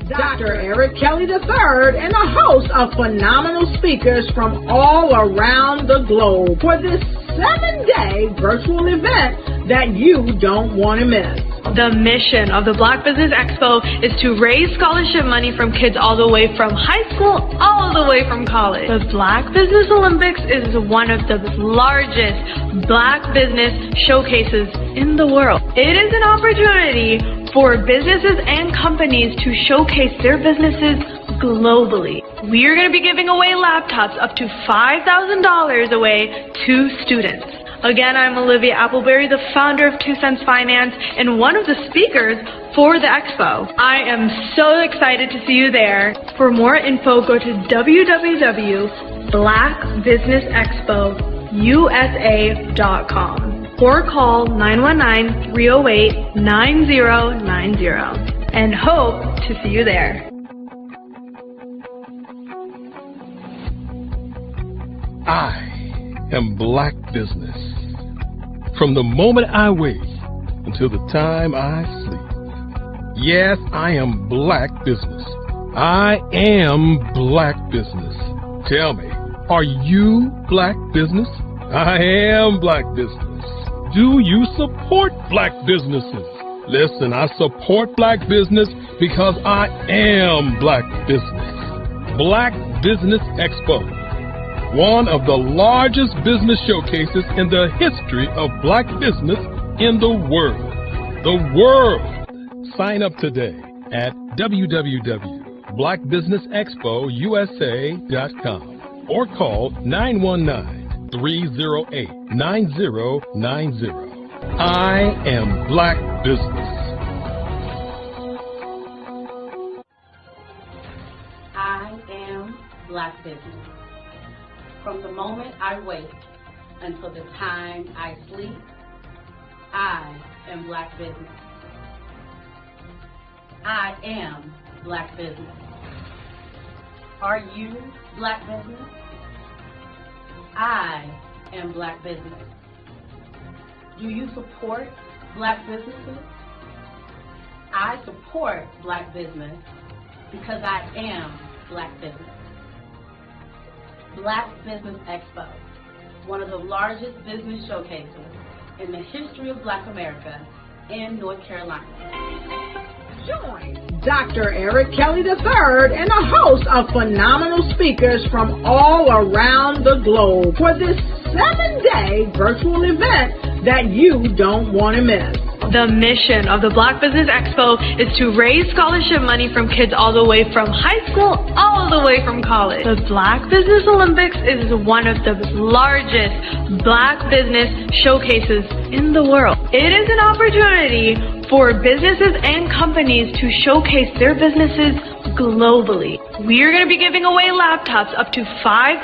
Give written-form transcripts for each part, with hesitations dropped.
Dr. Eric Kelly III and a host of phenomenal speakers from all around the globe for this 7-day virtual event that you don't want to miss. The mission of the Black Business Expo is to raise scholarship money from kids all the way from high school all the way from college. The Black Business Olympics is one of the largest Black business showcases in the world. It is an opportunity for businesses and companies to showcase their businesses globally. We are going to be giving away laptops up to $5,000 away to students. Again, I'm Olivia Appleberry, the founder of 2 Cents Finance and one of the speakers for the expo. I am so excited to see you there. For more info, go to www.blackbusinessexpousa.com or call 919-308-9090 and hope to see you there. I am Black Business. From the moment I wake until the time I sleep. Yes, I am Black Business. I am Black Business. Tell me, are you Black Business? I am Black Business. Do you support Black businesses? Listen, I support Black business because I am Black Business. Black Business Expo, one of the largest business showcases in the history of Black business in the world. The world! Sign up today at www.blackbusinessexpousa.com or call 919-308-9090. I am Black Business. I am Black Business. From the moment I wake until the time I sleep, I am Black Business. I am Black Business. Are you Black Business? I am Black Business. Do you support Black businesses? I support Black business because I am Black Business. Black Business Expo, one of the largest business showcases in the history of Black America in North Carolina. Join Dr. Eric Kelly III and a host of phenomenal speakers from all around the globe for this 7-day virtual event that you don't want to miss. The mission of the Black Business Expo is to raise scholarship money from kids all the way from high school all the way from college. The Black Business Olympics is one of the largest Black business showcases in the world. It is an opportunity for businesses and companies to showcase their businesses globally. We are going to be giving away laptops up to $5,000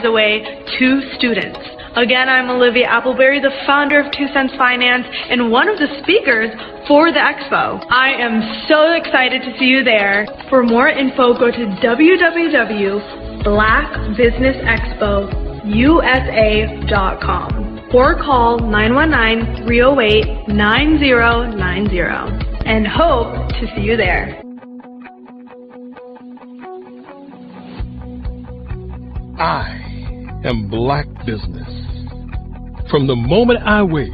away to students. Again, I'm Olivia Appleberry, the founder of 2 Cents Finance and one of the speakers for the expo. I am so excited to see you there. For more info, go to www.blackbusinessexpousa.com or call 919-308-9090 and hope to see you there. I am Black Business. From the moment I wake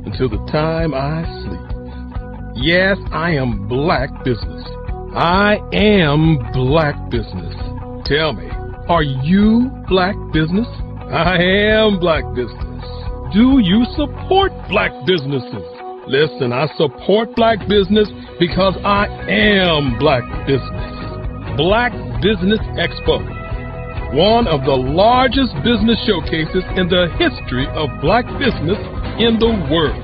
until the time I sleep. Yes, I am Black Business. I am Black Business. Tell me, are you Black Business? I am Black Business. Do you support Black businesses? Listen, I support Black business because I am Black Business. Black Business Expo, one of the largest business showcases in the history of Black business in the world.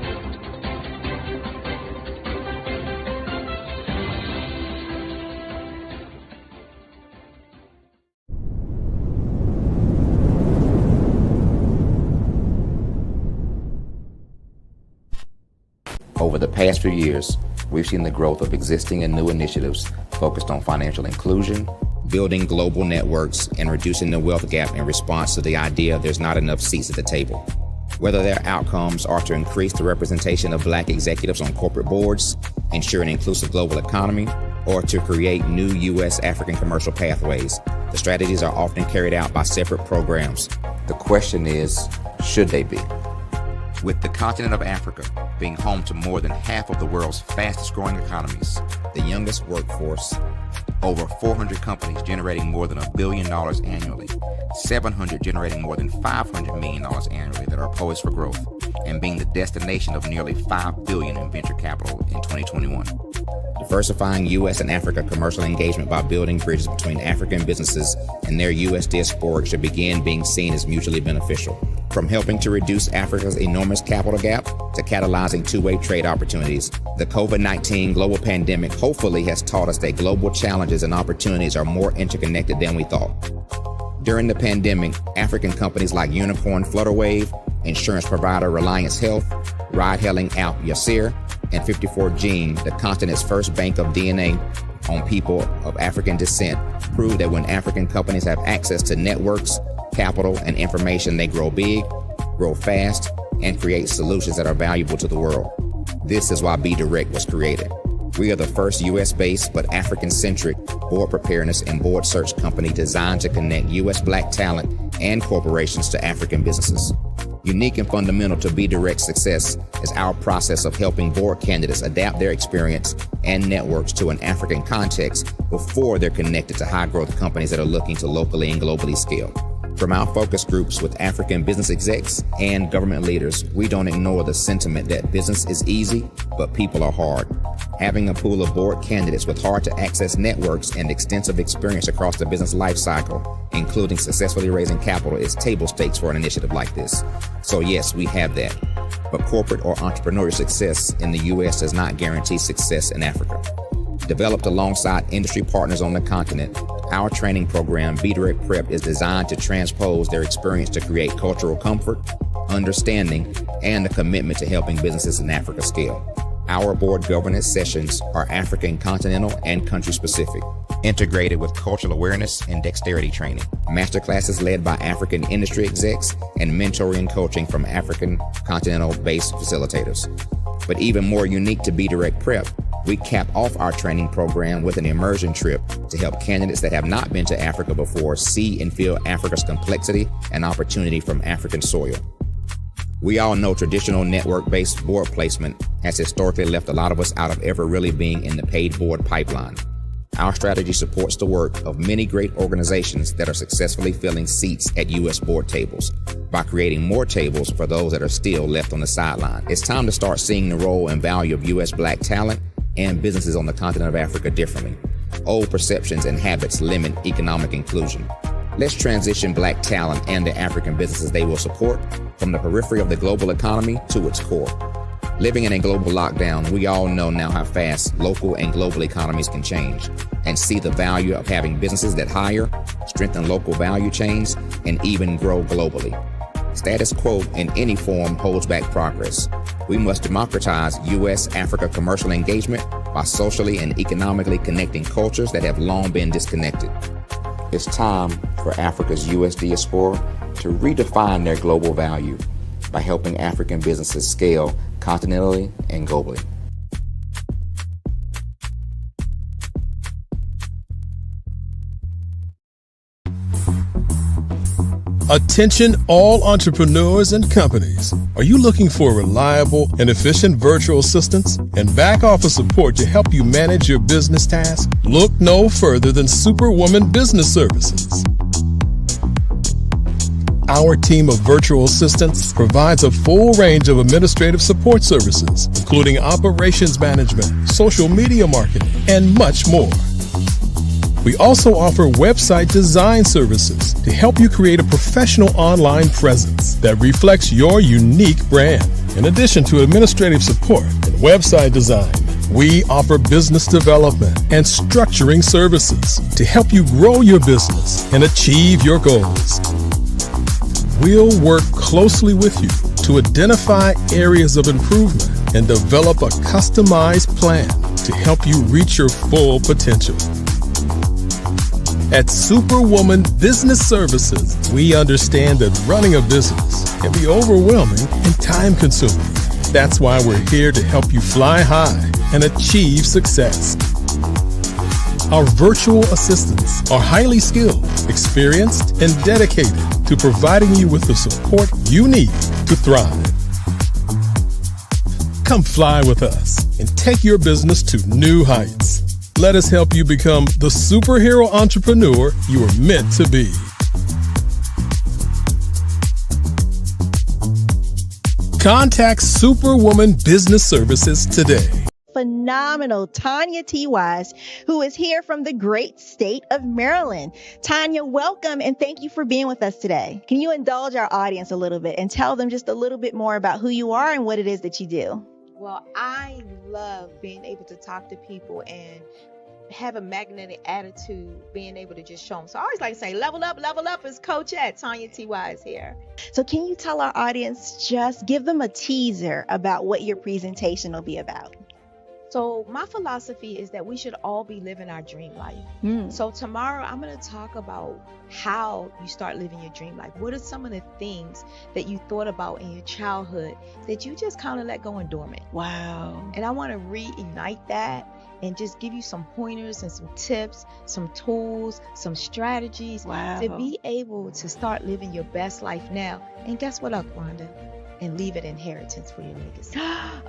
Over the past few years, we've seen the growth of existing and new initiatives focused on financial inclusion, building global networks, and reducing the wealth gap in response to the idea there's not enough seats at the table. Whether their outcomes are to increase the representation of Black executives on corporate boards, ensure an inclusive global economy, or to create new U.S. African commercial pathways. The strategies are often carried out by separate programs. The question is, should they be? With the continent of Africa being home to more than half of the world's fastest growing economies, the youngest workforce, over 400 companies generating more than $1 billion annually, 700 generating more than $500 million annually that are poised for growth, and being the destination of nearly $5 billion in venture capital in 2021. Diversifying U.S. and Africa commercial engagement by building bridges between African businesses and their U.S. diasporic should begin being seen as mutually beneficial. From helping to reduce Africa's enormous capital gap to catalyzing two-way trade opportunities, the COVID-19 global pandemic hopefully has taught us that global challenges and opportunities are more interconnected than we thought. During the pandemic, African companies like Unicorn Flutterwave, insurance provider Reliance Health, ride-hailing app Yasir, and 54Gene, the continent's first bank of DNA on people of African descent, proved that when African companies have access to networks, capital, and information, they grow big, grow fast, and create solutions that are valuable to the world. This is why Be Direct was created. We are the first U.S.-based but African-centric board preparedness and board search company designed to connect U.S. Black talent and corporations to African businesses. Unique and fundamental to Be Direct's success is our process of helping board candidates adapt their experience and networks to an African context before they're connected to high-growth companies that are looking to locally and globally scale. From our focus groups with African business execs and government leaders, we don't ignore the sentiment that business is easy, but people are hard. Having a pool of board candidates with hard-to-access networks and extensive experience across the business lifecycle, including successfully raising capital, is table stakes for an initiative like this. So yes, we have that. But corporate or entrepreneurial success in the U.S. does not guarantee success in Africa. Developed alongside industry partners on the continent, our training program, Be Direct Prep, is designed to transpose their experience to create cultural comfort, understanding, and a commitment to helping businesses in Africa scale. Our board governance sessions are African, continental, and country-specific, integrated with cultural awareness and dexterity training, masterclasses led by African industry execs, and mentoring and coaching from African continental-based facilitators. But even more unique to Be Direct Prep, we cap off our training program with an immersion trip to help candidates that have not been to Africa before see and feel Africa's complexity and opportunity from African soil. We all know traditional network-based board placement has historically left a lot of us out of ever really being in the paid board pipeline. Our strategy supports the work of many great organizations that are successfully filling seats at U.S. board tables by creating more tables for those that are still left on the sideline. It's time to start seeing the role and value of U.S. Black talent and businesses on the continent of Africa differently. Old perceptions and habits limit economic inclusion. Let's transition Black talent and the African businesses they will support from the periphery of the global economy to its core. Living in a global lockdown, we all know now how fast local and global economies can change, and see the value of having businesses that hire, strengthen local value chains, and even grow globally. Status quo in any form holds back progress. We must democratize U.S.-Africa commercial engagement by socially and economically connecting cultures that have long been disconnected. It's time for Africa's U.S. diaspora to redefine their global value by helping African businesses scale continentally and globally. Attention all entrepreneurs and companies. Are you looking for reliable and efficient virtual assistants and back office support to help you manage your business tasks? Look no further than Superwoman Business Services. Our team of virtual assistants provides a full range of administrative support services, including operations management, social media marketing, and much more. We also offer website design services to help you create a professional online presence that reflects your unique brand. In addition to administrative support and website design, we offer business development and structuring services to help you grow your business and achieve your goals. We'll work closely with you to identify areas of improvement and develop a customized plan to help you reach your full potential. At Superwoman Business Services, we understand that running a business can be overwhelming and time-consuming. That's why we're here to help you fly high and achieve success. Our virtual assistants are highly skilled, experienced, and dedicated to providing you with the support you need to thrive. Come fly with us and take your business to new heights. Let us help you become the superhero entrepreneur you are meant to be. Contact Superwoman Business Services today. Phenomenal Tanya T. Wise, who is here from the great state of Maryland. Tanya, welcome and thank you for being with us today. Can you indulge our audience a little bit and tell them just a little bit more about who you are and what it is that you do? Well, I love being able to talk to people and have a magnetic attitude, being able to just show them. So I always like to say, level up is Coach at Tanya T. Wise here. So can you tell our audience, just give them a teaser about what your presentation will be about? So my philosophy is that we should all be living our dream life. So tomorrow I'm going to talk about how you start living your dream life. What are some of the things that you thought about in your childhood that you just kind of let go and dormant? Wow. And I want to reignite that and just give you some pointers and some tips, some tools, some strategies to be able to start living your best life now. And guess what, Wanda? And leave an inheritance for your legacy.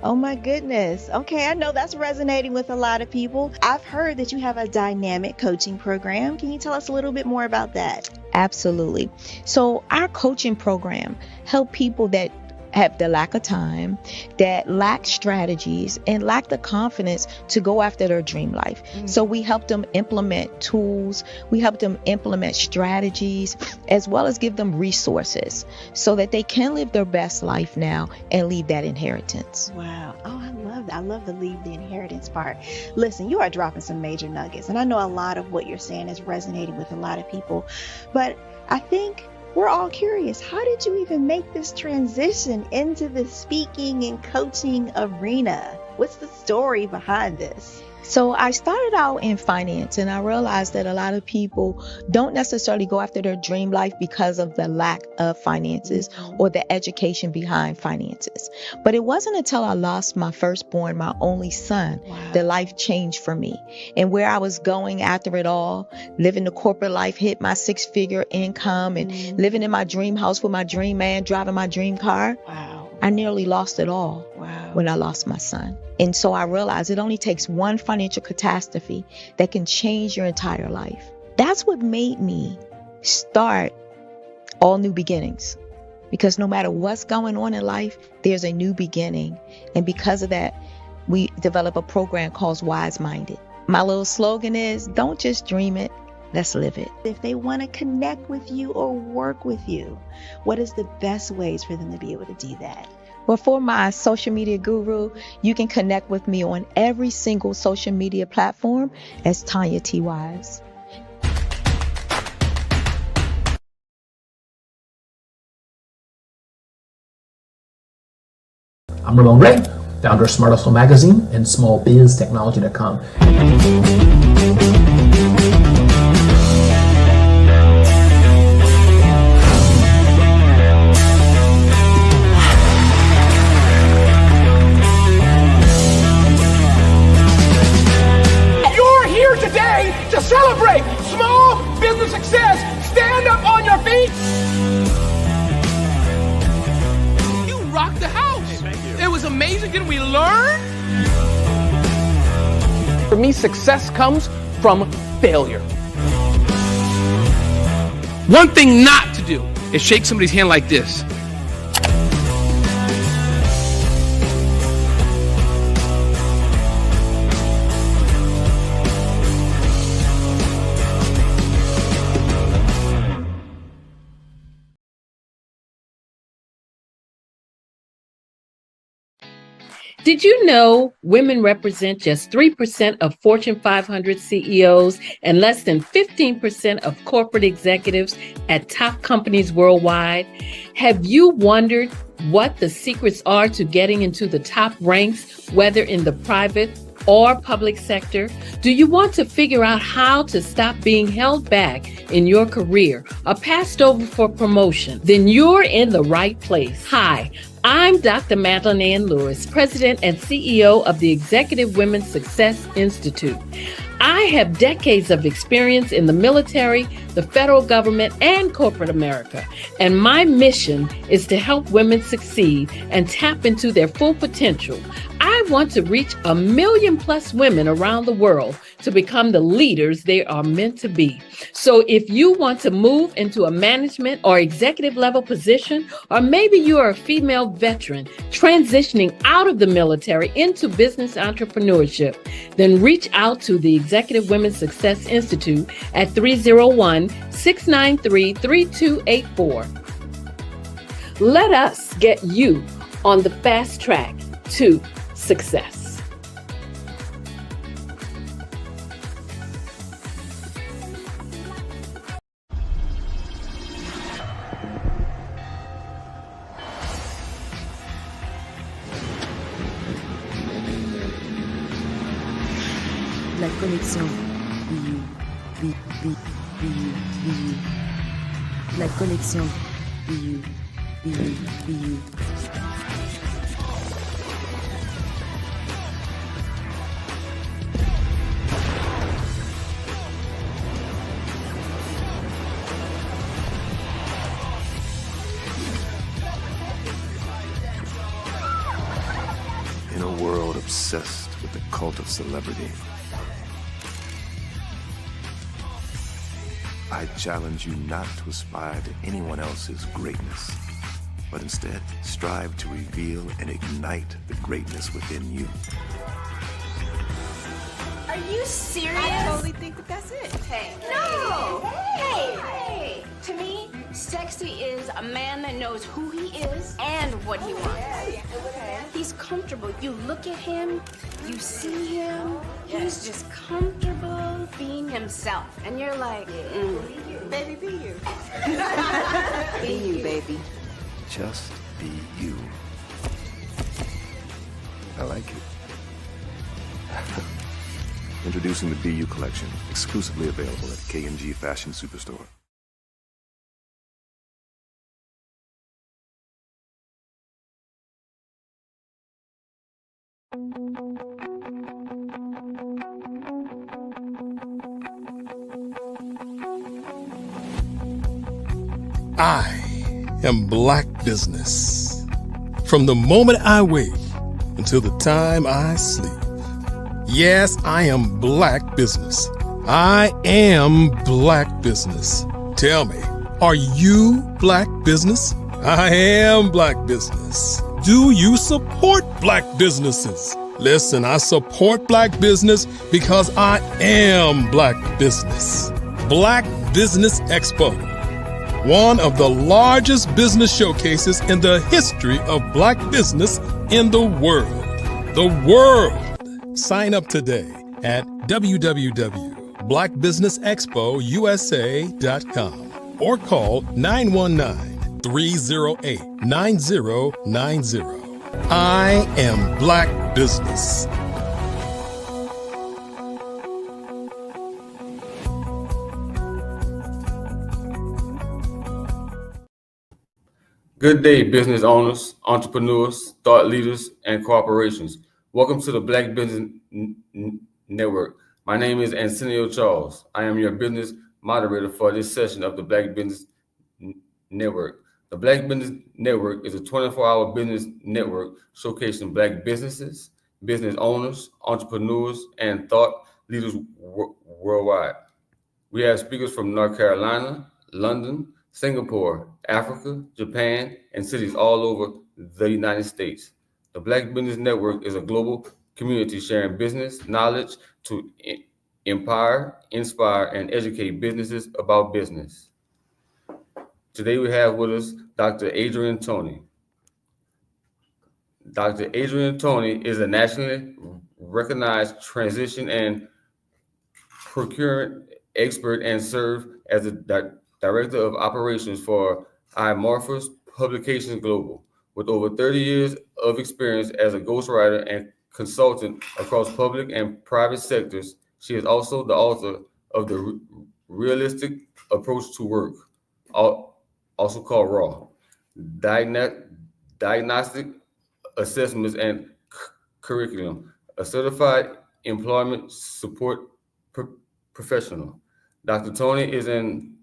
Oh my goodness. Okay, I know that's resonating with a lot of people. I've heard that you have a dynamic coaching program. Can you tell us a little bit more about that? Absolutely. So our coaching program help people that have the lack of time, that lack strategies, and lack the confidence to go after their dream life. So we help them implement tools, we help them implement strategies, as well as give them resources so that they can live their best life now and leave that inheritance. Wow. Oh, I love that. I love the leave the inheritance part. Listen, you are dropping some major nuggets, and I know a lot of what you're saying is resonating with a lot of people, but I think we're all curious. How did you even make this transition into the speaking and coaching arena? What's the story behind this? So I started out in finance, and I realized that a lot of people don't necessarily go after their dream life because of the lack of finances or the education behind finances. But it wasn't until I lost my firstborn, my only son, that life changed for me. And where I was going after it all, living the corporate life, hit my 6-figure income and living in my dream house with my dream man, driving my dream car. I nearly lost it all when I lost my son. And so I realized it only takes one financial catastrophe that can change your entire life. That's what made me start All New Beginnings. Because no matter what's going on in life, there's a new beginning. And because of that, we develop a program called Wise Minded. My little slogan is, don't just dream it, let's live it. If they want to connect with you or work with you, what is the best ways for them to be able to do that? Well, for my social media guru, you can connect with me on every single social media platform as Tanya T. Wise. I'm Ramon Ray, founder of Smart Hustle Magazine and smallbiztechnology.com. To celebrate small business success. Stand up on your feet. You rocked the house. Hey, thank you. It was amazing. Didn't we learn? For me, success comes from failure. One thing not to do is shake somebody's hand like this. Did you know women represent just 3% of Fortune 500 CEOs and less than 15% of corporate executives at top companies worldwide? Have you wondered what the secrets are to getting into the top ranks, whether in the private or public sector? Do you want to figure out how to stop being held back in your career or passed over for promotion? Then you're in the right place. Hi, I'm Dr. Madeline Ann Lewis, President and CEO of the Executive Women's Success Institute. I have decades of experience in the military, the federal government, and corporate America, and my mission is to help women succeed and tap into their full potential. I want to reach 1 million plus women around the world to become the leaders they are meant to be. So if you want to move into a management or executive level position, or maybe you are a female veteran transitioning out of the military into business entrepreneurship, then reach out to the Executive Women's Success Institute at 301-693-3284. Let us get you on the fast track to success. La connexion. La connexion. In a world obsessed with the cult of celebrity, I challenge you not to aspire to anyone else's greatness, but instead strive to reveal and ignite the greatness within you. Are you serious? I totally think that's it. Hey. No! Hey! To me, sexy is a man that knows who he is and what he wants. He's comfortable. You look at him, you see him, he's just comfortable being himself. And you're like, Baby, be you. Be you, baby. Just be you. I like it. Introducing the Be You collection, exclusively available at K&G Fashion Superstore. I am Black Business. From the moment I wake until the time I sleep. Yes, I am Black Business. I am Black Business. Tell me, are you Black Business? I am Black Business. Do you support Black businesses? Listen, I support Black business because I am Black Business. Black Business Expo, one of the largest business showcases in the history of Black business in the world. The world. Sign up today at www.blackbusinessexpousa.com or call 919-308-9090. I am Black Business. Good day, business owners, entrepreneurs, thought leaders, and corporations. Welcome to the Black Business Network. My name is Antonio Charles. I am your business moderator for this session of the Black Business Network. The Black Business Network is a 24-hour business network showcasing Black businesses, business owners, entrepreneurs, and thought leaders worldwide. We have speakers from North Carolina, London, Singapore, Africa, Japan, and cities all over the United States. The Black Business Network is a global community sharing business knowledge to empower, inspire, and educate businesses about business. Today we have with us Dr. Adrienne Toney. Dr. Adrienne Toney is a nationally recognized transition and procurement expert and serves as the Director of Operations for iMorphos Publications Global. With over 30 years of experience as a ghostwriter and consultant across public and private sectors, she is also the author of The Realistic Approach to Work, also called RAW, Diagnostic Assessments and Curriculum, a certified employment support professional. Dr. Tony is an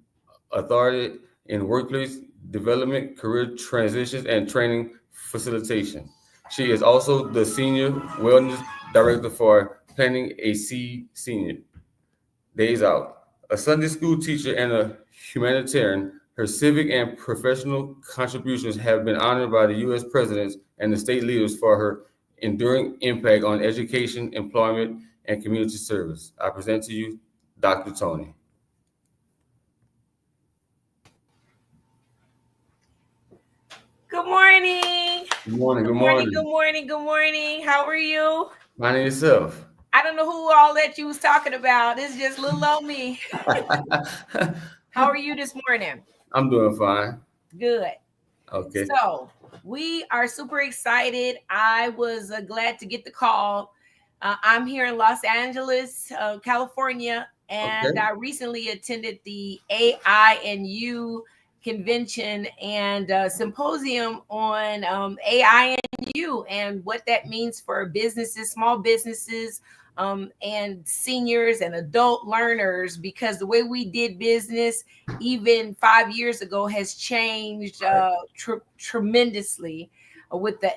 authority in workplace development, career transitions, and training facilitation. She is also the Senior Wellness Director for Planning a Senior Days Out. A Sunday school teacher and a humanitarian, her civic and professional contributions have been honored by the U.S. presidents and the state leaders for her enduring impact on education, employment, and community service. I present to you Dr. Tony. Good morning. Good morning. Good Good morning. morning. Good morning. How are you? Finding yourself. I don't know who all that you was talking about. It's just little old me. How are you this morning? I'm doing fine. Good. Okay. So we are super excited. I was glad to get the call. I'm here in Los Angeles, California, and I recently attended the AI and U convention and symposium on AI and U and what that means for businesses, small businesses, and seniors and adult learners, because the way we did business even 5 years ago has changed tremendously with the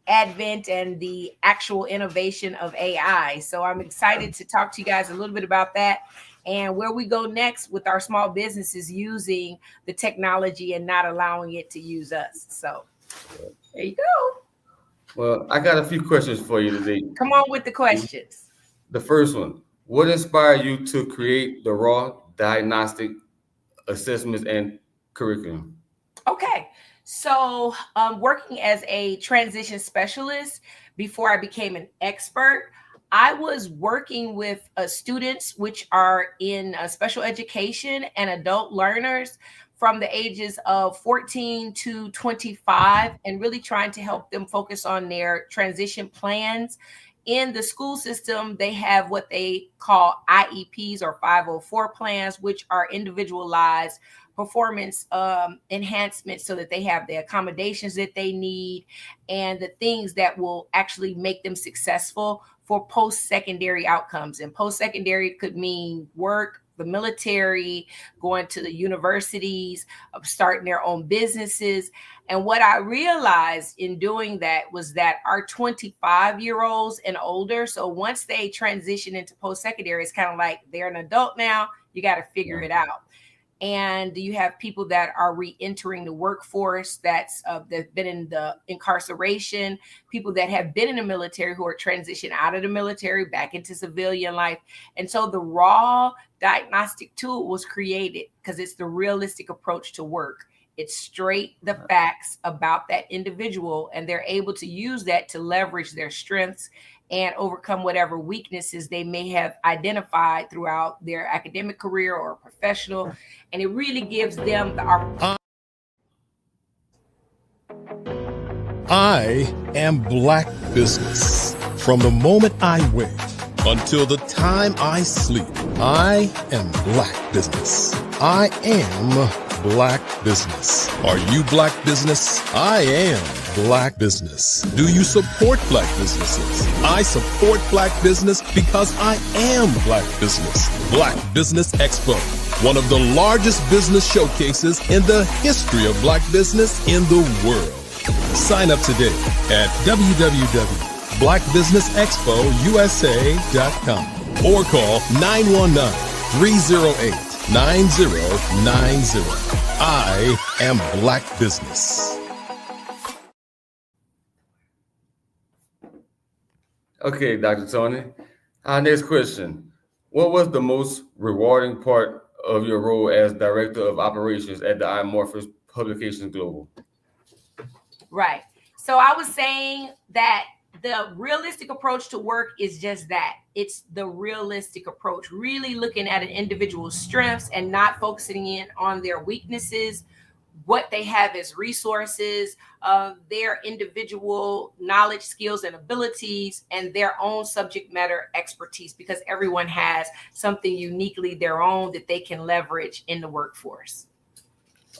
advent and the actual innovation of AI. So I'm excited to talk to you guys a little bit about that and where we go next with our small businesses using the technology and not allowing it to use us. So there you go. Well, I got a few questions for you today. Come on with the questions. The first one, what inspired you to create the raw diagnostic assessments and curriculum? Okay. So working as a transition specialist before I became an expert, I was working with students which are in special education and adult learners from the ages of 14 to 25 and really trying to help them focus on their transition plans. In the school system, they have what they call IEPs or 504 plans, which are individualized performance enhancements so that they have the accommodations that they need and the things that will actually make them successful for post-secondary outcomes. And post-secondary could mean work, the military, going to the universities, starting their own businesses. And what I realized in doing that was that our 25-year-olds and older, so once they transition into post-secondary, it's kind of like they're an adult now, you got to figure it out. And you have people that are re-entering the workforce that's been in the incarceration, people that have been in the military who are transitioning out of the military back into civilian life. And so the raw diagnostic tool was created because it's the realistic approach to work. It's straight the facts about that individual, and they're able to use that to leverage their strengths and overcome whatever weaknesses they may have identified throughout their academic career or professional. And it really gives them the opportunity. I am Black Business. From the moment I wake until the time I sleep, I am Black Business. I am Black Business. Are you Black Business? I am Black Business. Do you support Black businesses? I support Black business because I am Black Business. Black Business Expo, one of the largest business showcases in the history of Black business in the world. Sign up today at www.blackbusinessexpousa.com or call 919-308-9090. I am Black Business. Okay, Dr. Tony. Our next question. What was the most rewarding part of your role as Director of Operations at the iMorphous Publications Global? Right. So I was saying that the realistic approach to work is just that. It's the realistic approach, really looking at an individual's strengths and not focusing in on their weaknesses, what they have as resources, their individual knowledge, skills, and abilities, and their own subject matter expertise, because everyone has something uniquely their own that they can leverage in the workforce.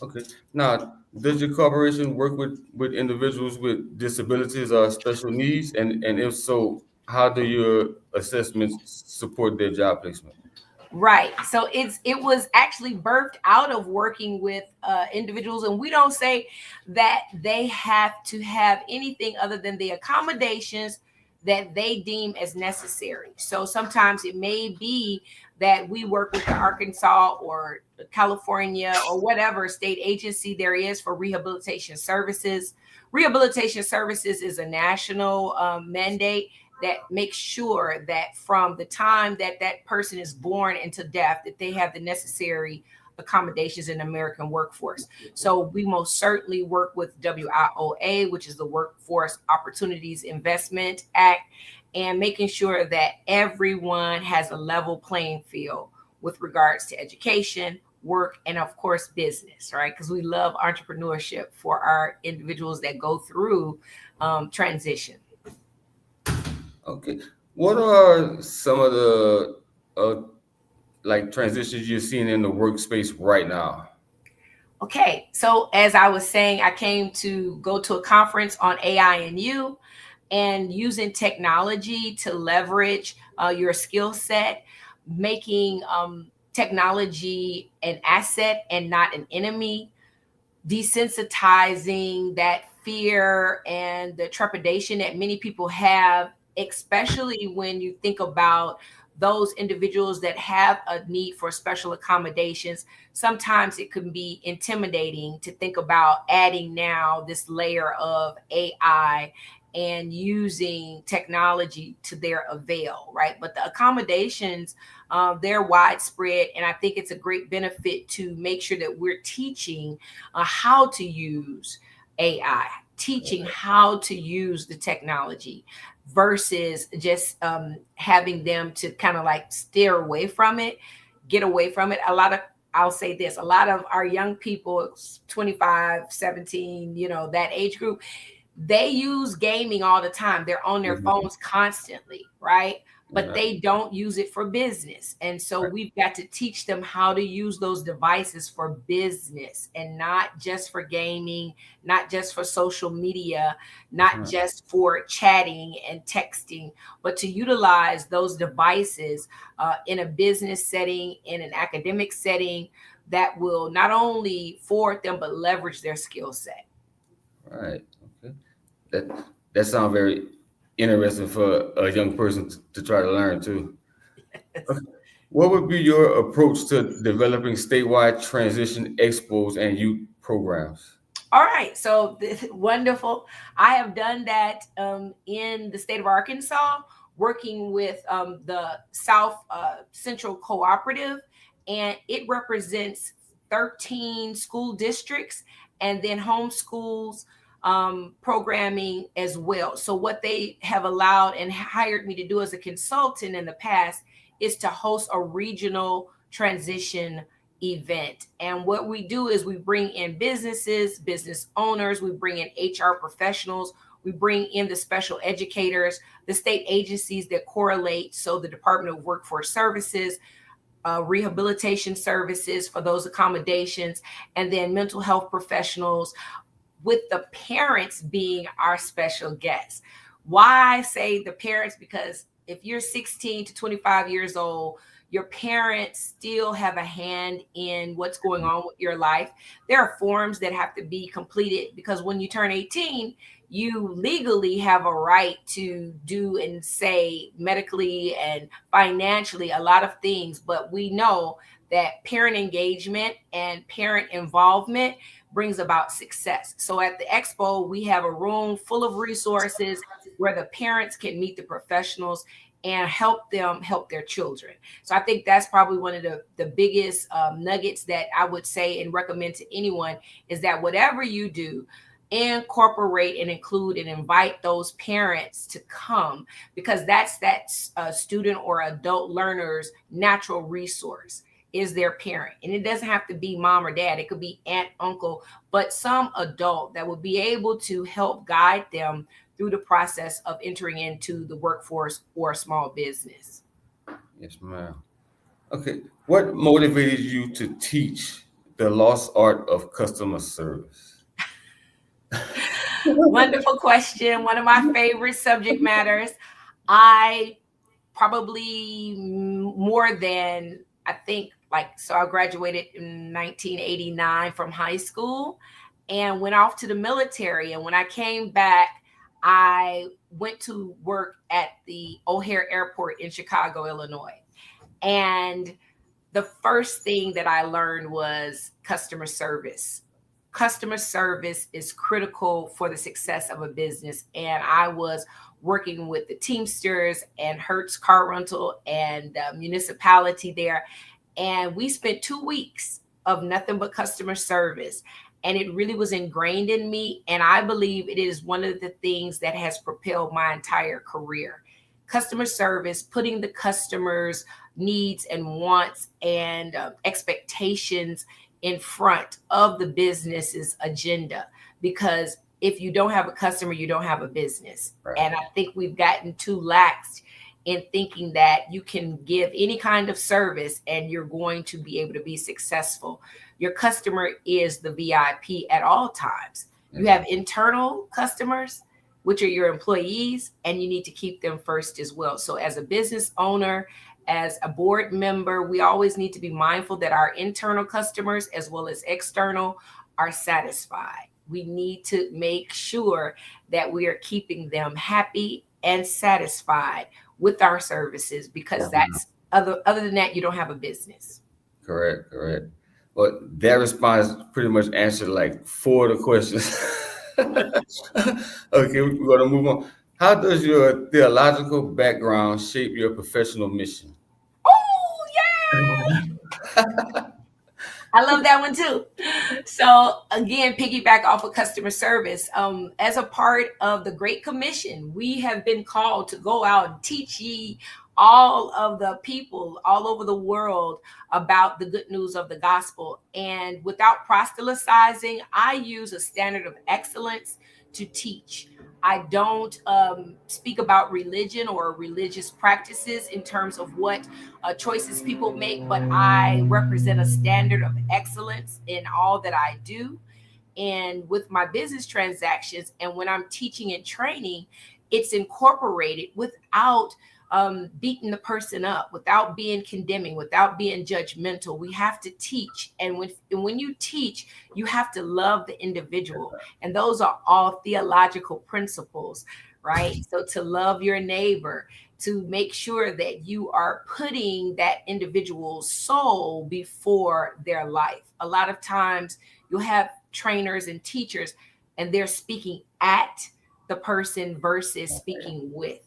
Okay. Now, does your corporation work with individuals with disabilities or special needs? And if so, how do your assessments support their job placement? Right. So it was actually birthed out of working with individuals, and we don't say that they have to have anything other than the accommodations that they deem as necessary. So sometimes it may be that we work with the Arkansas or California or whatever state agency there is for rehabilitation services. Rehabilitation services is a national mandate that makes sure that from the time that that person is born into death, that they have the necessary accommodations in the American workforce. So we most certainly work with WIOA, which is the Workforce Opportunities Investment Act, and making sure that everyone has a level playing field with regards to education, work, and of course, business, right? Because we love entrepreneurship for our individuals that go through transition. Okay. What are some of the like transitions you're seeing in the workspace right now? Okay, so as I was saying, I came to go to a conference on AI and you, and using technology to leverage your skill set, making technology an asset and not an enemy, desensitizing that fear and the trepidation that many people have, especially when you think about those individuals that have a need for special accommodations. Sometimes it can be intimidating to think about adding now this layer of AI and using technology to their avail, right? But the accommodations, they're widespread, and I think it's a great benefit to make sure that we're teaching how to use AI, teaching how to use the technology versus just having them to kind of like steer away from it, get away from it. I'll say this, a lot of our young people, 25, 17, that age group, they use gaming all the time. They're on their phones constantly, right? But they don't use it for business. And so we've got to teach them how to use those devices for business and not just for gaming, not just for social media, not just for chatting and texting, but to utilize those devices in a business setting, in an academic setting that will not only forward them, but leverage their skill set. Right. Okay. That sounds very interesting for a young person to try to learn too. Okay. What would be your approach to developing statewide transition expos and youth programs? All right, so wonderful. I have done that in the state of Arkansas, working with the South Central Cooperative, and it represents 13 school districts and then homeschools programming as well. So what they have allowed and hired me to do as a consultant in the past is to host a regional transition event. And what we do is we bring in businesses, business owners, we bring in HR professionals, we bring in the special educators, the state agencies that correlate. So the Department of Workforce Services, rehabilitation services for those accommodations, and then mental health professionals, with the parents being our special guests. Why I say the parents? Because if you're 16 to 25 years old, your parents still have a hand in what's going on with your life. There are forms that have to be completed because when you turn 18, you legally have a right to do and say medically and financially a lot of things. But we know that parent engagement and parent involvement brings about success. So at the expo, we have a room full of resources where the parents can meet the professionals and help them help their children. So I think that's probably one of the biggest nuggets that I would say and recommend to anyone is that whatever you do, incorporate and include and invite those parents to come, because that's that student or adult learner's natural resource is their parent. And it doesn't have to be mom or dad. It could be aunt, uncle, but some adult that will be able to help guide them through the process of entering into the workforce or a small business. Yes, ma'am. Okay. What motivated you to teach the lost art of customer service? Wonderful question. One of my favorite subject matters. I probably more than I think so I graduated in 1989 from high school and went off to the military. And when I came back, I went to work at the O'Hare Airport in Chicago, Illinois. And the first thing that I learned was customer service. Customer service is critical for the success of a business. And I was working with the Teamsters and Hertz Car Rental and municipality there. And we spent 2 weeks of nothing but customer service. And it really was ingrained in me. And I believe it is one of the things that has propelled my entire career. Customer service, putting the customer's needs and wants and expectations in front of the business's agenda. Because if you don't have a customer, you don't have a business. Right. And I think we've gotten too lax in thinking that you can give any kind of service and you're going to be able to be successful. Your customer is the VIP at all times. You have internal customers, which are your employees, and you need to keep them first as well. So as a business owner, as a board member, we always need to be mindful that our internal customers as well as external are satisfied. We need to make sure that we are keeping them happy and satisfied with our services, because that's other than that, you don't have a business. Correct. Well, that response pretty much answered like 4 of the questions. Okay, we're going to move on. How does your theological background shape your professional mission? Oh, yeah! I love that one too. So again, piggyback off of customer service. As a part of the Great Commission, we have been called to go out and teach ye all of the people all over the world about the good news of the gospel. And without proselytizing, I use a standard of excellence to teach. I don't speak about religion or religious practices in terms of what choices people make, but I represent a standard of excellence in all that I do. And with my business transactions, and when I'm teaching and training, it's incorporated without beating the person up, without being condemning, without being judgmental. We have to teach. And when you teach, you have to love the individual. And those are all theological principles, right? So to love your neighbor, to make sure that you are putting that individual's soul before their life. A lot of times you'll have trainers and teachers, and they're speaking at the person versus speaking with.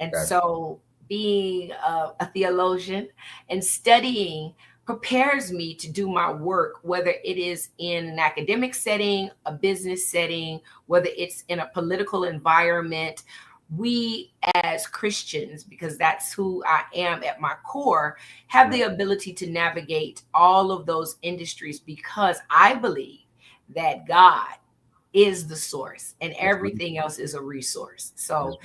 And so being a theologian and studying prepares me to do my work, whether it is in an academic setting, a business setting, whether it's in a political environment. We as Christians, because that's who I am at my core, have the ability to navigate all of those industries, because I believe that God is the source and everything else is a resource. So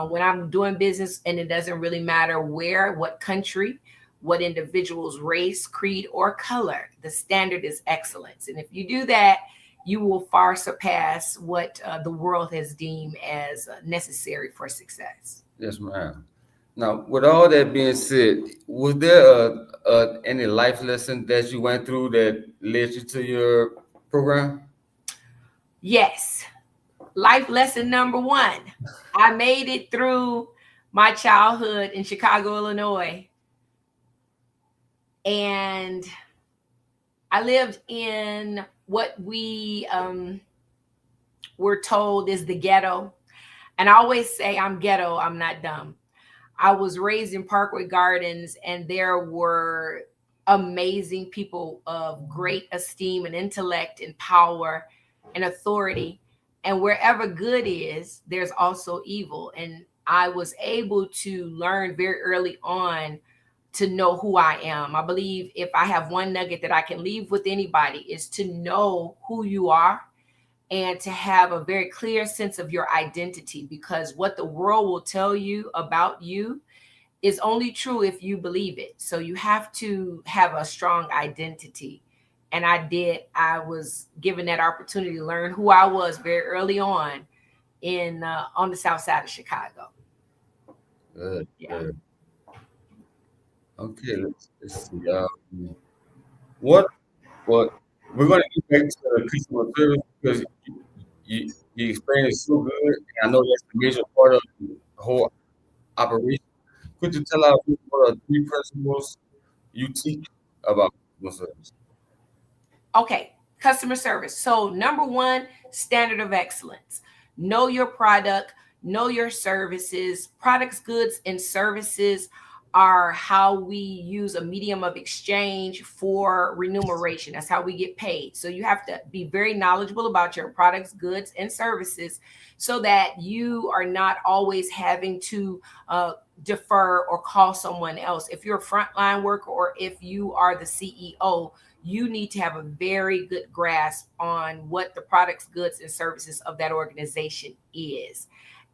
when I'm doing business, and it doesn't really matter where, what country, what individual's race, creed, or color, the standard is excellence. And if you do that, you will far surpass what the world has deemed as necessary for success. Yes, ma'am. Now, with all that being said, was there any life lesson that you went through that led you to your program? Yes. Life lesson number 1. I made it through my childhood in Chicago, Illinois. And I lived in what we were told is the ghetto. And I always say I'm ghetto, I'm not dumb. I was raised in Parkway Gardens, and there were amazing people of great esteem and intellect and power and authority. And wherever good is, there's also evil. And I was able to learn very early on to know who I am. I believe if I have one nugget that I can leave with anybody, is to know who you are and to have a very clear sense of your identity, because what the world will tell you about you is only true if you believe it. So you have to have a strong identity. And I did. I was given that opportunity to learn who I was very early on on the south side of Chicago. Good. Yeah. Good. Okay, let's see. What what we're going to get back to the customer service because you explained it so good, and I know that's a major part of the whole operation. Could you tell us what are three principles you teach about customer service? Okay, customer service. So, number one, standard of excellence. Know your product, know your services. Products, goods, and services are how we use a medium of exchange for remuneration. That's how we get paid. So, you have to be very knowledgeable about your products, goods, and services so that you are not always having to defer or call someone else. If you're a frontline worker or if you are the CEO, you need to have a very good grasp on what the products, goods, and services of that organization is.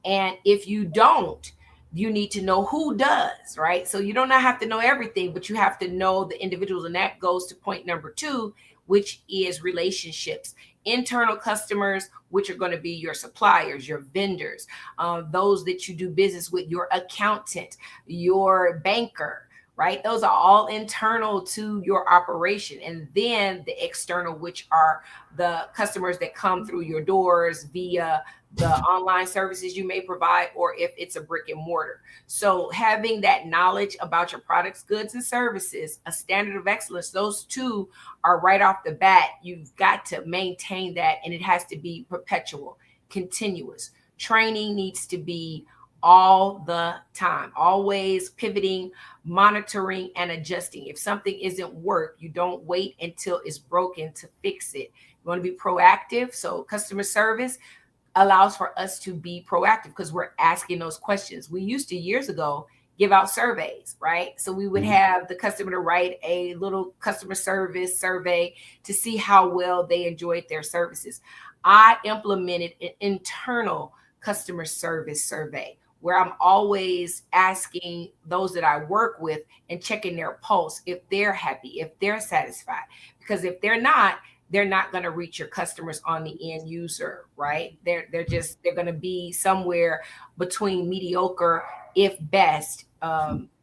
And if you don't, you need to know who does, right? So you don't have to know everything, but you have to know the individuals. And that goes to point number two, which is relationships. Internal customers, which are going to be your suppliers, your vendors, those that you do business with, your accountant, your banker, right? Those are all internal to your operation. And then the external, which are the customers that come through your doors via the online services you may provide, or if it's a brick and mortar. So having that knowledge about your products, goods, and services, a standard of excellence, those two are right off the bat. You've got to maintain that, and it has to be perpetual, continuous. Training needs to be all the time, always pivoting, monitoring, and adjusting. If something isn't work, you don't wait until it's broken to fix it. You want to be proactive. So customer service allows for us to be proactive because we're asking those questions. We used to years ago give out surveys, right? So we would have the customer to write a little customer service survey to see how well they enjoyed their services. I implemented an internal customer service survey where I'm always asking those that I work with and checking their pulse if they're happy, if they're satisfied. Because if they're not going to reach your customers on the end user, right? They're going to be somewhere between mediocre, if best,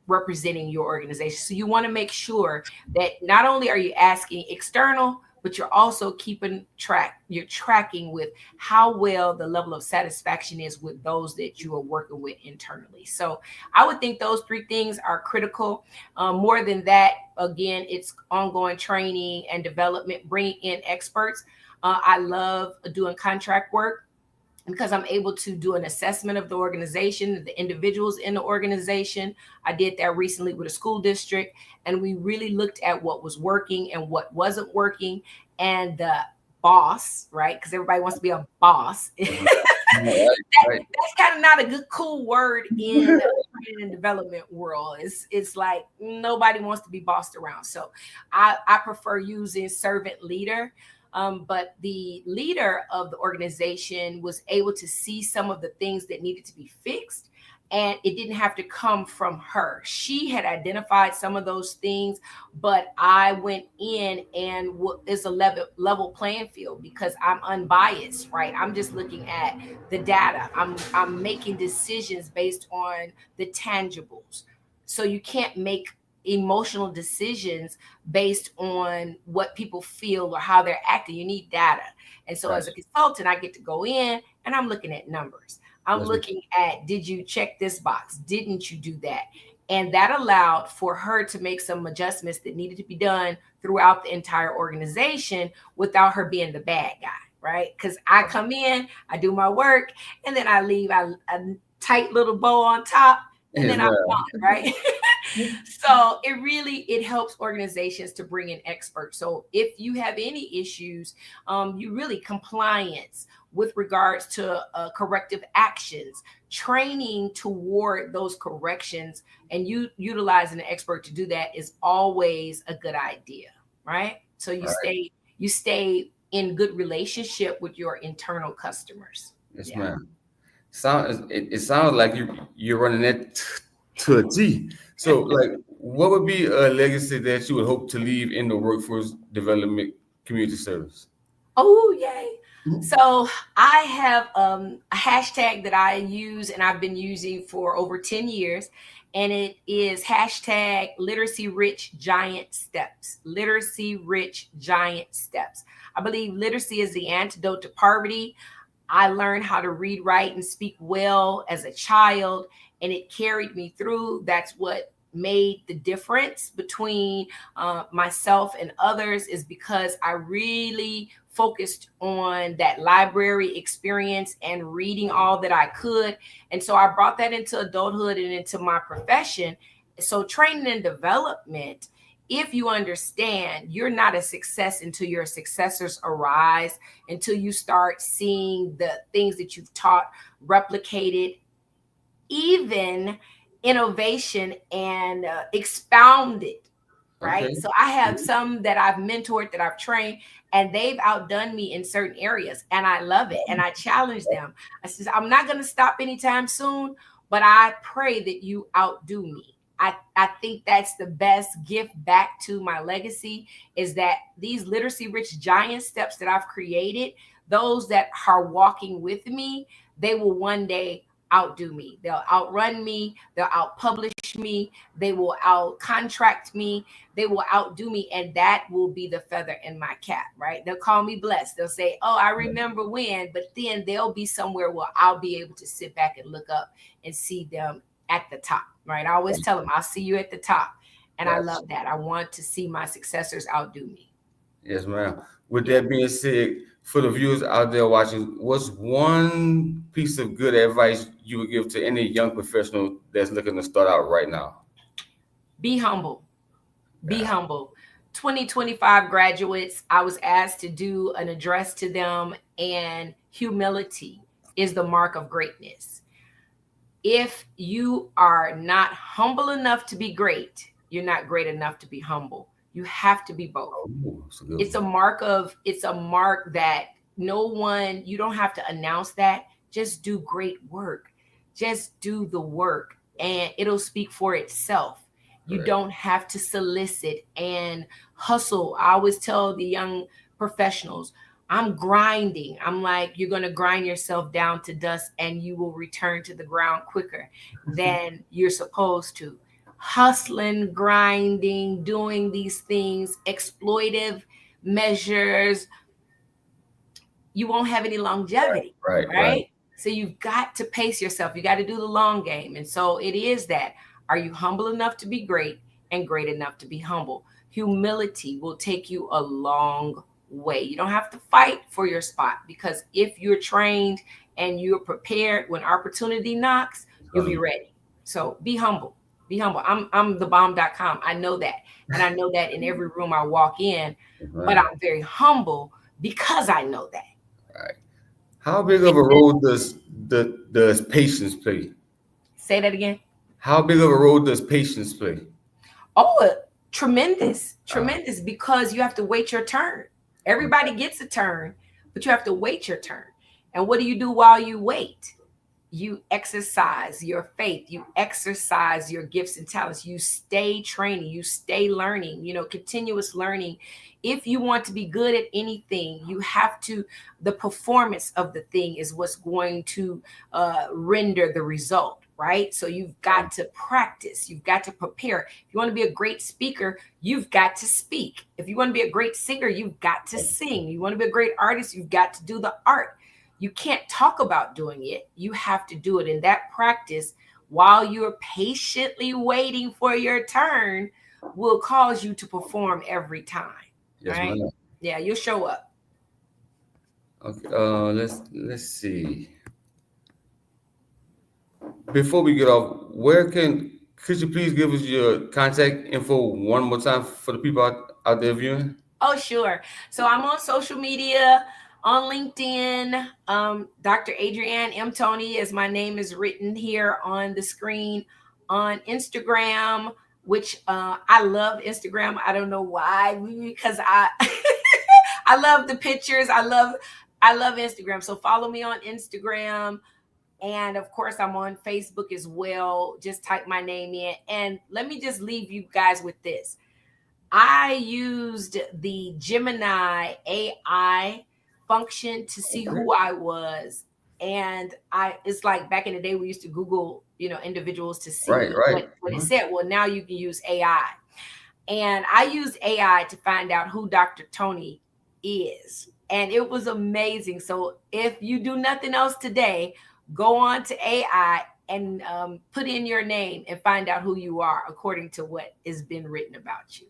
representing your organization. So you want to make sure that not only are you asking external, but you're also keeping track. You're tracking with how well the level of satisfaction is with those that you are working with internally. So I would think those three things are critical. More than that, again, it's ongoing training and development, bringing in experts. I love doing contract work because I'm able to do an assessment of the organization, the individuals in the organization. I did that recently with a school district, and we really looked at what was working and what wasn't working. And the boss, right? Because everybody wants to be a boss. That's kind of not a good, cool word in the training and development world. It's like nobody wants to be bossed around. So I prefer using servant leader. But the leader of the organization was able to see some of the things that needed to be fixed, and it didn't have to come from her. She had identified some of those things, but I went in and it's a level playing field because I'm unbiased, right? I'm just looking at the data. I'm making decisions based on the tangibles. So you can't make emotional decisions based on what people feel or how they're acting. You need data. And so as a consultant, I get to go in and I'm looking at numbers. I'm looking at, did you check this box? Didn't you do that? And that allowed for her to make some adjustments that needed to be done throughout the entire organization without her being the bad guy, right? Because I come in, I do my work, and then I leave a tight little bow on top, and then I'm gone, right? So it helps organizations to bring in experts. So if you have any issues, you really compliance with regards to corrective actions, training toward those corrections, and you utilizing an expert to do that is always a good idea, right? So you stay in good relationship with your internal customers. Yes, ma'am. It sounds like you're running that to a T. So, like, what would be a legacy that you would hope to leave in the workforce development community service? Oh, yay. So I have a hashtag that I use and I've been using for over 10 years. And it is hashtag literacy rich giant steps. Literacy rich giant steps. I believe literacy is the antidote to poverty. I learned how to read, write, and speak well as a child, and it carried me through. That's what made the difference between myself and others, is because I really focused on that library experience and reading all that I could. And so I brought that into adulthood and into my profession. So training and development, if you understand, you're not a success until your successors arise, until you start seeing the things that you've taught replicated, even innovation and expounded, right? Okay. So I have some that I've mentored, that I've trained, and they've outdone me in certain areas. And I love it. And I challenge them. I says, I'm not going to stop anytime soon, but I pray that you outdo me. I think that's the best gift back to my legacy, is that these literacy rich giant steps that I've created, those that are walking with me, they will one day outdo me. They'll outrun me. They'll outpublish me. They will outcontract me. They will outdo me. And that will be the feather in my cap, right? They'll call me blessed. They'll say, oh, I remember when, but then they'll be somewhere where I'll be able to sit back and look up and see them at the top, right? I always tell them, I'll see you at the top. And I love that. I want to see my successors outdo me. Yes, ma'am. With that being said, for the viewers out there watching, what's one piece of good advice you would give to any young professional that's looking to start out right now? Be humble. Be humble. 2025 graduates, I was asked to do an address to them, and humility is the mark of greatness. If you are not humble enough to be great, you're not great enough to be humble. You have to be both. It's a mark that no one, you don't have to announce that. Just do great work. Just do the work and it'll speak for itself. You don't have to solicit and hustle. I always tell the young professionals, I'm grinding. I'm like, you're going to grind yourself down to dust and you will return to the ground quicker than you're supposed to. Hustling, grinding, doing these things, exploitive measures, you won't have any longevity, right? So you've got to pace yourself. You got to do the long game. And so it is that. Are you humble enough to be great and great enough to be humble? Humility will take you a long way. You don't have to fight for your spot, because if you're trained and you're prepared, when opportunity knocks, you'll be ready. So be humble. Be humble. I'm thebomb.com. I know that. And I know that in every room I walk in, but I'm very humble because I know that. Right. How big of a role does patience play? Say that again. How big of a role does patience play? Oh, tremendous, because you have to wait your turn. Everybody gets a turn, but you have to wait your turn. And what do you do while you wait? You exercise your faith. You exercise your gifts and talents. You stay training. You stay learning, continuous learning. If you want to be good at anything, you have to, the performance of the thing is what's going to render the result, right? So you've got to practice. You've got to prepare. If you want to be a great speaker, you've got to speak. If you want to be a great singer, you've got to sing. You want to be a great artist, you've got to do the art. You can't talk about doing it. You have to do it. And that practice, while you're patiently waiting for your turn, will cause you to perform every time. Yes, right? ma'am. Yeah, you'll show up. Okay. Let's see. Before we get off, could you please give us your contact info one more time for the people out there viewing? Oh, sure. So I'm on social media. On LinkedIn, Dr. Adrienne M. Tony, as my name is written here on the screen. On Instagram, which I love Instagram. I don't know why, because I I love the pictures. I love Instagram. So follow me on Instagram. And of course, I'm on Facebook as well. Just type my name in. And let me just leave you guys with this. I used the Gemini AI function to see who I was. And it's like back in the day we used to Google, individuals to see what it said. Well, now you can use AI. And I used AI to find out who Dr. Tony is. And it was amazing. So if you do nothing else today, go on to AI and put in your name and find out who you are according to what has been written about you.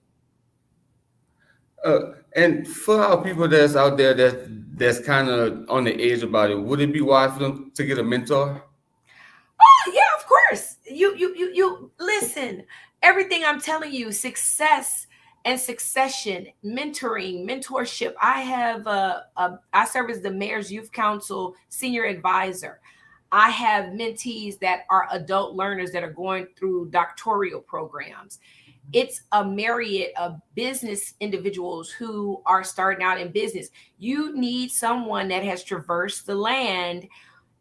And for our people that's out there that's kind of on the edge about it, would it be wise for them to get a mentor? Oh, yeah, of course. You listen. Everything I'm telling you, success and succession, mentoring, mentorship. I serve as the Mayor's Youth Council Senior Advisor. I have mentees that are adult learners that are going through doctoral programs. It's a myriad of business individuals who are starting out in business. You need someone that has traversed the land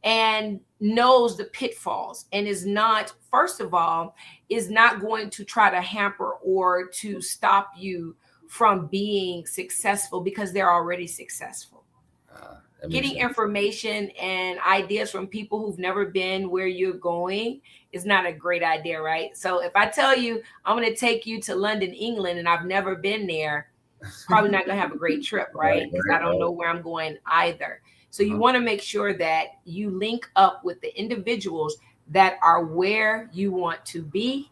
and knows the pitfalls and is not, first of all, is not going to try to hamper or to stop you from being successful because they're already successful. Getting information and ideas from people who've never been where you're going is not a great idea, right? So if I tell you I'm going to take you to London, England, and I've never been there, probably not going to have a great trip, right? Because I don't know where I'm going either. So you want to make sure that you link up with the individuals that are where you want to be,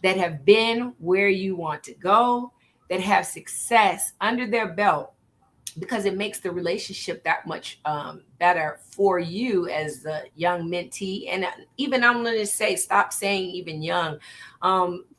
that have been where you want to go, that have success under their belt, because it makes the relationship that much better for you as the young mentee. And even I'm going to say, stop saying even young.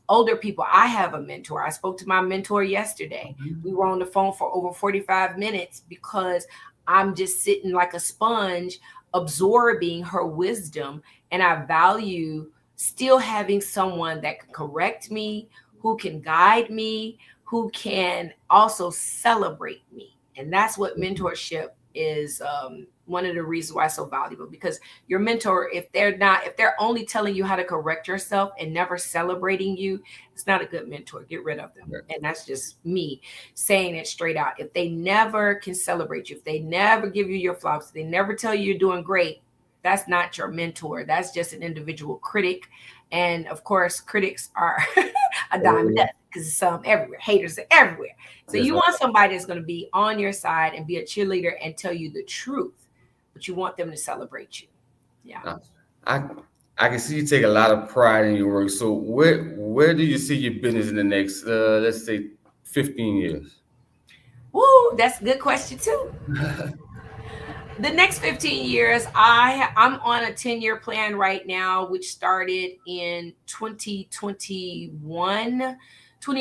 Older people, I have a mentor. I spoke to my mentor yesterday. We were on the phone for over 45 minutes because I'm just sitting like a sponge, absorbing her wisdom. And I value still having someone that can correct me, who can guide me, who can also celebrate me. And that's what mentorship is. One of the reasons why it's so valuable, because your mentor, if they're only telling you how to correct yourself and never celebrating you, it's not a good mentor. Get rid of them. And that's just me saying it straight out. If they never can celebrate you, if they never give you your flowers, if they never tell you you're doing great, that's not your mentor. That's just an individual critic. And of course, critics are a dime a dozen because it's some everywhere. Haters are everywhere. So you want somebody that's going to be on your side and be a cheerleader and tell you the truth, but you want them to celebrate you. Yeah. I can see you take a lot of pride in your work. So where do you see your business in the next, let's say, 15 years? Woo, that's a good question too. The next 15 years, I'm on a 10-year plan right now, which started in 2021. So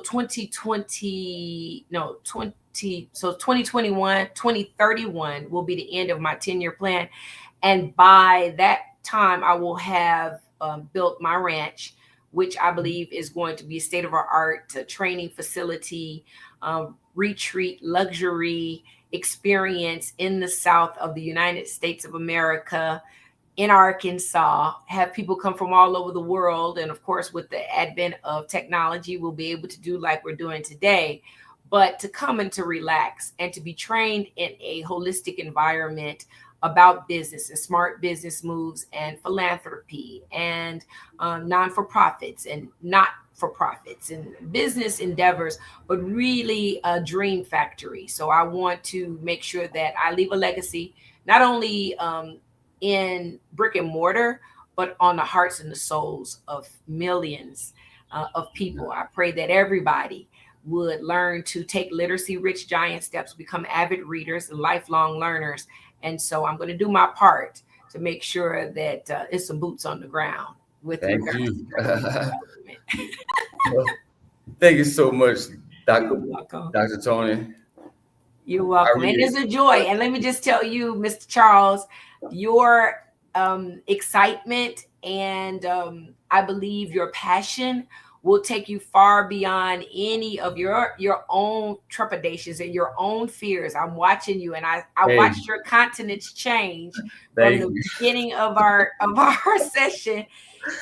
2031 will be the end of my 10-year plan. And by that time, I will have built my ranch, which I believe is going to be a state-of-the-art training facility, retreat, luxury experience in the South of the United States of America, in Arkansas, have people come from all over the world. And of course, with the advent of technology, we'll be able to do like we're doing today, but to come and to relax and to be trained in a holistic environment about business and smart business moves and philanthropy and non-for-profits and not-for-profits and business endeavors, but really a dream factory. So I want to make sure that I leave a legacy, not only in brick and mortar, but on the hearts and the souls of millions of people. I pray that everybody would learn to take literacy rich giant steps, become avid readers and lifelong learners. And so I'm going to do my part to make sure that it's some boots on the ground with Thank you. Thank you so much, Dr. Tony. You're welcome. And it's a joy. And let me just tell you, Mr. Charles, your excitement and I believe your passion will take you far beyond any of your own trepidations and your own fears. I'm watching you, and I watched your countenance change from the beginning of our session,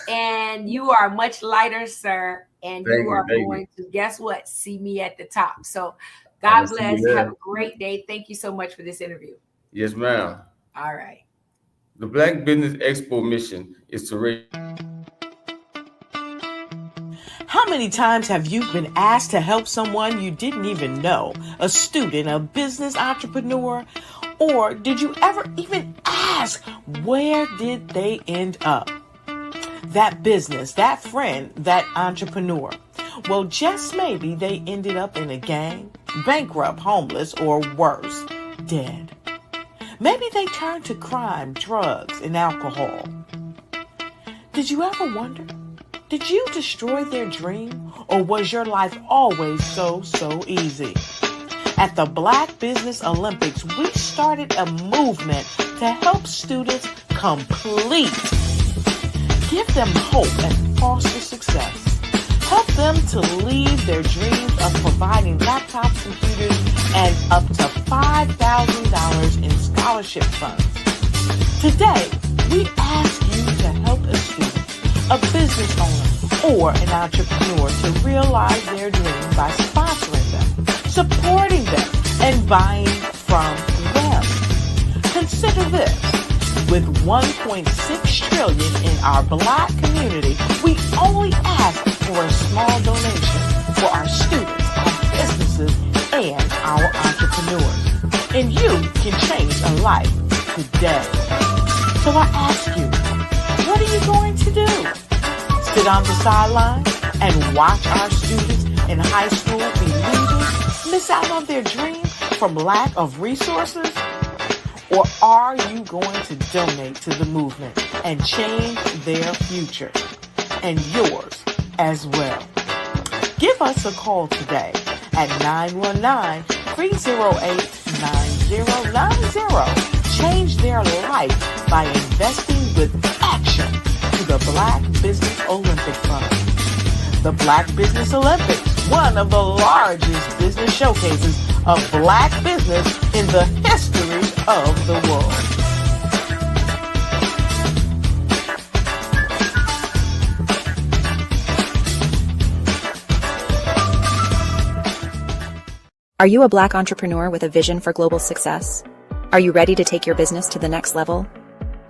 and you are much lighter, sir. And you are going to, guess what, see me at the top. So God bless. Have a great day. Thank you so much for this interview. Yes, ma'am. All right. The Black Business Expo mission is to raise. How many times have you been asked to help someone you didn't even know, a student, a business entrepreneur? Or did you ever even ask, where did they end up? That business, that friend, that entrepreneur. Well, just maybe they ended up in a gang, bankrupt, homeless, or worse, dead. Maybe they turned to crime, drugs, and alcohol. Did you ever wonder? Did you destroy their dream, or was your life always so easy? At the Black Business Olympics, we started a movement to help students complete. Give them hope and foster success. Help them to leave their dreams of providing laptops, computers, and up to $5,000 in scholarship funds. Today, we ask you to help a student, a business owner, or an entrepreneur to realize their dream by sponsoring them, supporting them, and buying from them. Consider this. With $1.6 trillion in our Black community, we only ask for a small donation for our students, our businesses, and our entrepreneurs. And you can change a life today. So I ask you, what are you going to do? Sit on the sideline and watch our students in high school be leaders, miss out on their dream from lack of resources? Or are you going to donate to the movement and change their future and yours as well? Give us a call today at 919-308-9090. Change their life by investing with action to the Black Business Olympic Fund. The Black Business Olympics, one of the largest business showcases of Black business in the history of the world. Are you a Black entrepreneur with a vision for global success? Are you ready to take your business to the next level?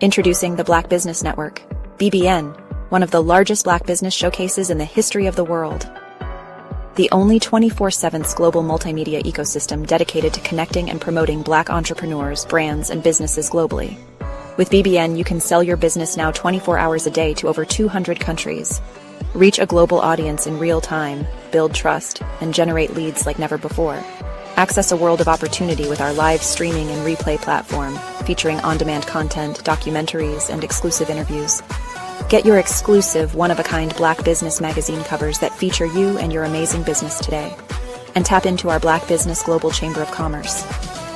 Introducing the Black Business Network, BBN, one of the largest Black business showcases in the history of the world. The only 24/7 global multimedia ecosystem dedicated to connecting and promoting Black entrepreneurs, brands, and businesses globally. With BBN, you can sell your business now 24 hours a day to over 200 countries. Reach a global audience in real time, build trust, and generate leads like never before. Access a world of opportunity with our live streaming and replay platform, featuring on-demand content, documentaries, and exclusive interviews. Get your exclusive, one-of-a-kind Black Business magazine covers that feature you and your amazing business today. And tap into our Black Business Global Chamber of Commerce,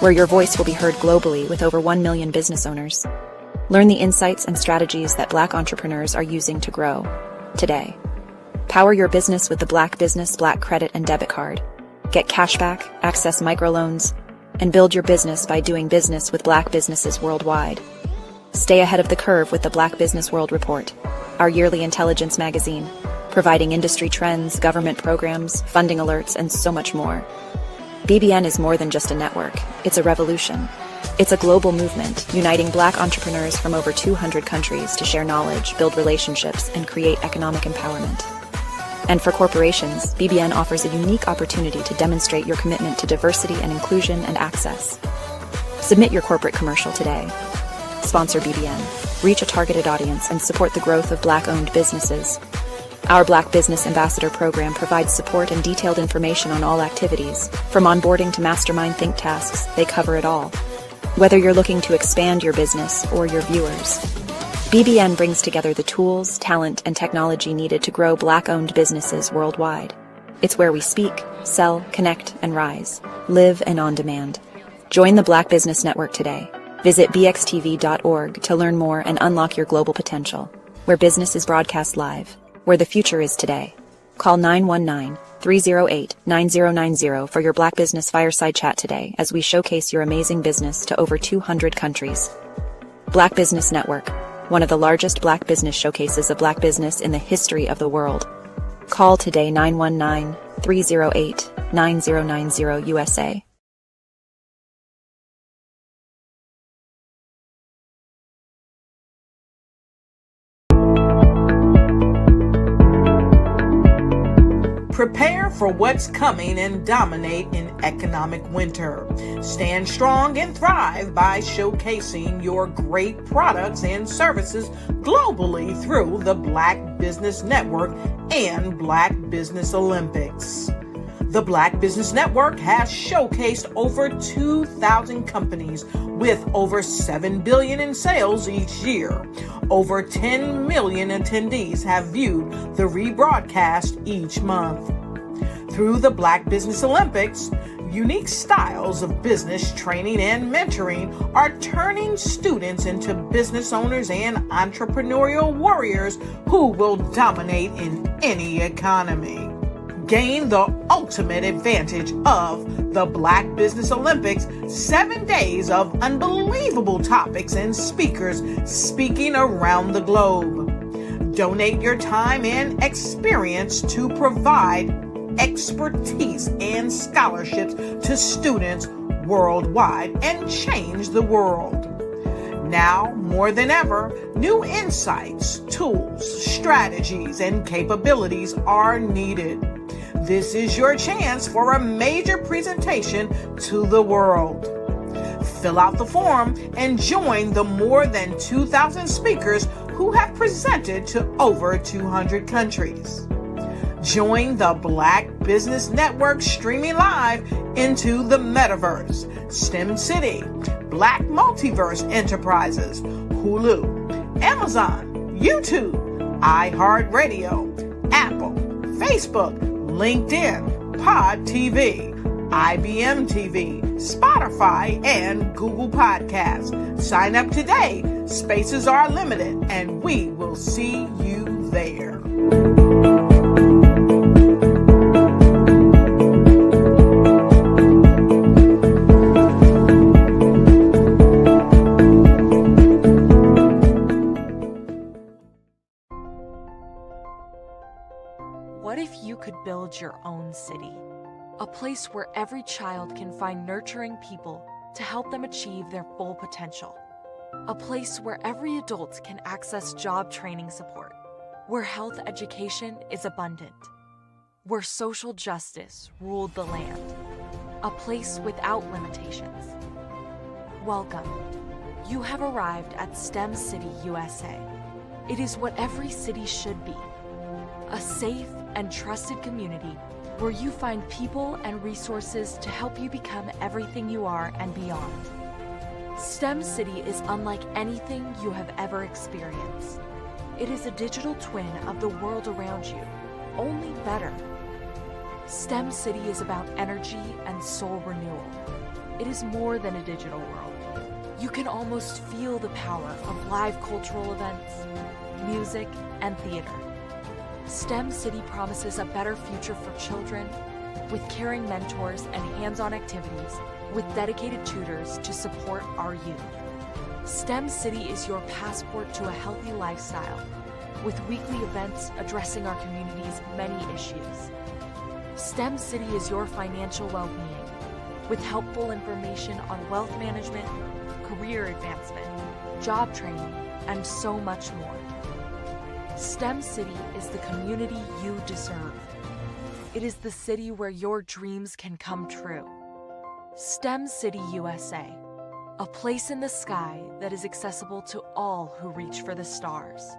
where your voice will be heard globally with over 1 million business owners. Learn the insights and strategies that Black entrepreneurs are using to grow today. Power your business with the Black Business Black Credit and Debit Card. Get cashback, access microloans, and build your business by doing business with Black businesses worldwide. Stay ahead of the curve with the Black Business World Report, our yearly intelligence magazine, providing industry trends, government programs, funding alerts, and so much more. BBN is more than just a network. It's a revolution. It's a global movement, uniting Black entrepreneurs from over 200 countries to share knowledge, build relationships, and create economic empowerment. And for corporations, BBN offers a unique opportunity to demonstrate your commitment to diversity and inclusion and access. Submit your corporate commercial today. Sponsor BBN, reach a targeted audience, and support the growth of Black-owned businesses. Our Black Business Ambassador program provides support and detailed information on all activities. From onboarding to mastermind think tasks, they cover it all. Whether you're looking to expand your business or your viewers, BBN brings together the tools, talent, and technology needed to grow Black-owned businesses worldwide. It's where we speak, sell, connect, and rise. Live and on demand. Join the Black Business Network today. Visit bxtv.org to learn more and unlock your global potential, where business is broadcast live, where the future is today. Call 919-308-9090 for your Black Business Fireside Chat today as we showcase your amazing business to over 200 countries. Black Business Network, one of the largest Black business showcases of Black business in the history of the world. Call today 919-308-9090. 9090 USA. Prepare for what's coming and dominate in economic winter. Stand strong and thrive by showcasing your great products and services globally through the Black Business Network and Black Business Olympics. The Black Business Network has showcased over 2,000 companies with over $7 billion in sales each year. Over 10 million attendees have viewed the rebroadcast each month. Through the Black Business Olympics, unique styles of business training and mentoring are turning students into business owners and entrepreneurial warriors who will dominate in any economy. Gain the ultimate advantage of the Black Business Olympics, 7 days of unbelievable topics and speakers speaking around the globe. Donate your time and experience to provide expertise and scholarships to students worldwide and change the world. Now, more than ever, new insights, tools, strategies, and capabilities are needed. This is your chance for a major presentation to the world. Fill out the form and join the more than 2,000 speakers who have presented to over 200 countries. Join the Black Business Network streaming live into the metaverse, STEM City, Black Multiverse Enterprises, Hulu, Amazon, YouTube, iHeartRadio, Apple, Facebook, LinkedIn, Pod TV, IBM TV, Spotify, and Google Podcasts. Sign up today. Spaces are limited, and we will see you there. What if you could build your own city? A place where every child can find nurturing people to help them achieve their full potential. A place where every adult can access job training support, where health education is abundant, where social justice ruled the land. A place without limitations. Welcome. You have arrived at STEM City USA. It is what every city should be. A safe and trusted community where you find people and resources to help you become everything you are and beyond. STEM City is unlike anything you have ever experienced. It is a digital twin of the world around you, only better. STEM City is about energy and soul renewal. It is more than a digital world. You can almost feel the power of live cultural events, music, and theater. STEM City promises a better future for children with caring mentors and hands-on activities with dedicated tutors to support our youth. STEM City is your passport to a healthy lifestyle with weekly events addressing our community's many issues. STEM City is your financial well-being with helpful information on wealth management, career advancement, job training, and so much more. STEM City is the community you deserve. It is the city where your dreams can come true. STEM City USA, a place in the sky that is accessible to all who reach for the stars.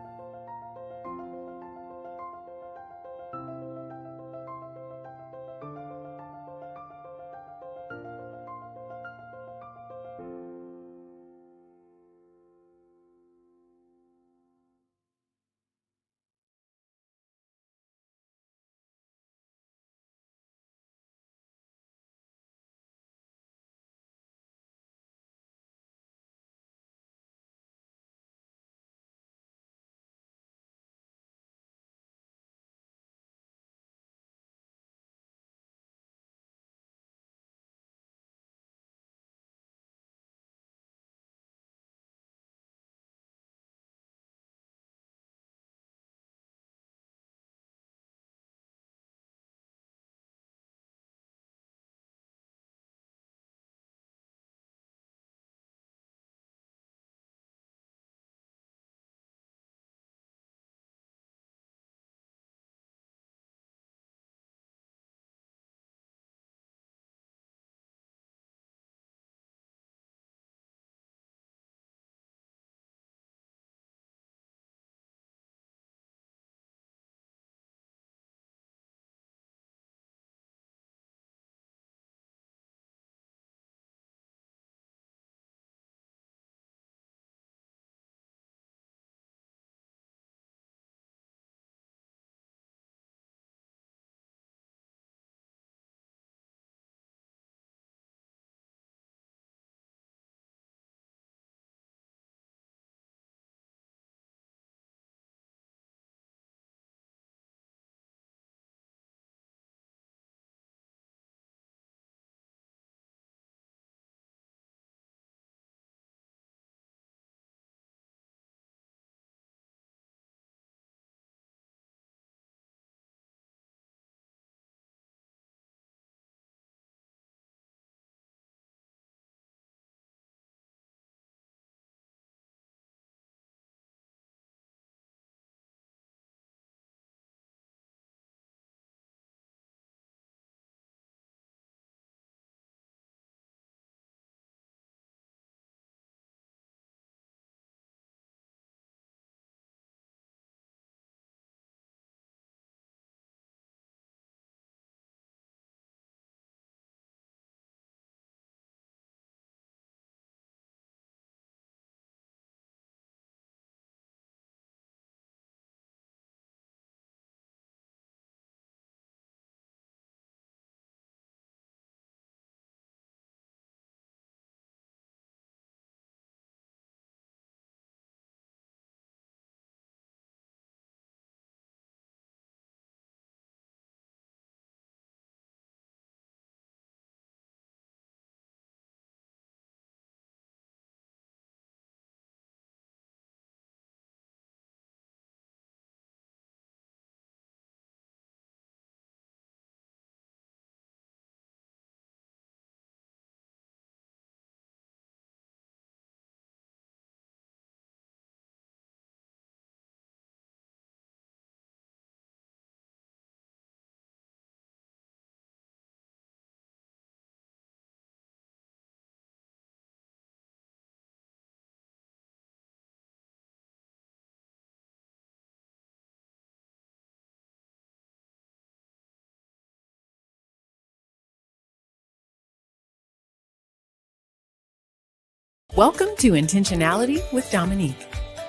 Welcome to Intentionality with Dominique,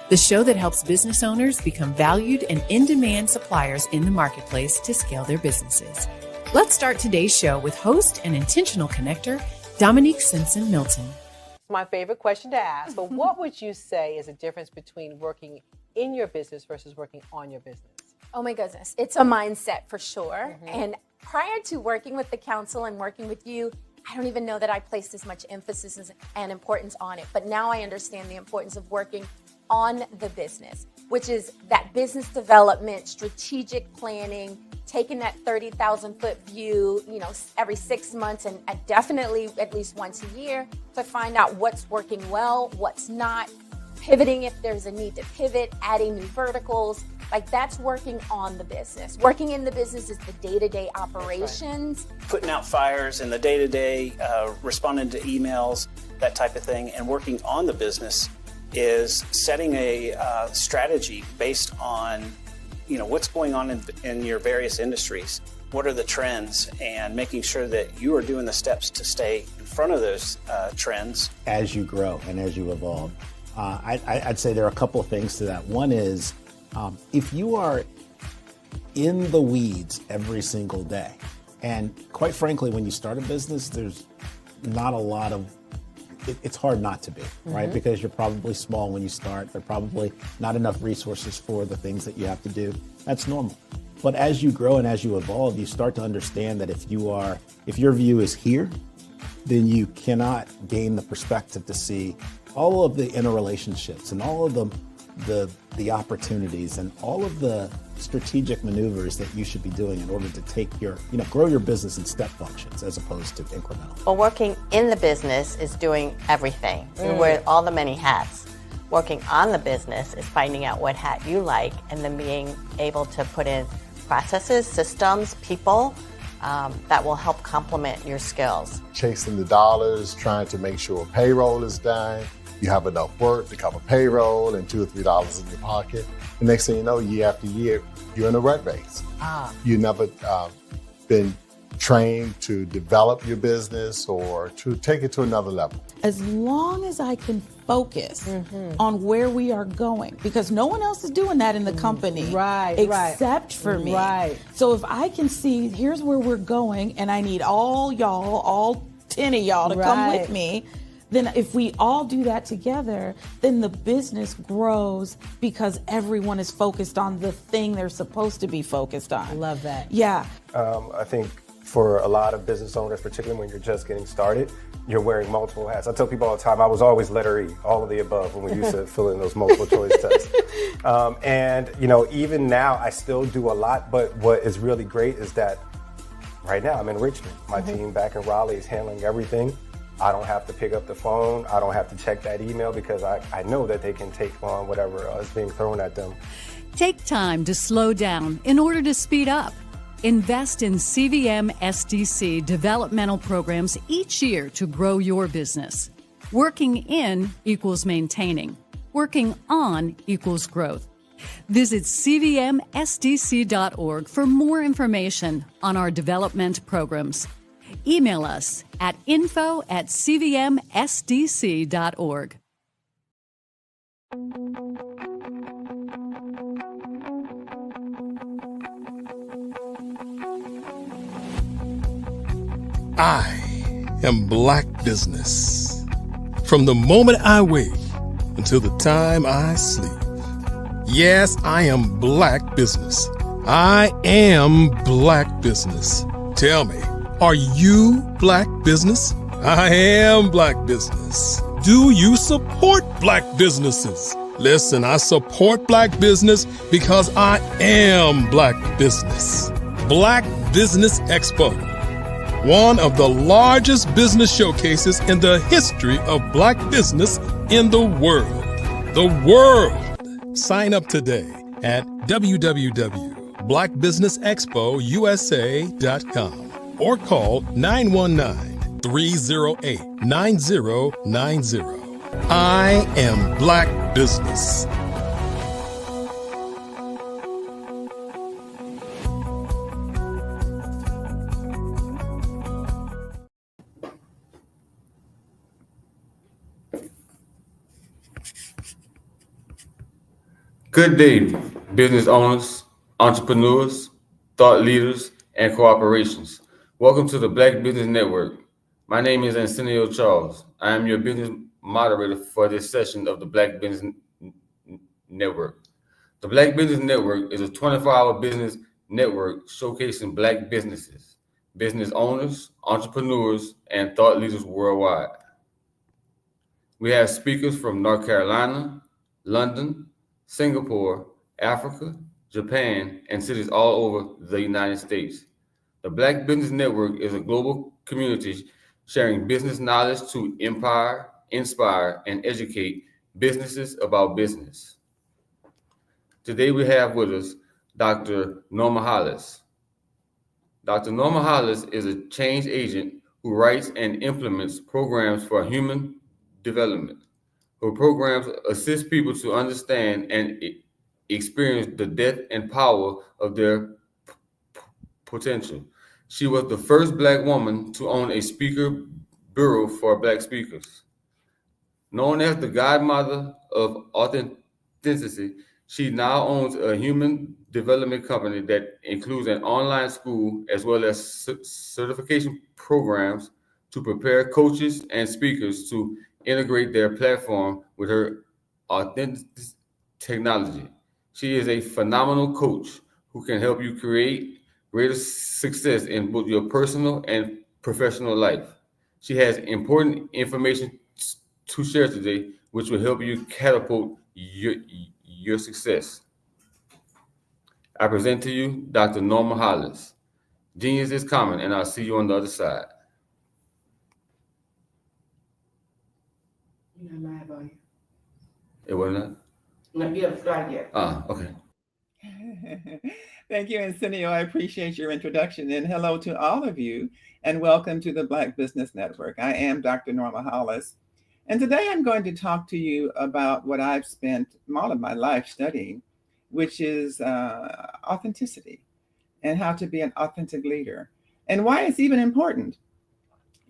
the show that helps business owners become valued and in-demand suppliers in the marketplace to scale their businesses. Let's start today's show with host and intentional connector, Dominique Simpson-Milton. My favorite question to ask, but what would you say is the difference between working in your business versus working on your business? Oh my goodness, it's a mindset for sure. And prior to working with the council and working with you, I don't even know that I placed as much emphasis and importance on it. But now I understand the importance of working on the business, which is that business development, strategic planning, taking that 30,000 foot view, every 6 months and definitely at least once a year to find out what's working well, what's not, pivoting if there's a need to pivot, adding new verticals. Like that's working on the business. Working in the business is the day-to-day operations. Right. Putting out fires in the day-to-day, responding to emails, that type of thing. And working on the business is setting a strategy based on, what's going on in your various industries. What are the trends, and making sure that you are doing the steps to stay in front of those trends. As you grow and as you evolve, I'd say there are a couple of things to that. One is, if you are in the weeds every single day, and quite frankly, when you start a business, there's not a lot of, it's hard not to be, right? Because you're probably small when you start. There are probably not enough resources for the things that you have to do. That's normal. But as you grow and as you evolve, you start to understand that if your view is here, then you cannot gain the perspective to see all of the interrelationships and all of the opportunities and all of the strategic maneuvers that you should be doing in order to take grow your business in step functions as opposed to incremental. Well, working in the business is doing everything. You wear all the many hats. Working on the business is finding out what hat you like and then being able to put in processes, systems, people that will help complement your skills. Chasing the dollars, trying to make sure payroll is done. You have enough work to cover payroll and $2 or $3 in your pocket. The next thing you know, year after year, you're in a rat race. You never been trained to develop your business or to take it to another level. As long as I can focus on where we are going, because no one else is doing that in the company, except for me. So if I can see, here's where we're going, and I need all 10 of y'all to come with me, then if we all do that together, then the business grows because everyone is focused on the thing they're supposed to be focused on. Love that. Yeah. I think for a lot of business owners, particularly when you're just getting started, you're wearing multiple hats. I tell people all the time, I was always letter E, all of the above, when we used to fill in those multiple choice tests. And even now, I still do a lot, but what is really great is that right now I'm in Richmond. My team back in Raleigh is handling everything. I don't have to pick up the phone. I don't have to check that email because I know that they can take on whatever is being thrown at them. Take time to slow down in order to speed up. Invest in CVM SDC developmental programs each year to grow your business. Working in equals maintaining. Working on equals growth. Visit cvmsdc.org for more information on our development programs. Email us at info@cvmsdc.org. I am Black Business. From the moment I wake until the time I sleep. Yes, I am Black Business. I am Black Business. Tell me, are you Black Business? I am Black Business. Do you support Black businesses? Listen, I support Black business because I am Black Business. Black Business Expo, one of the largest business showcases in the history of Black business in the world. The world. Sign up today at www.blackbusinessexpousa.com or call 919-308-9090. I am Black Business. Good day, business owners, entrepreneurs, thought leaders, and corporations. Welcome to the Black Business Network. My name is Arsenio Charles. I am your business moderator for this session of the Black Business Network. The Black Business Network is a 24-hour business network showcasing Black businesses, business owners, entrepreneurs, and thought leaders worldwide. We have speakers from North Carolina, London, Singapore, Africa, Japan, and cities all over the United States. The Black Business Network is a global community sharing business knowledge to empower, inspire, and educate businesses about business. Today we have with us Dr. Norma Hollis. Dr. Norma Hollis is a change agent who writes and implements programs for human development. Her programs assist people to understand and experience the depth and power of their potential. She was the first Black woman to own a speaker bureau for Black speakers. Known as the godmother of authenticity, she now owns a human development company that includes an online school as well as certification programs to prepare coaches and speakers to integrate their platform with her authentic technology. She is a phenomenal coach who can help you create greater success in both your personal and professional life. She has important information to share today, which will help you catapult your success. I present to you Dr. Norma Hollis. Genius is common, and I'll see you on the other side. You're not live, are you? It was not? No, you haven't started yet. Okay. Thank you, Arsenio. I appreciate your introduction. And hello to all of you, and welcome to the Black Business Network. I am Dr. Norma Hollis. And today I'm going to talk to you about what I've spent all of my life studying, which is authenticity and how to be an authentic leader and why it's even important.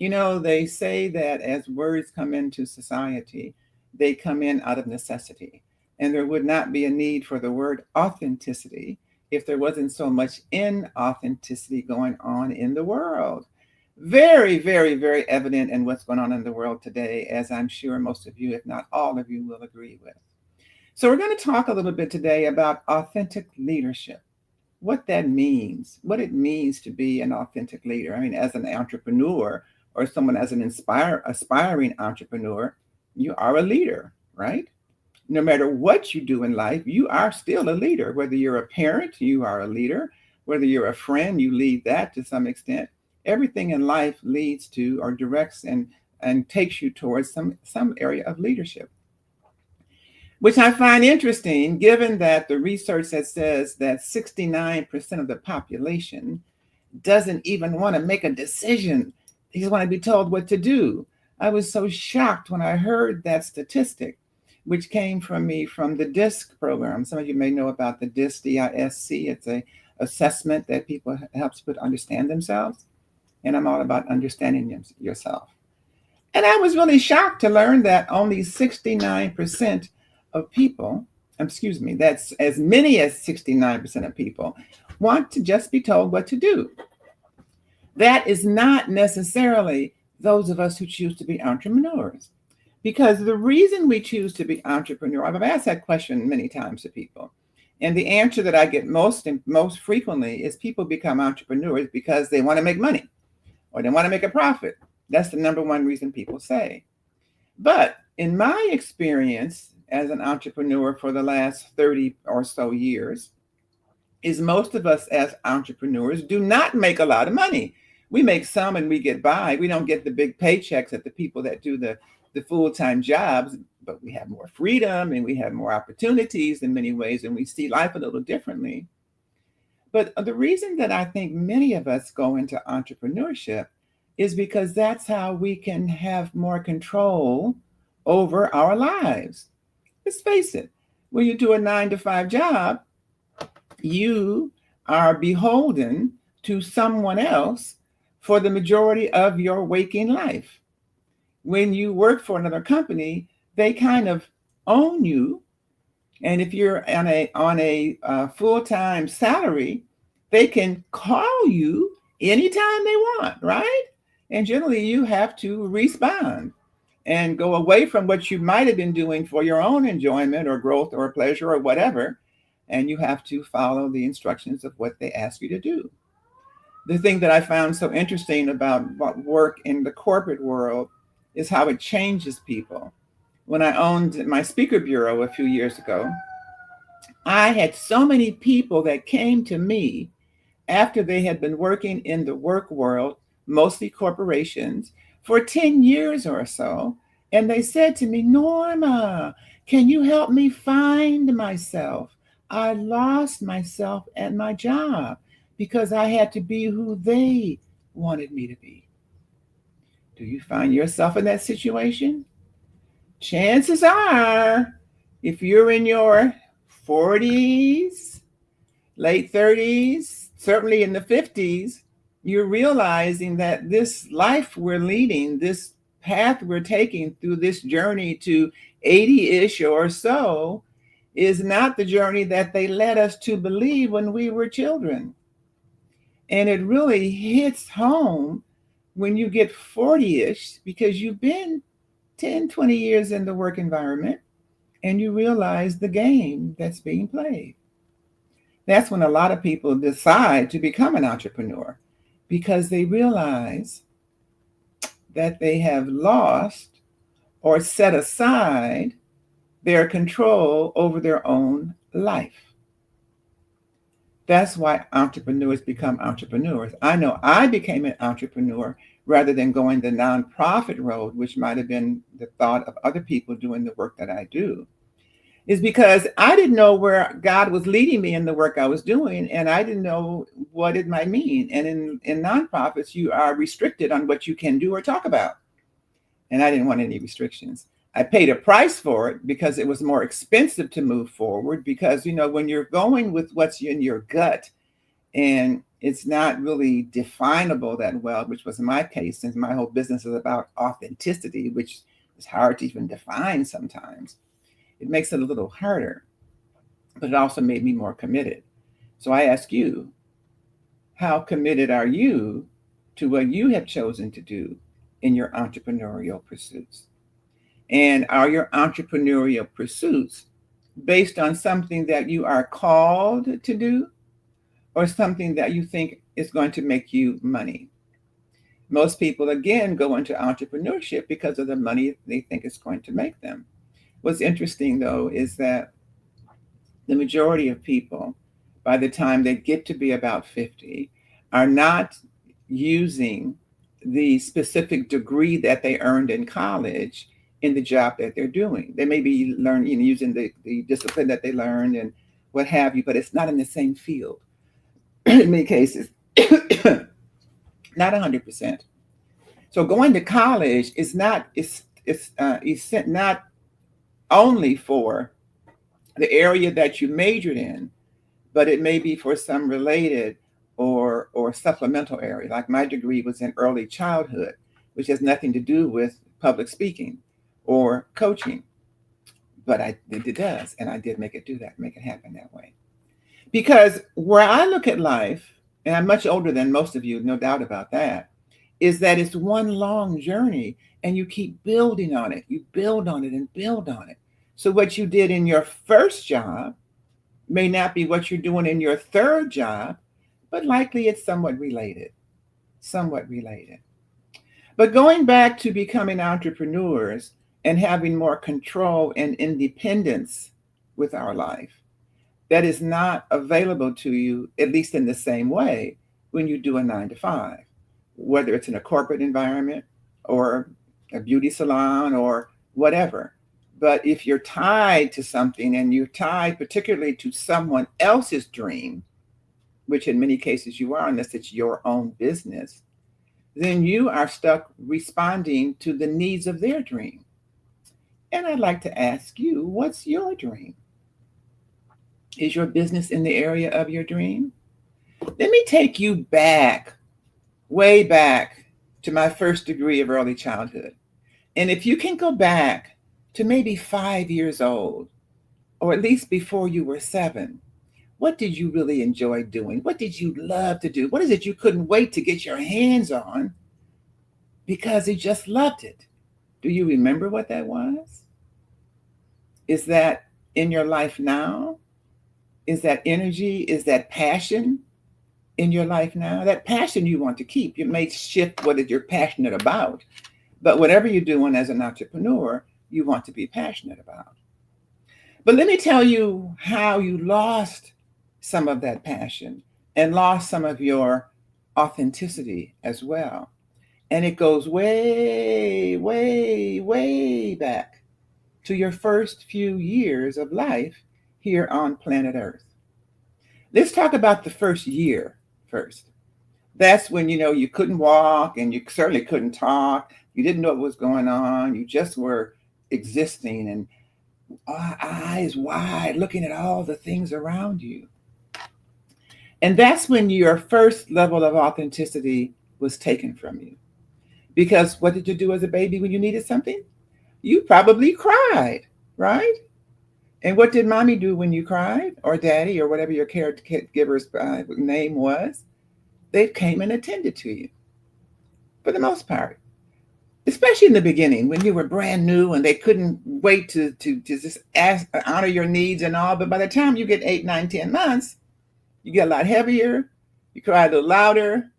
You know, they say that as words come into society, they come in out of necessity. And there would not be a need for the word authenticity if there wasn't so much inauthenticity going on in the world. Very, very, very evident in what's going on in the world today, as I'm sure most of you, if not all of you, will agree with. So we're going to talk a little bit today about authentic leadership, what that means, what it means to be an authentic leader. I mean, as an entrepreneur or someone as an aspiring entrepreneur, you are a leader, right? No matter what you do in life, you are still a leader. Whether you're a parent, you are a leader. Whether you're a friend, you lead that to some extent. Everything in life leads to or directs and takes you towards some area of leadership, which I find interesting, given that the research that says that 69% of the population doesn't even want to make a decision. They just want to be told what to do. I was so shocked when I heard that statistic, which came from the DISC program. Some of you may know about the DISC, D-I-S-C. It's a assessment that people helps people understand themselves. And I'm all about understanding yourself. And I was really shocked to learn that only 69% of people, that's as many as 69% of people, want to just be told what to do. That is not necessarily those of us who choose to be entrepreneurs. Because the reason we choose to be entrepreneur, I've asked that question many times to people. And the answer that I get most frequently is people become entrepreneurs because they want to make money or they want to make a profit. That's the number one reason people say. But in my experience as an entrepreneur for the last 30 or so years, is most of us as entrepreneurs do not make a lot of money. We make some and we get by. We don't get the big paychecks that the people that do the full-time jobs, but we have more freedom and we have more opportunities in many ways, and we see life a little differently. But the reason that I think many of us go into entrepreneurship is because that's how we can have more control over our lives. Let's face it, when you do a 9-to-5 job, you are beholden to someone else for the majority of your waking life. When you work for another company, they kind of own you And if you're on a full-time salary, they can call you anytime they want, right? And generally you have to respond and go away from what you might have been doing for your own enjoyment or growth or pleasure or whatever. And you have to follow the instructions of what they ask you to do. The thing that I found so interesting about work in the corporate world is how it changes people. When I owned my speaker bureau a few years ago, I had so many people that came to me after they had been working in the work world, mostly corporations, for 10 years or so. And they said to me, Norma, can you help me find myself? I lost myself at my job because I had to be who they wanted me to be. Do you find yourself in that situation? Chances are, if you're in your 40s, late 30s, certainly in the 50s, you're realizing that this life we're leading, this path we're taking through this journey to 80-ish or so, is not the journey that they led us to believe when we were children. And it really hits home when you get 40-ish, because you've been 10, 20 years in the work environment, and you realize the game that's being played. That's when a lot of people decide to become an entrepreneur, because they realize that they have lost or set aside their control over their own life. That's why entrepreneurs become entrepreneurs. I know I became an entrepreneur rather than going the nonprofit road, which might have been the thought of other people doing the work that I do, is because I didn't know where God was leading me in the work I was doing, and I didn't know what it might mean. And in nonprofits, you are restricted on what you can do or talk about. And I didn't want any restrictions. I paid a price for it because it was more expensive to move forward, because, you know, when you're going with what's in your gut and it's not really definable that well, which was my case, since my whole business is about authenticity, which is hard to even define sometimes. It makes it a little harder, but it also made me more committed. So I ask you, how committed are you to what you have chosen to do in your entrepreneurial pursuits? And are your entrepreneurial pursuits based on something that you are called to do, or something that you think is going to make you money? Most people, again, go into entrepreneurship because of the money they think it's going to make them. What's interesting, though, is that the majority of people, by the time they get to be about 50, are not using the specific degree that they earned in college in the job that they're doing. They may be using the discipline that they learned and what have you, but it's not in the same field in many cases, not 100%. So going to college is not not only for the area that you majored in, but it may be for some related or supplemental area. Like my degree was in early childhood, which has nothing to do with public speaking or coaching, but it does, and I did make it happen that way. Because where I look at life, and I'm much older than most of you, no doubt about that, is that it's one long journey, and you keep building on it. You build on it and build on it. So what you did in your first job may not be what you're doing in your third job, but likely it's somewhat related. But going back to becoming entrepreneurs and having more control and independence with our life, that is not available to you, at least in the same way, when you do a 9-to-5, whether it's in a corporate environment or a beauty salon or whatever. But if you're tied to something, and you're tied particularly to someone else's dream, which in many cases you are, unless it's your own business, then you are stuck responding to the needs of their dream. And I'd like to ask you, what's your dream? Is your business in the area of your dream? Let me take you back, way back, to my first degree of early childhood. And if you can go back to maybe 5 years old, or at least before you were 7, what did you really enjoy doing? What did you love to do? What is it you couldn't wait to get your hands on because you just loved it? Do you remember what that was? Is that in your life now? Is that energy? Is that passion in your life now? That passion you want to keep. You may shift what you're passionate about, but whatever you're doing as an entrepreneur, you want to be passionate about. But let me tell you how you lost some of that passion and lost some of your authenticity as well. And it goes way, way, way back to your first few years of life here on planet Earth. Let's talk about the first year first. That's when, you couldn't walk and you certainly couldn't talk. You didn't know what was going on. You just were existing and eyes wide, looking at all the things around you. And that's when your first level of authenticity was taken from you. Because what did you do as a baby when you needed something? You probably cried, right? And what did mommy do when you cried, or daddy, or whatever your caregiver's name was? They came and attended to you, for the most part. Especially in the beginning, when you were brand new and they couldn't wait to just honor your needs and all. But by the time you get 8, 9, 10 months, you get a lot heavier, you cry a little louder.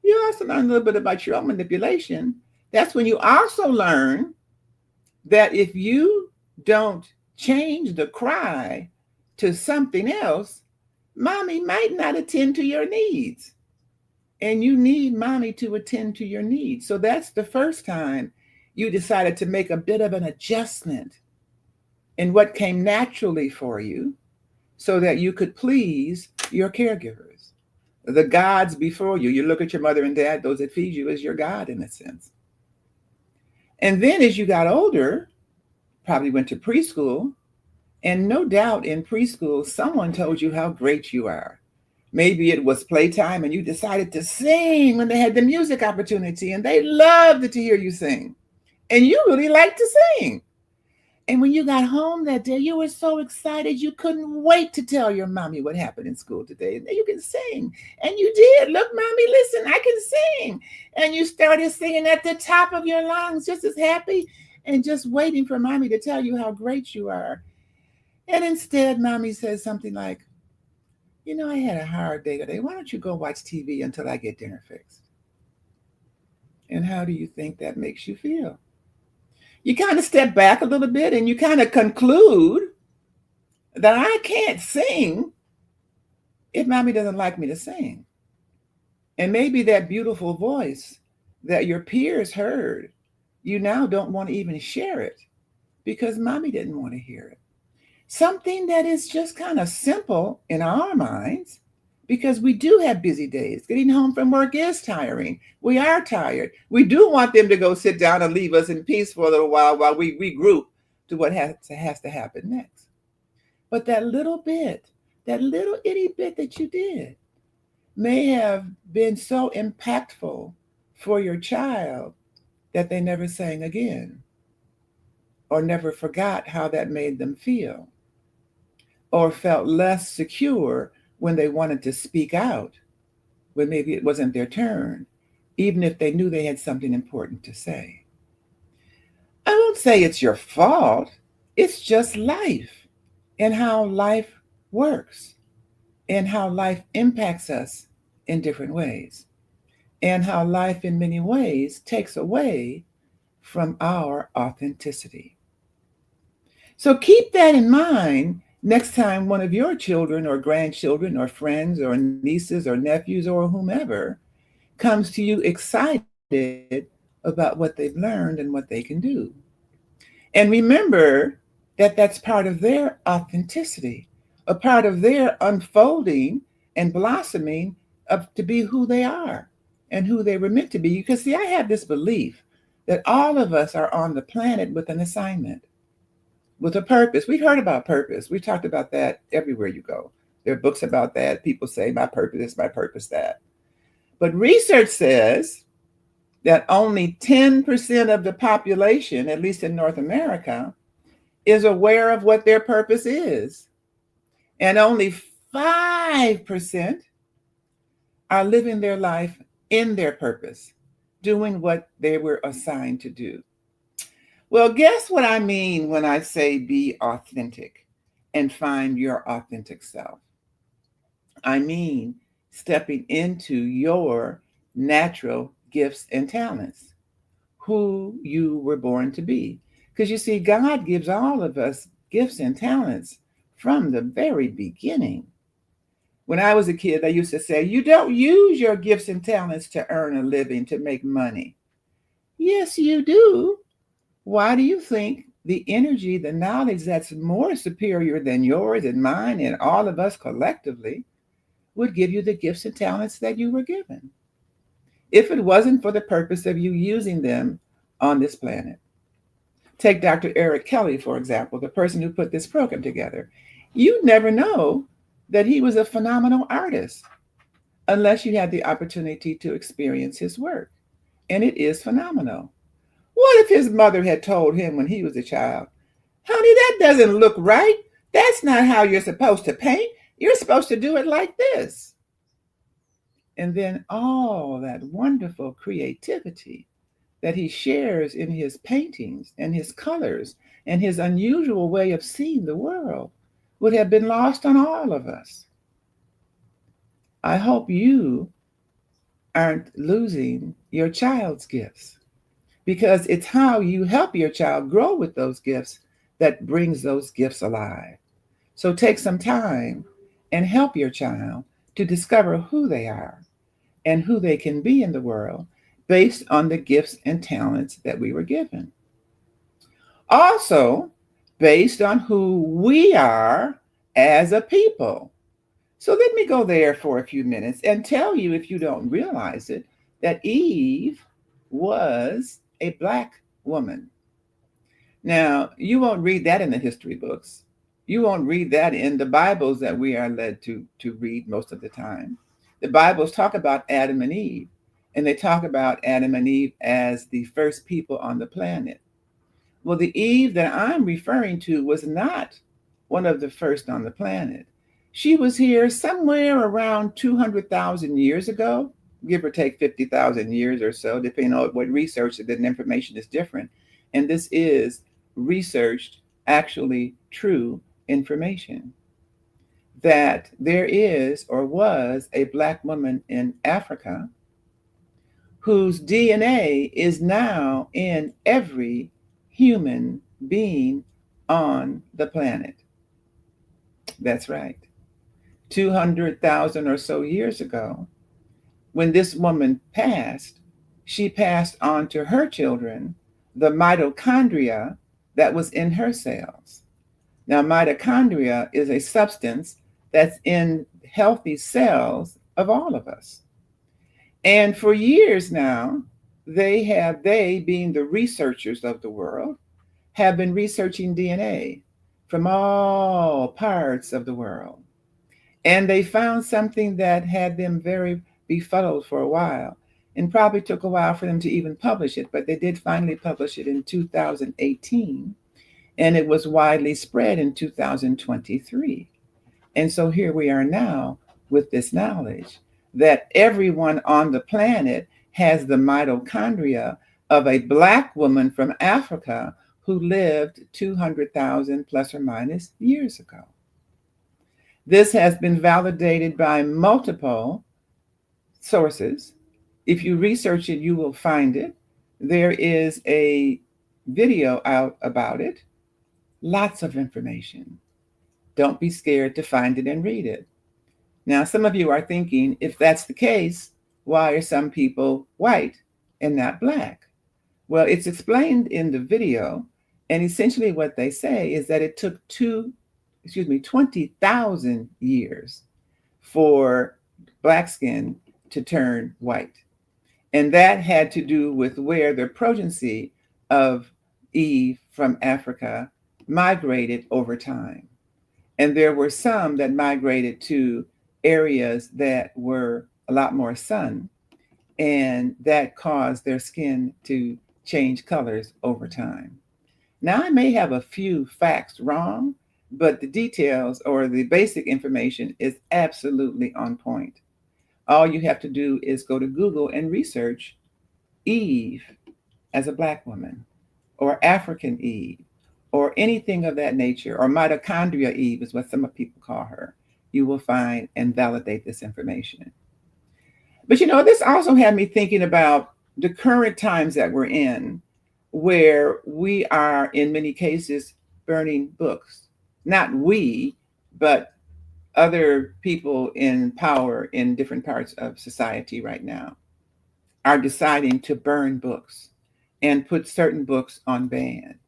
You also learn a little bit about your own manipulation. That's when you also learn that if you don't change the cry to something else, mommy might not attend to your needs. And you need mommy to attend to your needs. So that's the first time you decided to make a bit of an adjustment in what came naturally for you so that you could please your caregivers, the gods before you. You look at your mother and dad, those that feed you as your God in a sense. And then as you got older, probably went to preschool, and no doubt in preschool, someone told you how great you are. Maybe it was playtime and you decided to sing when they had the music opportunity and they loved to hear you sing. And you really liked to sing. And when you got home that day, you were so excited you couldn't wait to tell your mommy what happened in school today. And you can sing. And you did. Look, mommy, listen, I can sing. And you started singing at the top of your lungs, just as happy and just waiting for mommy to tell you how great you are. And instead, mommy says something like, I had a hard day today. Why don't you go watch TV until I get dinner fixed? And how do you think that makes you feel? You kind of step back a little bit and you kind of conclude that I can't sing if mommy doesn't like me to sing. And maybe that beautiful voice that your peers heard, you now don't want to even share it because mommy didn't want to hear it. Something that is just kind of simple in our minds because we do have busy days. Getting home from work is tiring. We are tired. We do want them to go sit down and leave us in peace for a little while we regroup to what has to happen next. But that little bit, that little itty bit that you did may have been so impactful for your child that they never sang again or never forgot how that made them feel, or felt less secure when they wanted to speak out, when maybe it wasn't their turn, even if they knew they had something important to say. I won't say it's your fault. It's just life and how life works and how life impacts us in different ways and how life in many ways takes away from our authenticity. So keep that in mind next time one of your children or grandchildren or friends or nieces or nephews or whomever comes to you excited about what they've learned and what they can do. And remember that that's part of their authenticity, a part of their unfolding and blossoming up to be who they are and who they were meant to be. Because see, I have this belief that all of us are on the planet with an assignment, with a purpose. We've heard about purpose. We've talked about that everywhere you go. There are books about that. People say my purpose is my purpose that. But research says that only 10% of the population, at least in North America, is aware of what their purpose is. And only 5% are living their life in their purpose, doing what they were assigned to do. Well, guess what I mean when I say be authentic and find your authentic self? I mean stepping into your natural gifts and talents, who you were born to be. Because you see, God gives all of us gifts and talents from the very beginning. When I was a kid, I used to say, you don't use your gifts and talents to earn a living, to make money. Yes, you do. Why do you think the energy, the knowledge that's more superior than yours and mine and all of us collectively would give you the gifts and talents that you were given, if it wasn't for the purpose of you using them on this planet? Take Dr. Eric Kelly, for example, the person who put this program together. You never know that he was a phenomenal artist unless you had the opportunity to experience his work. And it is phenomenal. What if his mother had told him when he was a child, honey, that doesn't look right. That's not how you're supposed to paint. You're supposed to do it like this. And then all that wonderful creativity that he shares in his paintings and his colors and his unusual way of seeing the world would have been lost on all of us. I hope you aren't losing your child's gifts, because it's how you help your child grow with those gifts that brings those gifts alive. So take some time and help your child to discover who they are and who they can be in the world based on the gifts and talents that we were given. Also, based on who we are as a people. So let me go there for a few minutes and tell you, if you don't realize it, that Eve was a Black woman. Now, you won't read that in the history books. You won't read that in the Bibles that we are led to read most of the time. The Bibles talk about Adam and Eve, and they talk about Adam and Eve as the first people on the planet. Well, the Eve that I'm referring to was not one of the first on the planet. She was here somewhere around 200,000 years ago, give or take 50,000 years or so, depending on what research and information is different. And this is researched, actually true information, that there is or was a Black woman in Africa whose DNA is now in every human being on the planet. That's right. 200,000 or so years ago, when this woman passed, she passed on to her children the mitochondria that was in her cells. Now, mitochondria is a substance that's in healthy cells of all of us. And for years now, they being the researchers of the world, have been researching DNA from all parts of the world. And they found something that had them very befuddled for a while, and probably took a while for them to even publish it, but they did finally publish it in 2018, and it was widely spread in 2023. And so here we are now with this knowledge that everyone on the planet has the mitochondria of a Black woman from Africa who lived 200,000 plus or minus years ago. This has been validated by multiple sources. If you research it, you will find it. There is a video out about it. Lots of information. Don't be scared to find it and read it. Now, some of you are thinking, if that's the case, why are some people white and not Black? Well, it's explained in the video, and essentially what they say is that it took 20,000 years for Black skin to turn white. And that had to do with where the progeny of Eve from Africa migrated over time. And there were some that migrated to areas that were a lot more sun, and that caused their skin to change colors over time. Now, I may have a few facts wrong, but the details or the basic information is absolutely on point. All you have to do is go to Google and research Eve as a Black woman, or African Eve, or anything of that nature, or mitochondria Eve is what some people call her. You will find and validate this information. But this also had me thinking about the current times that we're in, where we are, in many cases, burning books. Not we, but other people in power in different parts of society right now are deciding to burn books and put certain books on ban.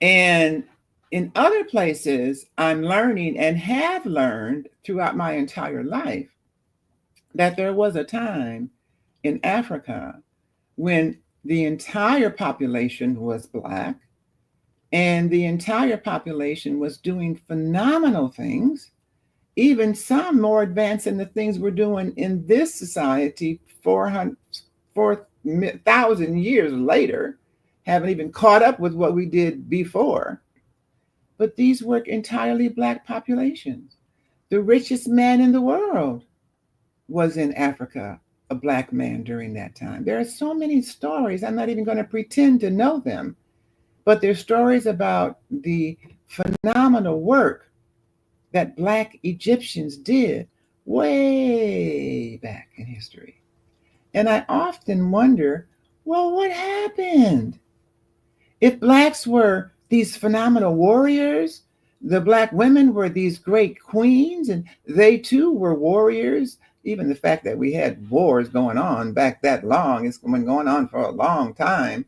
And in other places, I'm learning and have learned throughout my entire life that there was a time in Africa when the entire population was Black and the entire population was doing phenomenal things, even some more advanced than the things we're doing in this society 4,000 years later, haven't even caught up with what we did before. But these were entirely Black populations. The richest man in the world was in Africa, a Black man during that time. There are so many stories. I'm not even going to pretend to know them, but there's stories about the phenomenal work that Black Egyptians did way back in history. And I often wonder, well, what happened? If Blacks were these phenomenal warriors, the Black women were these great queens, and they too were warriors. Even the fact that we had wars going on back that long, it's been going on for a long time.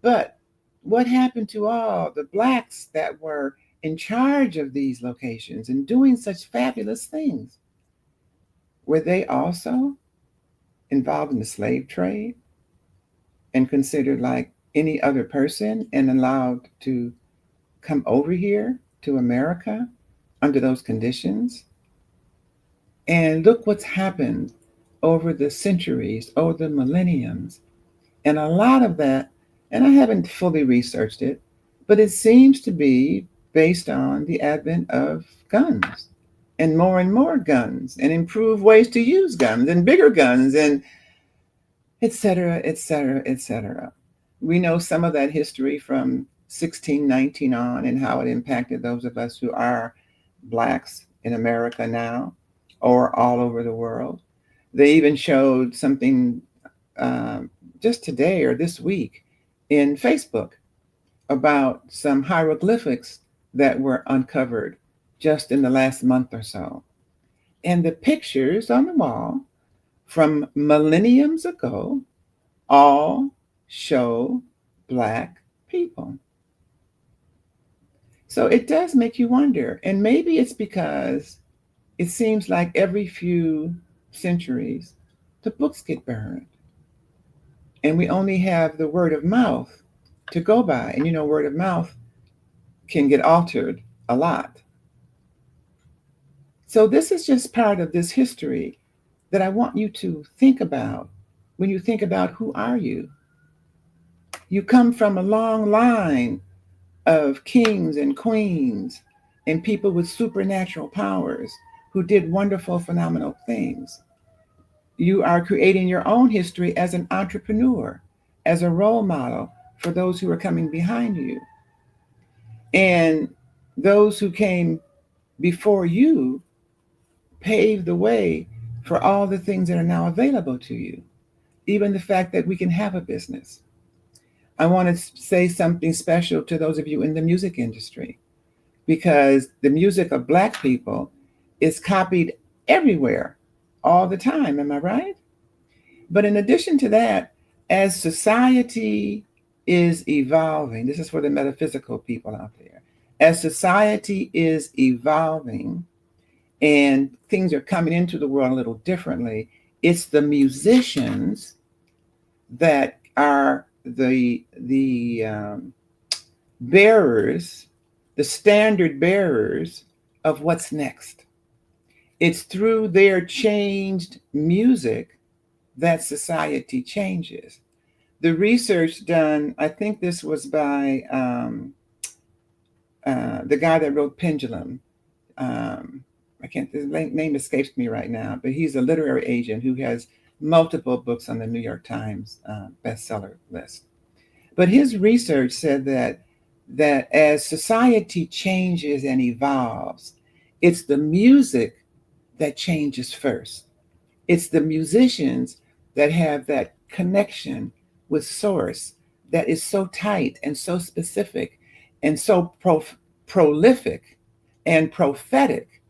But what happened to all the Blacks that were in charge of these locations and doing such fabulous things? Were they also involved in the slave trade and considered like any other person and allowed to come over here to America under those conditions? And look what's happened over the centuries, over the millenniums. And a lot of that, and I haven't fully researched it, but it seems to be based on the advent of guns and more guns and improved ways to use guns and bigger guns and et cetera, et cetera, et cetera. We know some of that history from 1619 on and how it impacted those of us who are Blacks in America now or all over the world. They even showed something just today or this week in Facebook about some hieroglyphics that were uncovered just in the last month or so. And the pictures on the wall from millenniums ago all show Black people. So it does make you wonder, and maybe it's because it seems like every few centuries the books get burned and we only have the word of mouth to go by. And word of mouth can get altered a lot. So this is just part of this history that I want you to think about when you think about who are you. You come from a long line of kings and queens and people with supernatural powers who did wonderful, phenomenal things. You are creating your own history as an entrepreneur, as a role model for those who are coming behind you. And those who came before you paved the way for all the things that are now available to you, even the fact that we can have a business. I want to say something special to those of you in the music industry, because the music of Black people is copied everywhere all the time. Am I right? But in addition to that, as society is evolving, this is for the metaphysical people out there, as society is evolving and things are coming into the world a little differently, it's the musicians that are the bearers, the standard bearers of what's next. It's through their changed music that society changes. the research done, I think this was by the guy that wrote Pendulum. His name escapes me right now, but he's a literary agent who has multiple books on the New York Times bestseller list. But his research said that as society changes and evolves, it's the music that changes first. It's the musicians that have that connection with source that is so tight and so specific and so prolific and prophetic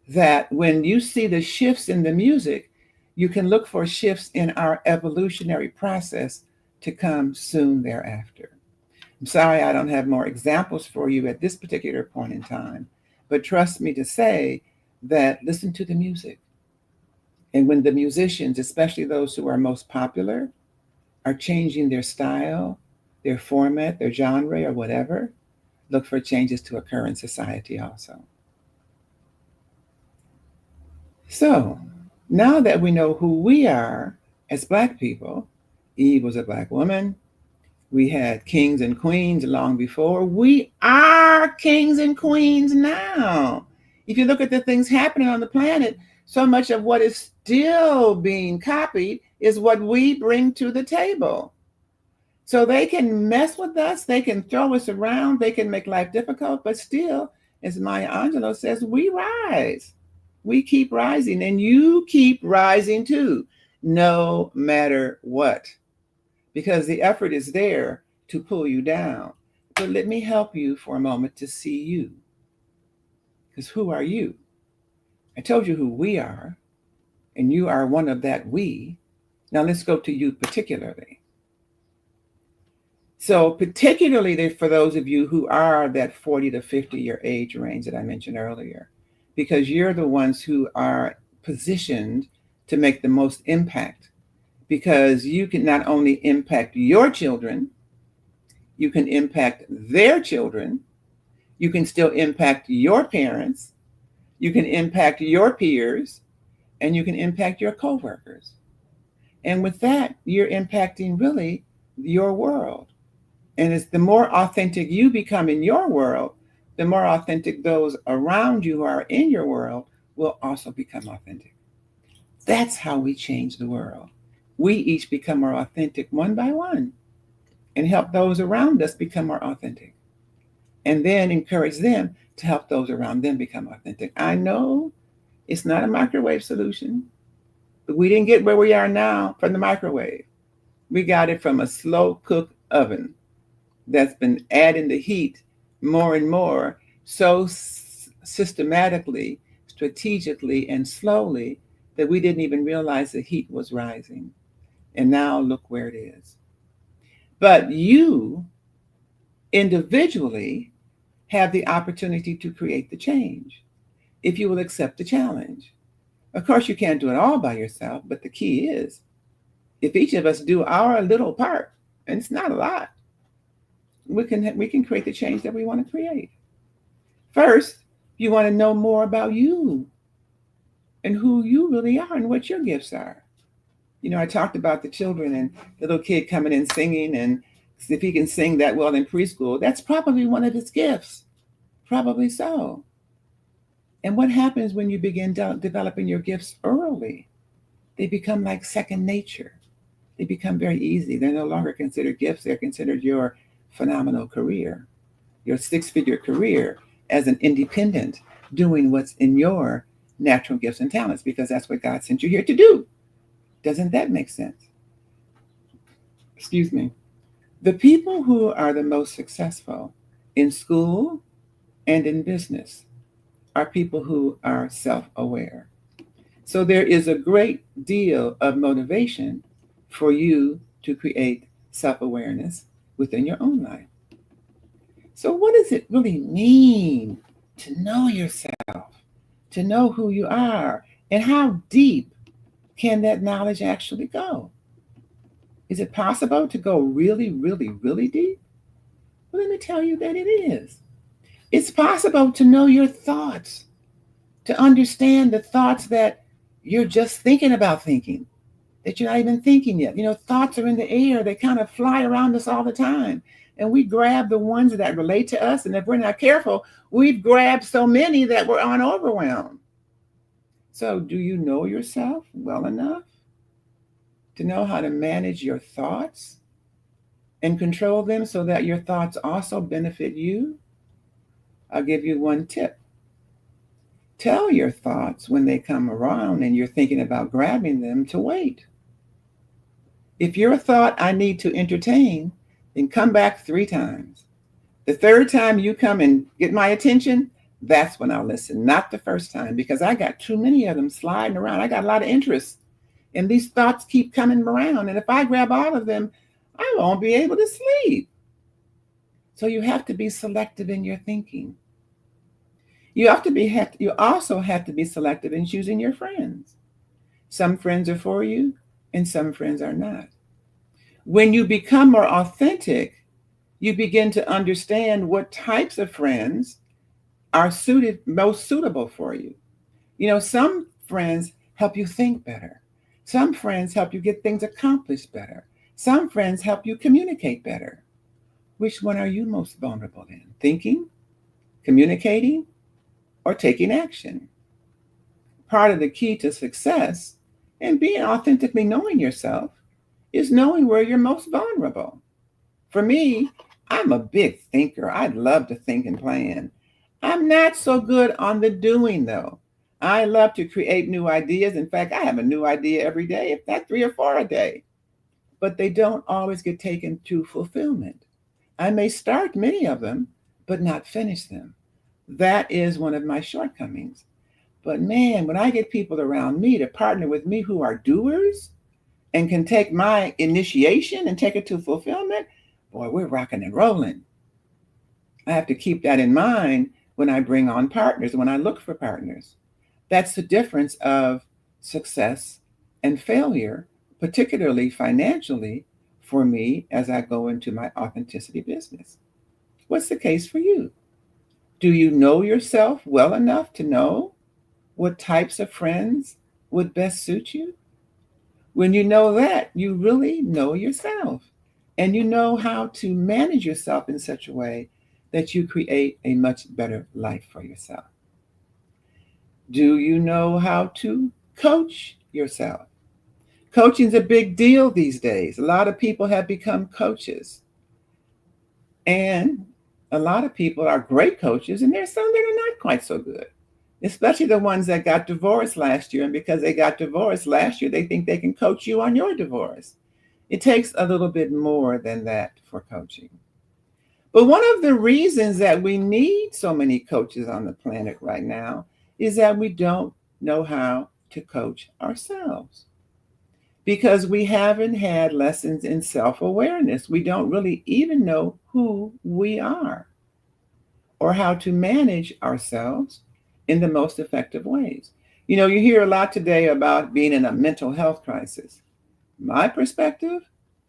that when you see the shifts in the music, you can look for shifts in our evolutionary process to come soon thereafter. I'm sorry I don't have more examples for you at this particular point in time, but trust me to say that listen to the music. And when the musicians, especially those who are most popular, are changing their style, their format, their genre, or whatever, look for changes to occur in society also. So now that we know who we are as Black people, Eve was a Black woman. We had kings and queens long before. We are kings and queens now. If you look at the things happening on the planet, so much of what is still being copied is what we bring to the table. So they can mess with us, they can throw us around, they can make life difficult, but still, as Maya Angelou says, we rise. We keep rising, and you keep rising too, no matter what, because the effort is there to pull you down. But let me help you for a moment to see you. Because who are you? I told you who we are, and you are one of that we. Now let's go to you particularly. So particularly for those of you who are that 40 to 50 year age range that I mentioned earlier, because you're the ones who are positioned to make the most impact, because you can not only impact your children, you can impact their children, you can still impact your parents, you can impact your peers, and you can impact your coworkers. And with that, you're impacting really your world. And it's the more authentic you become in your world, the more authentic those around you who are in your world will also become authentic. That's how we change the world. We each become more authentic one by one and help those around us become more authentic. And then encourage them to help those around them become authentic. I know it's not a microwave solution, but we didn't get where we are now from the microwave. We got it from a slow cook oven that's been adding the heat more and more, so systematically, strategically, and slowly that we didn't even realize the heat was rising. And now look where it is. But you individually have the opportunity to create the change if you will accept the challenge. Of course, you can't do it all by yourself, but the key is if each of us do our little part, and it's not a lot, we can create the change that we want to create. First, you want to know more about you and who you really are and what your gifts are. You know, I talked about the children and the little kid coming in singing, and if he can sing that well in preschool, that's probably one of his gifts. Probably so. And what happens when you begin developing your gifts early? They become like second nature. They become very easy. They're no longer considered gifts. They're considered your phenomenal career, your six-figure career as an independent, doing what's in your natural gifts and talents, because that's what God sent you here to do. Doesn't that make sense? Excuse me. The people who are the most successful in school and in business are people who are self-aware. So there is a great deal of motivation for you to create self-awareness within your own life. So what does it really mean to know yourself, to know who you are, and how deep can that knowledge actually go? Is it possible to go really, really, really deep? Well, let me tell you that it is. It's possible to know your thoughts, to understand the thoughts that you're just thinking about thinking, that you're not even thinking yet. Thoughts are in the air. They kind of fly around us all the time. And we grab the ones that relate to us. And if we're not careful, we've grabbed so many that we're overwhelmed. So do you know yourself well enough to know how to manage your thoughts and control them so that your thoughts also benefit you? I'll give you one tip. Tell your thoughts when they come around and you're thinking about grabbing them to wait. If you're a thought I need to entertain, then come back 3 times. The 3rd time you come and get my attention, that's when I'll listen, not the 1st time, because I got too many of them sliding around. I got a lot of interest, and these thoughts keep coming around. And if I grab all of them, I won't be able to sleep. So you have to be selective in your thinking. You also have to be selective in choosing your friends. Some friends are for you, and some friends are not. When you become more authentic, you begin to understand what types of friends are most suitable for you. Some friends help you think better. Some friends help you get things accomplished better. Some friends help you communicate better. Which one are you most vulnerable in? Thinking, communicating, or taking action? Part of the key to success and being authentically knowing yourself is knowing where you're most vulnerable. For me, I'm a big thinker. I'd love to think and plan. I'm not so good on the doing, though. I love to create new ideas. In fact, I have a new idea every day, if not 3 or 4 a day. But they don't always get taken to fulfillment. I may start many of them, but not finish them. That is one of my shortcomings. But man, when I get people around me to partner with me who are doers and can take my initiation and take it to fulfillment, boy, we're rocking and rolling. I have to keep that in mind when I bring on partners, when I look for partners. That's the difference of success and failure, particularly financially, for me as I go into my authenticity business. What's the case for you? Do you know yourself well enough to know what types of friends would best suit you? When you know that, you really know yourself, and you know how to manage yourself in such a way that you create a much better life for yourself. Do you know how to coach yourself? Coaching is a big deal these days. A lot of people have become coaches. And a lot of people are great coaches, and there's some that are not quite so good, especially the ones that got divorced last year. And because they got divorced last year, they think they can coach you on your divorce. It takes a little bit more than that for coaching. But one of the reasons that we need so many coaches on the planet right now is that we don't know how to coach ourselves, because we haven't had lessons in self-awareness. We don't really even know who we are or how to manage ourselves in the most effective ways. You hear a lot today about being in a mental health crisis. My perspective,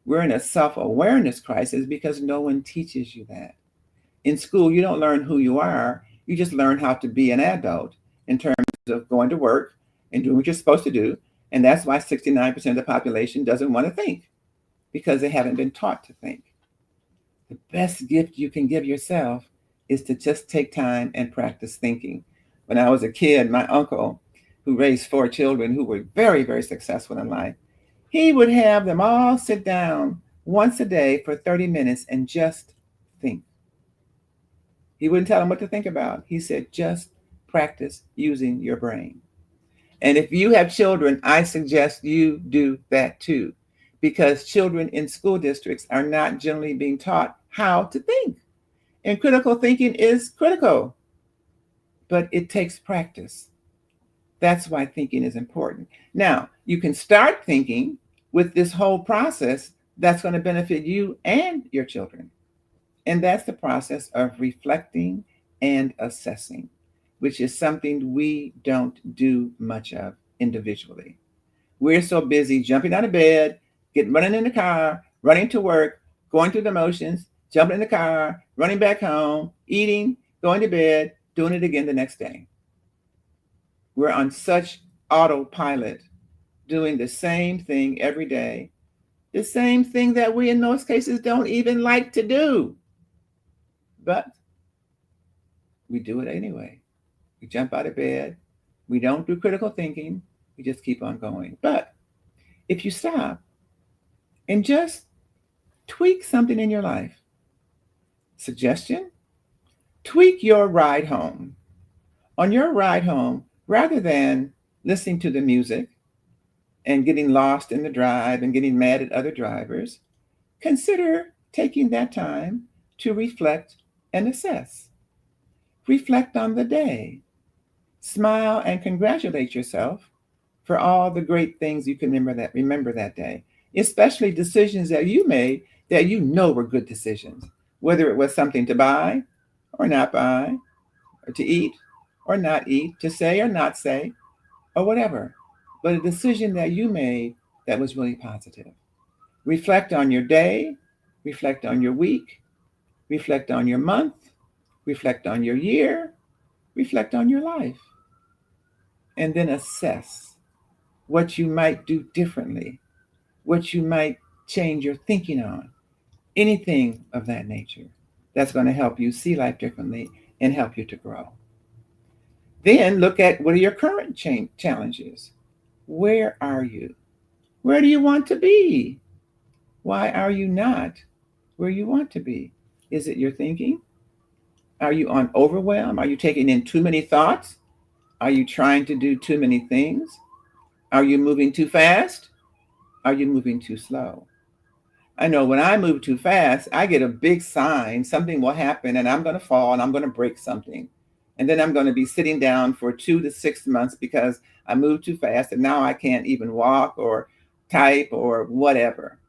we're in a self-awareness crisis because no one teaches you that. In school, you don't learn who you are. You just learn how to be an adult in terms of going to work and doing what you're supposed to do. And that's why 69% of the population doesn't want to think, because they haven't been taught to think. The best gift you can give yourself is to just take time and practice thinking. When I was a kid, my uncle, who raised 4 children who were very, very successful in life, he would have them all sit down once a day for 30 minutes and just think. He wouldn't tell them what to think about. He said, just practice using your brain. And if you have children, I suggest you do that too, because children in school districts are not generally being taught how to think. And critical thinking is critical, but it takes practice. That's why thinking is important. Now, you can start thinking with this whole process that's going to benefit you and your children. And that's the process of reflecting and assessing, which is something we don't do much of individually. We're so busy jumping out of bed, running in the car, running to work, going through the motions, jumping in the car, running back home, eating, going to bed, doing it again the next day. We're on such autopilot doing the same thing every day, the same thing that we in most cases don't even like to do. But we do it anyway. We jump out of bed. We don't do critical thinking. We just keep on going. But if you stop and just tweak something in your life, suggestion, tweak your ride home. On your ride home, rather than listening to the music and getting lost in the drive and getting mad at other drivers, consider taking that time to reflect and assess. Reflect on the day. Smile and congratulate yourself for all the great things you can remember that day, especially decisions that you made that you know were good decisions, whether it was something to buy or not buy, or to eat or not eat, to say or not say, or whatever, but a decision that you made that was really positive. Reflect on your day, reflect on your week, reflect on your month, reflect on your year, reflect on your life, and then assess what you might do differently, what you might change your thinking on, anything of that nature that's going to help you see life differently and help you to grow. Then look at what are your current challenges. Where are you? Where do you want to be? Why are you not where you want to be? Is it your thinking? Are you on overwhelm? Are you taking in too many thoughts? Are you trying to do too many things? Are you moving too fast? Are you moving too slow? I know when I move too fast, I get a big sign, something will happen and I'm going to fall and I'm going to break something. And then I'm going to be sitting down for 2 to 6 months because I moved too fast and now I can't even walk or type or whatever.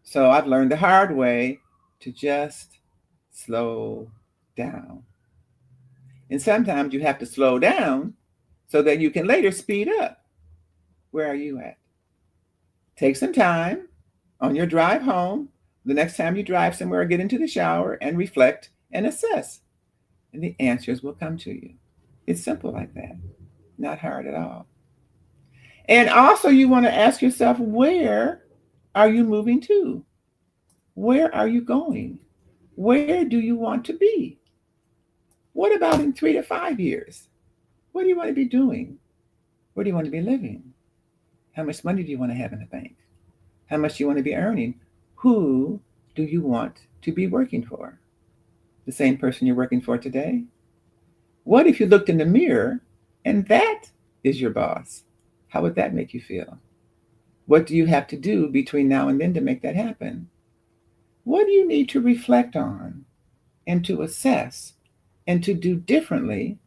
So I've learned the hard way to just slow down. And sometimes you have to slow down so that you can later speed up. Where are you at? Take some time on your drive home. The next time you drive somewhere, get into the shower and reflect and assess. And the answers will come to you. It's simple like that. Not hard at all. And also you want to ask yourself, where are you moving to? Where are you going? Where do you want to be? What about in 3 to 5 years? What do you want to be doing? Where do you want to be living? How much money do you want to have in the bank? How much do you want to be earning? Who do you want to be working for? The same person you're working for today? What if you looked in the mirror and that is your boss? How would that make you feel? What do you have to do between now and then to make that happen? What do you need to reflect on and to assess and to do differently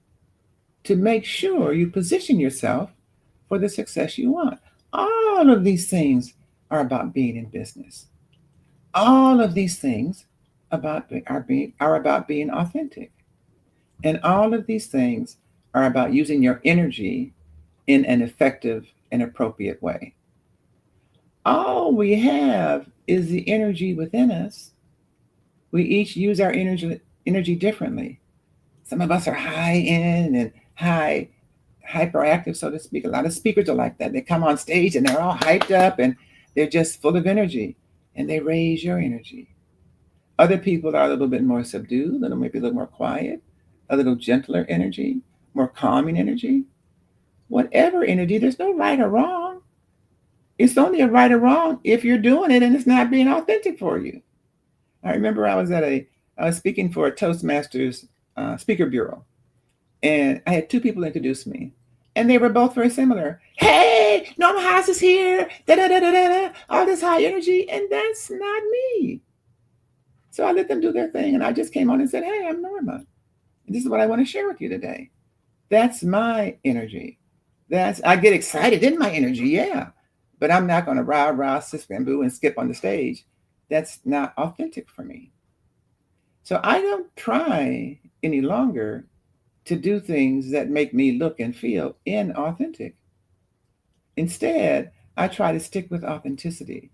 to make sure you position yourself for the success you want? All of these things are about being in business. All of these things are about being authentic. And all of these things are about using your energy in an effective and appropriate way. All we have is the energy within us. We each use our energy differently. Some of us are high end and hyperactive, so to speak. A lot of speakers are like that. They come on stage and they're all hyped up and they're just full of energy and they raise your energy. Other people are a little bit more subdued, maybe a little more quiet, a little gentler energy, more calming energy. Whatever energy, there's no right or wrong. It's only a right or wrong if you're doing it and it's not being authentic for you. I remember I was speaking for a Toastmasters speaker bureau, and I had 2 people introduce me, and they were both very similar. Hey, Norma House is here, da-da-da-da-da, all this high energy, and that's not me. So I let them do their thing, and I just came on and said, hey, I'm Norma. And this is what I want to share with you today. That's my energy. I get excited in my energy, yeah. But I'm not going to rah, sis, bamboo, and skip on the stage. That's not authentic for me. So I don't try any longer to do things that make me look and feel inauthentic. Instead, I try to stick with authenticity,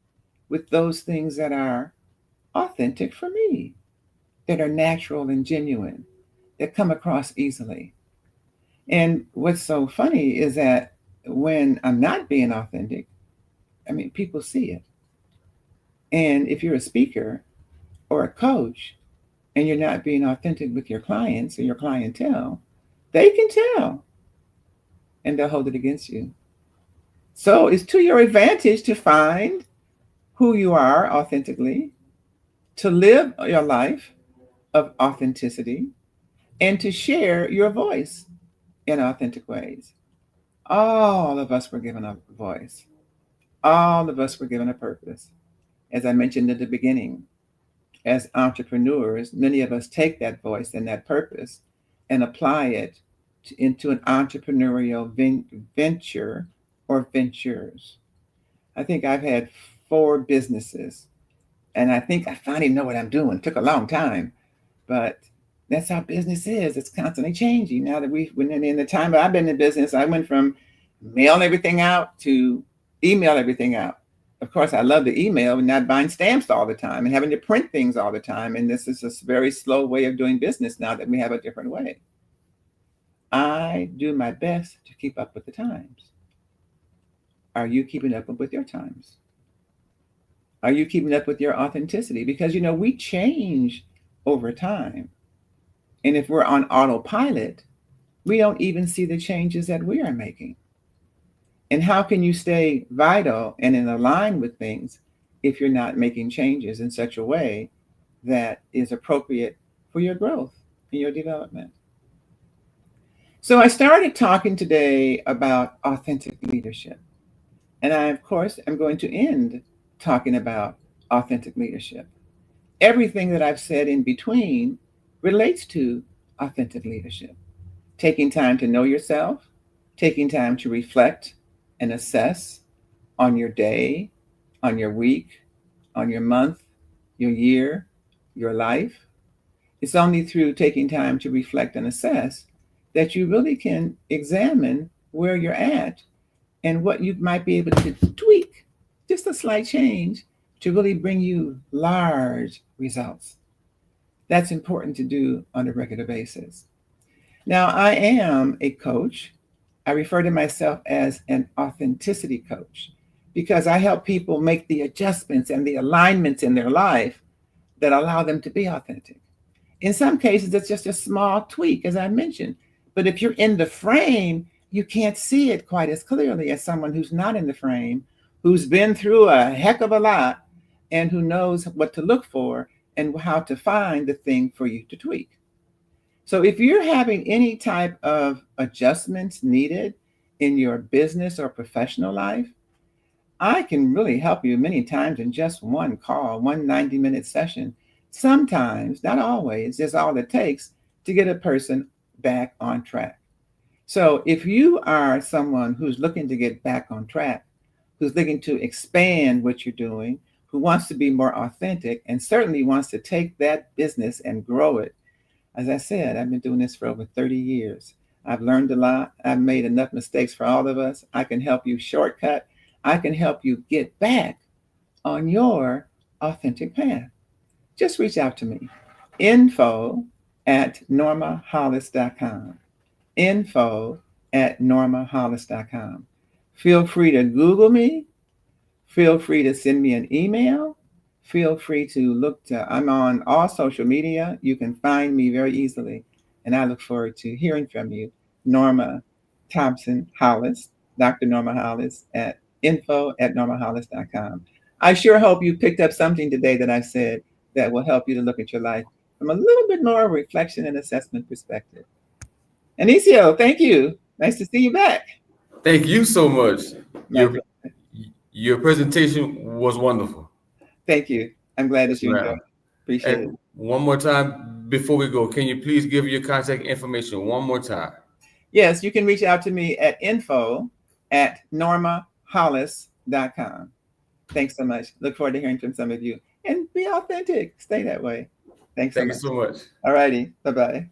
with those things that are authentic for me, that are natural and genuine, that come across easily. And what's so funny is that when I'm not being authentic, I mean, people see it. And if you're a speaker or a coach and you're not being authentic with your clients or your clientele, they can tell and they'll hold it against you. So it's to your advantage to find who you are authentically, to live your life of authenticity, and to share your voice in authentic ways. All of us were given a voice. All of us were given a purpose. As I mentioned at the beginning, as entrepreneurs, many of us take that voice and that purpose and apply it into an entrepreneurial venture or ventures. I think I've had 4 businesses, and I think I finally know what I'm doing. It took a long time, but that's how business is. It's constantly changing. Now that in the time that I've been in business, I went from mailing everything out to email everything out. Of course, I love the email and not buying stamps all the time and having to print things all the time. And this is a very slow way of doing business now that we have a different way. I do my best to keep up with the times. Are you keeping up with your times? Are you keeping up with your authenticity? Because, we change over time. And if we're on autopilot, we don't even see the changes that we are making. And how can you stay vital and in line with things if you're not making changes in such a way that is appropriate for your growth and your development? So I started talking today about authentic leadership. And I, of course, am going to end talking about authentic leadership. Everything that I've said in between relates to authentic leadership. Taking time to know yourself, taking time to reflect and assess on your day, on your week, on your month, your year, your life. It's only through taking time to reflect and assess that you really can examine where you're at and what you might be able to tweak, just a slight change, to really bring you large results. That's important to do on a regular basis. Now, I am a coach. I refer to myself as an authenticity coach because I help people make the adjustments and the alignments in their life that allow them to be authentic. In some cases, it's just a small tweak, as I mentioned. But if you're in the frame, you can't see it quite as clearly as someone who's not in the frame, who's been through a heck of a lot and who knows what to look for and how to find the thing for you to tweak. So if you're having any type of adjustments needed in your business or professional life, I can really help you many times in just one call, one 90-minute session. Sometimes, not always, is all it takes to get a person back on track. So if you are someone who's looking to get back on track, who's looking to expand what you're doing, who wants to be more authentic and certainly wants to take that business and grow it. As I said, I've been doing this for over 30 years. I've learned a lot. I've made enough mistakes for all of us. I can help you shortcut. I can help you get back on your authentic path. Just reach out to me. info@normahollis.com. info@normahollis.com. Feel free to Google me. Feel free to send me an email. Feel free to I'm on all social media. You can find me very easily. And I look forward to hearing from you. Norma Thompson Hollis, Dr. Norma Hollis at info@normahollis.com. I sure hope you picked up something today that I said that will help you to look at your life from a little bit more reflection and assessment perspective. Anicio, thank you. Nice to see you back. Thank you so much. Your presentation was wonderful. Thank you. I'm glad that you enjoyed it. Appreciate it. One more time before we go, can you please give your contact information one more time? Yes, you can reach out to me at info@normahollis.com. Thanks so much. Look forward to hearing from some of you. And be authentic. Stay that way. Thank you so much. All righty. Bye-bye.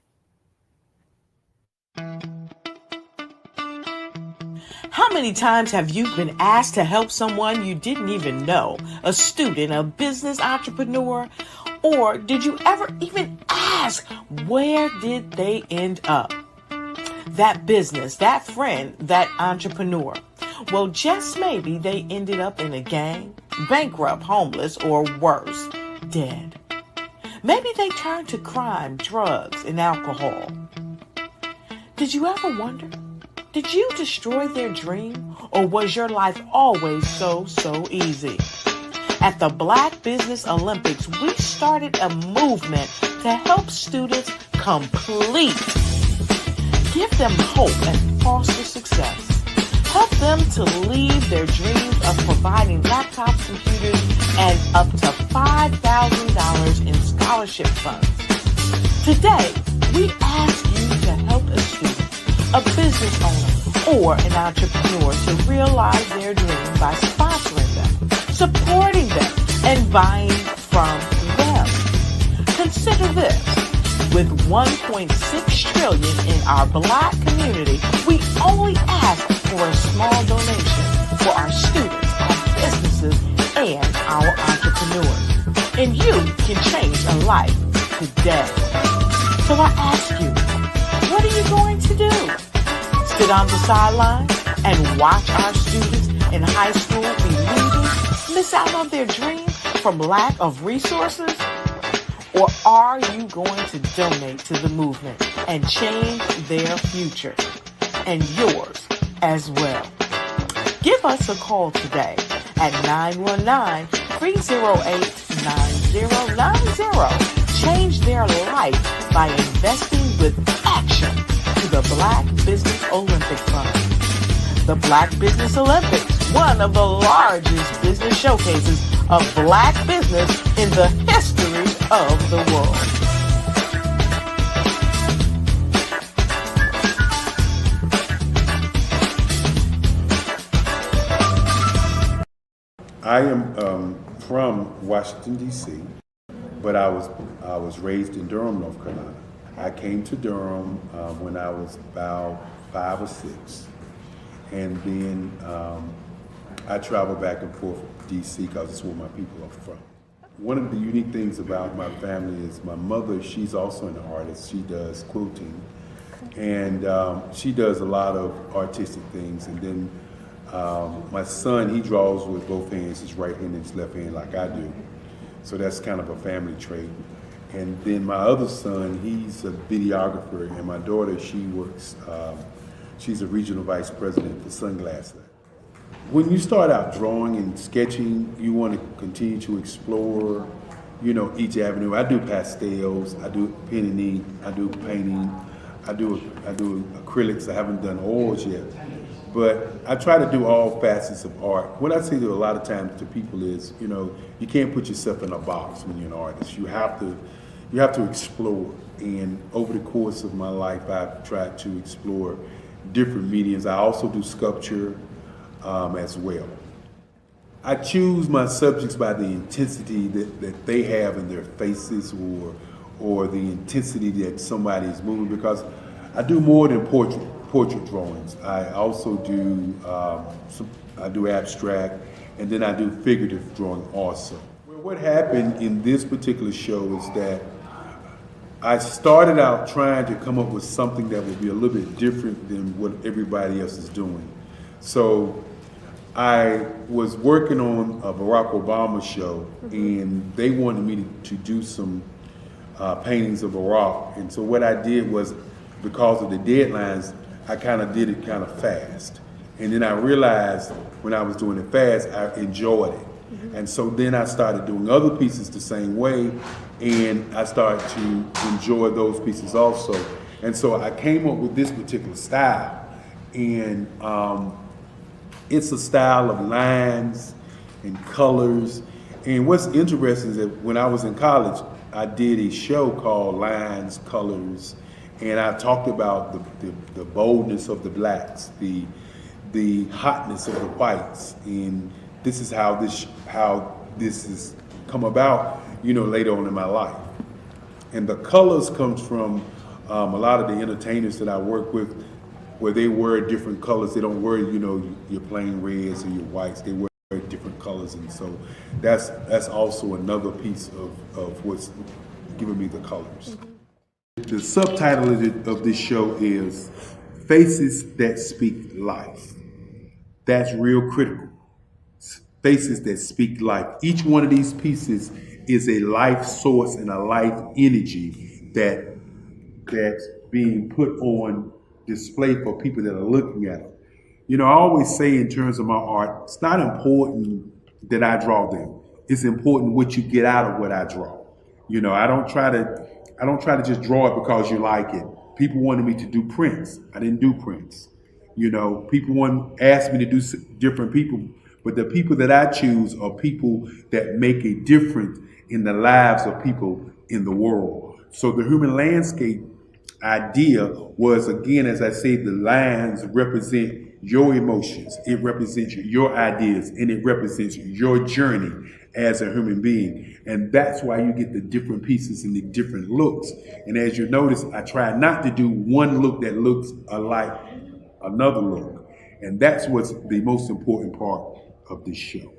How many times have you been asked to help someone you didn't even know? A student, a business entrepreneur? Or did you ever even ask, where did they end up? that business, that friend, that entrepreneur. Well, just maybe they ended up in a gang, bankrupt, homeless, or worse, dead. Maybe they turned to crime, drugs, and alcohol. Did you ever wonder? Did you destroy their dream, or was your life always so easy? At the Black Business Olympics, we started a movement to help students complete. Give them hope and foster success. Help them to leave their dreams of providing laptops, computers, and up to $5,000 in scholarship funds. Today, we ask you to help a student, a business owner, or an entrepreneur to realize their dream by sponsoring them, supporting them, and buying from them. Consider this. With $1.6 trillion in our Black community, we only ask for a small donation for our students, our businesses, and our entrepreneurs. And you can change a life today. So I ask you, what are you going to do? Sit on the sideline and watch our students in high school be leaders, miss out on their dream from lack of resources? Or are you going to donate to the movement and change their future and yours as well? Give us a call today at 919-308-9090. Change their life by investing with action to the Black Business Olympic Fund. The Black Business Olympics, one of the largest business showcases of Black business in the history of the world. I am from Washington, D.C., but I was raised in Durham, North Carolina. I came to Durham when I was about 5 or 6, and then I traveled back and forth to D.C. because it's where my people are from. One of the unique things about my family is my mother, she's also an artist. She does quilting, and she does a lot of artistic things. And then my son, he draws with both hands, his right hand and his left hand like I do. So that's kind of a family trait. And then my other son, he's a videographer, and my daughter, she works, she's a regional vice president for Sunglass Lab. When you start out drawing and sketching, you want to continue to explore, each avenue. I do pastels, I do pen and ink, I do painting, I do acrylics. I haven't done oils yet, but I try to do all facets of art. What I say to a lot of times to people is, you can't put yourself in a box when you're an artist. You have to explore. And over the course of my life, I've tried to explore different mediums. I also do sculpture as well. I choose my subjects by the intensity that they have in their faces, or the intensity that somebody is moving, because I do more than portrait drawings. I also do I do abstract, and then I do figurative drawing also. Well, what happened in this particular show is that I started out trying to come up with something that would be a little bit different than what everybody else is doing. So I was working on a Barack Obama show, and they wanted me to do some paintings of Barack. And so what I did was, because of the deadlines, I kind of did it kind of fast. And then I realized when I was doing it fast, I enjoyed it. And so then I started doing other pieces the same way, and I started to enjoy those pieces also. And so I came up with this particular style, and it's a style of lines and colors. And what's interesting is that when I was in college, I did a show called Lines, Colors, and I talked about the boldness of the blacks, the hotness of the whites, and this is how this has come about, later on in my life. And the colors comes from a lot of the entertainers that I work with, where they wear different colors. They don't wear, your plain reds or your whites. They wear different colors, and so that's also another piece of what's giving me the colors. The subtitle of this show is faces that speak life. That's real critical. Faces that speak life. Each one of these pieces is a life source and a life energy that's being put on display for people that are looking at it. You know, I always say in terms of my art, it's not important that I draw them. It's important what you get out of what I draw. You know, I don't try to just draw it because you like it. People wanted me to do prints. I didn't do prints. You know, people asked me to do different people, but the people that I choose are people that make a difference in the lives of people in the world. So the human landscape idea was, again, as I say, the lines represent your emotions, it represents your ideas, and it represents your journey as a human being. And that's why you get the different pieces and the different looks. And as you notice, I try not to do one look that looks alike another look. And that's what's the most important part of this show.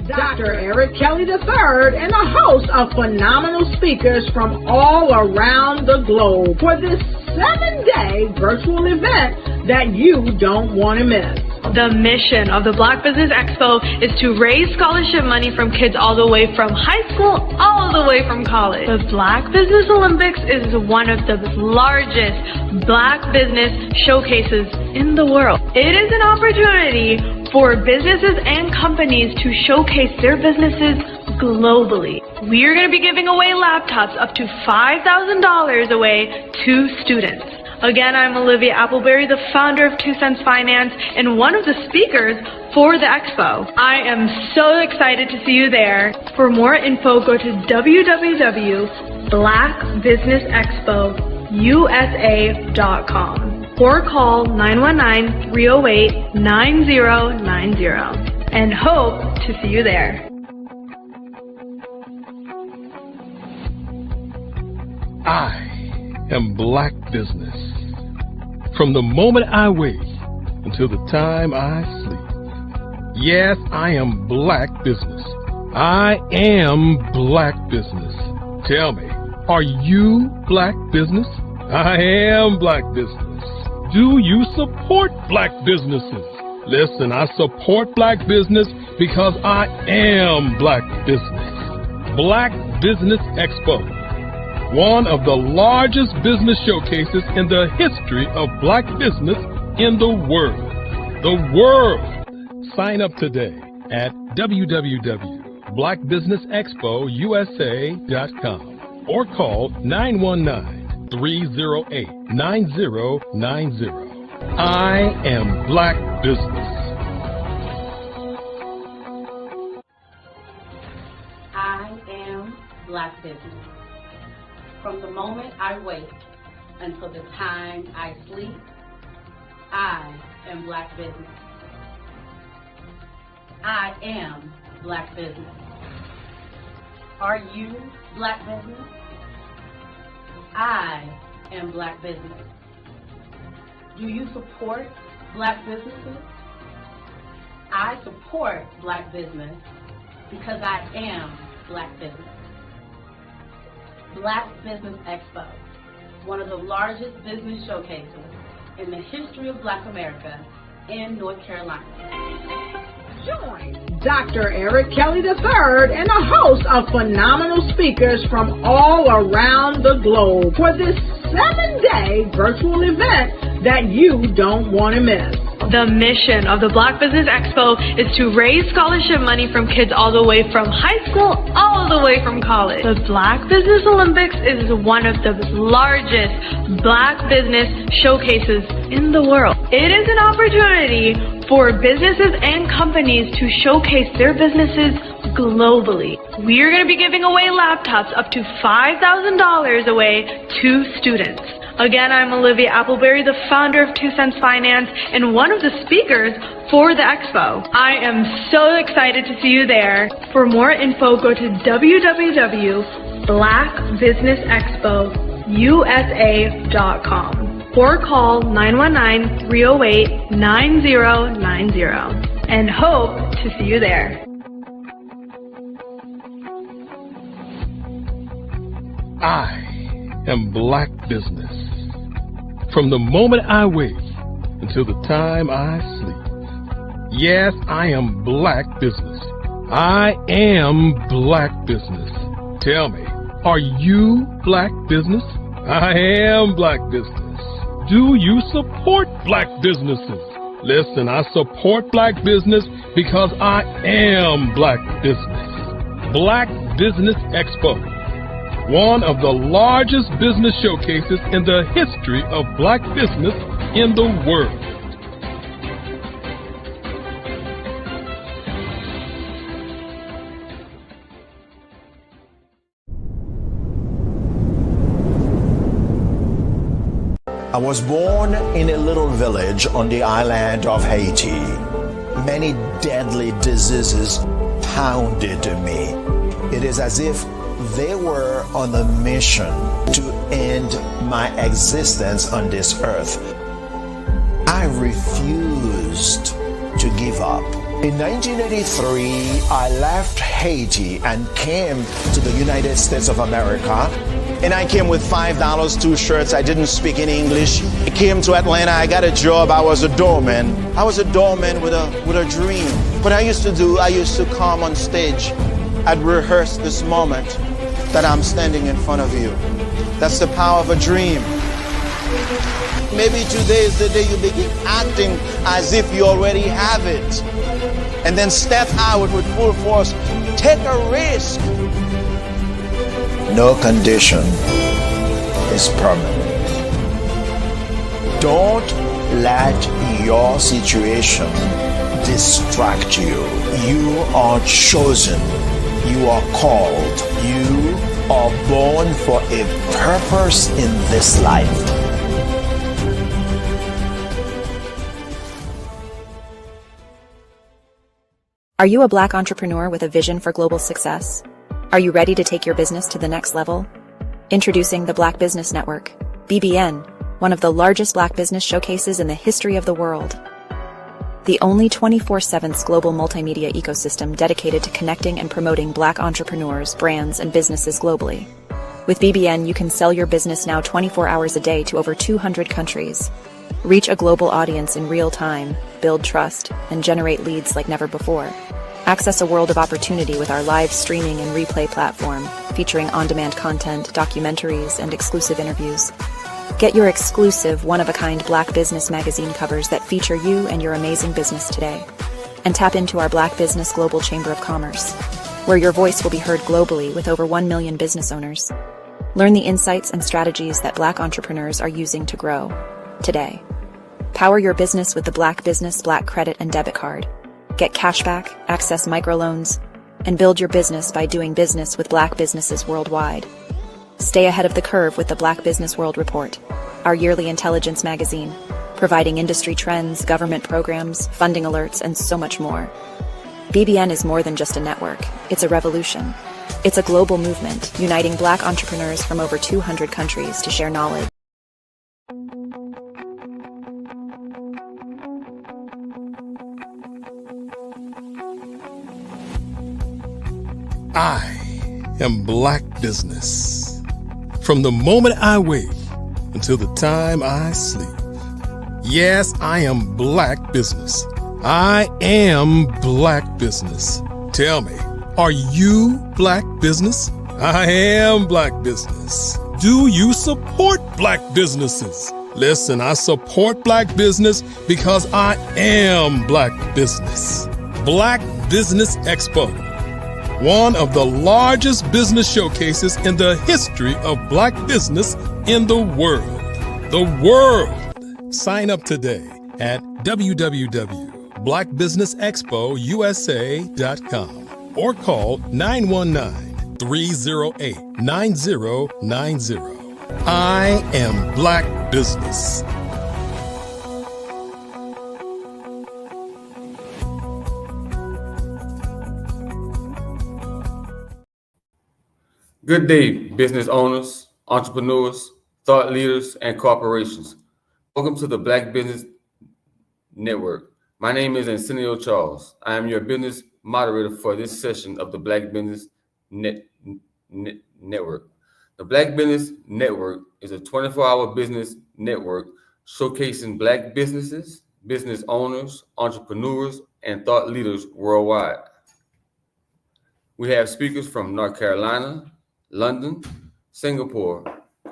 Dr. Eric Kelly III and a host of phenomenal speakers from all around the globe for this 7-day virtual event that you don't want to miss. The mission of the Black Business Expo is to raise scholarship money from kids all the way from high school all the way from college. The Black Business Olympics is one of the largest Black business showcases in the world. It is an opportunity for businesses and companies to showcase their businesses globally. We are going to be giving away laptops up to $5,000 away to students. Again, I'm Olivia Appleberry, the founder of 2 Cents Finance and one of the speakers for the expo. I am so excited to see you there. For more info, go to www.blackbusinessexpousa.com or call 919-308-9090 and hope to see you there. I am Black Business. From the moment I wake until the time I sleep. Yes, I am Black Business. I am Black Business. Tell me, are you Black Business? I am Black Business. Do you support Black businesses? Listen, I support Black business because I am Black Business. Black Business Expo, one of the largest business showcases in the history of Black business in the world. The world! Sign up today at www.blackbusinessexpousa.com or call 919-308-9090. I am Black Business. I am Black Business. From the moment I wake until the time I sleep, I am Black Business. I am Black Business. Are you Black Business? I am Black Business. Do you support Black businesses? I support Black business because I am Black Business. Black Business Expo, one of the largest business showcases in the history of Black America in North Carolina. Join Dr. Eric Kelly III and a host of phenomenal speakers from all around the globe for this 7-day virtual event that you don't want to miss. The mission of the Black Business Expo is to raise scholarship money from kids all the way from high school, all the way from college. The Black Business Olympics is one of the largest Black business showcases in the world. It is an opportunity for businesses and companies to showcase their businesses globally. We are going to be giving away laptops up to $5,000 away to students. Again, I'm Olivia Appleberry, the founder of 2 Cents Finance and one of the speakers for the expo. I am so excited to see you there. For more info, go to www.blackbusinessexpousa.com or call 919-308-9090 and hope to see you there. I am Black Business. From the moment I wake until the time I sleep. Yes, I am Black Business. I am Black Business. Tell me, are you Black Business? I am Black Business. Do you support Black businesses? Listen, I support Black business because I am Black Business. Black Business Expo, one of the largest business showcases in the history of Black business in the world. I was born in a little village on the island of Haiti. Many deadly diseases pounded me. It is as if they were on a mission to end my existence on this earth. I refused to give up. In 1983, I left Haiti and came to the United States of America. And I came with $5, 2 shirts. I didn't speak any English. I came to Atlanta. I got a job. I was a doorman. I was a doorman with a dream. What I used to do, I used to come on stage. I'd rehearse this moment that I'm standing in front of you. That's the power of a dream. Maybe today is the day you begin acting as if you already have it. And then step out with full force. Take a risk. No condition is permanent. Don't let your situation distract you. You are chosen. You are called. You are born for a purpose in this life. Are you a Black entrepreneur with a vision for global success? Are you ready to take your business to the next level? Introducing the Black Business Network, BBN, one of the largest Black business showcases in the history of the world. The only 24/7 global multimedia ecosystem dedicated to connecting and promoting Black entrepreneurs, brands, and businesses globally. With BBN, you can sell your business now 24 hours a day to over 200 countries. Reach a global audience in real time, build trust, and generate leads like never before. Access a world of opportunity with our live streaming and replay platform, featuring on-demand content, documentaries, and exclusive interviews. Get your exclusive, one-of-a-kind Black Business magazine covers that feature you and your amazing business today. And tap into our Black Business Global Chamber of Commerce, where your voice will be heard globally with over 1 million business owners. Learn the insights and strategies that Black entrepreneurs are using to grow today. Power your business with the Black Business Black Credit and Debit Card. Get cashback, access microloans, and build your business by doing business with Black businesses worldwide. Stay ahead of the curve with the Black Business World Report, our yearly intelligence magazine, providing industry trends, government programs, funding alerts, and so much more. BBN is more than just a network. It's a revolution. It's a global movement, uniting Black entrepreneurs from over 200 countries to share knowledge. I am Black Business. From the moment I wake until the time I sleep. Yes, I am Black Business. I am Black Business. Tell me, are you Black Business? I am Black Business. Do you support Black businesses? Listen, I support Black business because I am Black business. Black Business Expo, one of the largest business showcases in the history of Black business in the world. The world! Sign up today at www.blackbusinessexpousa.com or call 919-308-9090. I am Black business. Good day, business owners, entrepreneurs, thought leaders, and corporations. Welcome to the Black Business Network. My name is Arsenio Charles. I am your business moderator for this session of the Black Business Network. The Black Business Network is a 24-hour business network showcasing Black businesses, business owners, entrepreneurs, and thought leaders worldwide. We have speakers from North Carolina, London, Singapore,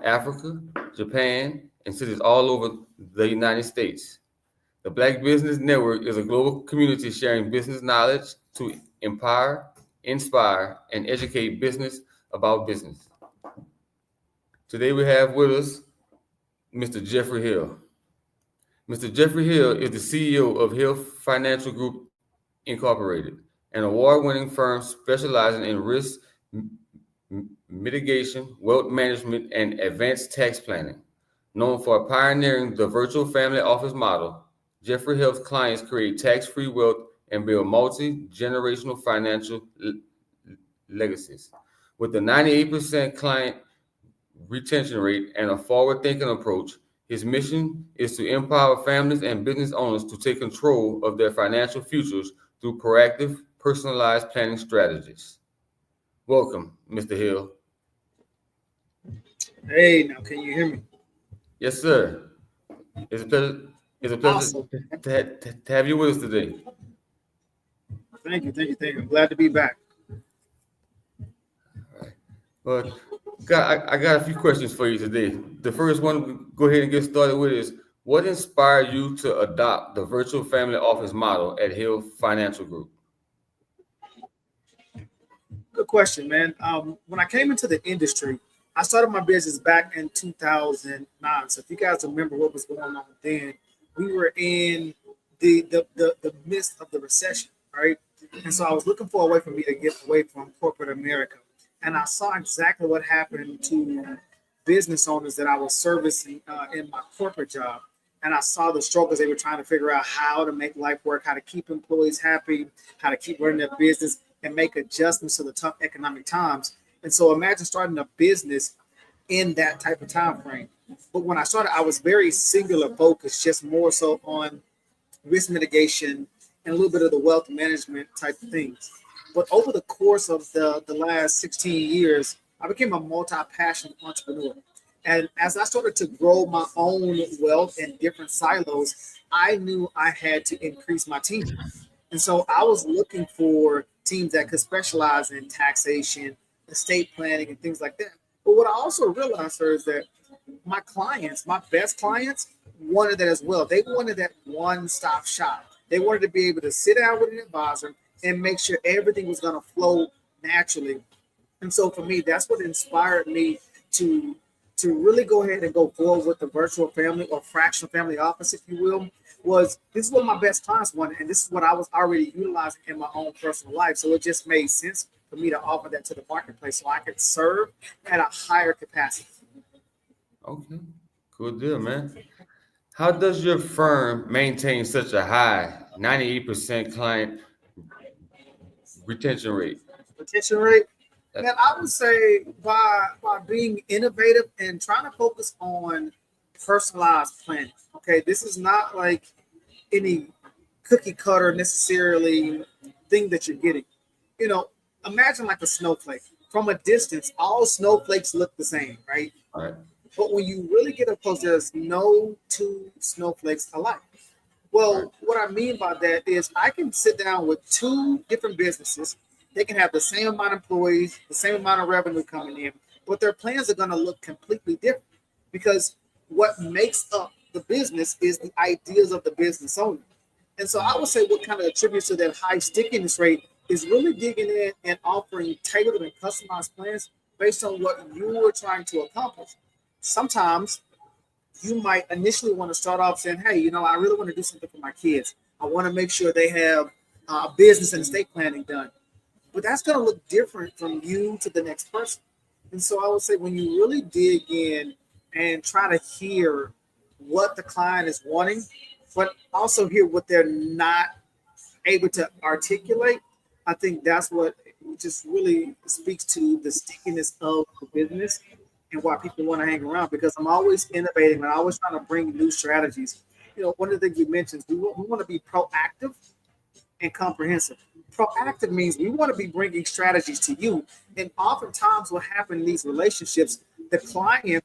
Africa, Japan, and cities all over the United States. The Black Business Network is a global community sharing business knowledge to empower, inspire, and educate business about business. Today we have with us Mr. Jeffrey Hill. Mr. Jeffrey Hill is the CEO of Hill Financial Group, Incorporated, an award-winning firm specializing in risk mitigation, wealth management, and advanced tax planning. Known for pioneering the virtual family office model, Jeffrey helps clients create tax-free wealth and build multi-generational financial legacies. With a 98% client retention rate and a forward-thinking approach, his mission is to empower families and business owners to take control of their financial futures through proactive, personalized planning strategies. Welcome, Mr. Hill. Hey, now can you hear me? Yes, sir. It's a pleasure Awesome. to have you with us today. Thank you. I'm glad to be back. Well, I got a few questions for you today. The first one, go ahead and get started with is, what inspired you to adopt the virtual family office model at Hill Financial Group? Good question, man. When I came into the industry, I started my business back in 2009. So if you guys remember what was going on then, we were in the midst of the recession, right? And so I was looking for a way for me to get away from corporate America. And I saw exactly what happened to business owners that I was servicing in my corporate job. And I saw the struggles they were trying to figure out how to make life work, how to keep employees happy, how to keep running their business and make adjustments to the tough economic times. And so imagine starting a business in that type of time frame. But when I started, I was very singular focused, just more so on risk mitigation and a little bit of the wealth management type of things. But over the course of the last 16 years, I became a multi-passionate entrepreneur. And as I started to grow my own wealth in different silos, I knew I had to increase my team. And so I was looking for teams that could specialize in taxation, estate planning, and things like that. But what I also realized, sir, is that my clients, my best clients, wanted that as well. They wanted that one-stop shop. They wanted to be able to sit down with an advisor and make sure everything was going to flow naturally. And so for me, that's what inspired me to really go ahead and go forward with the virtual family or fractional family office, if you will, was this is what my best clients wanted. And this is what I was already utilizing in my own personal life. So it just made sense for me to offer that to the marketplace so I could serve at a higher capacity. Okay, good deal, man. How does your firm maintain such a high 98% client retention rate? And I would say by being innovative and trying to focus on personalized planning. Okay, this is not like any cookie cutter necessarily thing that you're getting. You know, imagine like a snowflake. From a distance, all snowflakes look the same, right? All right. But when you really get up close, there's no two snowflakes alike. Well, what I mean by that is I can sit down with two different businesses. They can have the same amount of employees, the same amount of revenue coming in, but their plans are going to look completely different because what makes up the business is the ideas of the business owner. And so I would say what kind of attributes to that high stickiness rate is really digging in and offering tailored and customized plans based on what you are trying to accomplish. Sometimes you might initially want to start off saying, hey, I really want to do something for my kids. I want to make sure they have business and estate planning done. But that's going to look different from you to the next person. And so I would say when you really dig in and try to hear what the client is wanting, but also hear what they're not able to articulate, I think that's what just really speaks to the stickiness of the business and why people want to hang around, because I'm always innovating and I'm always trying to bring new strategies. One of the things you mentioned, we want to be proactive and comprehensive. Proactive means we want to be bringing strategies to you. And oftentimes what happens in these relationships, the client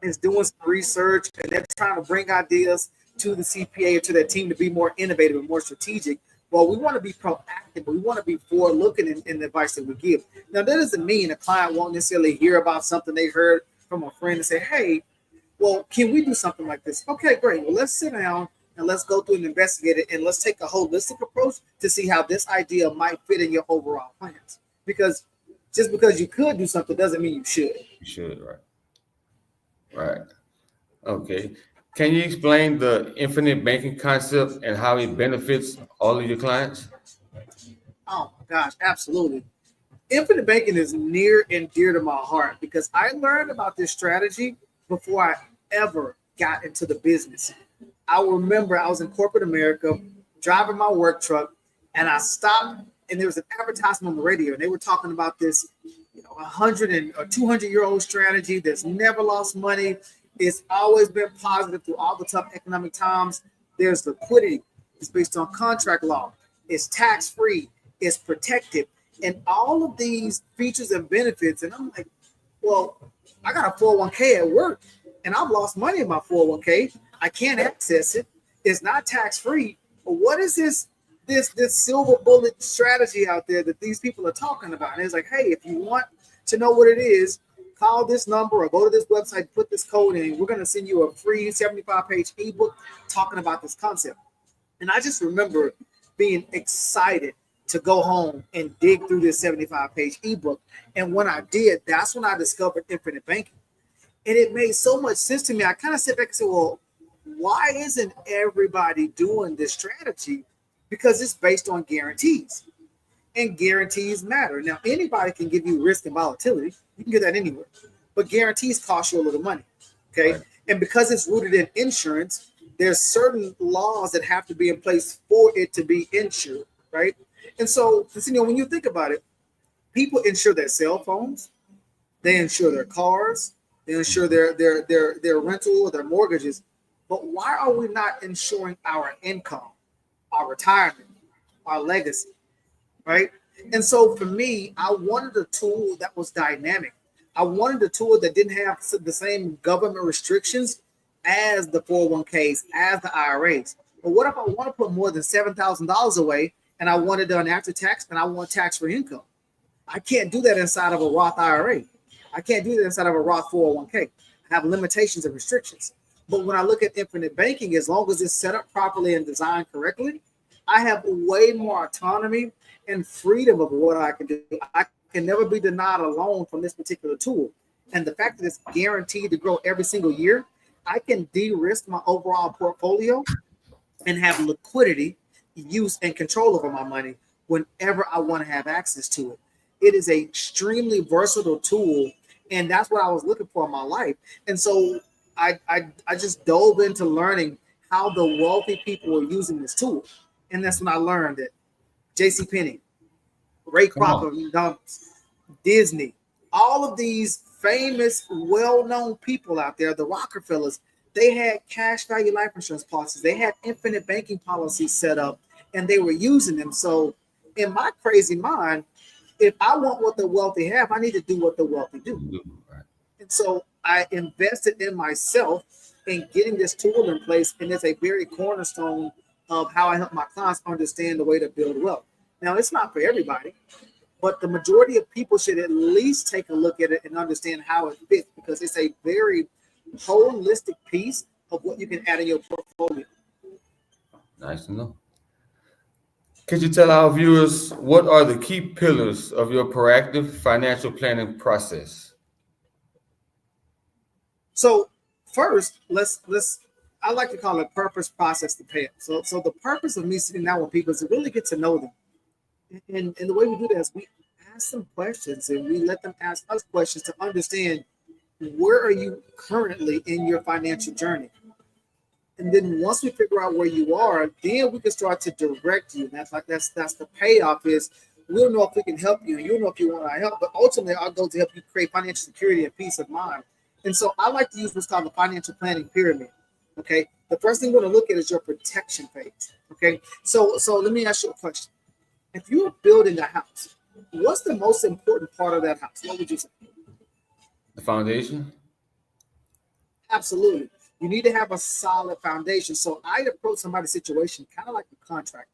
is doing some research and they're trying to bring ideas to the CPA or to their team to be more innovative and more strategic. Well, we want to be proactive, but we want to be forward-looking in the advice that we give. Now, that doesn't mean a client won't necessarily hear about something they heard from a friend and say, hey, well, can we do something like this? Okay, great. Well, let's sit down and let's go through and investigate it, and let's take a holistic approach to see how this idea might fit in your overall plans. Because just because you could do something doesn't mean you should. You should, right? Right. Okay. Can you explain the infinite banking concept and how it benefits all of your clients? Oh my gosh, absolutely. Infinite banking is near and dear to my heart because I learned about this strategy before I ever got into the business. I remember I was in corporate America driving my work truck, and I stopped, and there was an advertisement on the radio, and they were talking about this 100 or 200-year-old strategy that's never lost money. It's always been positive through all the tough economic times. There's liquidity. It's based on contract law. It's tax-free. It's protected. And all of these features and benefits. And I'm like, well, I got a 401k at work, and I've lost money in my 401k. I can't access it. It's not tax-free. But what is this silver bullet strategy out there that these people are talking about? And it's like, hey, if you want to know what it is, call this number or go to this website, put this code in. We're going to send you a free 75-page ebook talking about this concept. And I just remember being excited to go home and dig through this 75-page ebook. And when I did, that's when I discovered infinite banking. And it made so much sense to me. I kind of sit back and say, well, why isn't everybody doing this strategy? Because it's based on guarantees. And guarantees matter. Now, anybody can give you risk and volatility. You can get that anywhere. But guarantees cost you a little money. Okay. Right. And because it's rooted in insurance, there's certain laws that have to be in place for it to be insured. Right. And so, when you think about it, people insure their cell phones, they insure their cars, they insure their rental or their mortgages. But why are we not insuring our income, our retirement, our legacy? Right. And so for me, I wanted a tool that was dynamic. I wanted a tool that didn't have the same government restrictions as the 401ks, as the IRAs. But what if I want to put more than $7,000 away and I want it done after tax and I want tax-free income? I can't do that inside of a Roth IRA. I can't do that inside of a Roth 401k. I have limitations and restrictions. But when I look at infinite banking, as long as it's set up properly and designed correctly, I have way more autonomy and freedom of what I can do. I can never be denied a loan from this particular tool. And the fact that it's guaranteed to grow every single year, I can de-risk my overall portfolio and have liquidity, use, and control over my money whenever I want to have access to it. It is an extremely versatile tool, and that's what I was looking for in my life. And so I just dove into learning how the wealthy people were using this tool. And that's when I learned that JCPenney, Ray Kroc of McDonald's, Disney, all of these famous, well-known people out there, the Rockefellers, they had cash value life insurance policies. They had infinite banking policies set up, and they were using them. So in my crazy mind, if I want what the wealthy have, I need to do what the wealthy do. And so I invested in myself in getting this tool in place, and it's a very cornerstone of how I help my clients understand the way to build wealth. Now, it's not for everybody, but the majority of people should at least take a look at it and understand how it fits, because it's a very holistic piece of what you can add in your portfolio. Nice to know. Could you tell our viewers what are the key pillars of your proactive financial planning process? So first, let's I like to call it purpose, process, to pay. So the purpose of me sitting down with people is to really get to know them. And the way we do that is we ask them questions and we let them ask us questions to understand where are you currently in your financial journey. And then once we figure out where you are, then we can start to direct you. And that's the payoff is we'll know if we can help you and you'll know if you want our help. But ultimately, our goal is to help you create financial security and peace of mind. And so I like to use what's called the financial planning pyramid. Okay. The first thing we're going to look at is your protection phase. Okay. So let me ask you a question. If you're building a house, what's the most important part of that house? What would you say? The foundation? Absolutely. You need to have a solid foundation. So I approach somebody's situation kind of like a contractor.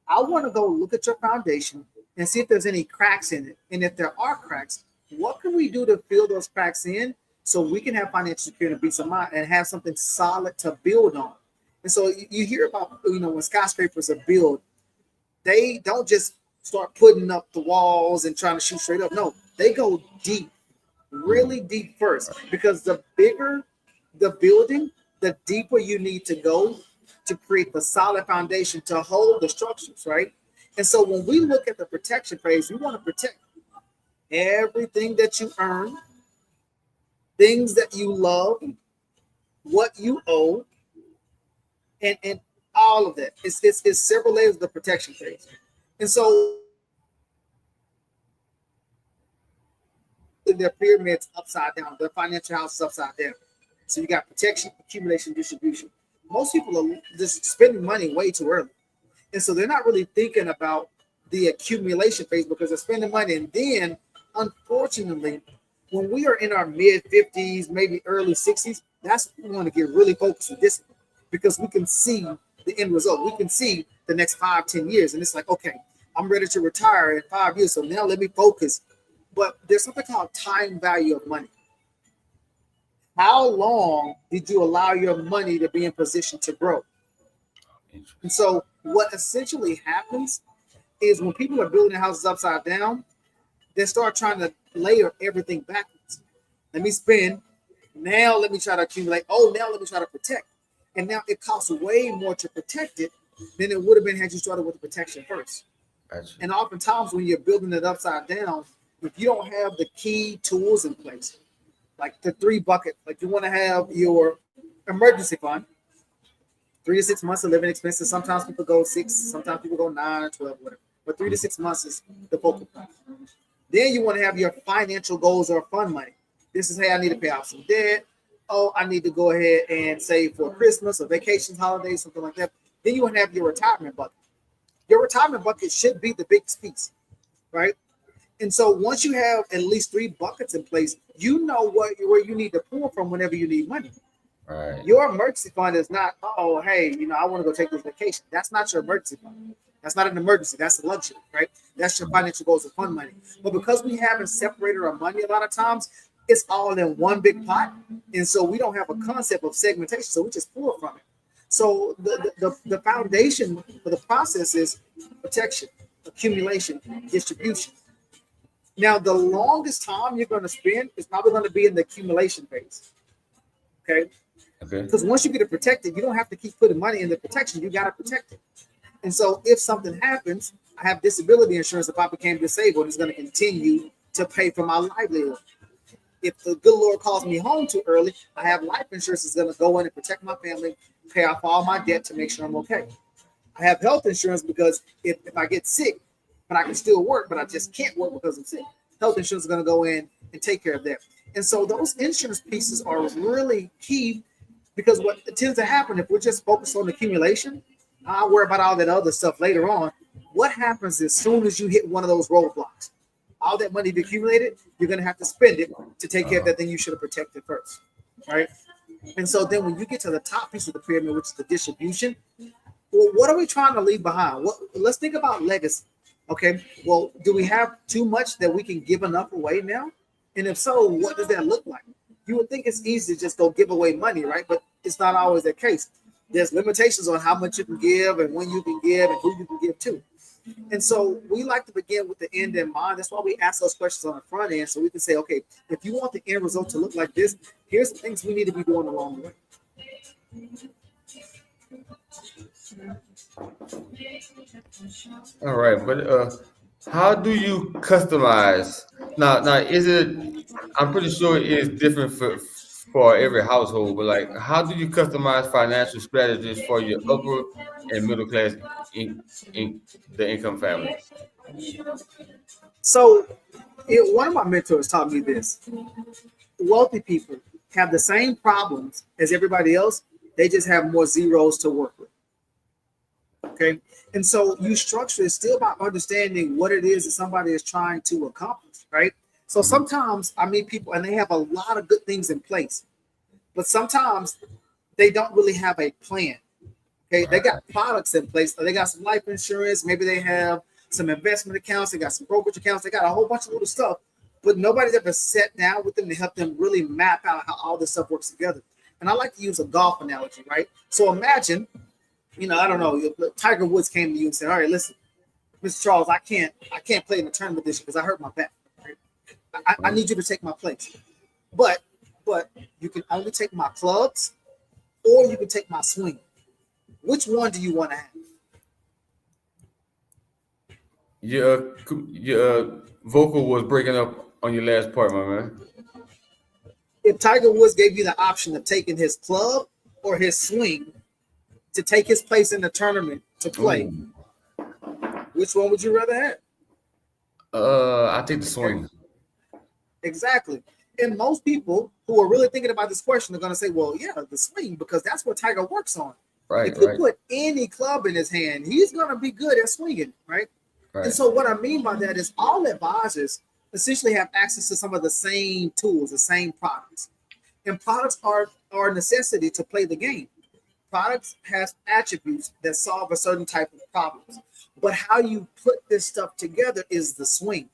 I want to go look at your foundation and see if there's any cracks in it. And if there are cracks, what can we do to fill those cracks in so we can have financial security and peace of mind and have something solid to build on? And so you hear about, when skyscrapers are built, they don't just start putting up the walls and trying to shoot straight up. No, they go deep, really deep first, because the bigger the building, the deeper you need to go to create the solid foundation to hold the structures, right? And so when we look at the protection phase, we want to protect everything that you earn, things that you love, what you owe, and all of that. It's several layers of the protection phase. And so the pyramid's upside down, the financial house is upside down. So you got protection, accumulation, distribution. Most people are just spending money way too early. And so they're not really thinking about the accumulation phase because they're spending money. And then, unfortunately, when we are in our mid 50s, maybe early 60s, that's when we want to get really focused and disciplined because we can see the end result. We can see the next 5-10 years. And it's like, okay, I'm ready to retire in 5 years. So now let me focus. But there's something called time value of money. How long did you allow your money to be in position to grow? And so what essentially happens is when people are building houses upside down, they start trying to layer everything backwards. Let me spend. Now let me try to accumulate. Oh, now let me try to protect. And now it costs way more to protect it than it would have been had you started with the protection first. Gotcha. And oftentimes when you're building it upside down, if you don't have the key tools in place, like the 3 bucket, like you want to have your emergency fund, 3 to 6 months of living expenses. Sometimes people go 6, sometimes people go 9 or 12, whatever. But 3 to 6 months is the focal point. Then you want to have your financial goals or fund money. This is, hey, I need to pay off some debt. Oh, I need to go ahead and save for Christmas or vacations, holidays, something like that. Then you want to have your retirement bucket. Your retirement bucket should be the biggest piece, right? And so once you have at least 3 buckets in place, you know where you need to pull from whenever you need money. Right. Your emergency fund is not, oh, hey, I want to go take this vacation. That's not your emergency fund. That's not an emergency. That's a luxury, right? That's your financial goals of fund money. But because we haven't separated our money a lot of times, it's all in one big pot. And so we don't have a concept of segmentation. So we just pull from it. So the foundation for the process is protection, accumulation, distribution. Now, the longest time you're going to spend is probably going to be in the accumulation phase. Okay? Because once you get it protected, you don't have to keep putting money in the protection. You got to protect it. And so if something happens, I have disability insurance. If I became disabled, it's going to continue to pay for my livelihood. If the good Lord calls me home too early, I have life insurance that's going to go in and protect my family, pay off all my debt to make sure I'm okay. I have health insurance because if I get sick, but I can still work, but I just can't work because I'm sick. Health insurance is going to go in and take care of that. And so those insurance pieces are really key because what tends to happen if we're just focused on accumulation, I'll worry about all that other stuff later on. What happens as soon as you hit one of those roadblocks? All that money you've accumulated, you're going to have to spend it to take care of that thing you should have protected first, right? And so then when you get to the top piece of the pyramid, which is the distribution, well, what are we trying to leave behind? Let's think about legacy. Okay, well, do we have too much that we can give enough away now? And if so, what does that look like? You would think it's easy to just go give away money, right? But it's not always the case. There's limitations on how much you can give and when you can give and who you can give to. And so we like to begin with the end in mind. That's why we ask those questions on the front end, so we can say, okay, if you want the end result to look like this, here's the things we need to be doing along the way. All right, but how do you customize? Now, is it? I'm pretty sure it is different for every household, but like, how do you customize financial strategies for your upper and middle class in the income family? So, one of my mentors taught me this: wealthy people have the same problems as everybody else. They just have more zeros to work with. Okay. And so you structure is still about understanding what it is that somebody is trying to accomplish, right? So sometimes I meet people and they have a lot of good things in place, but sometimes they don't really have a plan. Okay. They got products in place. They got some life insurance. Maybe they have some investment accounts. They got some brokerage accounts. They got a whole bunch of little stuff, but nobody's ever sat down with them to help them really map out how all this stuff works together. And I like to use a golf analogy, right? So imagine, I don't know, Tiger Woods came to you and said, all right, listen, Mr. Charles, I can't play in the tournament this year because I hurt my back. Right? I need you to take my place. But you can only take my clubs or you can take my swing. Which one do you want to have? Your vocal was breaking up on your last part, my man. If Tiger Woods gave you the option of taking his club or his swing to take his place in the tournament to play, which one would you rather have? I take the swing. Exactly. And most people who are really thinking about this question are going to say, well, yeah, the swing, because that's what Tiger works on. Right. If you put any club in his hand, he's going to be good at swinging, right? And so what I mean by that is all advisors essentially have access to some of the same tools, the same products. And products are a necessity to play the game. Products have attributes that solve a certain type of problems. But how you put this stuff together is the swing.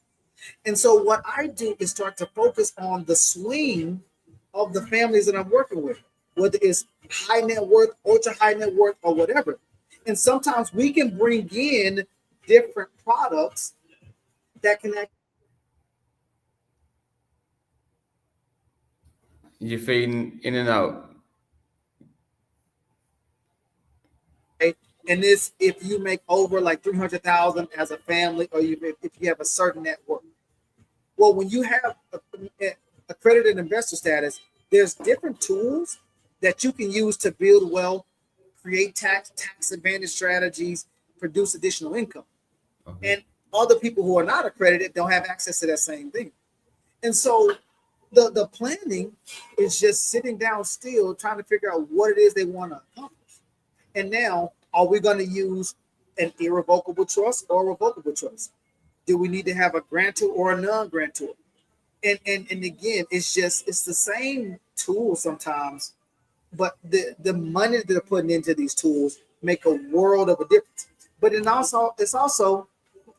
And so what I do is start to focus on the swing of the families that I'm working with, whether it's high net worth, ultra high net worth, or whatever. And sometimes we can bring in different products that can act. You're fading in and out. And this, if you make over like 300,000 as a family, or if you have a certain net worth. Well, when you have accredited investor status, there's different tools that you can use to build wealth, create tax advantage strategies, produce additional income. And other people who are not accredited don't have access to that same thing. And so the planning is just sitting down still, trying to figure out what it is they want to accomplish. And now, are we going to use an irrevocable trust or a revocable trust? Do we need to have a grantor or a non-grantor? And again, it's the same tool sometimes, but the money that they're putting into these tools make a world of a difference. But it's also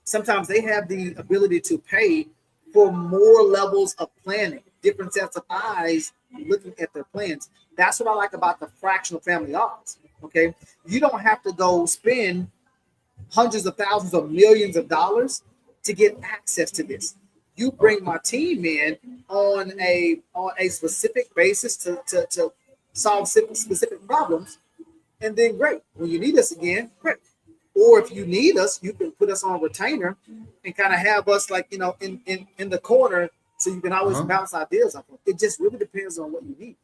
sometimes they have the ability to pay for more levels of planning, different sets of eyes looking at their plans. That's what I like about the fractional family office. Okay, you don't have to go spend hundreds of thousands or millions of dollars to get access to this. You bring my team in on a specific basis to solve specific problems, and then great. When you need us again, great. Or if you need us, you can put us on retainer and kind of have us like in the corner, so you can always bounce ideas off of. It just really depends on what you need.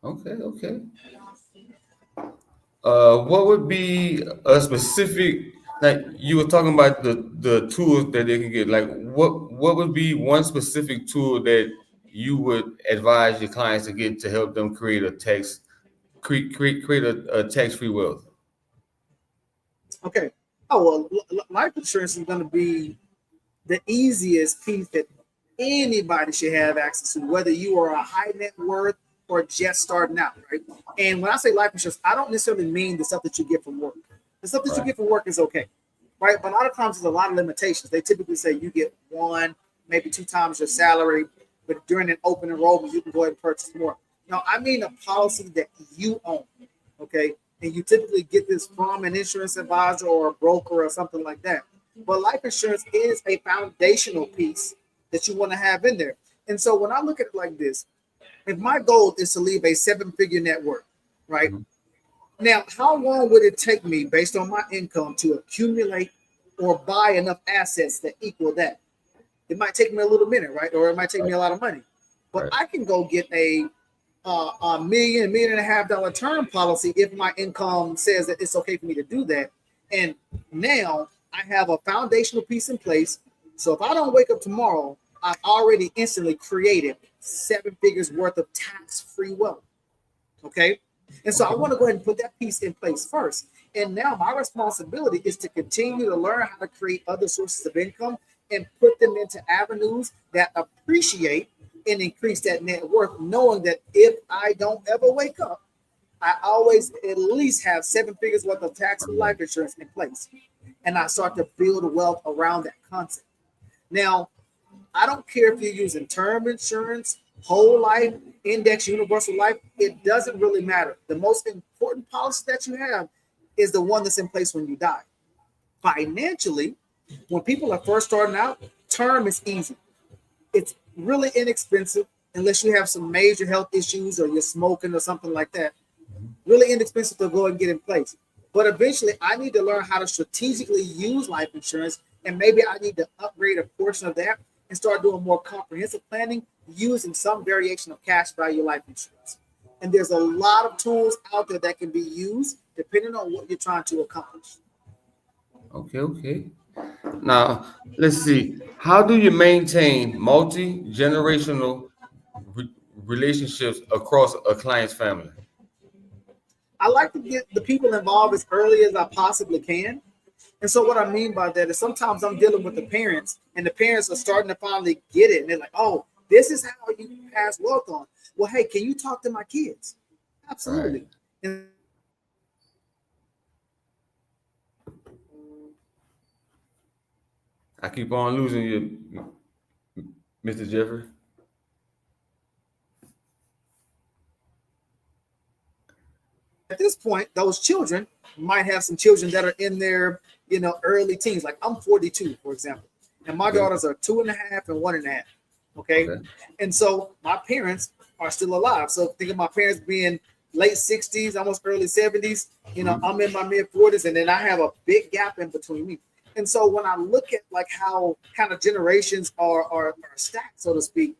Okay. What would be a specific, like you were talking about the tools that they can get, like what would be one specific tool that you would advise your clients to get to help them create a tax-free wealth? Okay. Oh, well, life insurance is going to be the easiest piece that anybody should have access to, whether you are a high net worth or just starting out, right? And when I say life insurance, I don't necessarily mean the stuff that you get from work. The stuff that you get from work is okay, right? But a lot of times there's a lot of limitations. They typically say you get 1, maybe 2 times your salary. but during an open enrollment, you can go ahead and purchase more. Now, I mean a policy that you own, okay? And you typically get this from an insurance advisor or a broker or something like that. But life insurance is a foundational piece that you want to have in there. And so when I look at it like this, if my goal is to leave a 7-figure net worth, right? Now, how long would it take me based on my income to accumulate or buy enough assets that equal that? It might take me a little minute, right? Or it might take me a lot of money. But I can go get a $1 million, $1.5 million term policy if my income says that it's okay for me to do that. And now I have a foundational piece in place. So if I don't wake up tomorrow, I've already instantly created 7 figures worth of tax-free wealth. Okay. And so I want to go ahead and put that piece in place first. And now my responsibility is to continue to learn how to create other sources of income and put them into avenues that appreciate and increase that net worth, knowing that if I don't ever wake up, I always at least have 7 figures worth of tax-free life insurance in place. And I start to build wealth around that concept. Now, I don't care if you're using term insurance, whole life, index, universal life. It doesn't really matter. The most important policy that you have is the one that's in place when you die. Financially, when people are first starting out, term is easy. It's really inexpensive unless you have some major health issues or you're smoking or something like that. Really inexpensive to go and get in place. But eventually, I need to learn how to strategically use life insurance, and maybe I need to upgrade a portion of that and start doing more comprehensive planning using some variation of cash value life insurance. And there's a lot of tools out there that can be used depending on what you're trying to accomplish. Okay. Now, let's see. How do you maintain multi-generational relationships across a client's family? I like to get the people involved as early as I possibly can. And so what I mean by that is sometimes I'm dealing with the parents, and the parents are starting to finally get it. And they're like, oh, this is how you pass wealth on. Well, hey, can you talk to my kids? Absolutely. Right. I keep on losing you, Mr. Jeffrey. At this point, those children might have some children that are in their, early teens. Like I'm 42, for example, and my daughters are 2.5 and 1.5. Okay. And so my parents are still alive. So think of my parents being late 60s, almost early 70s. I'm in my mid 40s, and then I have a big gap in between me. And so when I look at like how kind of generations are stacked, so to speak,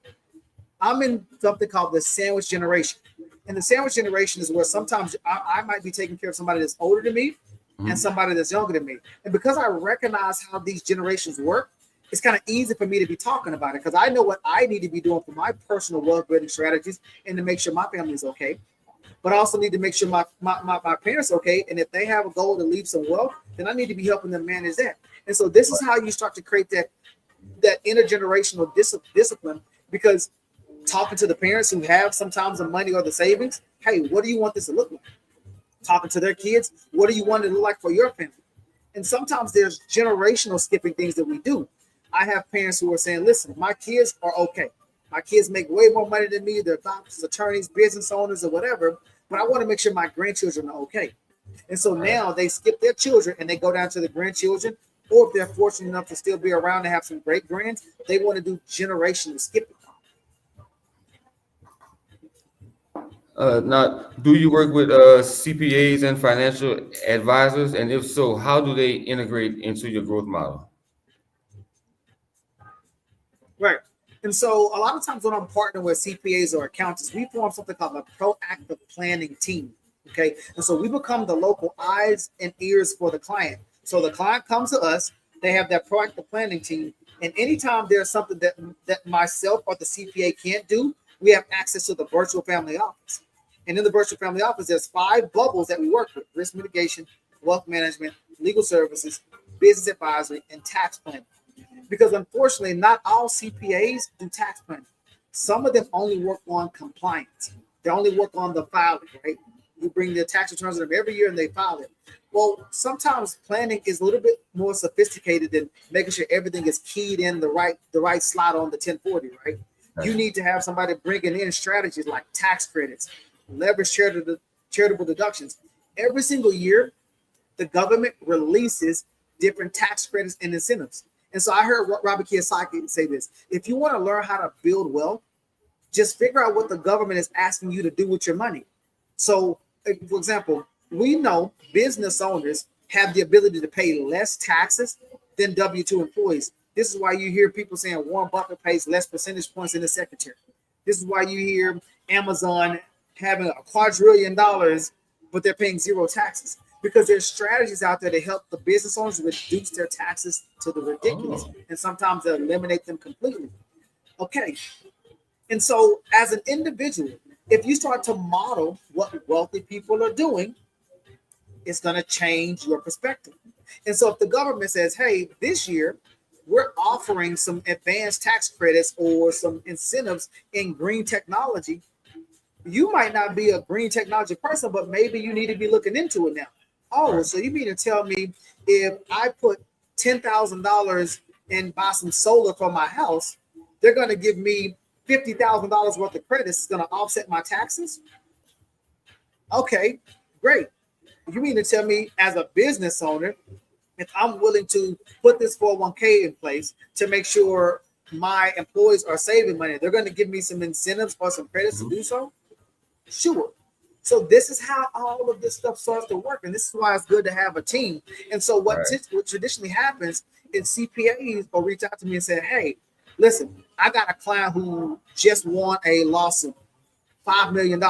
I'm in something called the sandwich generation. And the sandwich generation is where sometimes I might be taking care of somebody that's older than me and somebody that's younger than me. And because I recognize how these generations work, it's kind of easy for me to be talking about it because I know what I need to be doing for my personal wealth building strategies and to make sure my family is okay. But I also need to make sure my parents are okay. And if they have a goal to leave some wealth, then I need to be helping them manage that. And so this is how you start to create that intergenerational discipline, because talking to the parents who have sometimes the money or the savings, hey, what do you want this to look like? Talking to their kids, what do you want it to look like for your family? And sometimes there's generational skipping things that we do. I have parents who are saying, listen, my kids are okay. My kids make way more money than me. They're doctors, attorneys, business owners, or whatever. But I want to make sure my grandchildren are okay. And so now they skip their children and they go down to the grandchildren. Or if they're fortunate enough to still be around and have some great grands, they want to do generational skipping. Now, do you work with CPAs and financial advisors? And if so, how do they integrate into your growth model? Right. And so a lot of times when I'm partnering with CPAs or accountants, we form something called a proactive planning team. Okay. And so we become the local eyes and ears for the client. So the client comes to us, they have that proactive planning team. And anytime there's something that myself or the CPA can't do, we have access to the virtual family office. And in the virtual family office, there's 5 bubbles that we work with: risk mitigation, wealth management, legal services, business advisory, and tax planning. Because unfortunately, not all CPAs do tax planning. Some of them only work on compliance. They only work on the filing, right? You bring their tax returns to them every year and they file it. Well, sometimes planning is a little bit more sophisticated than making sure everything is keyed in the right slot on the 1040, right? You need to have somebody bringing in strategies like tax credits, leverage charitable deductions. Every single year, the government releases different tax credits and incentives. And so I heard Robert Kiyosaki say this: if you want to learn how to build wealth, just figure out what the government is asking you to do with your money. So, for example, we know business owners have the ability to pay less taxes than W-2 employees. This is why you hear people saying Warren Buffett pays less percentage points than the secretary. This is why you hear Amazon having $2 quadrillion, but they're paying zero taxes, because there's strategies out there to help the business owners reduce their taxes to the ridiculous, and sometimes they eliminate them completely. Okay. And so as an individual, if you start to model what wealthy people are doing, it's going to change your perspective. And so if the government says, hey, this year we're offering some advanced tax credits or some incentives in green technology, you might not be a green technology person, but maybe you need to be looking into it now. Oh, so you mean to tell me if I put $10,000 and buy some solar for my house, they're going to give me $50,000 worth of credits, is going to offset my taxes? Okay, great. You mean to tell me as a business owner, if I'm willing to put this 401k in place to make sure my employees are saving money, they're going to give me some incentives or some credits to do so? Sure. So this is how all of this stuff starts to work. And this is why it's good to have a team. And so what traditionally happens is CPAs will reach out to me and say, hey, listen, I got a client who just won a lawsuit, $5 million.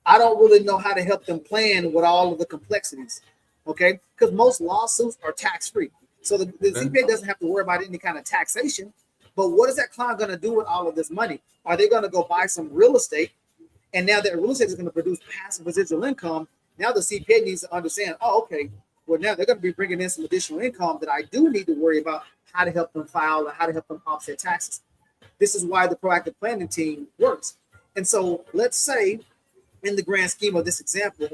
I don't really know how to help them plan with all of the complexities, okay? Because most lawsuits are tax-free. So the CPA doesn't have to worry about any kind of taxation. But what is that client going to do with all of this money? Are they going to go buy some real estate? And now that real estate is going to produce passive residual income, now the CPA needs to understand, oh, okay, well, now they're going to be bringing in some additional income that I do need to worry about how to help them file and how to help them offset taxes. This is why the proactive planning team works. And so let's say in the grand scheme of this example,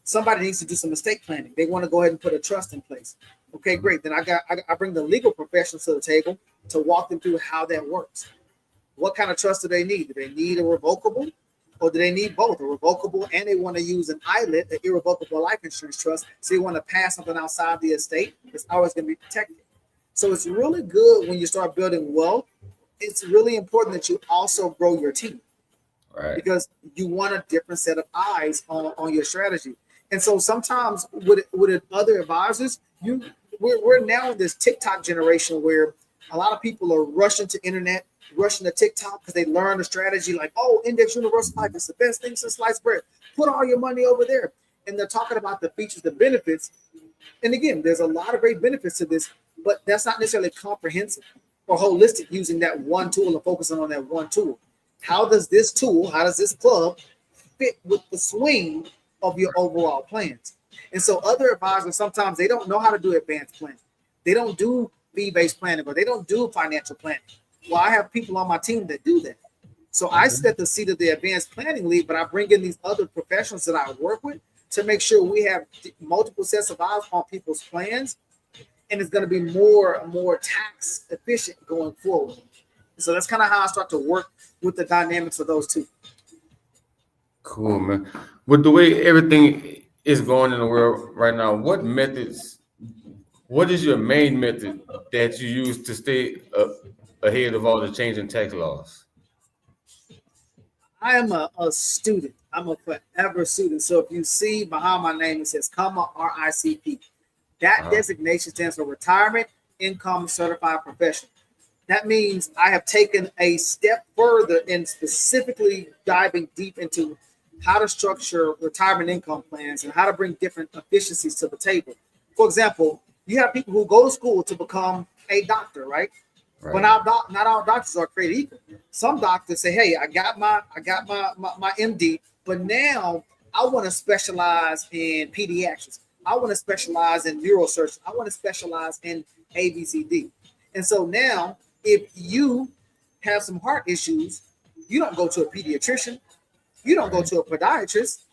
somebody needs to do some estate planning. They want to go ahead and put a trust in place. Okay, great. Then I bring the legal professionals to the table to walk them through how that works. What kind of trust do they need? Do they need a revocable? Or do they need both, a revocable, and they want to use an ILIT, an irrevocable life insurance trust, so you want to pass something outside the estate, it's always going to be protected. So it's really good when you start building wealth. It's really important that you also grow your team, right? Because you want a different set of eyes on your strategy. And so sometimes with other advisors, we're now in this TikTok generation where a lot of people are rushing to internet, rushing to TikTok because they learn the strategy like, oh, index universal life is the best thing since sliced bread. Put all your money over there. And they're talking about the features, the benefits. And again, there's a lot of great benefits to this, but that's not necessarily comprehensive or holistic using that one tool and focusing on that one tool. How does this tool, how does this club fit with the swing of your overall plans? And so other advisors, sometimes they don't know how to do advanced planning. They don't do fee-based planning, or they don't do financial planning. Well, I have people on my team that do that. So I sit at the seat of the advanced planning lead, but I bring in these other professionals that I work with to make sure we have multiple sets of eyes on people's plans, and it's going to be more tax efficient going forward. So that's kind of how I start to work with the dynamics of those two. Cool, man. With the way everything is going in the world right now, what is your main method that you use to stay ahead of all the changing tax laws? I am a student. I'm a forever student. So if you see behind my name, it says comma RICP. That designation stands for Retirement Income Certified Professional. That means I have taken a step further in specifically diving deep into how to structure retirement income plans and how to bring different efficiencies to the table. For example, you have people who go to school to become a doctor, right? But not all doctors are created equal. Some doctors say, "Hey, I got my MD, but now I want to specialize in pediatrics. I want to specialize in neurosurgery. I want to specialize in ABCD." And so now, if you have some heart issues, you don't go to a pediatrician, you don't go to a podiatrist,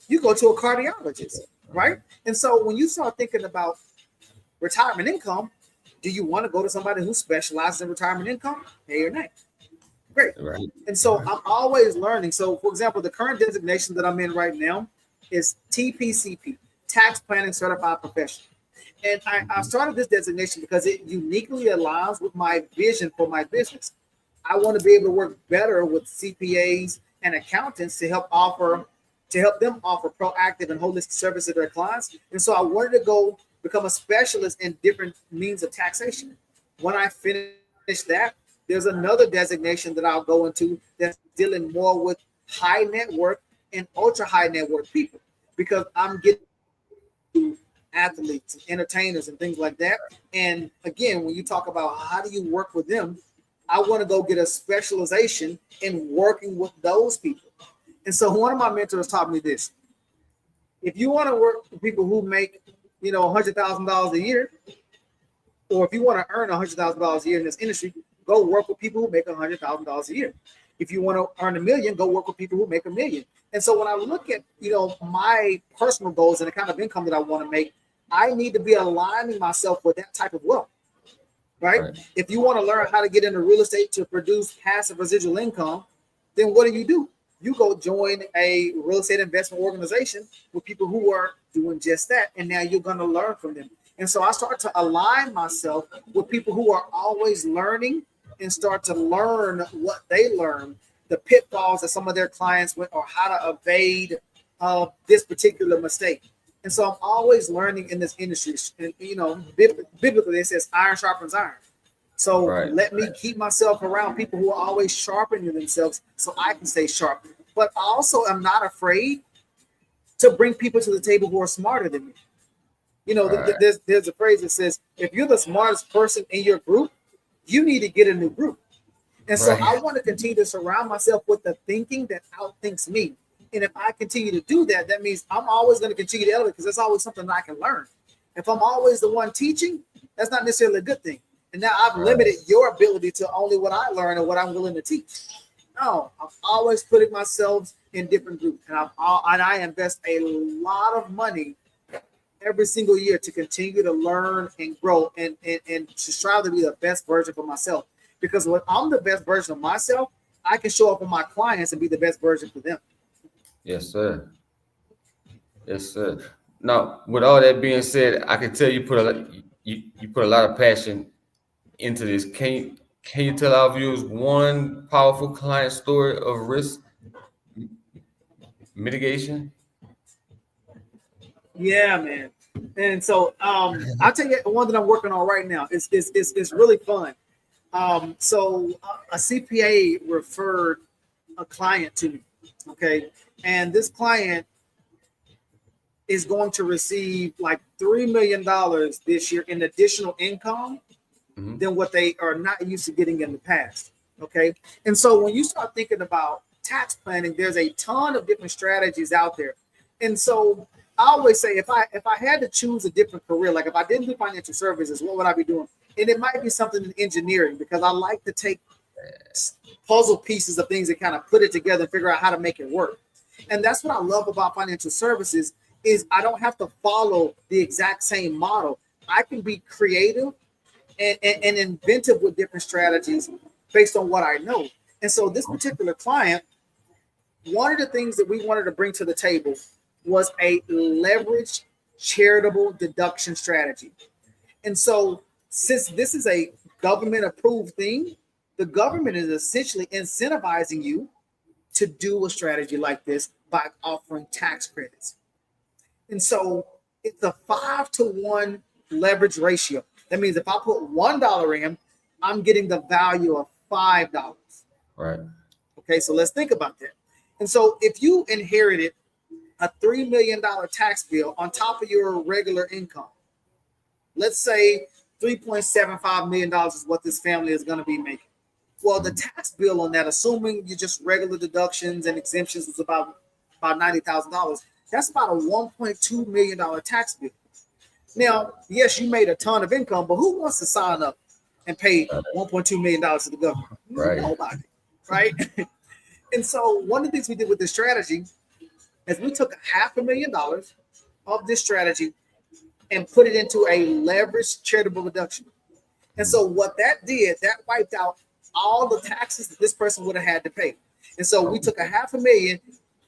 you go to a cardiologist, right? And so when you start thinking about retirement income, do you want to go to somebody who specializes in retirement income? Yay or nay? Great. Right. And so I'm always learning. So, for example, the current designation that I'm in right now is TPCP, Tax Planning Certified Professional. And I started this designation because it uniquely aligns with my vision for my business. I want to be able to work better with CPAs and accountants to help them offer proactive and holistic service to their clients. And so I wanted to go become a specialist in different means of taxation. When I finish that, there's another designation that I'll go into that's dealing more with high net worth and ultra high net worth people, because I'm getting to athletes and entertainers and things like that. And again, when you talk about how do you work with them, I want to go get a specialization in working with those people. And so one of my mentors taught me this: if you want to work with people who make, $100,000 a year, or if you want to earn $100,000 a year in this industry, go work with people who make $100,000 a year. If you want to earn $1 million, go work with people who make $1 million. And so when I look at, my personal goals and the kind of income that I want to make, I need to be aligning myself with that type of wealth, right? If you want to learn how to get into real estate to produce passive residual income, then what do? You go join a real estate investment organization with people who are doing just that. And now you're going to learn from them. And so I start to align myself with people who are always learning and start to learn what they learn, the pitfalls that some of their clients went, or how to evade this particular mistake. And so I'm always learning in this industry. And, biblically it says iron sharpens iron. So let me keep myself around people who are always sharpening themselves so I can stay sharp. But I also am not afraid to bring people to the table who are smarter than me. There's a phrase that says, if you're the smartest person in your group, you need to get a new group. And so I want to continue to surround myself with the thinking that outthinks me. And if I continue to do that, that means I'm always going to continue to elevate, because there's always something that I can learn. If I'm always the one teaching, that's not necessarily a good thing. And now I've limited your ability to only what I learn and what I'm willing to teach. No, I'm always putting myself in different groups. And I invest a lot of money every single year to continue to learn and grow and to strive to be the best version for myself. Because when I'm the best version of myself, I can show up for my clients and be the best version for them. Yes, sir. Yes, sir. Now, with all that being said, I can tell you put a lot of passion into this. Can you tell our viewers one powerful client story of risk mitigation? Yeah, man. And so I'll tell you one that I'm working on right now. It's really fun. So a CPA referred a client to me. Okay. And this client is going to receive like $3 million this year in additional income than what they are not used to getting in the past. Okay. And so when you start thinking about tax planning, there's a ton of different strategies out there. And so I always say, if I had to choose a different career, like if I didn't do financial services, what would I be doing? And it might be something in engineering, because I like to take puzzle pieces of things and kind of put it together and figure out how to make it work. And that's what I love about financial services, is I don't have to follow the exact same model. I can be creative and inventive with different strategies based on what I know. And so this particular client, one of the things that we wanted to bring to the table was a leveraged charitable deduction strategy. And so since this is a government approved thing, the government is essentially incentivizing you to do a strategy like this by offering tax credits. And so it's a 5-to-1 leverage ratio. That means if I put $1 in, I'm getting the value of $5. Right. Okay, so let's think about that. And so if you inherited a $3 million tax bill on top of your regular income, let's say $3.75 million is what this family is going to be making. Well, the tax bill on that, assuming you just regular deductions and exemptions, was about $90,000. That's about a $1.2 million tax bill. Now, yes, you made a ton of income, but who wants to sign up and pay $1.2 million to the government? Right. Nobody, right? And so one of the things we did with this strategy is we took $500,000 of this strategy and put it into a leveraged charitable deduction. And so what that did, that wiped out all the taxes that this person would have had to pay. And so we took $500,000,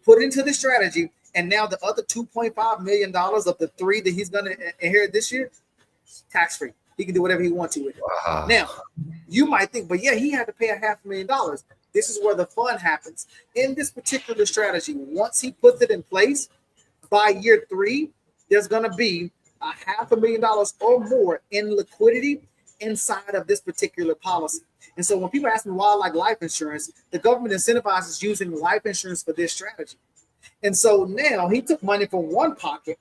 put it into the strategy, and now the other $2.5 million of the $3 that he's going to inherit this year, tax-free. He can do whatever he wants to with it. Wow. Now, you might think, but yeah, he had to pay $500,000. This is where the fun happens. In this particular strategy, once he puts it in place, by year 3, there's going to be $500,000 or more in liquidity inside of this particular policy. And so when people ask me why I like life insurance, the government incentivizes using life insurance for this strategy. And so now he took money from one pocket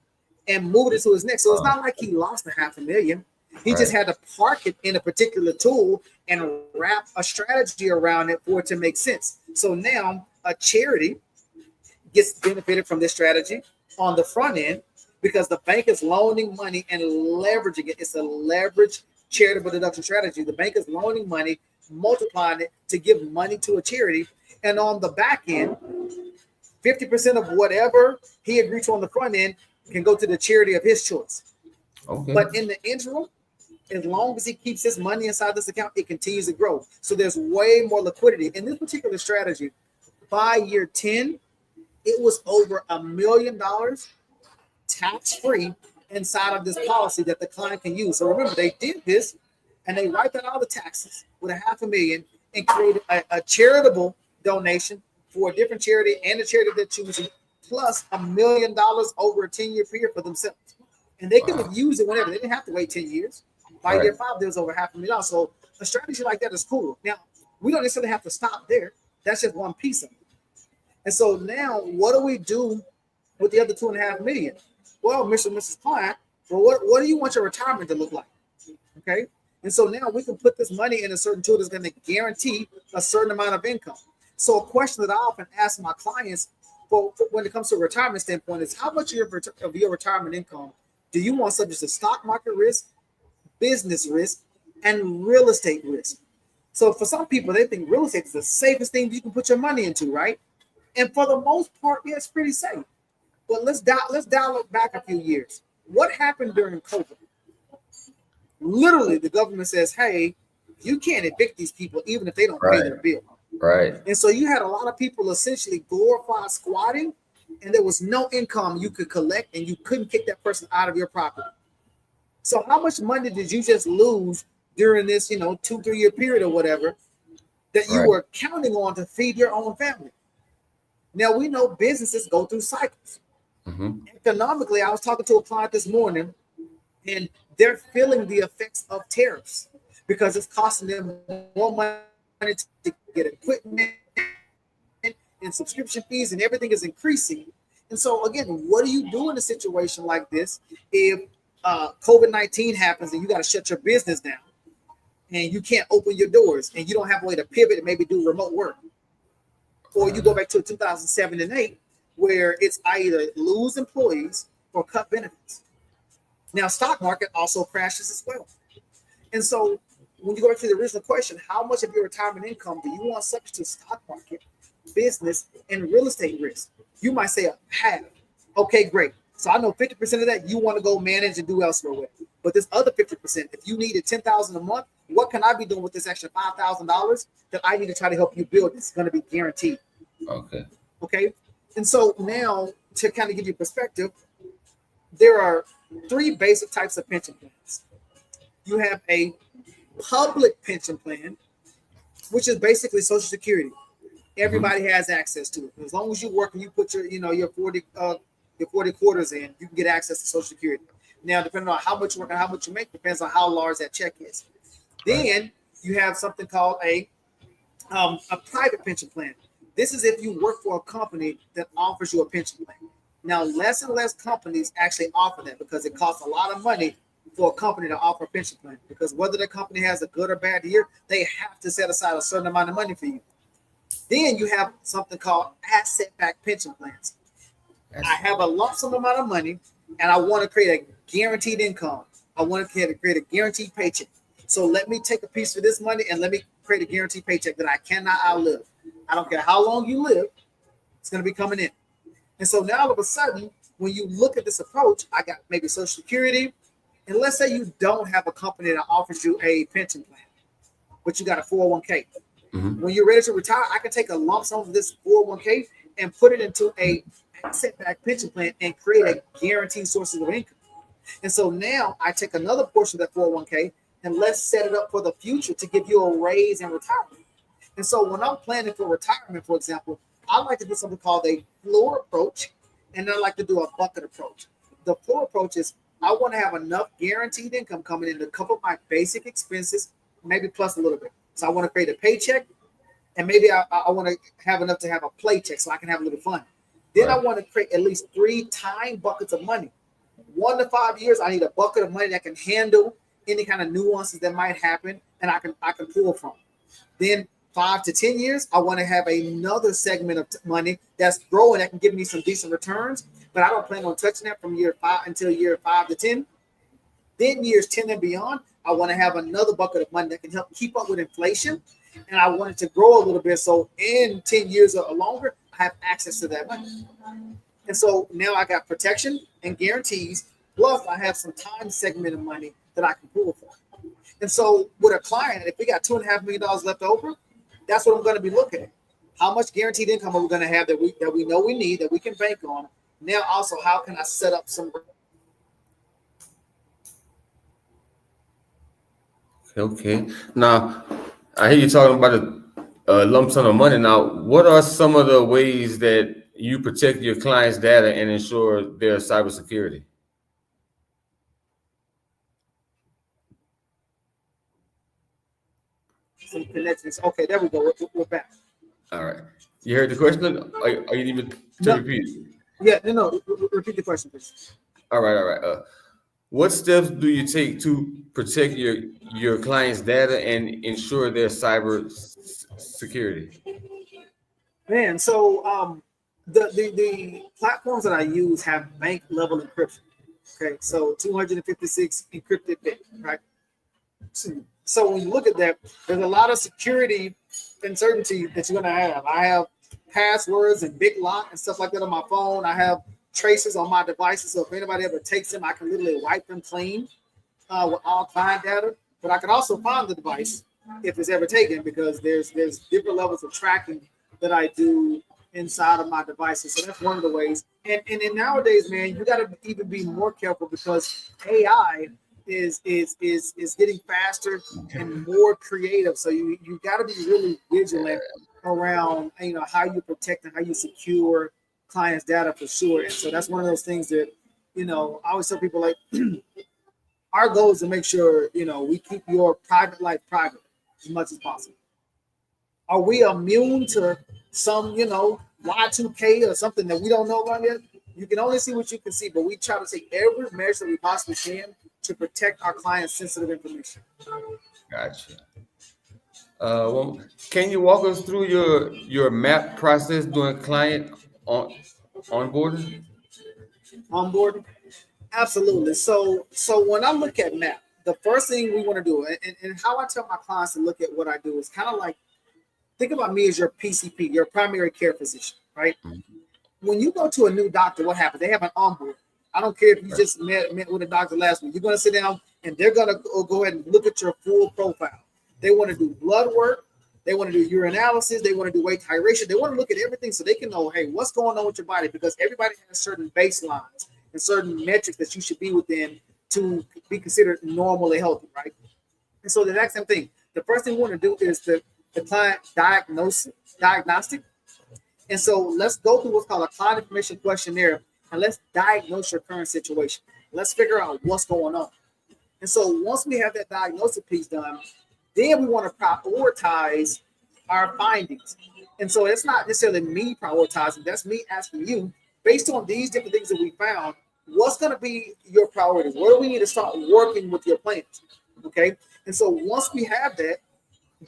and moved it to his next. So it's not like he lost $500,000. He just had to park it in a particular tool and wrap a strategy around it for it to make sense. So now a charity gets benefited from this strategy on the front end because the bank is loaning money and leveraging it. It's a leverage charitable deduction strategy. The bank is loaning money, multiplying it to give money to a charity. And on the back end, 50% of whatever he agreed to on the front end can go to the charity of his choice. Okay. But in the interim, as long as he keeps his money inside this account, it continues to grow. So there's way more liquidity. In this particular strategy, by year 10, it was over $1 million tax-free inside of this policy that the client can use. So remember, they did this and they wiped out all the taxes with $500,000 and created a charitable donation for a different charity and a charity they're choosing, plus $1 million over a 10-year period for themselves. And they could have used it whenever. They didn't have to wait 10 years. By year 5, there was over $500,000. So a strategy like that is cool. Now, we don't necessarily have to stop there. That's just one piece of it. And so now, what do we do with the other $2.5 million? Well, Mr. and Mrs. Client, well, what do you want your retirement to look like? Okay. And so now we can put this money in a certain tool that's going to guarantee a certain amount of income. So a question that I often ask my clients for when it comes to a retirement standpoint is how much of your retirement income do you want subject to stock market risk, business risk, and real estate risk? So for some people, they think real estate is the safest thing you can put your money into, right? And for the most part, yeah, it's pretty safe. But let's dial it back a few years. What happened during COVID? Literally, the government says, hey, you can't evict these people even if they don't pay their bill. Right. And so you had a lot of people essentially glorify squatting, and there was no income you could collect, and you couldn't kick that person out of your property. So how much money did you just lose during this, 2-3 year period or whatever that you were counting on to feed your own family? Now, we know businesses go through cycles. Mm-hmm. Economically, I was talking to a client this morning, and they're feeling the effects of tariffs because it's costing them more money to get equipment and subscription fees, and everything is increasing. And so, again, what do you do in a situation like this if COVID-19 happens and you got to shut your business down and you can't open your doors and you don't have a way to pivot and maybe do remote work? Or you go back to 2007 and 8, where it's either lose employees or cut benefits. Now, stock market also crashes as well. And so when you go back to the original question, how much of your retirement income do you want subject to stock market, business, and real estate risk? You might say half. Okay, great. So I know 50% of that you want to go manage and do elsewhere with. But this other 50%, if you needed $10,000 a month, what can I be doing with this extra $5,000 that I need to try to help you build? It's going to be guaranteed. Okay. And so now to kind of give you perspective, there are 3 basic types of pension plans. You have a public pension plan, which is basically Social Security. Everybody has access to it. As long as you work and you put your 40 quarters in, you can get access to Social Security. Now, depending on how much you work and how much you make, depends on how large that check is. Then you have something called a private pension plan. This is if you work for a company that offers you a pension plan. Now, less and less companies actually offer that because it costs a lot of money for a company to offer a pension plan, because whether the company has a good or bad year, they have to set aside a certain amount of money for you. Then you have something called asset-backed pension plans. I have a lump sum amount of money and I want to create a guaranteed income. I want to create a guaranteed paycheck. So let me take a piece of this money and let me create a guaranteed paycheck that I cannot outlive. I don't care how long you live, it's going to be coming in. And so now all of a sudden, when you look at this approach, I got maybe Social Security, and let's say you don't have a company that offers you a pension plan, but you got a 401k. When you're ready to retire, I can take a lump sum of this 401k and put it into a asset-backed pension plan and create a guaranteed source of income. And so now I take another portion of that 401k and let's set it up for the future to give you a raise in retirement. And so when I'm planning for retirement, for example, I like to do something called a floor approach, and then I like to do a bucket approach. The floor approach is I want to have enough guaranteed income coming in to cover my basic expenses, maybe plus a little bit. So I want to create a paycheck, and maybe I want to have enough to have a playcheck so I can have a little fun. Then I want to create at least 3 time buckets of money. 1 to 5 years, I need a bucket of money that can handle any kind of nuances that might happen, and I can pull from. Then 5 to 10 years, I want to have another segment of money that's growing that can give me some decent returns, but I don't plan on touching that from year 5 until year 5 to 10. Then years 10 and beyond, I want to have another bucket of money that can help keep up with inflation, and I want it to grow a little bit so in 10 years or longer, I have access to that money. And so now I got protection and guarantees, plus I have some time segment of money that I can pull from. And so with a client, if we got $2.5 million left over, that's what I'm going to be looking at. How much guaranteed income are we going to have that we know we need, that we can bank on? Now also, how can I set up some? Okay. Now, I hear you talking about a lump sum of money. Now, what are some of the ways that you protect your clients' data and ensure their cybersecurity? Some connections. Okay, there we go. We're back. All right. You heard the question? Are you even to repeat? Yeah, no. Repeat the question, please. All right. What steps do you take to protect your clients' data and ensure their cyber security? Man, so the platforms that I use have bank level encryption. Okay, so 256 encrypted bit, right? So when you look at that, there's a lot of security uncertainty that you're gonna have. I have passwords and big lock and stuff like that on my phone. I have traces on my devices, so if anybody ever takes them, I can literally wipe them clean with all client data. But I can also find the device if it's ever taken, because there's different levels of tracking that I do inside of my devices. So that's one of the ways. And then nowadays, man, you got to even be more careful because AI is getting faster and more creative. So you got to be really vigilant around how you protect and how you secure clients' data for sure. And so that's one of those things that I always tell people, like, our goal is to make sure we keep your private life private as much as possible. Are we immune to some Y2K or something that we don't know about yet? You can only see what you can see, but we try to take every measure we possibly can to protect our clients' sensitive information. Gotcha. Can you walk us through your MAP process during client onboarding? Onboarding? Absolutely. So when I look at MAP, the first thing we want to do, and how I tell my clients to look at what I do, is kind of like, think about me as your PCP, your primary care physician, right? Mm-hmm. When you go to a new doctor, what happens? They have an onboard. I don't care if you just met with a doctor last week. You're going to sit down and they're going to go ahead and look at your full profile. They want to do blood work. They want to do urinalysis. They want to do weight hydration. They want to look at everything so they can know, hey, what's going on with your body? Because everybody has certain baselines and certain metrics that you should be within to be considered normally healthy, right? And so the exact same thing. The first thing we want to do is the client diagnostic. And so let's go through what's called a client information questionnaire, and let's diagnose your current situation. Let's figure out what's going on. And so once we have that diagnosis piece done, then we want to prioritize our findings. And so it's not necessarily me prioritizing, that's me asking you, based on these different things that we found, what's going to be your priorities? Where do we need to start working with your plans? Okay. And so once we have that,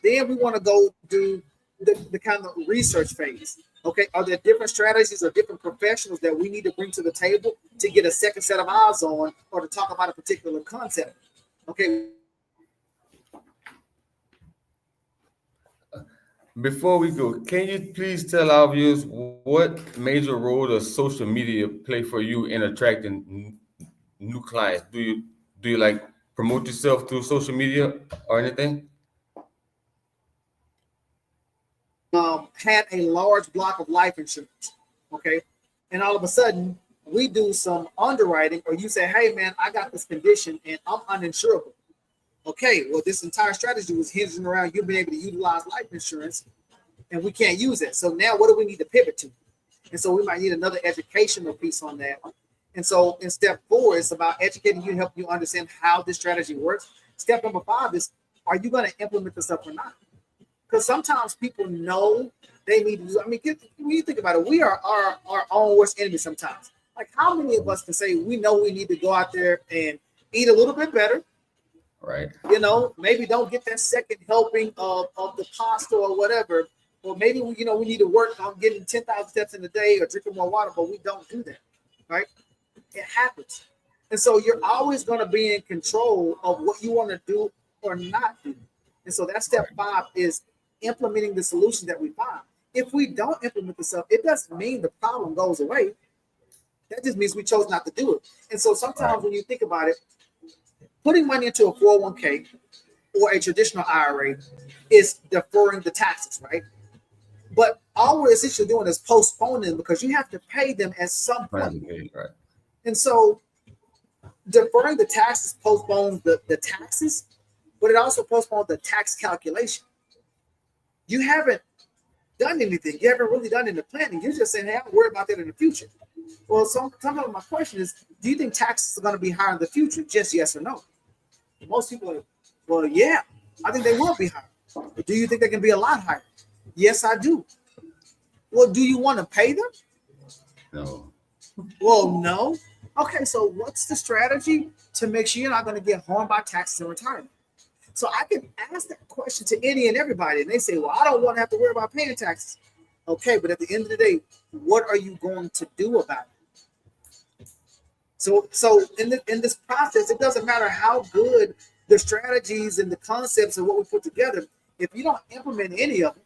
then we want to go do the kind of research phase. Okay, are there different strategies or different professionals that we need to bring to the table to get a second set of eyes on, or to talk about a particular concept? Okay. Before we go, can you please tell our viewers what major role does social media play for you in attracting new clients? Do you like promote yourself through social media or anything? had a large block of life insurance, okay? And all of a sudden, we do some underwriting, or you say, hey, man, I got this condition and I'm uninsurable. Okay, well, this entire strategy was hinging around you being able to utilize life insurance, and we can't use it. So now what do we need to pivot to? And so we might need another educational piece on that. And so in step 4, it's about educating you, help you understand how this strategy works. Step number 5 is, are you going to implement this stuff or not? Because sometimes people know they need to do. I mean, when you think about it, we are our own worst enemy sometimes. Like, how many of us can say we know we need to go out there and eat a little bit better? Right. You know, maybe don't get that second helping of the pasta or whatever. Or maybe we need to work on getting 10,000 steps in a day or drinking more water, but we don't do that, right? It happens. And so you're always going to be in control of what you want to do or not do. And so that step 5 is implementing the solution that we find. If we don't implement the stuff, it doesn't mean the problem goes away. That just means we chose not to do it. And so sometimes when you think about it, putting money into a 401k or a traditional IRA is deferring the taxes, right? But all we're essentially doing is postponing them because you have to pay them at some point. Right. And so deferring the taxes postpones the taxes, but it also postpones the tax calculation. You haven't done anything. You haven't really done any planning. You're just saying, hey, I'll worry about that in the future. Well, sometimes my question is, do you think taxes are going to be higher in the future? Just yes or no? Most people are, well, yeah, I think they will be higher. But do you think they can be a lot higher? Yes, I do. Well, do you want to pay them? No. Well, no. Okay, so what's the strategy to make sure you're not going to get harmed by taxes in retirement? So I can ask that question to any and everybody, and they say, well, I don't want to have to worry about paying taxes. Okay, but at the end of the day, what are you going to do about it? So in this process, it doesn't matter how good the strategies and the concepts and what we put together. If you don't implement any of them,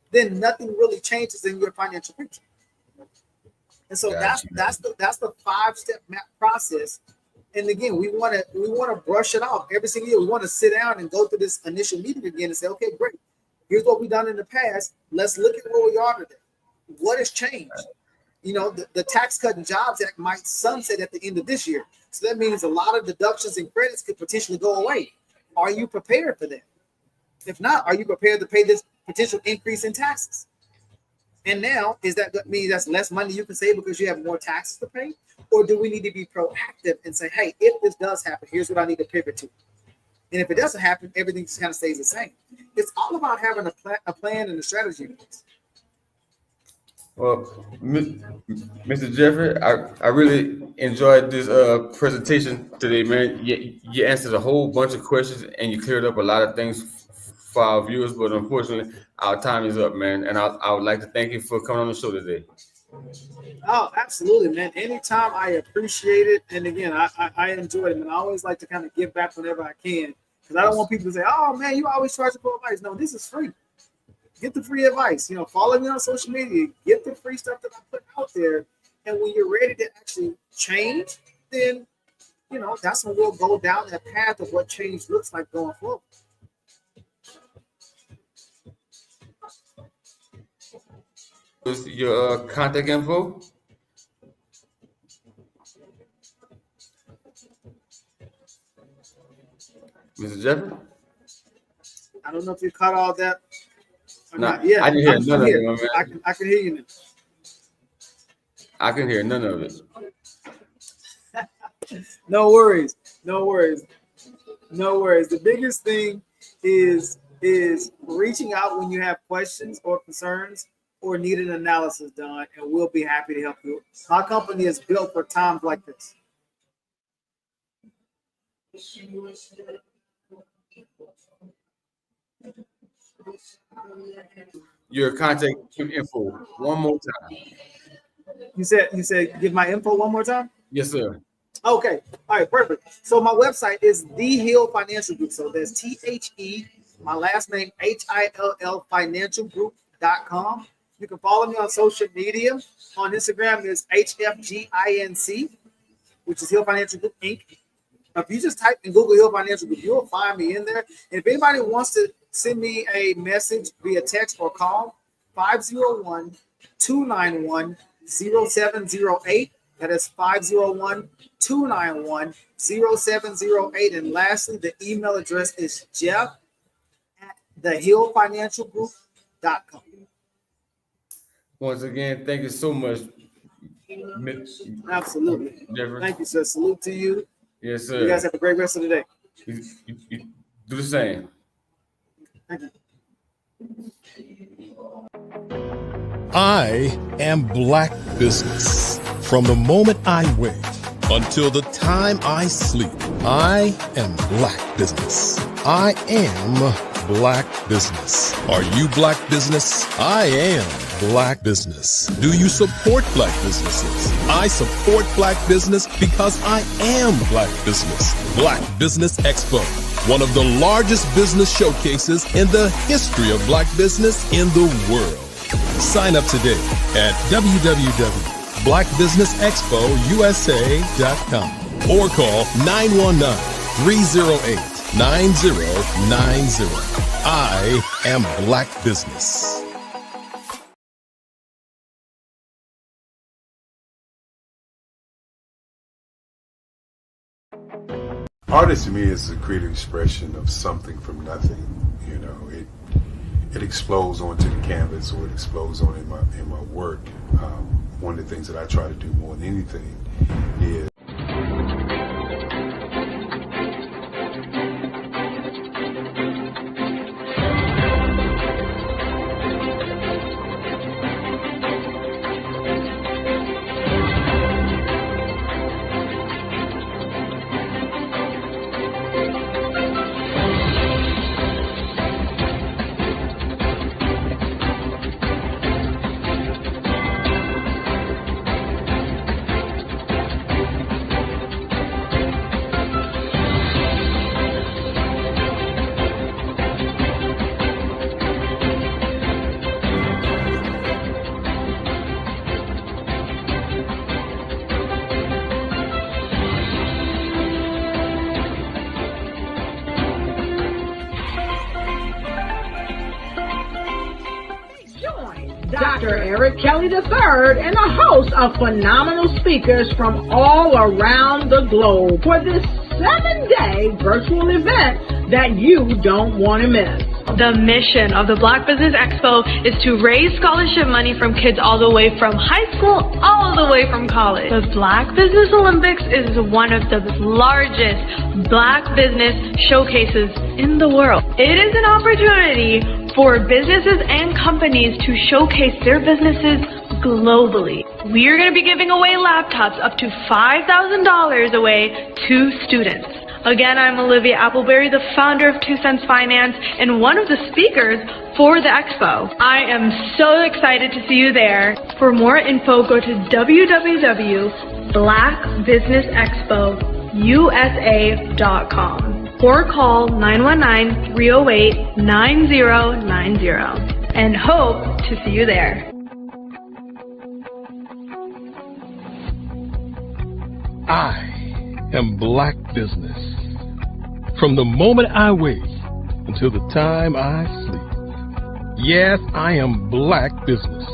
then nothing really changes in your financial picture. And so that's the 5-step map process. And again, we want to brush it off every single year. We want to sit down and go through this initial meeting again and say, okay, great. Here's what we've done in the past. Let's look at where we are today. What has changed? You know, the Tax Cut and Jobs Act might sunset at the end of this year. So that means a lot of deductions and credits could potentially go away. Are you prepared for that? If not, are you prepared to pay this potential increase in taxes? And now, is that mean that's less money you can save because you have more taxes to pay? Or do we need to be proactive and say, hey, if this does happen, here's what I need to pivot to. And if it doesn't happen, everything just kind of stays the same. It's all about having a plan and a strategy. Well, Mr. Jeffrey, I really enjoyed this presentation today, man. You answered a whole bunch of questions and you cleared up a lot of things for our viewers, but unfortunately, our time is up, man. And I would like to thank you for coming on the show today. Oh, absolutely, man. Anytime, I appreciate it. And again, I enjoy it, and I always like to kind of give back whenever I can, because I don't want people to say, oh, man, you always charge for advice. No, this is free. Get the free advice. You know, follow me on social media. Get the free stuff that I put out there. And when you're ready to actually change, then, you know, that's when we'll go down that path of what change looks like going forward. Your contact info? Mr. Jeffrey? I don't know if you caught all that. No, I didn't hear none of it, man. I can hear you now. I can hear none of it. No worries. No worries. No worries. The biggest thing is reaching out when you have questions or concerns or need an analysis done, and we'll be happy to help you. My company is built for times like this. Your contact info one more time. You said give my info one more time? Yes, sir. Okay. All right, perfect. So my website is The Hill Financial Group. So there's THE, my last name, HILL financialgroup.com. You can follow me on social media. On Instagram is HFGINC, which is Hill Financial Group Inc. If you just type in Google Hill Financial Group, you'll find me in there. And if anybody wants to send me a message via text or call, 501-291-0708. That is 501-291-0708. And lastly, the email address is jeff@thehillfinancialgroup.com. Once again, thank you so much. Absolutely. Jeffrey. Thank you, sir. Salute to you. Yes, sir. You guys have a great rest of the day. You do the same. Thank you. I am Black Business. From the moment I wake until the time I sleep, I am Black Business. I am Black Business. Are you Black Business? I am Black Business. Do you support Black businesses? I support Black business because I am Black Business. Black Business Expo, one of the largest business showcases in the history of Black business in the world. Sign up today at www.blackbusinessexpousa.com or call 919-308-9090. I am Black Business. Artist to me is a creative expression of something from nothing. You know, it explodes onto the canvas, or it explodes on in my work. One of the things that I try to do more than anything is Dr. Eric Kelly III and a host of phenomenal speakers from all around the globe for this 7-day virtual event that you don't want to miss. The mission of the Black Business Expo is to raise scholarship money from kids all the way from high school, all the way from college. The Black Business Olympics is one of the largest Black business showcases in the world. It is an opportunity for businesses and companies to showcase their businesses globally. We are going to be giving away laptops up to $5,000 away to students. Again, I'm Olivia Appleberry, the founder of 2 Cents Finance and one of the speakers for the expo. I am so excited to see you there. For more info, go to www.blackbusinessexpousa.com or call 919-308-9090 and hope to see you there. I am Black Business. From the moment I wake until the time I sleep. Yes, I am Black Business.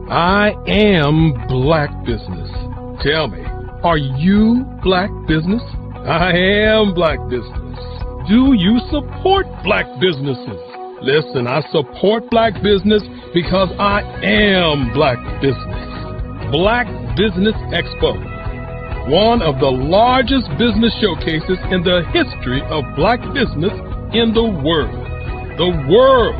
I am Black Business. Tell me, are you Black Business? I am Black Business. Do you support Black businesses? Listen, I support Black business because I am Black Business. Black Business Expo, one of the largest business showcases in the history of Black business in the world. The world!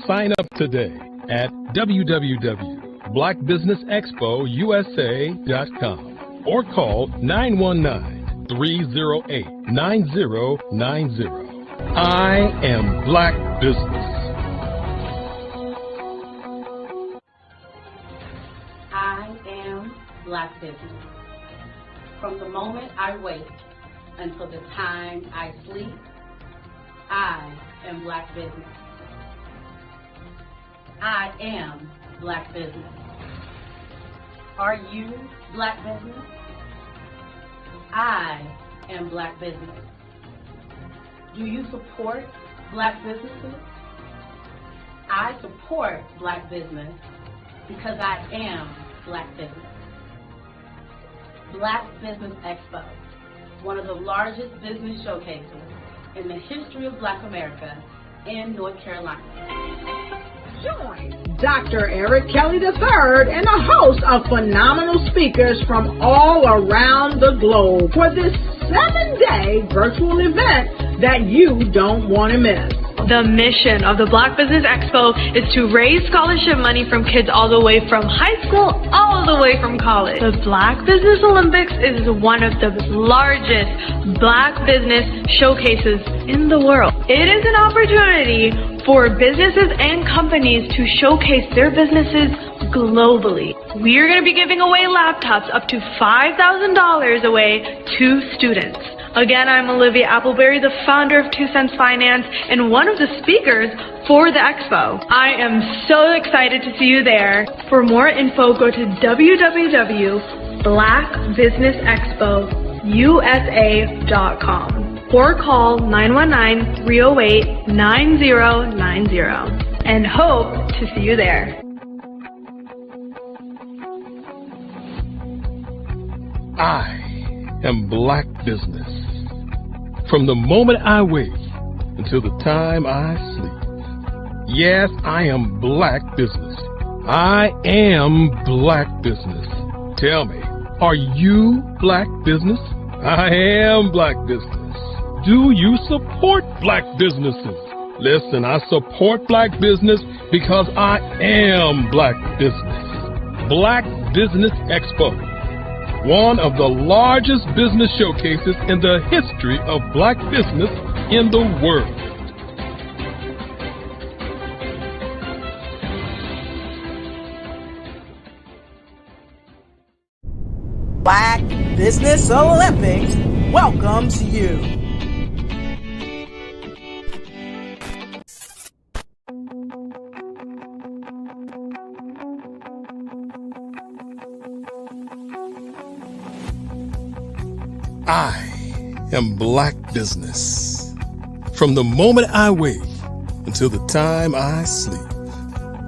Sign up today at www.blackbusinessexpousa.com or call 919-308-9090. I am Black Business. I am Black Business. From the moment I wake until the time I sleep, I am Black Business. I am Black Business. Are you Black Business? I am Black Business. Do you support Black businesses? I support Black business because I am Black business. Black Business Expo, one of the largest business showcases in the history of Black America in North Carolina. Join Dr. Eric Kelly III and a host of phenomenal speakers from all around the globe for this 7-day virtual event that you don't want to miss. The mission of the Black Business Expo is to raise scholarship money from kids all the way from high school, all the way from college. The Black Business Olympics is one of the largest Black business showcases in the world. It is an opportunity for businesses and companies to showcase their businesses globally. We are going to be giving away laptops up to $5,000 away to students. Again, I'm Olivia Appleberry, the founder of 2 Cents Finance and one of the speakers for the expo. I am so excited to see you there. For more info, go to www.blackbusinessexpousa.com or call 919-308-9090 and hope to see you there. I am Black business. From the moment I wake until the time I sleep. Yes, I am Black business. I am Black business. Tell me, are you Black business? I am Black business. Do you support Black businesses? Listen, I support Black business because I am Black business. Black Business Expo, one of the largest business showcases in the history of Black business in the world. Black Business Olympics welcomes you. I am Black business. From the moment I wake until the time I sleep.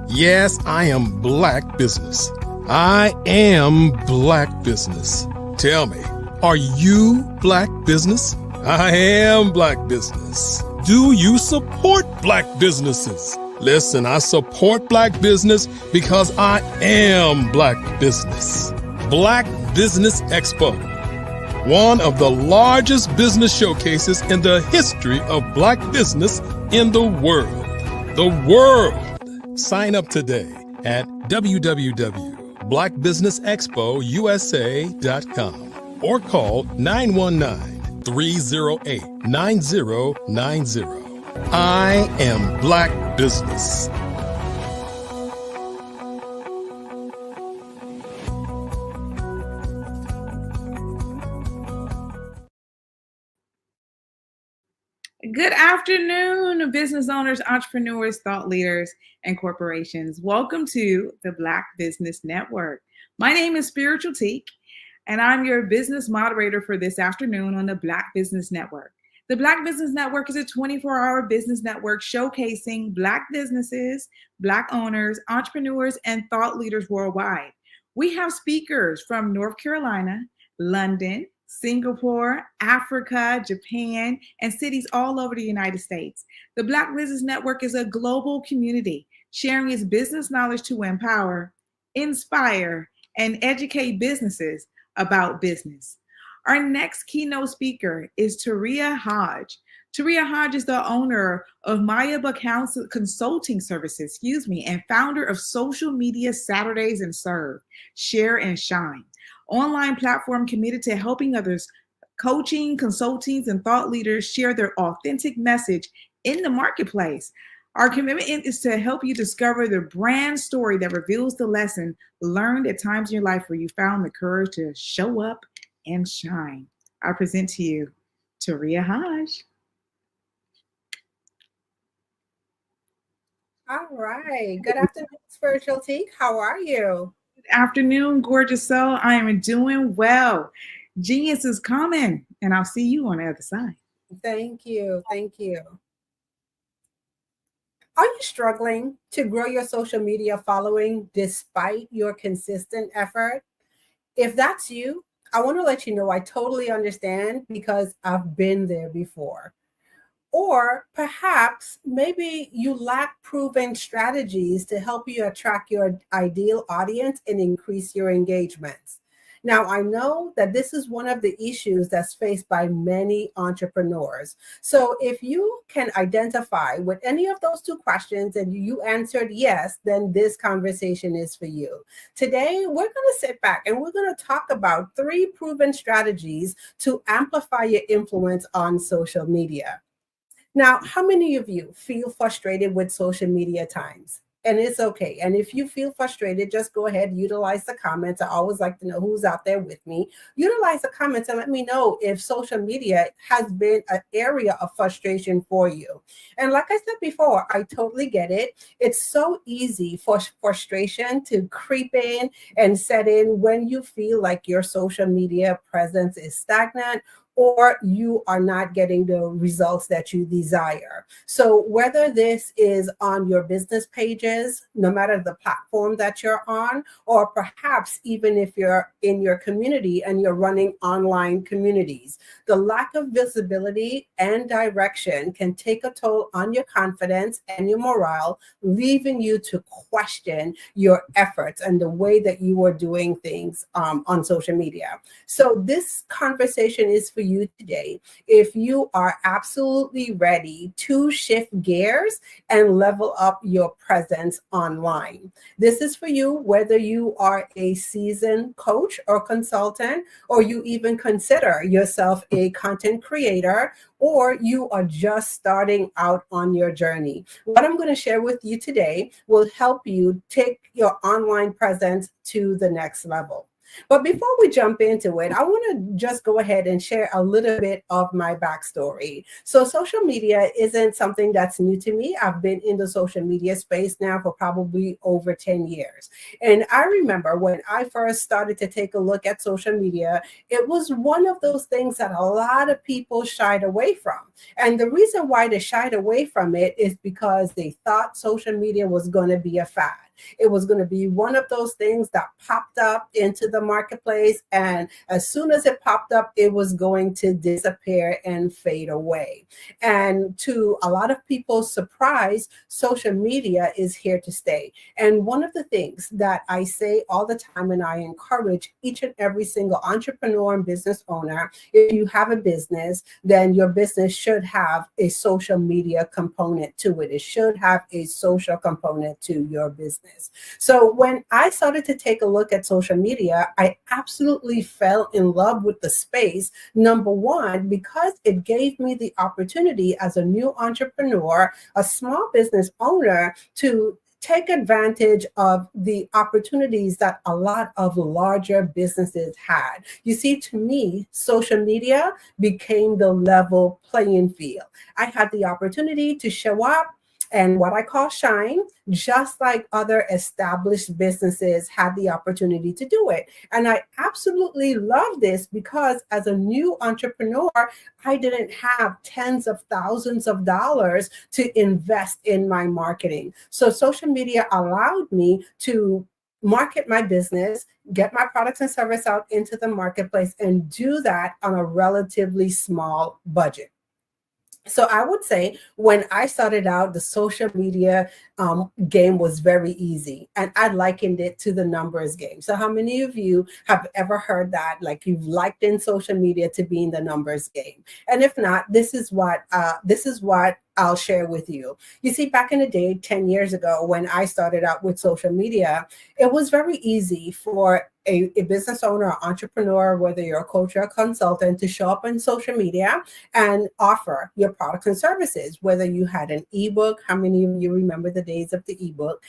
Yes, I am Black business. I am Black business. Tell me, are you Black business? I am Black business. Do you support Black businesses? Listen, I support Black business because I am Black business. Black Business Expo, one of the largest business showcases in the history of Black business in the world. The world! Sign up today at www.blackbusinessexpousa.com or call 919-308-9090. I am Black business. Good afternoon, business owners, entrepreneurs, thought leaders, and corporations. Welcome to the Black Business Network. My name is Spiritual Teak, and I'm your business moderator for this afternoon on the Black Business Network. The Black Business Network is a 24-hour business network showcasing Black businesses, Black owners, entrepreneurs, and thought leaders worldwide. We have speakers from North Carolina, London, Singapore, Africa, Japan, and cities all over the United States. The Black Business Network is a global community sharing its business knowledge to empower, inspire, and educate businesses about business. Our next keynote speaker is Taria Hodge. Taria Hodge is the owner of Mayaba Consulting Services, and founder of Social Media Saturdays and Serve, Share and Shine, online platform committed to helping others, coaching, consultants, and thought leaders share their authentic message in the marketplace. Our commitment is to help you discover the brand story that reveals the lesson learned at times in your life where you found the courage to show up and shine. I present to you Taria Hodge. All right. Good afternoon, Spiritual Teak. How are you? Good afternoon, gorgeous soul. I am doing well. Genius is coming, and I'll see you on the other side. Thank you. Thank you. Are you struggling to grow your social media following despite your consistent effort? If that's you, I want to let you know I totally understand because I've been there before. Or perhaps maybe you lack proven strategies to help you attract your ideal audience and increase your engagements. Now, I know that this is one of the issues that's faced by many entrepreneurs. So, if you can identify with any of those two questions and you answered yes, then this conversation is for you. Today, we're going to sit back and we're going to talk about 3 proven strategies to amplify your influence on social media. Now, how many of you feel frustrated with social media times? And it's okay. And if you feel frustrated, just go ahead, utilize the comments. I always like to know who's out there with me. Utilize the comments and let me know if social media has been an area of frustration for you. And like I said before, I totally get it. It's so easy for frustration to creep in and set in when you feel like your social media presence is stagnant or you are not getting the results that you desire. So whether this is on your business pages, no matter the platform that you're on, or perhaps even if you're in your community and you're running online communities, the lack of visibility and direction can take a toll on your confidence and your morale, leaving you to question your efforts and the way that you are doing things on social media. So this conversation is for you today if you are absolutely ready to shift gears and level up your presence online. This is for you whether you are a seasoned coach or consultant, or you even consider yourself a content creator, or you are just starting out on your journey. What I'm going to share with you today will help you take your online presence to the next level. But before we jump into it, I want to just go ahead and share a little bit of my backstory. So social media isn't something that's new to me. I've been in the social media space now for probably over 10 years. And I remember when I first started to take a look at social media, it was one of those things that a lot of people shied away from. And the reason why they shied away from it is because they thought social media was going to be a fad. It was going to be one of those things that popped up into the marketplace. And as soon as it popped up, it was going to disappear and fade away. And to a lot of people's surprise, social media is here to stay. And one of the things that I say all the time, and I encourage each and every single entrepreneur and business owner, if you have a business, then your business should have a social media component to it. It should have a social component to your business. So when I started to take a look at social media, I absolutely fell in love with the space. Number one, because it gave me the opportunity as a new entrepreneur, a small business owner, to take advantage of the opportunities that a lot of larger businesses had. You see, to me, social media became the level playing field. I had the opportunity to show up and what I call shine, just like other established businesses had the opportunity to do it. And I absolutely love this because as a new entrepreneur, I didn't have tens of thousands of dollars to invest in my marketing. So social media allowed me to market my business, get my products and service out into the marketplace, and do that on a relatively small budget. So I would say when I started out, the social media game was very easy, and I likened it to the numbers game. So how many of you have ever heard that, like you've likened social media to being the numbers game? And if not, this is what I'll share with you. You see, back in the day, 10 years ago, when I started out with social media, it was very easy for a business owner or entrepreneur, whether you're a coach or a consultant, to show up on social media and offer your products and services, whether you had an ebook. How many of you remember the days of the ebook?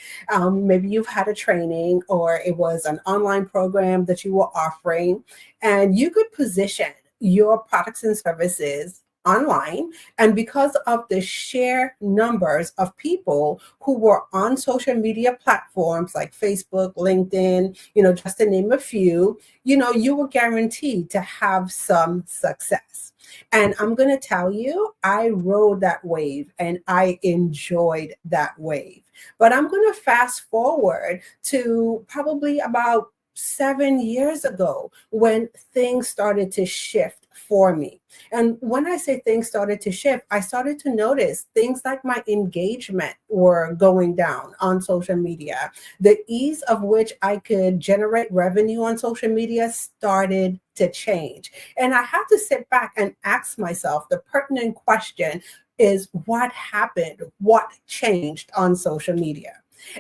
Maybe you've had a training or it was an online program that you were offering, and you could position your products and services online. And because of the sheer numbers of people who were on social media platforms like Facebook, LinkedIn, just to name a few, you were guaranteed to have some success. And I'm going to tell you, I rode that wave and I enjoyed that wave. But I'm going to fast forward to probably about 7 years ago when things started to shift for me. And when I say things started to shift, I started to notice things like my engagement were going down on social media. The ease of which I could generate revenue on social media started to change. And I had to sit back and ask myself the pertinent question is, what happened? What changed on social media?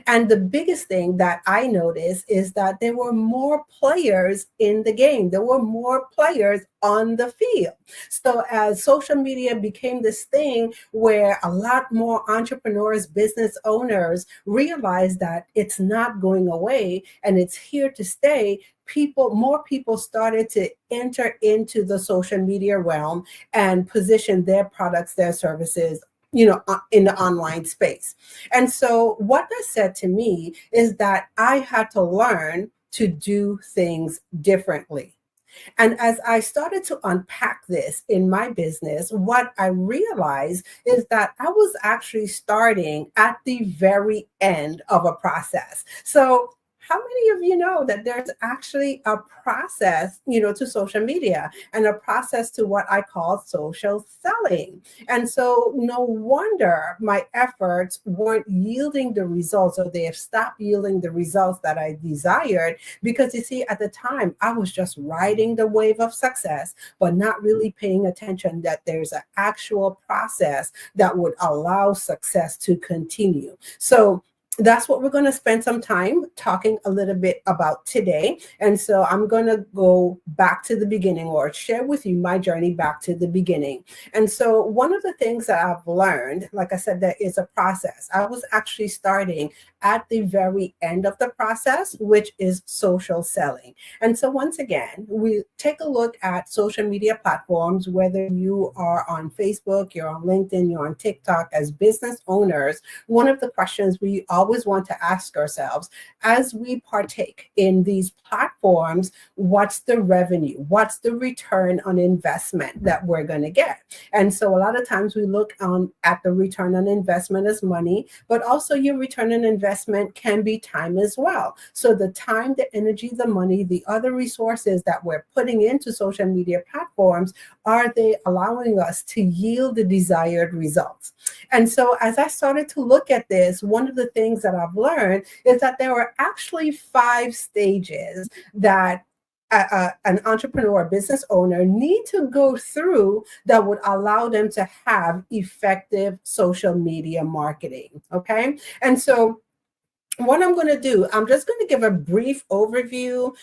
And the biggest thing that I noticed is that there were more players in the game. There were more players on the field. So as social media became this thing where a lot more entrepreneurs, business owners realized that it's not going away and it's here to stay, more people started to enter into the social media realm and position their products, their services, in the online space. And so what that said to me is that I had to learn to do things differently. And as I started to unpack this in my business, what I realized is that I was actually starting at the very end of a process. So how many of you know that there's actually a process, to social media and a process to what I call social selling? And so no wonder my efforts weren't yielding the results, or they have stopped yielding the results that I desired, because you see, at the time I was just riding the wave of success, but not really paying attention that there's an actual process that would allow success to continue. So that's what we're going to spend some time talking a little bit about today. And so I'm going to go back to the beginning, or share with you my journey back to the beginning. And so one of the things that I've learned, like I said, there is a process. I was actually starting at the very end of the process, which is social selling. And so once again, we take a look at social media platforms, whether you are on Facebook, you're on LinkedIn, you're on TikTok. As business owners, one of the questions we always want to ask ourselves as we partake in these platforms, what's the revenue? What's the return on investment that we're going to get? And so a lot of times we look at the return on investment as money, but also your return on investment can be time as well. So the time, the energy, the money, the other resources that we're putting into social media platforms, are they allowing us to yield the desired results? And so as I started to look at this, one of the things that I've learned is that there are actually 5 stages that an entrepreneur, business owner need to go through that would allow them to have effective social media marketing. Okay. And so what I'm going to do, I'm just going to give a brief overview,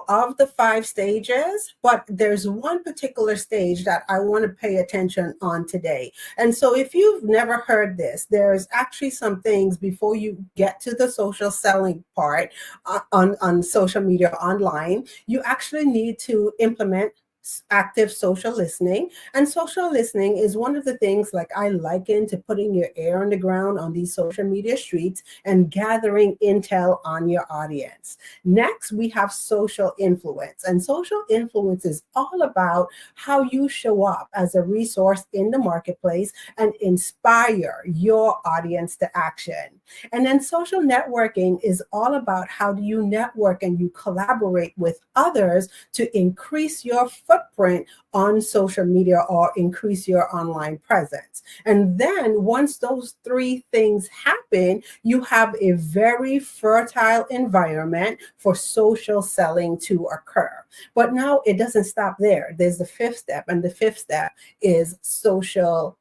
of the 5 stages, but there's one particular stage that I want to pay attention on today. And so if you've never heard this, there's actually some things before you get to the social selling part on social media online. You actually need to implement active social listening. And social listening is one of the things, like, I liken to putting your ear on the ground on these social media streets and gathering intel on your audience. Next, we have social influence. And social influence is all about how you show up as a resource in the marketplace and inspire your audience to action. And then social networking is all about how do you network and you collaborate with others to increase your footprint on social media or increase your online presence. And then once those 3 things happen, you have a very fertile environment for social selling to occur. But now it doesn't stop there. There's the 5th step, and the 5th step is social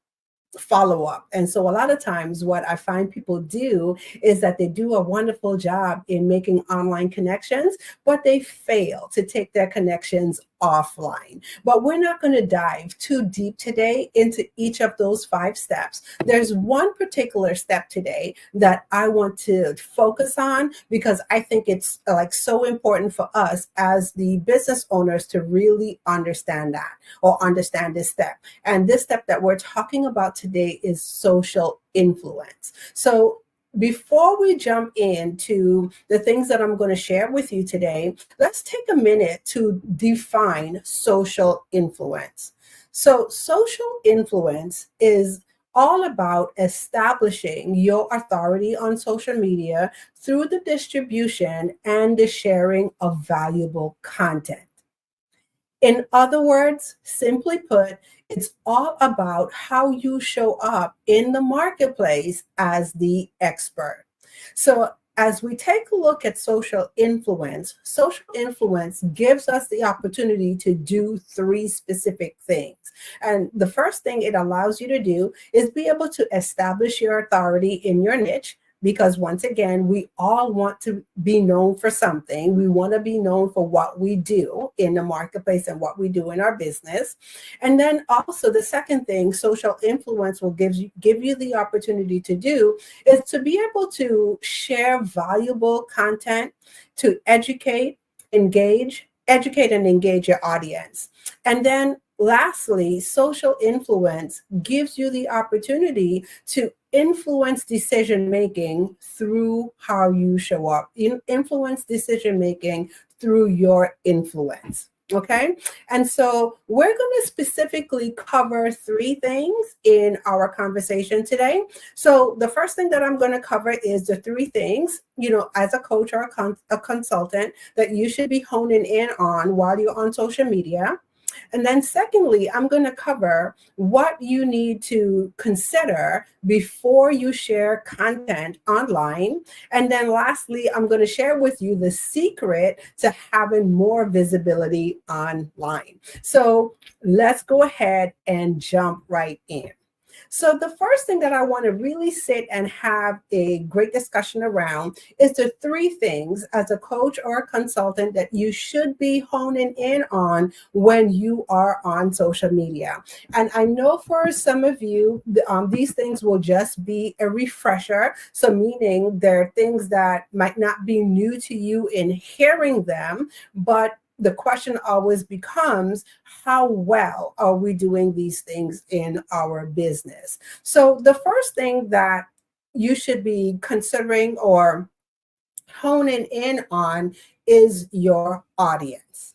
follow-up. And so a lot of times what I find people do is that they do a wonderful job in making online connections, but they fail to take their connections offline. But we're not going to dive too deep today into each of those 5 steps. There's one particular step today that I want to focus on because I think it's so important for us as the business owners to really understand that, or understand this step. And this step that we're talking about today is social influence. So before we jump into the things that I'm going to share with you today, let's take a minute to define social influence. So social influence is all about establishing your authority on social media through the distribution and the sharing of valuable content. In other words, simply put, it's all about how you show up in the marketplace as the expert. So, as we take a look at social influence gives us the opportunity to do three specific things. And the first thing it allows you to do is be able to establish your authority in your niche. Because once again, we all want to be known for something. We want to be known for what we do in the marketplace and what we do in our business. And then also the second thing social influence will give you the opportunity to do is to be able to share valuable content to educate and engage your audience. And then lastly, social influence gives you the opportunity to influence decision making through how you show up, influence decision making through your influence. Okay. And so we're going to specifically cover three things in our conversation today. So the first thing that I'm going to cover is the three things, as a coach or a consultant that you should be honing in on while you're on social media. And then secondly, I'm going to cover what you need to consider before you share content online. And then lastly, I'm going to share with you the secret to having more visibility online. So let's go ahead and jump right in. So the first thing that I want to really sit and have a great discussion around is the three things as a coach or a consultant that you should be honing in on when you are on social media. And I know for some of you, these things will just be a refresher. So meaning they're things that might not be new to you in hearing them, but the question always becomes, how well are we doing these things in our business? So the first thing that you should be considering or honing in on is your audience.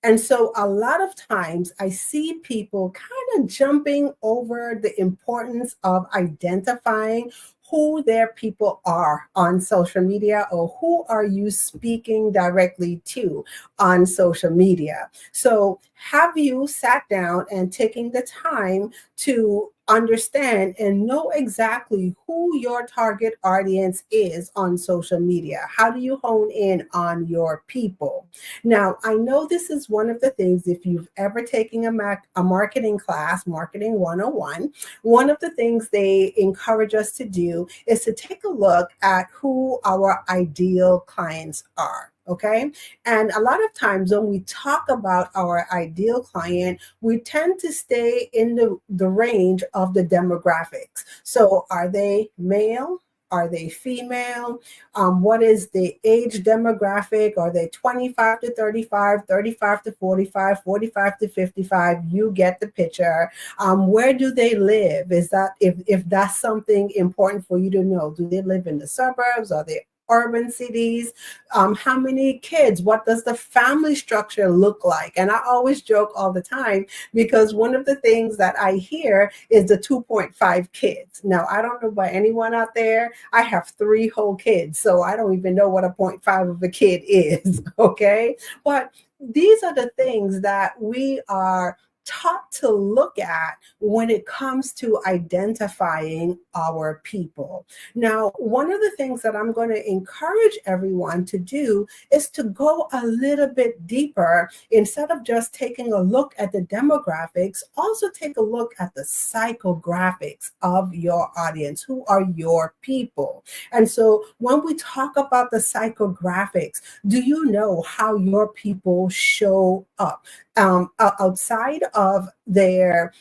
And so a lot of times I see people kind of jumping over the importance of identifying who their people are on social media, or who are you speaking directly to on social media. So have you sat down and taken the time to understand and know exactly who your target audience is on social media? How do you hone in on your people? Now, I know this is one of the things, if you've ever taken a marketing class, Marketing 101, one of the things they encourage us to do is to take a look at who our ideal clients are. Okay. And a lot of times when we talk about our ideal client, we tend to stay in the range of the demographics. So are they male? Are they female? What is the age demographic? Are they 25 to 35, 35 to 45, 45 to 55? You get the picture. Where do they live? Is that if that's something important for you to know? Do they live in the suburbs? Are they urban cities? How many kids? What does the family structure look like? And I always joke all the time, because one of the things that I hear is the 2.5 kids. Now, I don't know about anyone out there. I have 3 whole kids, so I don't even know what a 0.5 of a kid is, okay? But these are the things that we are taught to look at when it comes to identifying our people. Now, one of the things that I'm going to encourage everyone to do is to go a little bit deeper. Instead of just taking a look at the demographics, also take a look at the psychographics of your audience. Who are your people? And so when we talk about the psychographics, do you know how your people show up? Outside of their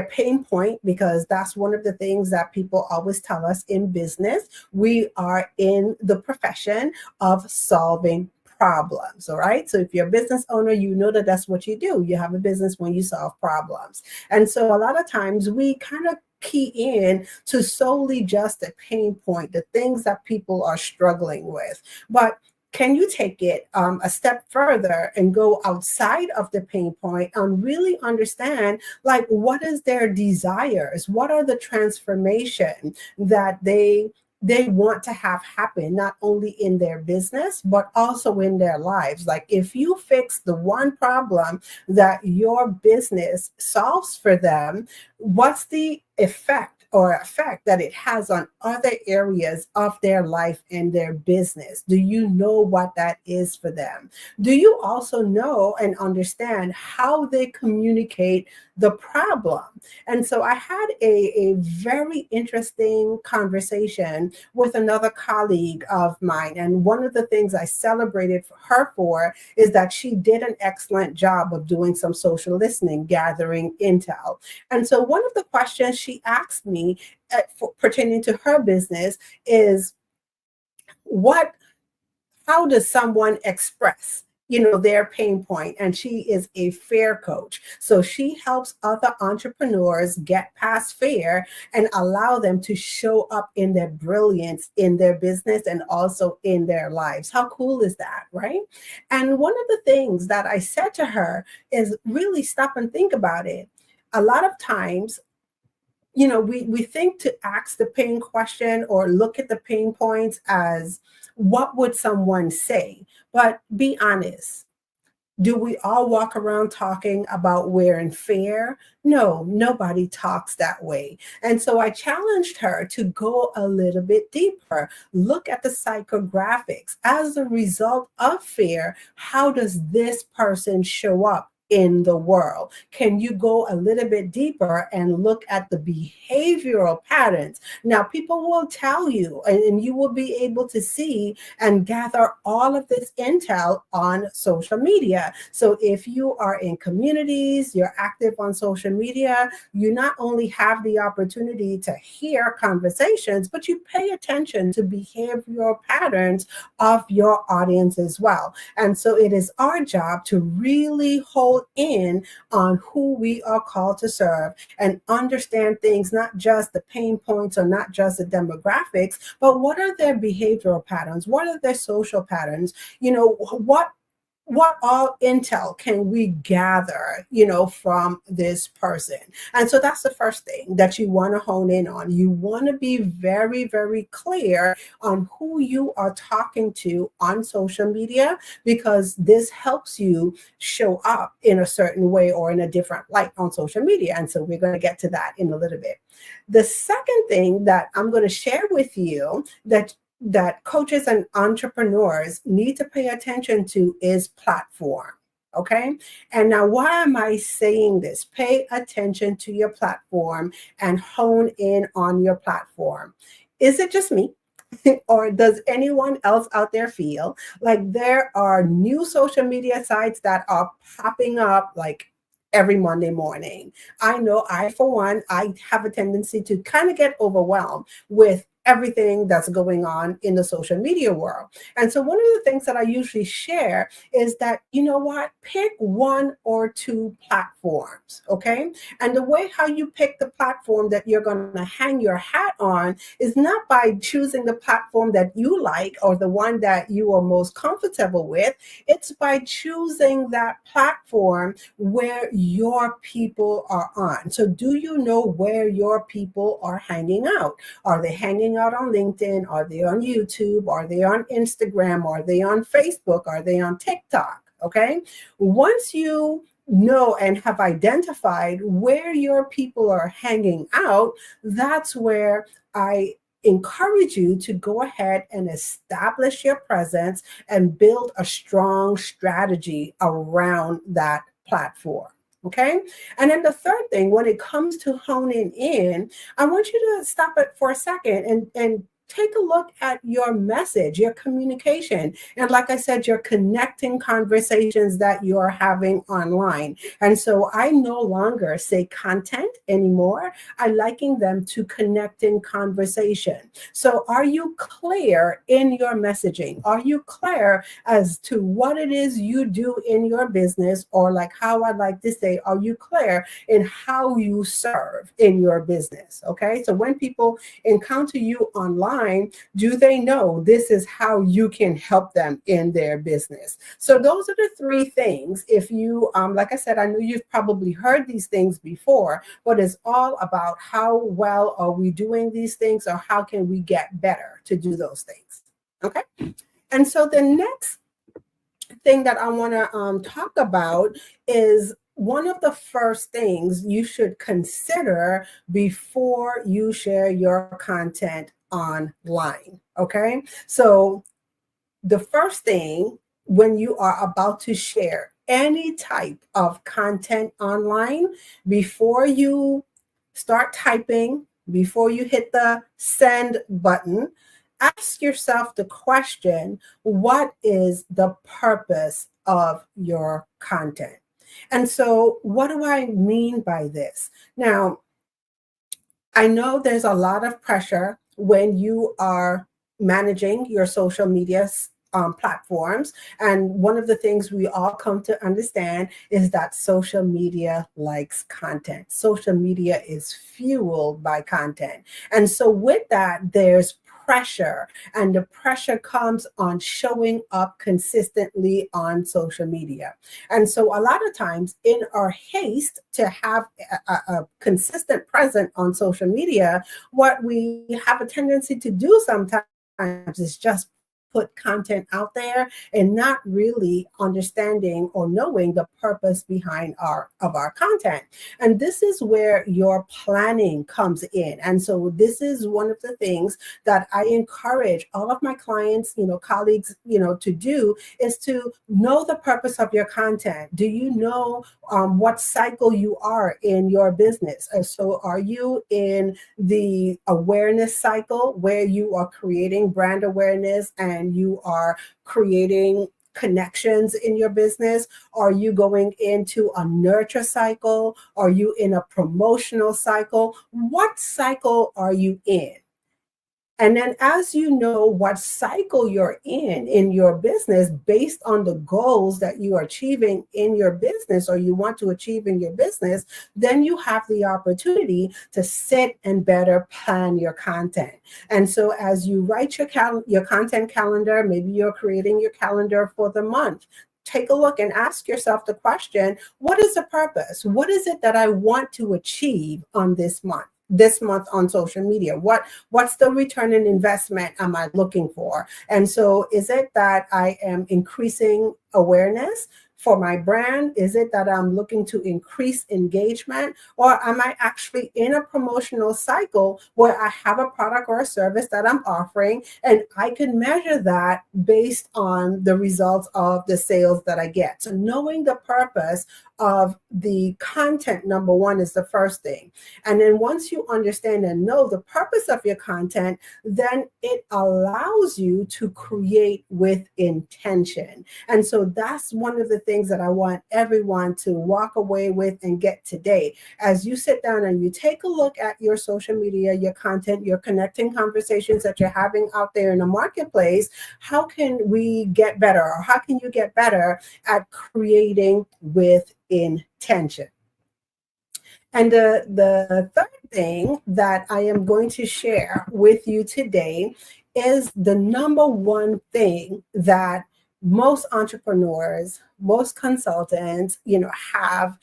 pain point, because that's one of the things that people always tell us in business. We are in the profession of solving problems. All right. So if you're a business owner, you know that that's what you do. You have a business when you solve problems. And so a lot of times we kind of key in to solely just the pain point, the things that people are struggling with. But can you take it a step further and go outside of the pain point and really understand, like, what is their desires? What are the transformation that they want to have happen, not only in their business, but also in their lives? Like, if you fix the one problem that your business solves for them, what's the effect that it has on other areas of their life and their business? Do you know what that is for them? Do you also know and understand how they communicate the problem? And so I had a very interesting conversation with another colleague of mine. And one of the things I celebrated her for is that she did an excellent job of doing some social listening, gathering intel. And so one of the questions she asked me pertaining to her business is, how does someone express their pain point? And she is a fear coach. So she helps other entrepreneurs get past fear and allow them to show up in their brilliance in their business and also in their lives. How cool is that, right? And one of the things that I said to her is, really stop and think about it. A lot of times, we think to ask the pain question or look at the pain points as, what would someone say? But be honest. Do we all walk around talking about we're in fear? No, nobody talks that way. And so I challenged her to go a little bit deeper. Look at the psychographics. As a result of fear, how does this person show up in the world? Can you go a little bit deeper and look at the behavioral patterns? Now, people will tell you, and you will be able to see and gather all of this intel on social media. So if you are in communities, you're active on social media, you not only have the opportunity to hear conversations, but you pay attention to behavioral patterns of your audience as well. And so it is our job to really hold in on who we are called to serve and understand things, not just the pain points or not just the demographics, but what are their behavioral patterns? What are their social patterns? What all intel can we gather, from this person? And so that's the first thing that you want to hone in on. You want to be very, very clear on who you are talking to on social media, because this helps you show up in a certain way or in a different light on social media. And so we're going to get to that in a little bit. The second thing that I'm going to share with you that coaches and entrepreneurs need to pay attention to is platform. Okay. And now, why am I saying this? Pay attention to your platform and hone in on your platform. Is it just me? Or does anyone else out there feel like there are new social media sites that are popping up like every Monday morning? I know for one, I have a tendency to kind of get overwhelmed with everything that's going on in the social media world. And so one of the things that I usually share is that, pick one or two platforms, okay? And the way how you pick the platform that you're going to hang your hat on is not by choosing the platform that you like or the one that you are most comfortable with. It's by choosing that platform where your people are on. So do you know where your people are hanging out? Are they hanging out on LinkedIn? Are they on YouTube? Are they on Instagram? Are they on Facebook? Are they on TikTok? Okay. Once you know and have identified where your people are hanging out, that's where I encourage you to go ahead and establish your presence and build a strong strategy around that platform. Okay. And then the third thing, when it comes to honing in, I want you to stop it for a second and take a look at your message, your communication. And like I said, you're connecting conversations that you're having online. And so I no longer say content anymore. I liken them to connecting conversation. So are you clear in your messaging? Are you clear as to what it is you do in your business? Or like how I like to say, are you clear in how you serve in your business? Okay. So when people encounter you online, online, do they know this is how you can help them in their business? So those are the three things. If you, like I said, I know you've probably heard these things before, but it's all about how well are we doing these things, or how can we get better to do those things. Okay. And so the next thing that I want to talk about is one of the first things you should consider before you share your content online. Okay. So the first thing when you are about to share any type of content online, before you start typing, before you hit the send button, ask yourself the question, what is the purpose of your content? And so what do I mean by this? Now, I know there's a lot of pressure when you are managing your social media platforms. And one of the things we all come to understand is that social media likes content. Social media is fueled by content. And so with that, there's pressure, and the pressure comes on showing up consistently on social media. And so a lot of times in our haste to have a consistent presence on social media, what we have a tendency to do sometimes is just put content out there and not really understanding or knowing the purpose behind our content. And this is where your planning comes in. And so this is one of the things that I encourage all of my clients, colleagues, to do, is to know the purpose of your content. Do you know what cycle you are in your business? And so are you in the awareness cycle where you are creating brand awareness and you are creating connections in your business? Are you going into a nurture cycle? Are you in a promotional cycle? What cycle are you in? And then as you know what cycle you're in your business, based on the goals that you are achieving in your business or you want to achieve in your business, then you have the opportunity to sit and better plan your content. And so as you write your content calendar, maybe you're creating your calendar for the month, take a look and ask yourself the question, what is the purpose? What is it that I want to achieve on this month on social media? What's the return on investment am I looking for? And so is it that I am increasing awareness for my brand? Is it that I'm looking to increase engagement? Or am I actually in a promotional cycle where I have a product or a service that I'm offering and I can measure that based on the results of the sales that I get? So knowing the purpose of the content, number one, is the first thing. And then once you understand and know the purpose of your content, then it allows you to create with intention. And so that's one of the things that I want everyone to walk away with and get today. As you sit down and you take a look at your social media, your content, your connecting conversations that you're having out there in the marketplace, how can we get better, or how can you get better at creating with intention? And the third thing that I am going to share with you today is the number one thing that most entrepreneurs, most consultants, have,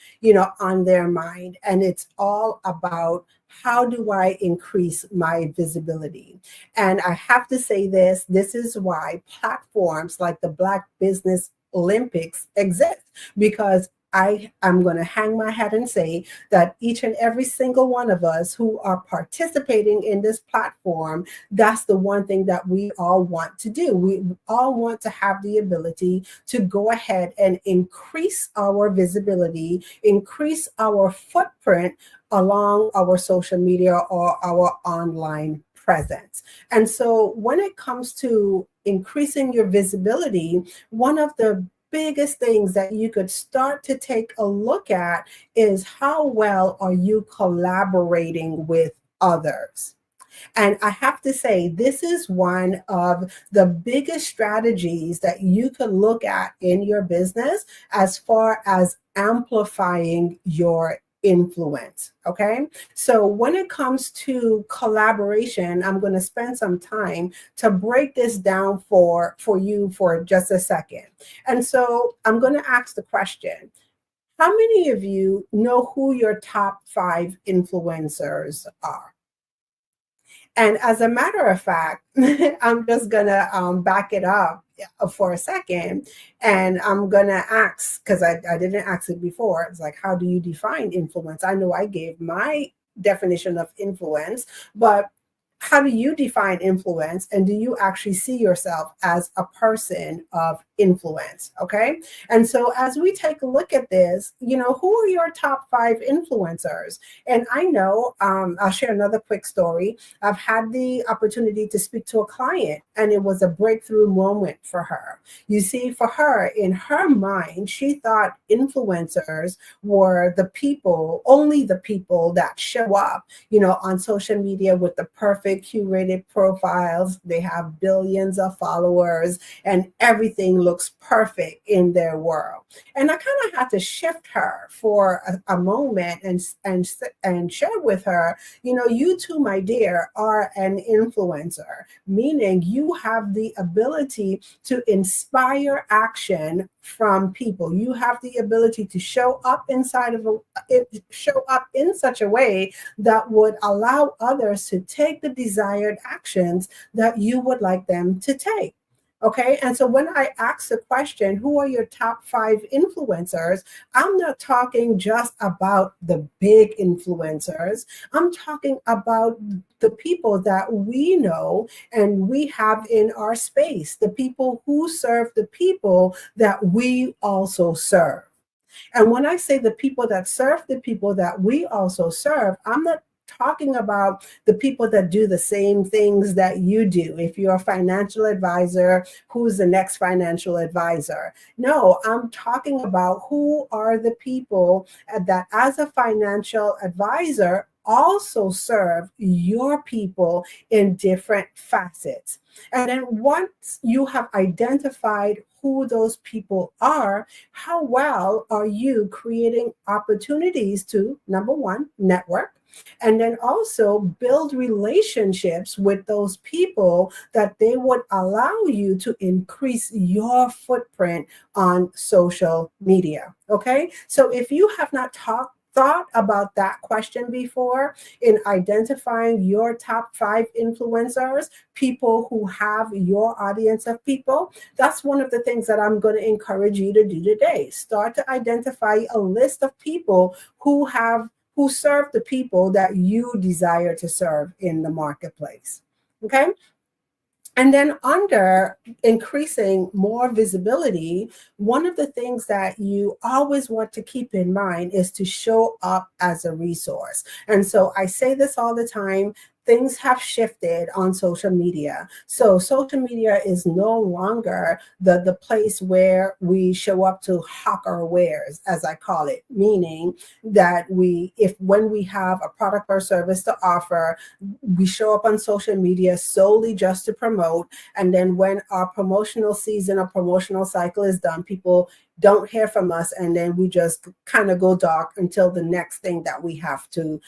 on their mind. And it's all about, how do I increase my visibility? And I have to say this is why platforms like the Black Business Olympics exist, because I'm going to hang my hat and say that each and every single one of us who are participating in this platform, that's the one thing that we all want to do. We all want to have the ability to go ahead and increase our visibility, increase our footprint along our social media or our online presence. And so when it comes to increasing your visibility, one of the biggest things that you could start to take a look at is, how well are you collaborating with others? And I have to say, this is one of the biggest strategies that you can look at in your business as far as amplifying your influence. Okay. So when it comes to collaboration, I'm going to spend some time to break this down for you for just a second. And so I'm going to ask the question, how many of you know who your top 5 influencers are? And as a matter of fact, I'm just going to back it up for a second. And I'm going to ask, because I didn't ask it before, it's like, how do you define influence? I know I gave my definition of influence, but how do you define influence? And do you actually see yourself as a person of influence? Okay. And so as we take a look at this, who are your top 5 influencers? And I know, I'll share another quick story. I've had the opportunity to speak to a client, and it was a breakthrough moment for her. You see, for her, in her mind, she thought influencers were only the people that show up, on social media with the perfect curated profiles. They have billions of followers and everything looks perfect in their world. And I kind of had to shift her for a moment and share with her, you too, my dear, are an influencer, meaning you have the ability to inspire action from people. You have the ability to show up in such a way that would allow others to take the desired actions that you would like them to take. Okay. And so when I ask the question, who are your top 5 influencers? I'm not talking just about the big influencers. I'm talking about the people that we know and we have in our space, the people who serve the people that we also serve. And when I say the people that serve the people that we also serve, I'm not talking about the people that do the same things that you do. If you're a financial advisor, who's the next financial advisor? No, I'm talking about who are the people that as a financial advisor also serve your people in different facets. And then once you have identified who those people are, how well are you creating opportunities to, number one, network, and then also build relationships with those people that they would allow you to increase your footprint on social media. Okay. So if you have not thought about that question before in identifying your top 5 influencers, people who have your audience of people, that's one of the things that I'm going to encourage you to do today. Start to identify a list of people who serve the people that you desire to serve in the marketplace. Okay. And then under increasing more visibility, one of the things that you always want to keep in mind is to show up as a resource. And so I say this all the time. Things have shifted on social media. So social media is no longer the place where we show up to hawk our wares, as I call it, meaning that when we have a product or service to offer, we show up on social media solely just to promote. And then when our promotional season or promotional cycle is done, people don't hear from us, and then we just kind of go dark until the next thing that we have to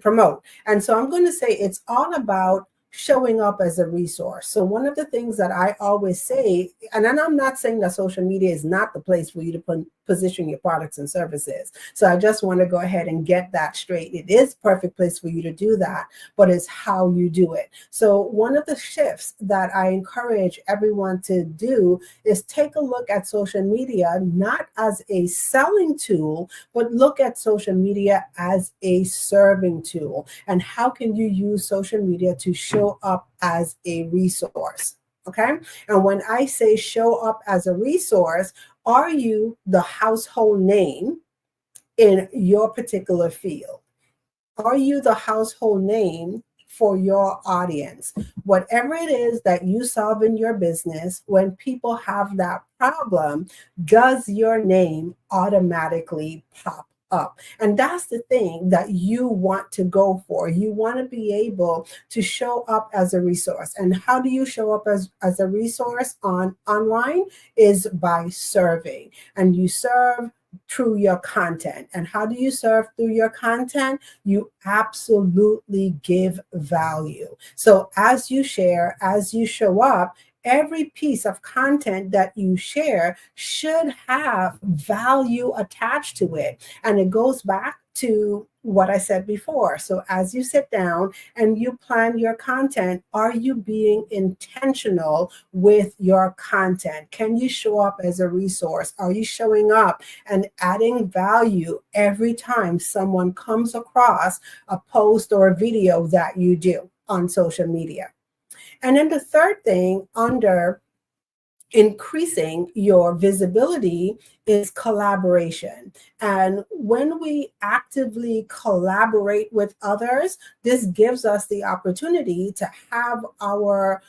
promote. And so I'm going to say it's all about showing up as a resource. So one of the things that I always say, and then I'm not saying that social media is not the place for you to position your products and services. So I just want to go ahead and get that straight. It is a perfect place for you to do that, but it's how you do it. So one of the shifts that I encourage everyone to do is take a look at social media, not as a selling tool, but look at social media as a serving tool. And how can you use social media to show up as a resource? Okay. And when I say show up as a resource, are you the household name in your particular field? Are you the household name for your audience? Whatever it is that you solve in your business, when people have that problem, does your name automatically pop up? And that's the thing that you want to go for. You want to be able to show up as a resource. And how do you show up as a resource online? Is by serving. And you serve through your content. And how do you serve through your content? You absolutely give value. So as you share, as you show up, every piece of content that you share should have value attached to it. And it goes back to what I said before. So as you sit down and you plan your content, are you being intentional with your content? Can you show up as a resource? Are you showing up and adding value every time someone comes across a post or a video that you do on social media? And then the third thing under increasing your visibility is collaboration. And when we actively collaborate with others, this gives us the opportunity to have our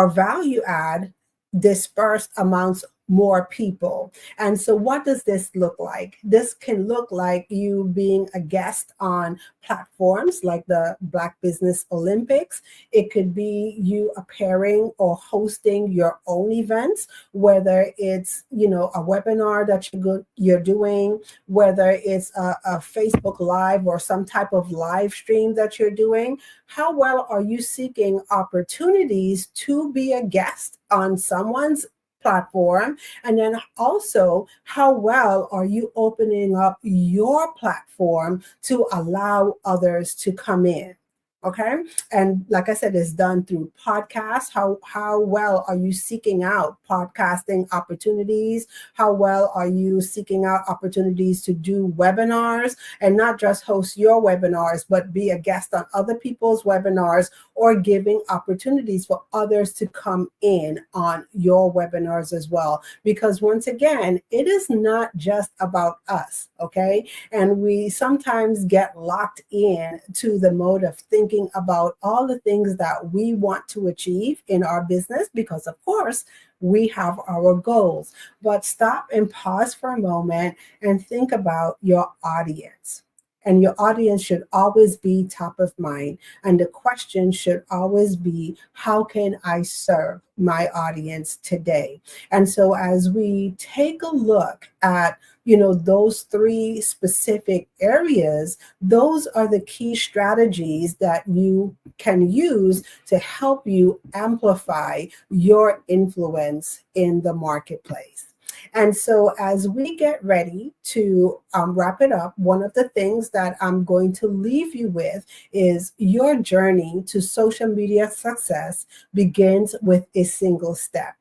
value add dispersed amongst more people. And so what does this look like? This can look like you being a guest on platforms like the Black Business Olympics. It could be you appearing or hosting your own events, whether it's, you know, a webinar that you're doing, whether it's a Facebook Live or some type of live stream that you're doing. How well are you seeking opportunities to be a guest on someone's platform? And then also, how well are you opening up your platform to allow others to come in? Okay. And like I said, it's done through podcasts. How well are you seeking out podcasting opportunities? How well are you seeking out opportunities to do webinars, and not just host your webinars, but be a guest on other people's webinars, or giving opportunities for others to come in on your webinars as well? Because once again, it is not just about us. Okay. And we sometimes get locked in to the mode of thinking about all the things that we want to achieve in our business, because of course we have our goals. But stop and pause for a moment and think about your audience. And your audience should always be top of mind. And the question should always be, how can I serve my audience today? And so as we take a look at, you know, those three specific areas, those are the key strategies that you can use to help you amplify your influence in the marketplace. And so as we get ready to wrap it up, one of the things that I'm going to leave you with is your journey to social media success begins with a single step,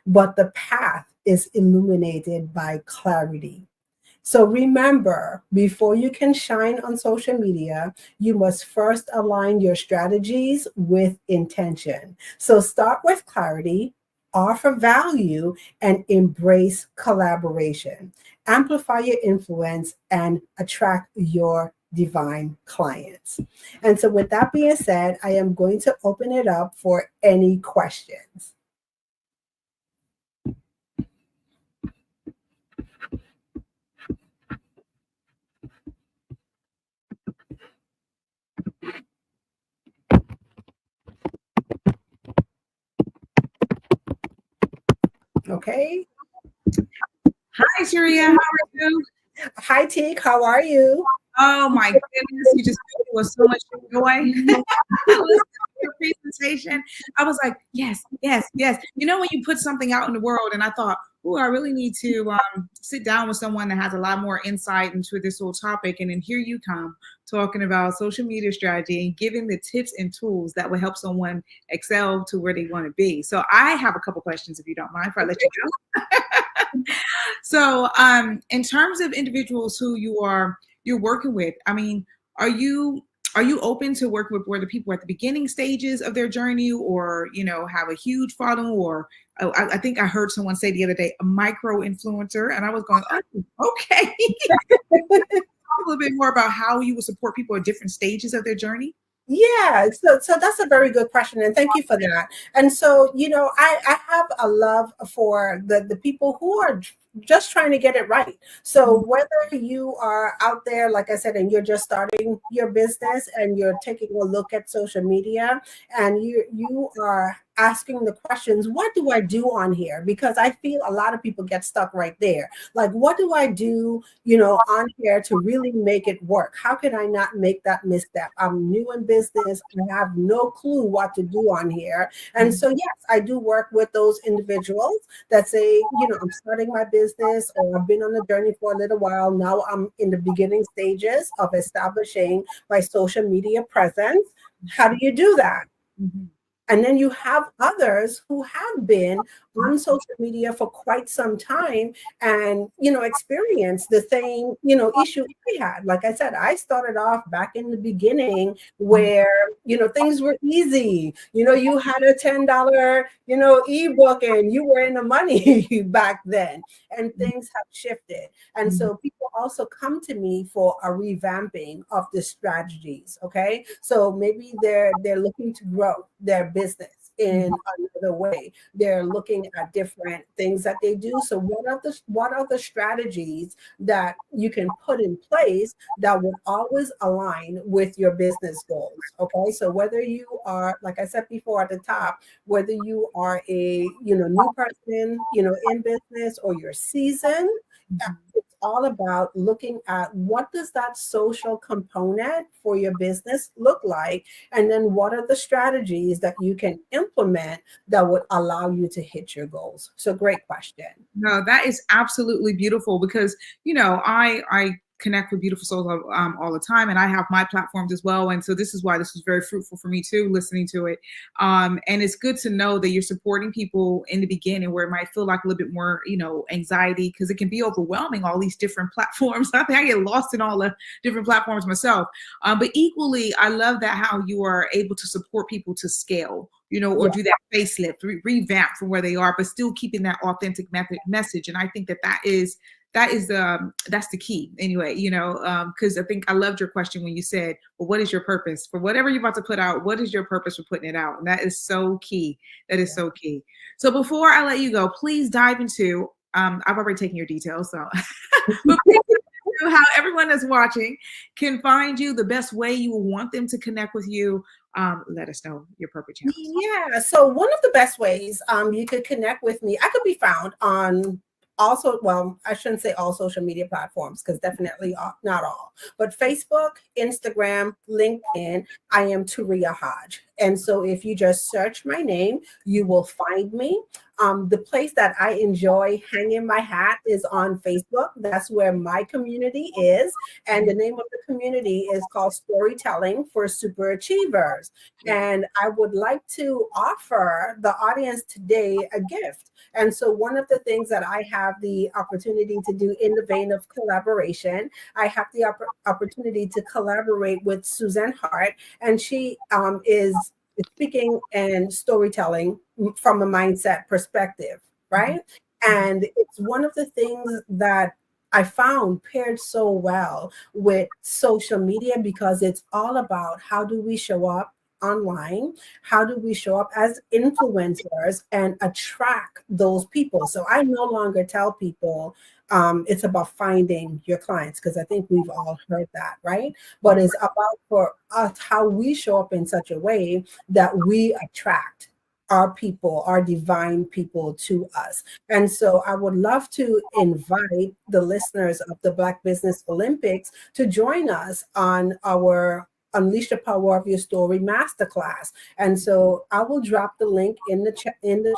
but the path is illuminated by clarity. So remember, before you can shine on social media, you must first align your strategies with intention. So start with clarity, offer value, and embrace collaboration. Amplify your influence and attract your divine clients. And so with that being said, I am going to open it up for any questions. Okay. Hi, Sharia. How are you? Hi, Teek. How are you? Oh my goodness, you just filled me with so much joy. Listening to your presentation, I was like, yes, yes, yes. You know, when you put something out in the world, and I thought, oh, I really need to sit down with someone that has a lot more insight into this whole topic. And then here you come talking about social media strategy and giving the tips and tools that will help someone excel to where they want to be. So I have a couple questions, if you don't mind, if I let you go. So in terms of individuals who you're working with, I mean, are you open to work with whether people at the beginning stages of their journey, or, you know, have a huge following, or I think I heard someone say the other day, a micro influencer, and I was going, oh, okay. Talk a little bit more about how you will support people at different stages of their journey. Yeah, so that's a very good question, and thank you for that. And so, you know, I have a love for the people who are just trying to get it right. So whether you are out there, like I said, and you're just starting your business and you're taking a look at social media and you are asking the questions, what do I do on here? Because I feel a lot of people get stuck right there. Like, what do I do, on here to really make it work? How can I not make that misstep? I'm new in business. I have no clue what to do on here. And so, yes, I do work with those individuals that say, I'm starting my business or I've been on a journey for a little while. Now I'm in the beginning stages of establishing my social media presence. How do you do that? And then you have others who have been on social media for quite some time and, experienced the same, issue I had. Like I said, I started off back in the beginning where, things were easy. You had a $10, ebook and you were in the money back then, and things have shifted. And so people also come to me for a revamping of the strategies. Okay. So maybe they're looking to grow their business in another way. They're looking at different things that they do. So what are the strategies that you can put in place that would always align with your business goals? Okay. So whether you are, like I said before at the top, whether you are a new person, in business, or you're seasoned, it's all about looking at what does that social component for your business look like, and then what are the strategies that you can implement that would allow you to hit your goals. So great question. No, that is absolutely beautiful because, I connect with beautiful souls all the time, and I have my platforms as well. And so this is why this was very fruitful for me too, listening to it. And it's good to know that you're supporting people in the beginning where it might feel like a little bit more, anxiety, because it can be overwhelming, all these different platforms. I think I get lost in all the different platforms myself. But equally, I love that how you are able to support people to scale, or do that facelift, revamp from where they are, but still keeping that authentic message. And I think that's the key anyway, because I think I loved your question when you said, well, what is your purpose for whatever you're about to put out? What is your purpose for putting it out? And that is so key. That is so key. So before I let you go, please dive into, I've already taken your details. So but please how everyone that's watching can find you, the best way you will want them to connect with you. Let us know your perfect channel. Yeah. So one of the best ways you could connect with me, I could be found on also, well, I shouldn't say all social media platforms because definitely not all, but Facebook, Instagram, LinkedIn, I am Turia Hodge. And so if you just search my name, you will find me. The place that I enjoy hanging my hat is on Facebook. That's where my community is. And the name of the community is called Storytelling for Super Achievers. And I would like to offer the audience today a gift. And so one of the things that I have the opportunity to do in the vein of collaboration, I have the opportunity to collaborate with Suzanne Hart, and she is speaking and storytelling from a mindset perspective, right? And it's one of the things that I found paired so well with social media because it's all about how do we show up online, how do we show up as influencers and attract those people. So I no longer tell people it's about finding your clients, because I think we've all heard that, right? But it's about for us how we show up in such a way that we attract our people, our divine people to us. And so I would love to invite the listeners of the Black Business Olympics to join us on our Unleash the Power of Your Story Masterclass. And so I will drop the link in the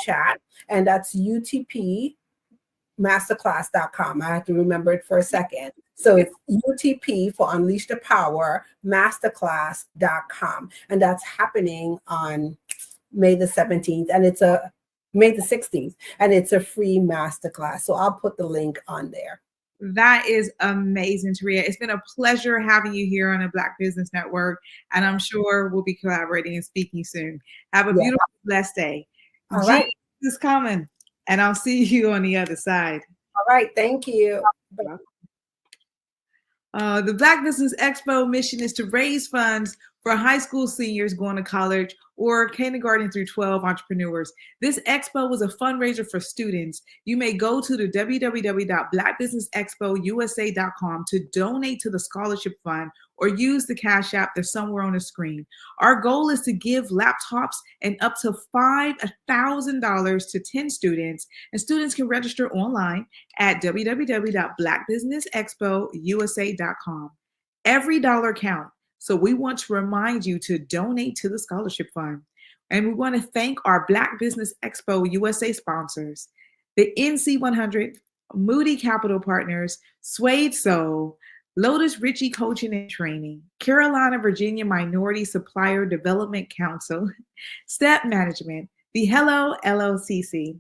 chat, and that's utpmasterclass.com. I have to remember it for a second. So it's UTP for Unleash the Power Masterclass.com. And that's happening on May the 17th, and it's May the 16th, and it's a free masterclass. So I'll put the link on there. That is amazing, Taria. It's been a pleasure having you here on the Black Business Network, and I'm sure we'll be collaborating and speaking soon. Have a beautiful, blessed day. All right. Jesus is coming, and I'll see you on the other side. All right. Thank you. The Black Business Expo mission is to raise funds for for high school seniors going to college or kindergarten through 12 entrepreneurs. This expo was a fundraiser for students. You may go to the www.blackbusinessexpousa.com to donate to the scholarship fund or use the Cash App that's somewhere on the screen. Our goal is to give laptops and up to $5,000 to 10 students, and students can register online at www.blackbusinessexpousa.com. Every dollar counts. So we want to remind you to donate to the scholarship fund. And we want to thank our Black Business Expo USA sponsors, the NC100, Moody Capital Partners, Suede Soul, Lotus Ritchie Coaching and Training, Carolina, Virginia Minority Supplier Development Council, Step Management, the Hello LLCC,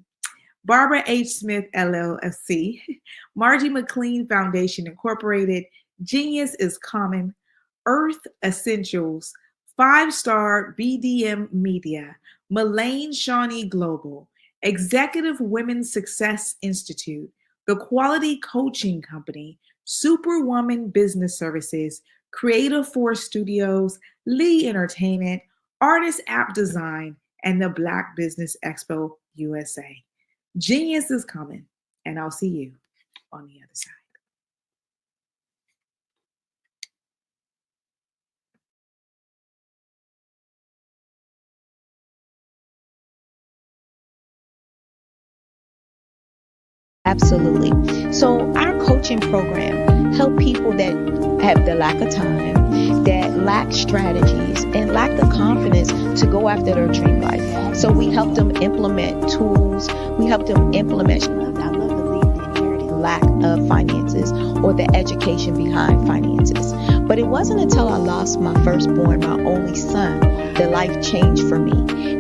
Barbara H. Smith LLC, Margie McLean Foundation Incorporated, Genius is Common, Earth Essentials, 5-Star BDM Media, Mullane Shawnee Global, Executive Women's Success Institute, The Quality Coaching Company, Superwoman Business Services, Creative Force Studios, Lee Entertainment, Artist App Design, and the Black Business Expo USA. Genius is coming, and I'll see you on the other side. Absolutely. So our coaching program help people that have the lack of time, that lack strategies, and lack the confidence to go after their dream life. So we help them implement tools. We help them implement, I love to leave the inherited lack of finances or the education behind finances. But it wasn't until I lost my firstborn, my only son, that life changed for me.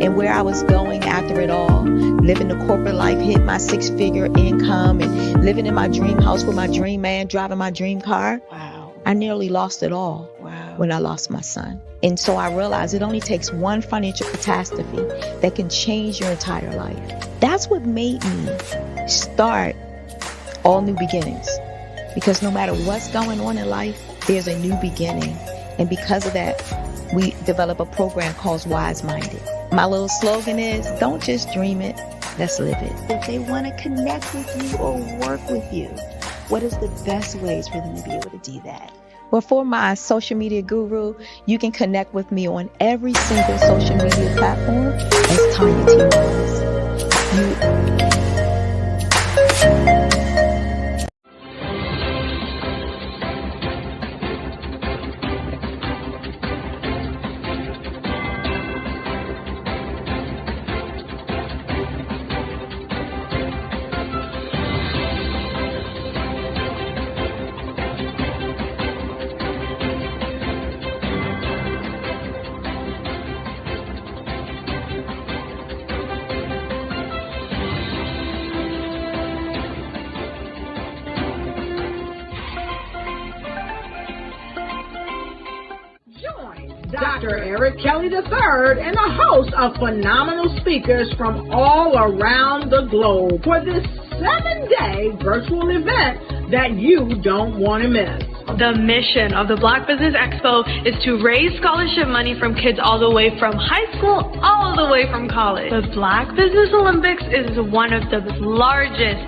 And where I was going after it all, living the corporate life, hit my 6-figure income, and living in my dream house with my dream man, driving my dream car. Wow. I nearly lost it all when I lost my son. And so I realized it only takes one financial catastrophe that can change your entire life. That's what made me start All New Beginnings. Because no matter what's going on in life, there's a new beginning. And because of that, we develop a program called Wise Minded. My little slogan is, don't just dream it, let's live it. If they want to connect with you or work with you, what is the best ways for them to be able to do that? Well, for my social media guru, you can connect with me on every single social media platform as Tanya T. Wallace. Dr. Eric Kelly III and a host of phenomenal speakers from all around the globe for this 7-day virtual event that you don't want to miss. The mission of the Black Business Expo is to raise scholarship money from kids all the way from high school, all the way from college. The Black Business Olympics is one of the largest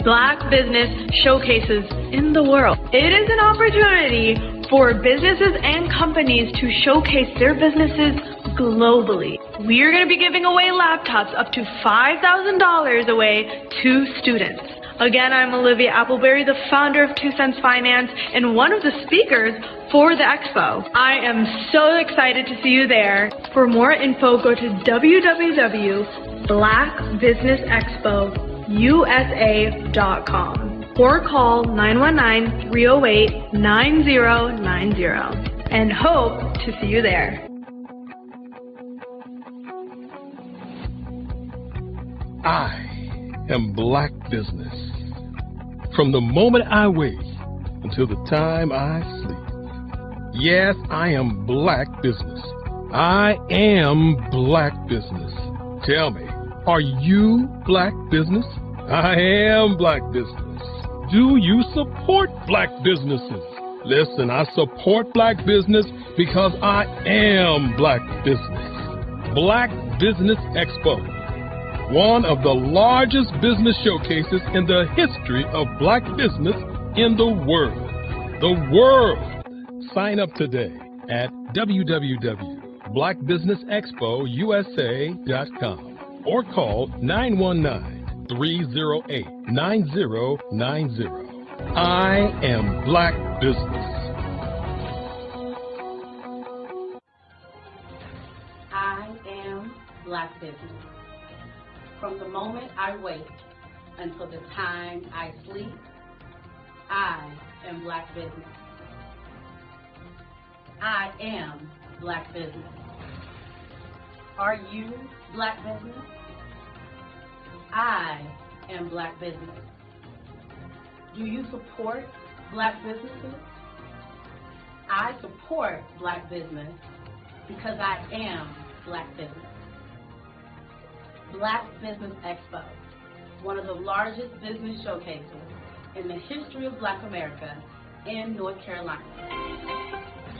Black business showcases in the world. It is an opportunity for businesses and companies to showcase their businesses globally. We are going to be giving away laptops up to $5,000 away to students. Again, I'm Olivia Appleberry, the founder of 2 Cents Finance and one of the speakers for the expo. I am so excited to see you there. For more info, go to www.blackbusinessexpousa.com or call 919-308-9090 and hope to see you there. I am Black Business. From the moment I wake until the time I sleep. Yes, I am Black Business. I am Black Business. Tell me, are you Black Business? I am Black Business. Do you support Black businesses? Listen, I support black business because I am black business. Black Business Expo, one of the largest business showcases in the history of black business in the world. The world! Sign up today at www.blackbusinessexpousa.com or call 919-308-9090. I am black business. I am black business. From the moment I wake until the time I sleep, I am black business. I am black business. Are you black business? I am black business. Do you support black businesses? I support black business because I am black business. Black Business Expo, one of the largest business showcases in the history of Black America in North Carolina.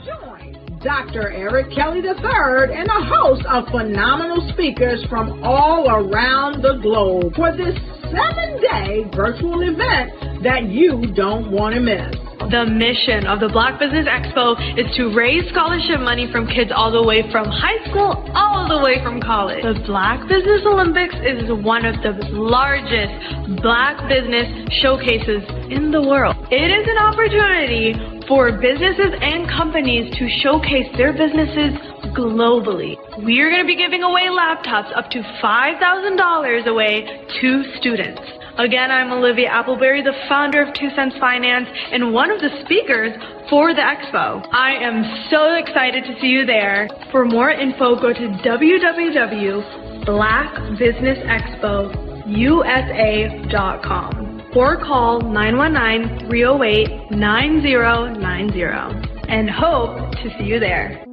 Join Dr. Eric Kelly III and a host of phenomenal speakers from all around the globe for this 7-day virtual event that you don't want to miss. The mission of the Black Business Expo is to raise scholarship money from kids all the way from high school, all the way from college. The Black Business Olympics is one of the largest black business showcases in the world. It is an opportunity for businesses and companies to showcase their businesses globally. We are going to be giving away laptops up to $5,000 away to students. Again, I'm Olivia Appleberry, the founder of 2 Cents Finance and one of the speakers for the expo. I am so excited to see you there. For more info, go to www.blackbusinessexpousa.com or call 919-308-9090 and hope to see you there.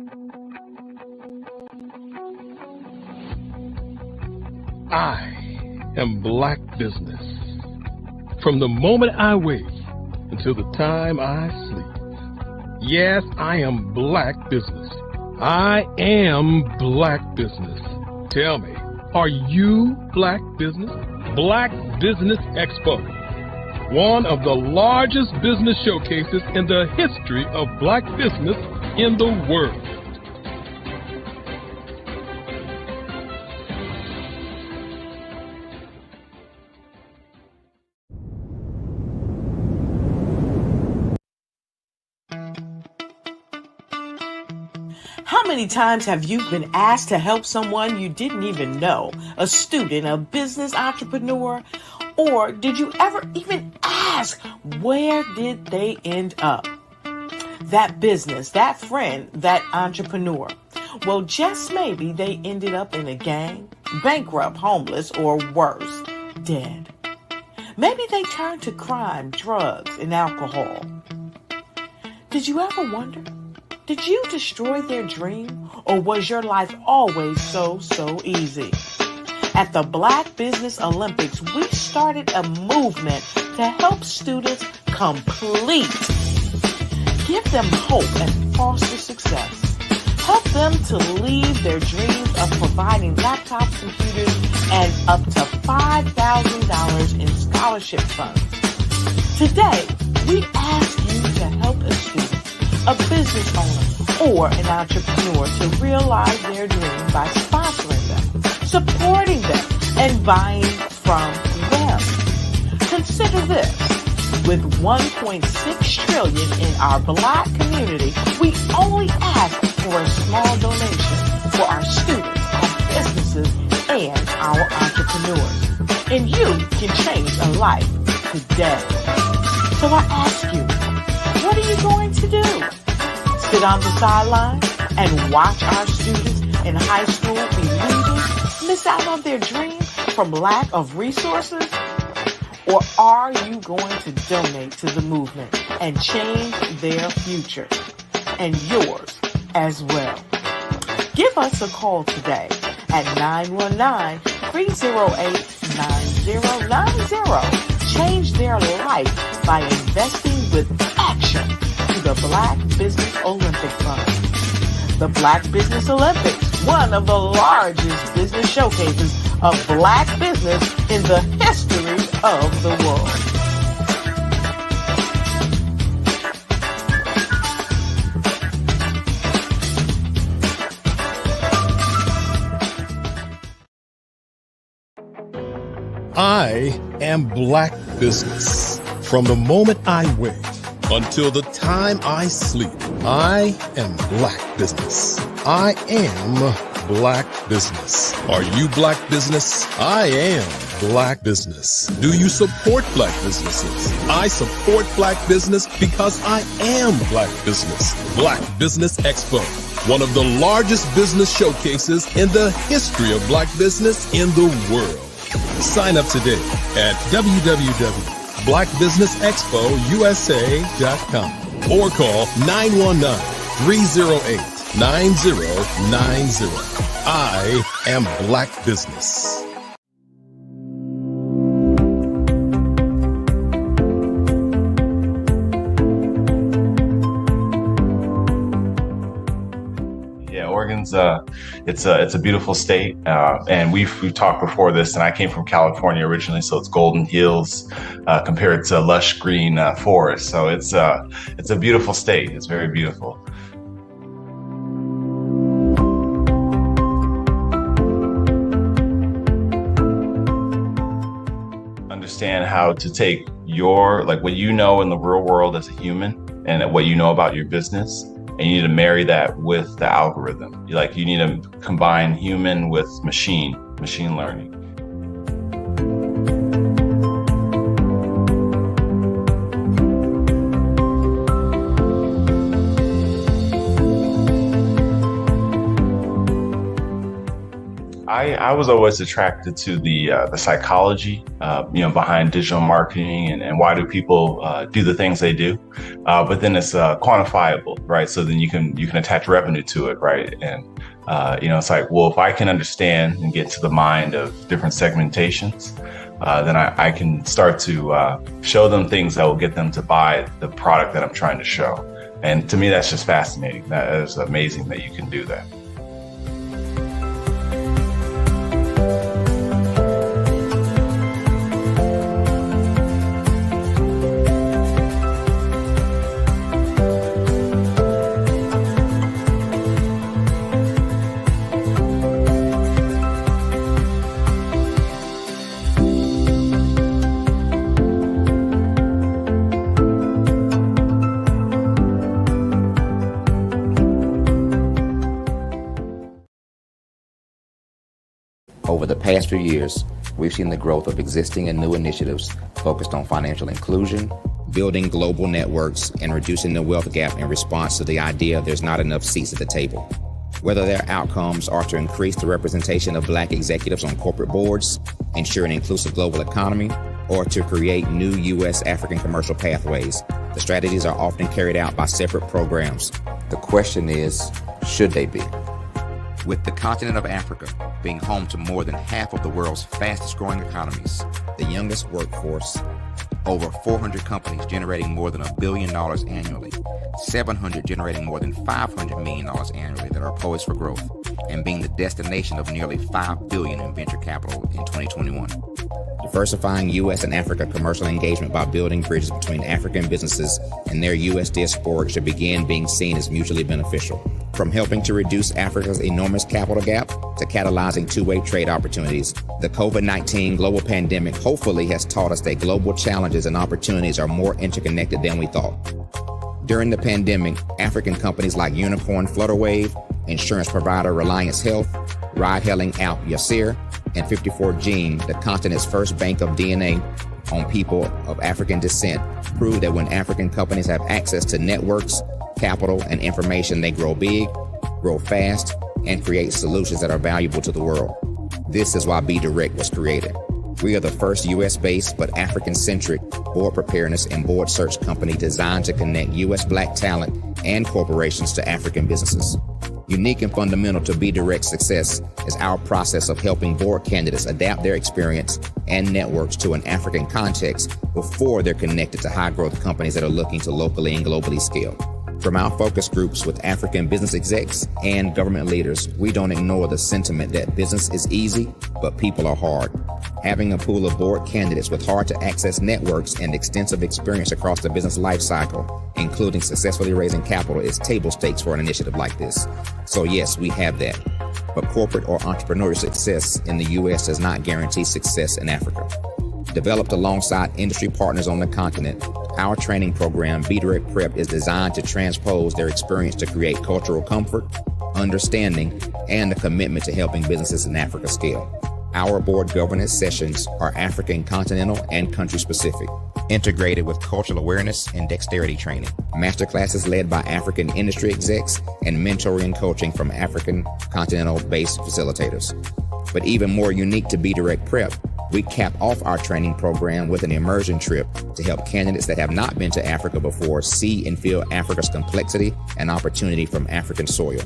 I am black business. From the moment I wake until the time I sleep. Yes, I am black business. I am black business. Tell me, are you black business? Black Business Expo, one of the largest business showcases in the history of black business in the world. How many times have you been asked to help someone you didn't even know? A student, a business entrepreneur? Or did you ever even ask, where did they end up? That business, that friend, that entrepreneur. Well, just maybe they ended up in a gang, bankrupt, homeless, or worse, dead. Maybe they turned to crime, drugs, and alcohol. Did you ever wonder? Did you destroy their dream, or was your life always so easy? At the Black Business Olympics, we started a movement to help students complete. Give them hope and foster success. Help them to leave their dreams of providing laptops, computers, and up to $5,000 in scholarship funds. Today, we ask you to help a student, a business owner, or an entrepreneur to realize their dream by sponsoring them, supporting them, and buying from them. Consider this. With $1.6 trillion in our black community, we only ask for a small donation for our students, our businesses, and our entrepreneurs. And you can change a life today. So I ask you, what are you going to do? Sit on the sideline and watch our students in high school be leaders, miss out on their dream from lack of resources? Or are you going to donate to the movement and change their future and yours as well? Give us a call today at 919-308-9090. Change their life by investing with action to the the Black Business Olympic Fund. The Black Business Olympics, one of the largest business showcases of Black business in the history of the world. I am Black Business. From the moment I wake until the time I sleep, I am Black Business. I am Black Business. Are you Black Business? I am Black Business. Do you support Black businesses? I support Black business because I am Black Business. Black Business Expo, one of the largest business showcases in the history of Black business in the world. Sign up today at www.blackbusinessexpousa.com or call 919-308-9090. I am Black Business. Oregon's it's a beautiful state, and we've talked before this. And I came from California originally, so it's golden hills compared to lush green forest. So it's a beautiful state. It's very beautiful. Understand how to take your what you know in the real world as a human and what you know about your business. And you need to marry that with the algorithm. You need to combine human with machine learning. I was always attracted to the psychology, behind digital marketing and why do people do the things they do. But then it's quantifiable, right? So then you can attach revenue to it, right? And it's if I can understand and get to the mind of different segmentations, then I can start to show them things that will get them to buy the product that I'm trying to show. And to me, that's just fascinating. That is amazing that you can do that. Over the past few years, we've seen the growth of existing and new initiatives focused on financial inclusion, building global networks, and reducing the wealth gap in response to the idea there's not enough seats at the table. Whether their outcomes are to increase the representation of Black executives on corporate boards, ensure an inclusive global economy, or to create new U.S. African commercial pathways, the strategies are often carried out by separate programs. The question is, should they be? With the continent of Africa being home to more than half of the world's fastest growing economies, the youngest workforce, over 400 companies generating more than $1 billion annually, 700 generating more than $500 million annually that are poised for growth, and being the destination of nearly $5 billion in venture capital in 2021. Diversifying U.S. and Africa commercial engagement by building bridges between African businesses and their U.S. diaspora should begin being seen as mutually beneficial. From helping to reduce Africa's enormous capital gap to catalyzing two-way trade opportunities, the COVID-19 global pandemic hopefully has taught us that global challenges and opportunities are more interconnected than we thought. During the pandemic, African companies like Unicorn Flutterwave, insurance provider Reliance Health, ride-hailing app Yasir, and 54Gene, the continent's first bank of DNA on people of African descent, proved that when African companies have access to networks, capital, and information, they grow big, grow fast, and create solutions that are valuable to the world. This is why Be Direct was created. We are the first U.S.-based but African-centric board preparedness and board search company designed to connect U.S. Black talent and corporations to African businesses. Unique and fundamental to Be Direct's success is our process of helping board candidates adapt their experience and networks to an African context before they're connected to high-growth companies that are looking to locally and globally scale. From our focus groups with African business execs and government leaders, we don't ignore the sentiment that business is easy, but people are hard. Having a pool of board candidates with hard-to-access networks and extensive experience across the business life cycle, including successfully raising capital, is table stakes for an initiative like this. So yes, we have that. But corporate or entrepreneurial success in the U.S. does not guarantee success in Africa. Developed alongside industry partners on the continent, our training program, Be Direct Prep, is designed to transpose their experience to create cultural comfort, understanding, and a commitment to helping businesses in Africa scale. Our board governance sessions are African, continental, and country-specific, integrated with cultural awareness and dexterity training, masterclasses led by African industry execs, and mentoring coaching from African continental-based facilitators. But even more unique to Be Direct Prep, we cap off our training program with an immersion trip to help candidates that have not been to Africa before see and feel Africa's complexity and opportunity from African soil.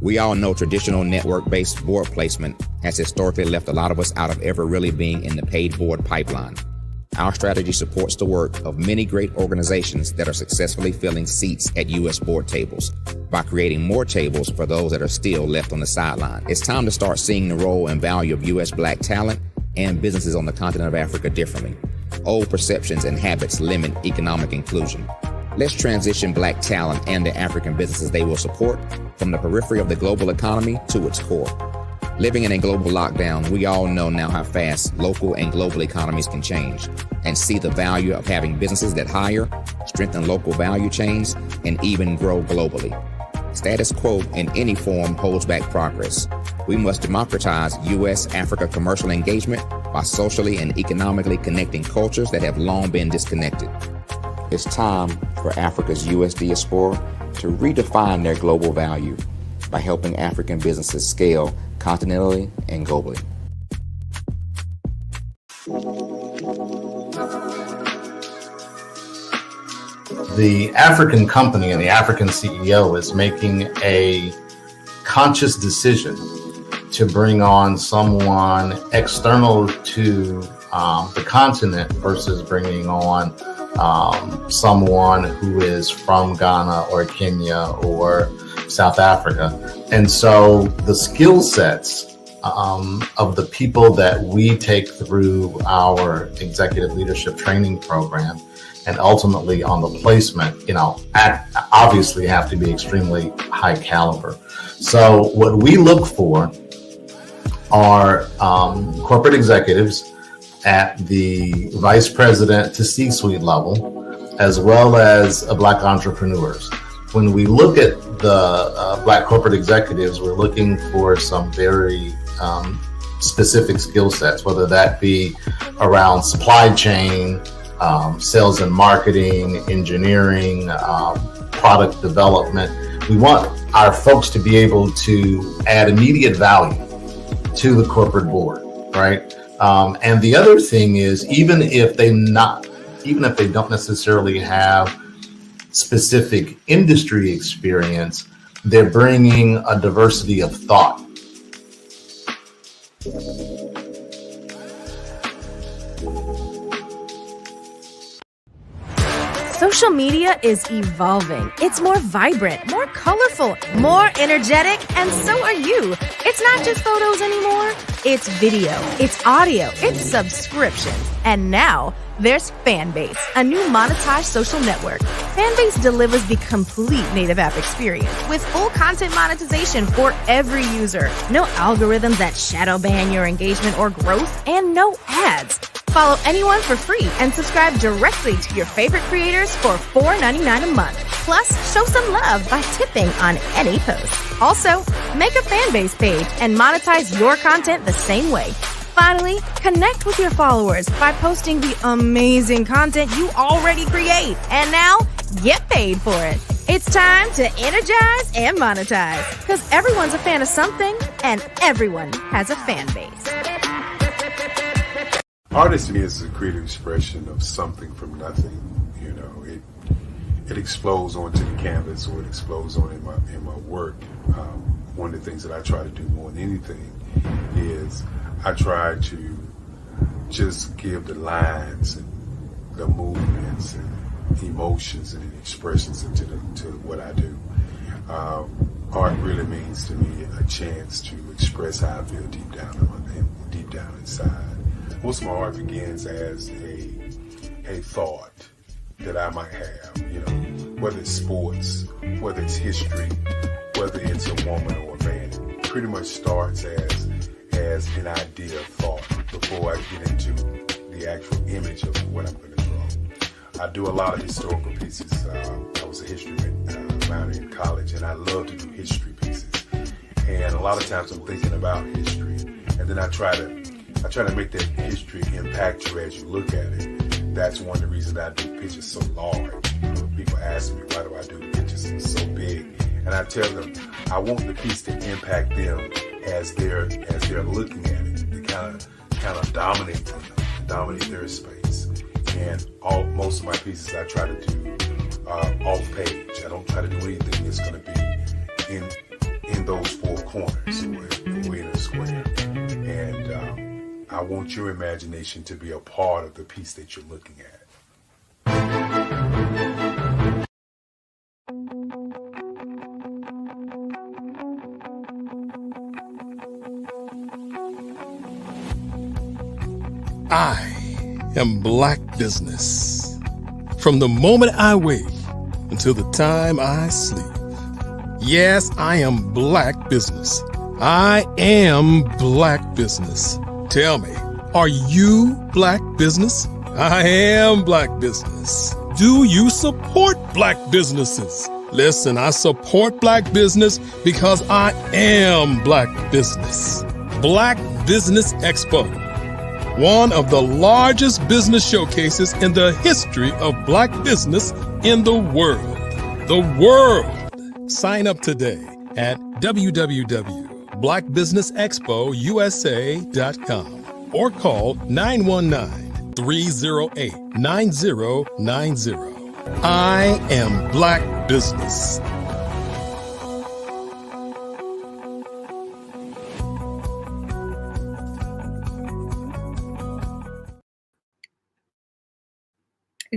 We all know traditional network-based board placement has historically left a lot of us out of ever really being in the paid board pipeline. Our strategy supports the work of many great organizations that are successfully filling seats at U.S. board tables by creating more tables for those that are still left on the sideline. It's time to start seeing the role and value of U.S. Black talent and businesses on the continent of Africa differently. Old perceptions and habits limit economic inclusion. Let's transition Black talent and the African businesses they will support from the periphery of the global economy to its core. Living in a global lockdown, we all know now how fast local and global economies can change, and see the value of having businesses that hire, strengthen local value chains, and even grow globally. Status quo in any form holds back progress. We must democratize U.S.-Africa commercial engagement by socially and economically connecting cultures that have long been disconnected. It's time for Africa's U.S. diaspora to redefine their global value by helping African businesses scale continentally and globally. The African company and the African CEO is making a conscious decision to bring on someone external to the continent versus bringing on someone who is from Ghana or Kenya or South Africa. And so the skill sets of the people that we take through our executive leadership training program and ultimately on the placement, obviously have to be extremely high caliber. So what we look for are corporate executives at the vice president to C-suite level, as well as Black entrepreneurs. When we look at the Black corporate executives, we're looking for some very specific skill sets, whether that be around supply chain, sales and marketing, engineering, product development. We want our folks to be able to add immediate value to the corporate board, right? And the other thing is, even if they don't necessarily have specific industry experience, they're bringing a diversity of thought. Social media is evolving. It's more vibrant, more colorful, more energetic, and so are you. It's not just photos anymore. It's video, it's audio, it's subscriptions. And now there's Fanbase, a new monetized social network. Fanbase delivers the complete native app experience with full content monetization for every user. No algorithms that shadow ban your engagement or growth, and no ads. Follow anyone for free and subscribe directly to your favorite creators for $4.99 a month. Plus, show some love by tipping on any post. Also, make a Fanbase page and monetize your content the same way. Finally, connect with your followers by posting the amazing content you already create. And now, get paid for it. It's time to energize and monetize, because everyone's a fan of something and everyone has a fan base. Artistry is a creative expression of something from nothing. It explodes onto the canvas, or it explodes on in my work. One of the things that I try to do more than anything is I try to just give the lines and the movements and emotions and expressions into to what I do. Art really means to me a chance to express how I feel deep down inside. Most of my art begins as a thought that I might have, whether it's sports, whether it's history, whether it's a woman or a man. It pretty much starts as an idea of thought before I get into the actual image of what I'm going to draw. I do a lot of historical pieces. I was a history minor in college, and I love to do history pieces. And a lot of times I'm thinking about history, and then I try to make that history impact you as you look at it. That's one of the reasons I do pictures so large. People ask me, why do I do the pictures so big? And I tell them, I want the piece to impact them as they're looking at it, to kind of dominate their space. And most of my pieces I try to do off page. I don't try to do anything that's going to be in those four corners or in a square. And I want your imagination to be a part of the piece that you're looking at. I am Black Business. From the moment I wake until the time I sleep. Yes, I am Black Business. I am Black Business. Tell me, are you Black Business? I am Black Business. Do you support Black businesses? Listen, I support Black business because I am Black Business. Black Business Expo. One of the largest business showcases in the history of Black business in the world. The world! Sign up today at www.blackbusinessexpousa.com or call 919-308-9090. I am Black Business.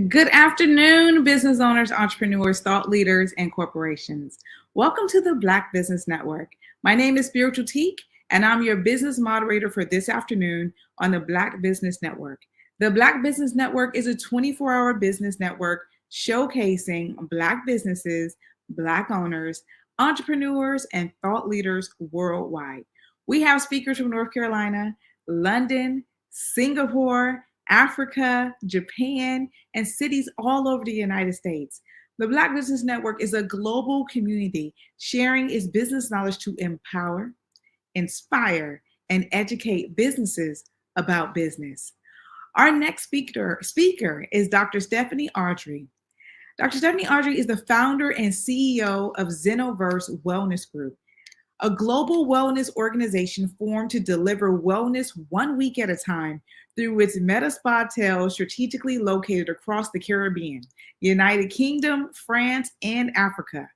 Good afternoon, business owners, entrepreneurs, thought leaders, and corporations. Welcome to the Black Business Network. My name is Spiritual Teak, and I'm your business moderator for this afternoon on the Black Business Network. The Black Business Network is a 24-hour business network showcasing Black businesses, Black owners, entrepreneurs, and thought leaders worldwide. We have speakers from North Carolina, London, Singapore, Africa, Japan, and cities all over the United States. The Black Business Network is a global community sharing its business knowledge to empower, inspire, and educate businesses about business. Our next speaker is Dr. Stephanie Audrey. Dr. Stephanie Audrey is the founder and CEO of Zenoverse Wellness Group, a global wellness organization formed to deliver wellness 1 week at a time through its Meta Spa hotels strategically located across the Caribbean, United Kingdom, France, and Africa.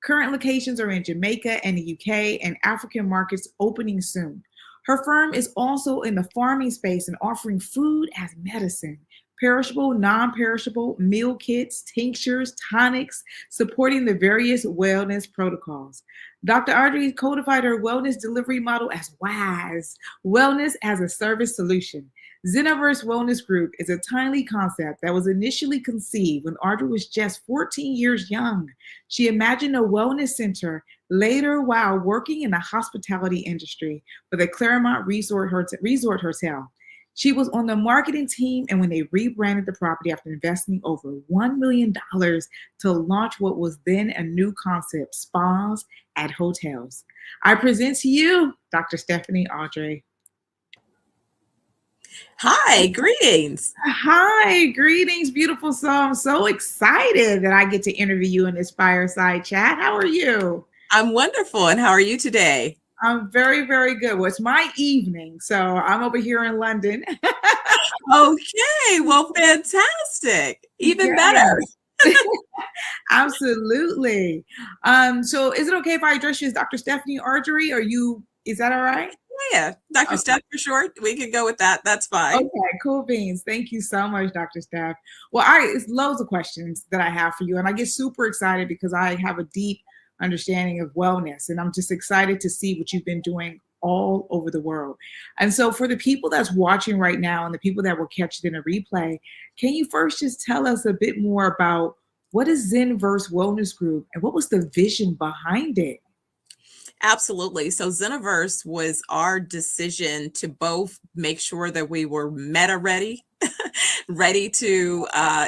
Current locations are in Jamaica and the UK, and African markets opening soon. Her firm is also in the farming space and offering food as medicine, perishable, non-perishable meal kits, tinctures, tonics, supporting the various wellness protocols. Dr. Audrey codified her wellness delivery model as WAS, Wellness as a Service Solution. Zenoverse Wellness Group is a timely concept that was initially conceived when Audrey was just 14 years young. She imagined a wellness center later while working in the hospitality industry for the Claremont Resort Hotel. She was on the marketing team, and when they rebranded the property after investing over $1 million to launch what was then a new concept, spas at hotels. I present to you Dr. Stephanie Audrey. Hi, greetings. Hi, greetings, beautiful soul. I'm so excited that I get to interview you in this fireside chat. How are you? I'm wonderful. And how are you today? I'm very, very good. Well, it's my evening, so I'm over here in London. Okay, well, fantastic. Even better. Absolutely. So is it okay if I address you as Dr. Stephanie Audrey? Is that all right? yeah. Dr. Steph for short. We can go with that. That's fine. Okay, cool beans. Thank you so much, Dr. Steph. Well, it's loads of questions that I have for you, and I get super excited because I have a deep understanding of wellness, and I'm just excited to see what you've been doing all over the world. And so for the people that's watching right now and the people that will catch it in a replay, can you first just tell us a bit more about what is Zenverse Wellness Group and what was the vision behind it? Absolutely. So Zeniverse was our decision to both make sure that we were meta ready, ready to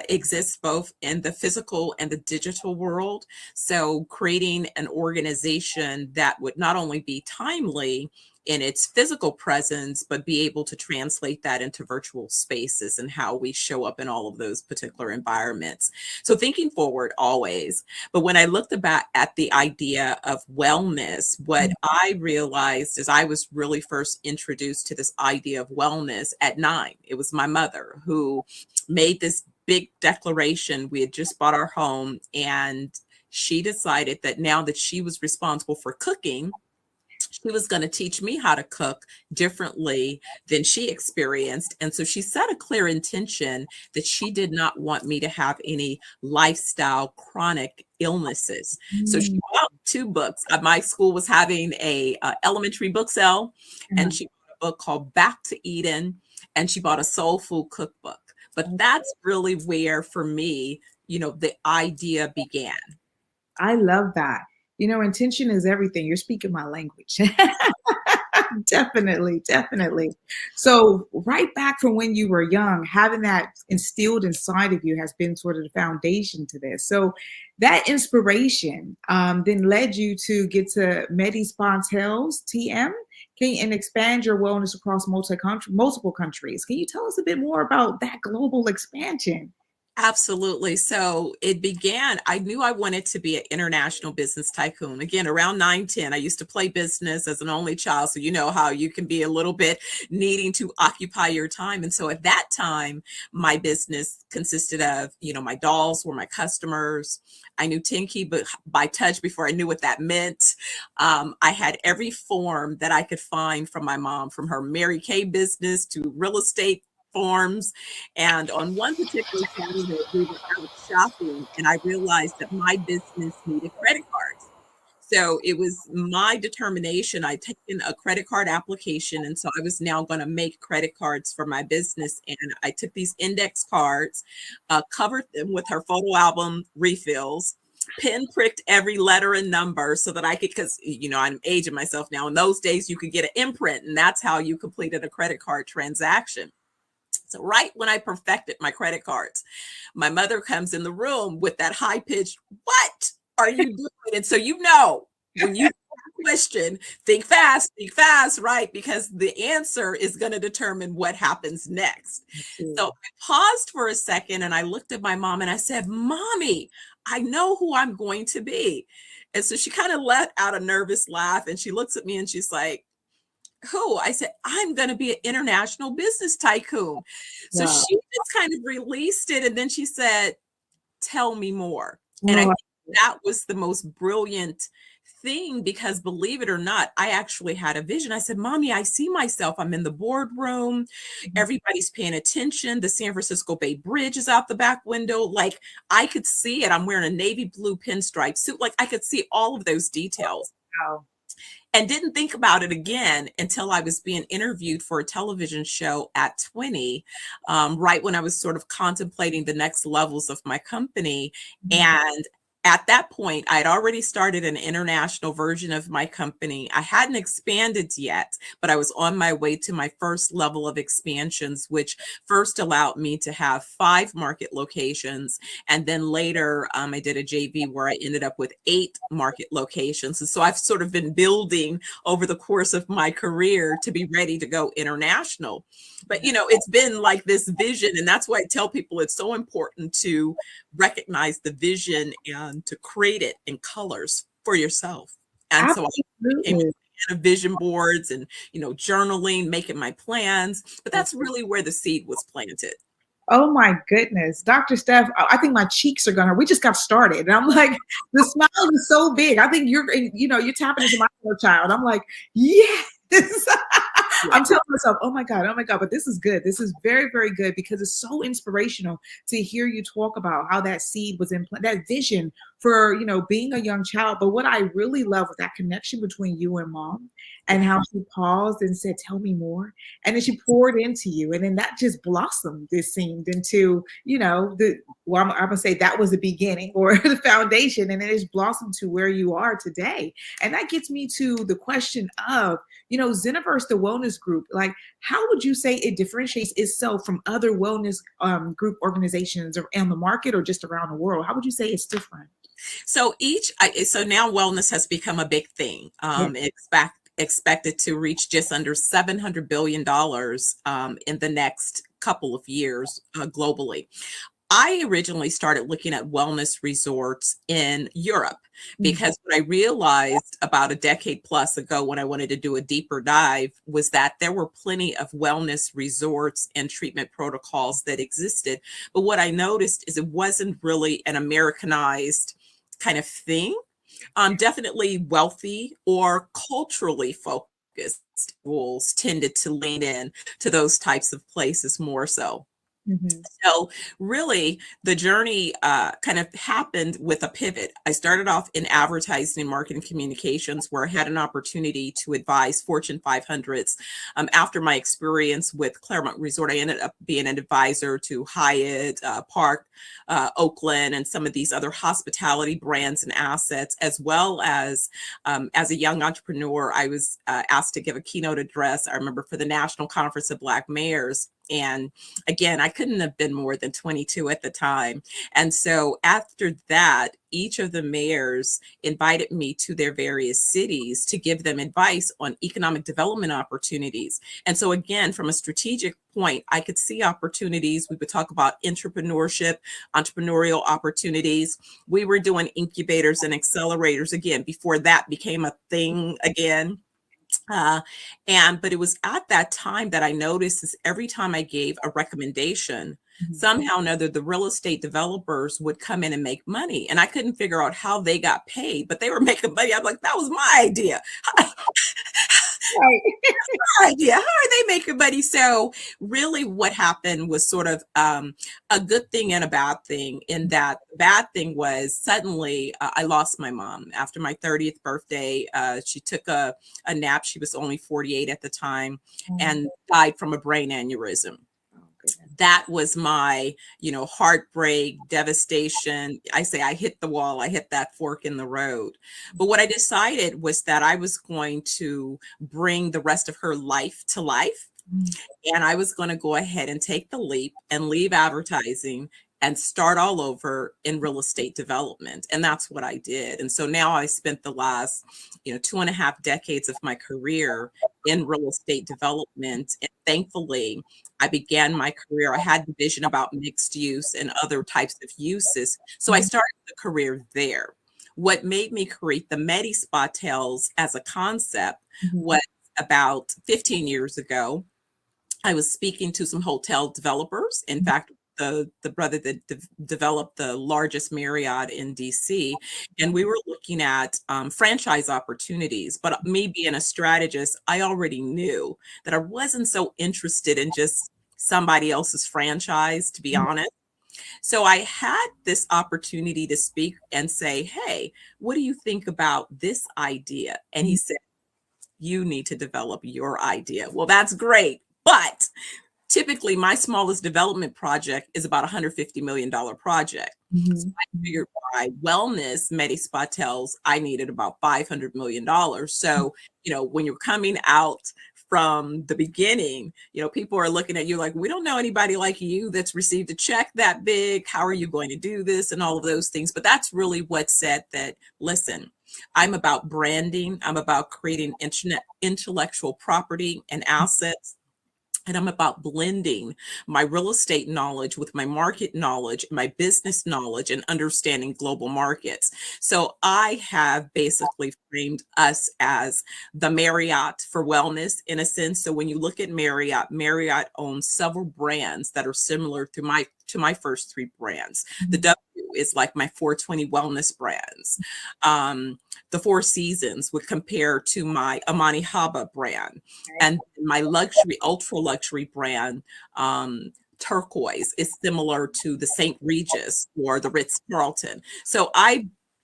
exist both in the physical and the digital world. So creating an organization that would not only be timely in its physical presence, but be able to translate that into virtual spaces and how we show up in all of those particular environments. So thinking forward always. But when I looked at the idea of wellness, what I realized is I was really first introduced to this idea of wellness at 9. It was my mother who made this big declaration. We had just bought our home, and she decided that now that she was responsible for cooking, she was going to teach me how to cook differently than she experienced. And so she set a clear intention that she did not want me to have any lifestyle chronic illnesses. So she bought 2 books. My school was having a elementary book sale, and she bought a book called Back to Eden, and she bought a soul food cookbook. But that's really where, for me, the idea began. I love that. Intention is everything. You're speaking my language. Definitely. So right back from when you were young, having that instilled inside of you has been sort of the foundation to this. So that inspiration then led you to get to Medi Spas Health, TM, and expand your wellness across multiple countries. Can you tell us a bit more about that global expansion? Absolutely. So it began, I knew I wanted to be an international business tycoon. Again, around 9, 10, I used to play business as an only child. So you know how you can be a little bit needing to occupy your time. And so at that time, my business consisted of, my dolls were my customers. I knew Tinky by touch before I knew what that meant. I had every form that I could find from my mom, from her Mary Kay business to real estate forms. And on one particular Saturday, we were out shopping, and I realized that my business needed credit cards. So it was my determination. I'd taken a credit card application, and so I was now going to make credit cards for my business. And I took these index cards, covered them with her photo album refills, pinpricked every letter and number so that I could, because I'm aging myself now. In those days, you could get an imprint, and that's how you completed a credit card transaction. So right when I perfected my credit cards, my mother comes in the room with that high pitched, "What are you doing?" And so, when you question, think fast, right? Because the answer is going to determine what happens next. So I paused for a second and I looked at my mom and I said, "Mommy, I know who I'm going to be." And so she kind of let out a nervous laugh, and she looks at me and she's like, "Who?" I said, "I'm going to be an international business tycoon." So she just kind of released it. And then she said, "Tell me more." And I think that was the most brilliant thing, because believe it or not, I actually had a vision. I said, "Mommy, I see myself. I'm in the boardroom. Everybody's paying attention. The San Francisco Bay Bridge is out the back window." Like, I could see it. I'm wearing a navy blue pinstripe suit. Like, I could see all of those details. Wow. And didn't think about it again until I was being interviewed for a television show at 20, right when I was sort of contemplating the next levels of my company. And at that point, I had already started an international version of my company. I hadn't expanded yet, but I was on my way to my first level of expansions, which first allowed me to have 5 market locations. And then later, I did a JV where I ended up with 8 market locations. And so I've sort of been building over the course of my career to be ready to go international. But, it's been like this vision. And that's why I tell people it's so important to recognize the vision and to create it in colors for yourself. And Absolutely. So I became a vision boards and, journaling, making my plans. But that's really where the seed was planted. Oh my goodness. Dr. Steph, I think my cheeks are we just got started. And I'm like, the smile is so big. I think you're tapping into my inner child. I'm like, yes. I'm telling myself, oh my God, but this is good. This is very, very good because it's so inspirational to hear you talk about how that seed was in that vision for, being a young child. But what I really love was that connection between you and mom and how she paused and said, tell me more. And then she poured into you. And then that just blossomed, it seemed, into, I'm going to say that was the beginning or the foundation. And then it's blossomed to where you are today. And that gets me to the question of, Zeniverse, the wellness group, like, how would you say it differentiates itself from other wellness group organizations around the market or just around the world? How would you say it's different? So now wellness has become a big thing. Expected to reach just under $700 billion in the next couple of years globally. I originally started looking at wellness resorts in Europe because what I realized about a decade plus ago when I wanted to do a deeper dive was that there were plenty of wellness resorts and treatment protocols that existed. But what I noticed is it wasn't really an Americanized kind of thing. Definitely wealthy or culturally focused schools tended to lean in to those types of places more so. So really the journey kind of happened with a pivot. I started off in advertising and marketing communications where I had an opportunity to advise Fortune 500s. After my experience with Claremont Resort, I ended up being an advisor to Hyatt, Park, Oakland, and some of these other hospitality brands and assets, as well as a young entrepreneur, I was asked to give a keynote address, I remember, for the National Conference of Black Mayors. And again, I couldn't have been more than 22 at the time. And so after that, each of the mayors invited me to their various cities to give them advice on economic development opportunities. And so again, from a strategic point, I could see opportunities. We would talk about entrepreneurship, entrepreneurial opportunities. We were doing incubators and accelerators again, before that became a thing again. But it was at that time that I noticed is every time I gave a recommendation, somehow or another, the real estate developers would come in and make money. And I couldn't figure out how they got paid, but they were making money. I'm like, that was my idea. My idea. How are they making money? So really what happened was sort of a good thing and a bad thing, in that the bad thing was suddenly I lost my mom after my 30th birthday. She took a nap. She was only 48 at the time and died from a brain aneurysm. That was my, heartbreak, devastation. I say I hit the wall. I hit that fork in the road. But what I decided was that I was going to bring the rest of her life to life. And I was going to go ahead and take the leap and leave advertising and start all over in real estate development. And that's what I did. And so now I spent the last, 2.5 decades of my career in real estate development. And thankfully, I began my career. I had the vision about mixed use and other types of uses. So I started the career there. What made me create the MediSpa as a concept was about 15 years ago. I was speaking to some hotel developers. In fact, the brother that developed the largest Marriott in DC. And we were looking at franchise opportunities. But me being a strategist, I already knew that I wasn't so interested in just somebody else's franchise, to be honest. So I had this opportunity to speak and say, hey, what do you think about this idea? And he said, you need to develop your idea. Well, that's great. But typically, my smallest development project is about $150 million project. So I figured by wellness, MediSpa, I needed about $500 million. So, when you're coming out from the beginning, people are looking at you like, we don't know anybody like you that's received a check that big. How are you going to do this? And all of those things. But that's really what said that, listen, I'm about branding. I'm about creating intellectual property and assets. And I'm about blending my real estate knowledge with my market knowledge, my business knowledge, and understanding global markets. So I have basically framed us as the Marriott for wellness in a sense. So when you look at Marriott, Marriott owns several brands that are similar to my first three brands. The W is like my 420 wellness brands. The Four Seasons would compare to my Amani Haba brand, and my luxury, ultra luxury brand, Turquoise, is similar to the St. Regis or the Ritz-Carlton. So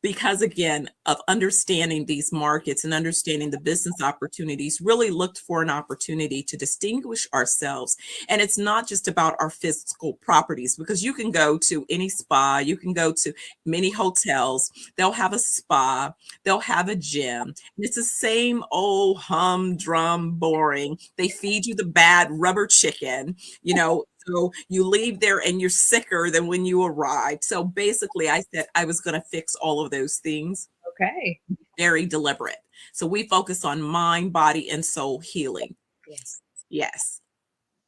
because again of understanding these markets and understanding the business opportunities, really looked for an opportunity to distinguish ourselves. And it's not just about our physical properties, because you can go to any spa, you can go to many hotels, they'll have a spa, they'll have a gym. It's the same old humdrum boring. They feed you the bad rubber chicken, so you leave there and you're sicker than when you arrived. So basically I said I was going to fix all of those things. Okay. Very deliberate. So we focus on mind, body, and soul healing. Yes. Yes.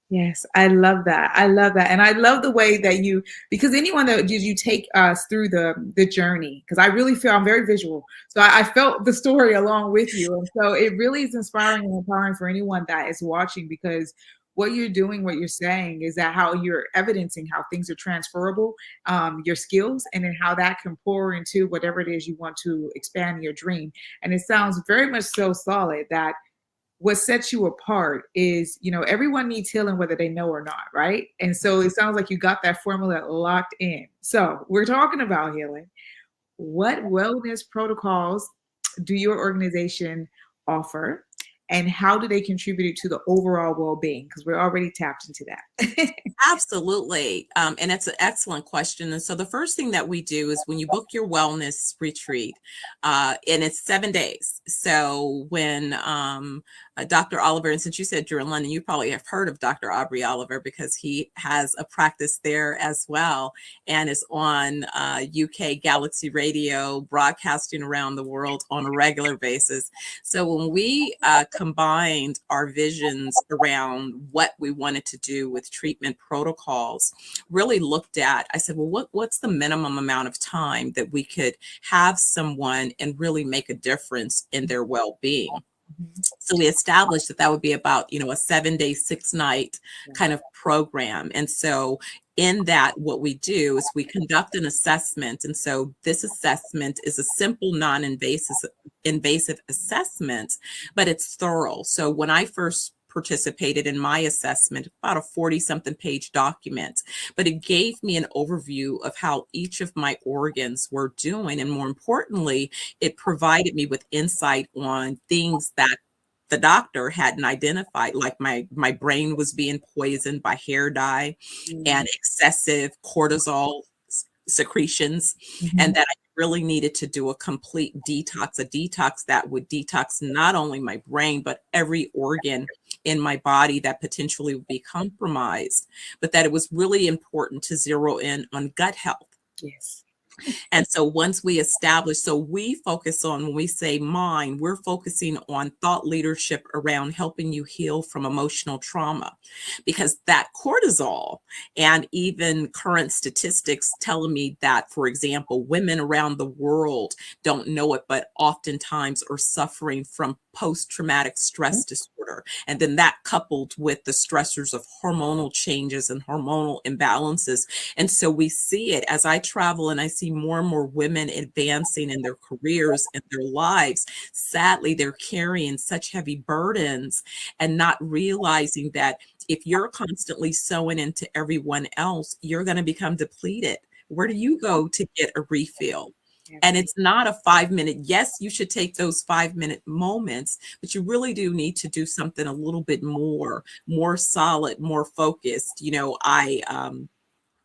Yes, I love that. I love that. And I love the way that because anyone that did you take us through the journey, because I really feel I'm very visual. So I felt the story along with you. And so it really is inspiring and empowering for anyone that is watching, because what you're doing, what you're saying is that how you're evidencing how things are transferable, your skills, and then how that can pour into whatever it is you want to expand your dream. And it sounds very much so solid that what sets you apart is, everyone needs healing whether they know or not, right? And so it sounds like you got that formula locked in. So we're talking about healing. What wellness protocols do your organization offer? And how do they contribute to the overall well-being? Because we're already tapped into that. Absolutely. And it's an excellent question. And so the first thing that we do is when you book your wellness retreat, and it's 7 days. So when Dr. Oliver, and since you said you're in London, you probably have heard of Dr. Aubrey Oliver, because he has a practice there as well and is on UK Galaxy Radio, broadcasting around the world on a regular basis. So when we combined our visions around what we wanted to do with treatment protocols, really looked at, I said, well, what's the minimum amount of time that we could have someone and really make a difference in their well-being? So we established that would be about, a 7-day, 6-night kind of program. And so in that, what we do is we conduct an assessment. And so this assessment is a simple, non-invasive assessment, but it's thorough. So when I first participated in my assessment, about a 40-something page document, but it gave me an overview of how each of my organs were doing. And more importantly, it provided me with insight on things that the doctor hadn't identified, like my brain was being poisoned by hair dye and excessive cortisol secretions, and that I really needed to do a complete detox, a detox that would detox not only my brain, but every organ in my body that potentially would be compromised, but that it was really important to zero in on gut health. Yes. And so once we establish, so we focus on, when we say mind, we're focusing on thought leadership around helping you heal from emotional trauma, because that cortisol and even current statistics telling me that, for example, women around the world don't know it, but oftentimes are suffering from post-traumatic stress disorder. And then that coupled with the stressors of hormonal changes and hormonal imbalances. And so we see it as I travel and I see more and more women advancing in their careers and their lives. Sadly, they're carrying such heavy burdens and not realizing that if you're constantly sewing into everyone else, you're going to become depleted. Where do you go to get a refill? And it's not a 5-minute. Yes, you should take those 5-minute moments, but you really do need to do something a little bit more solid, more focused. I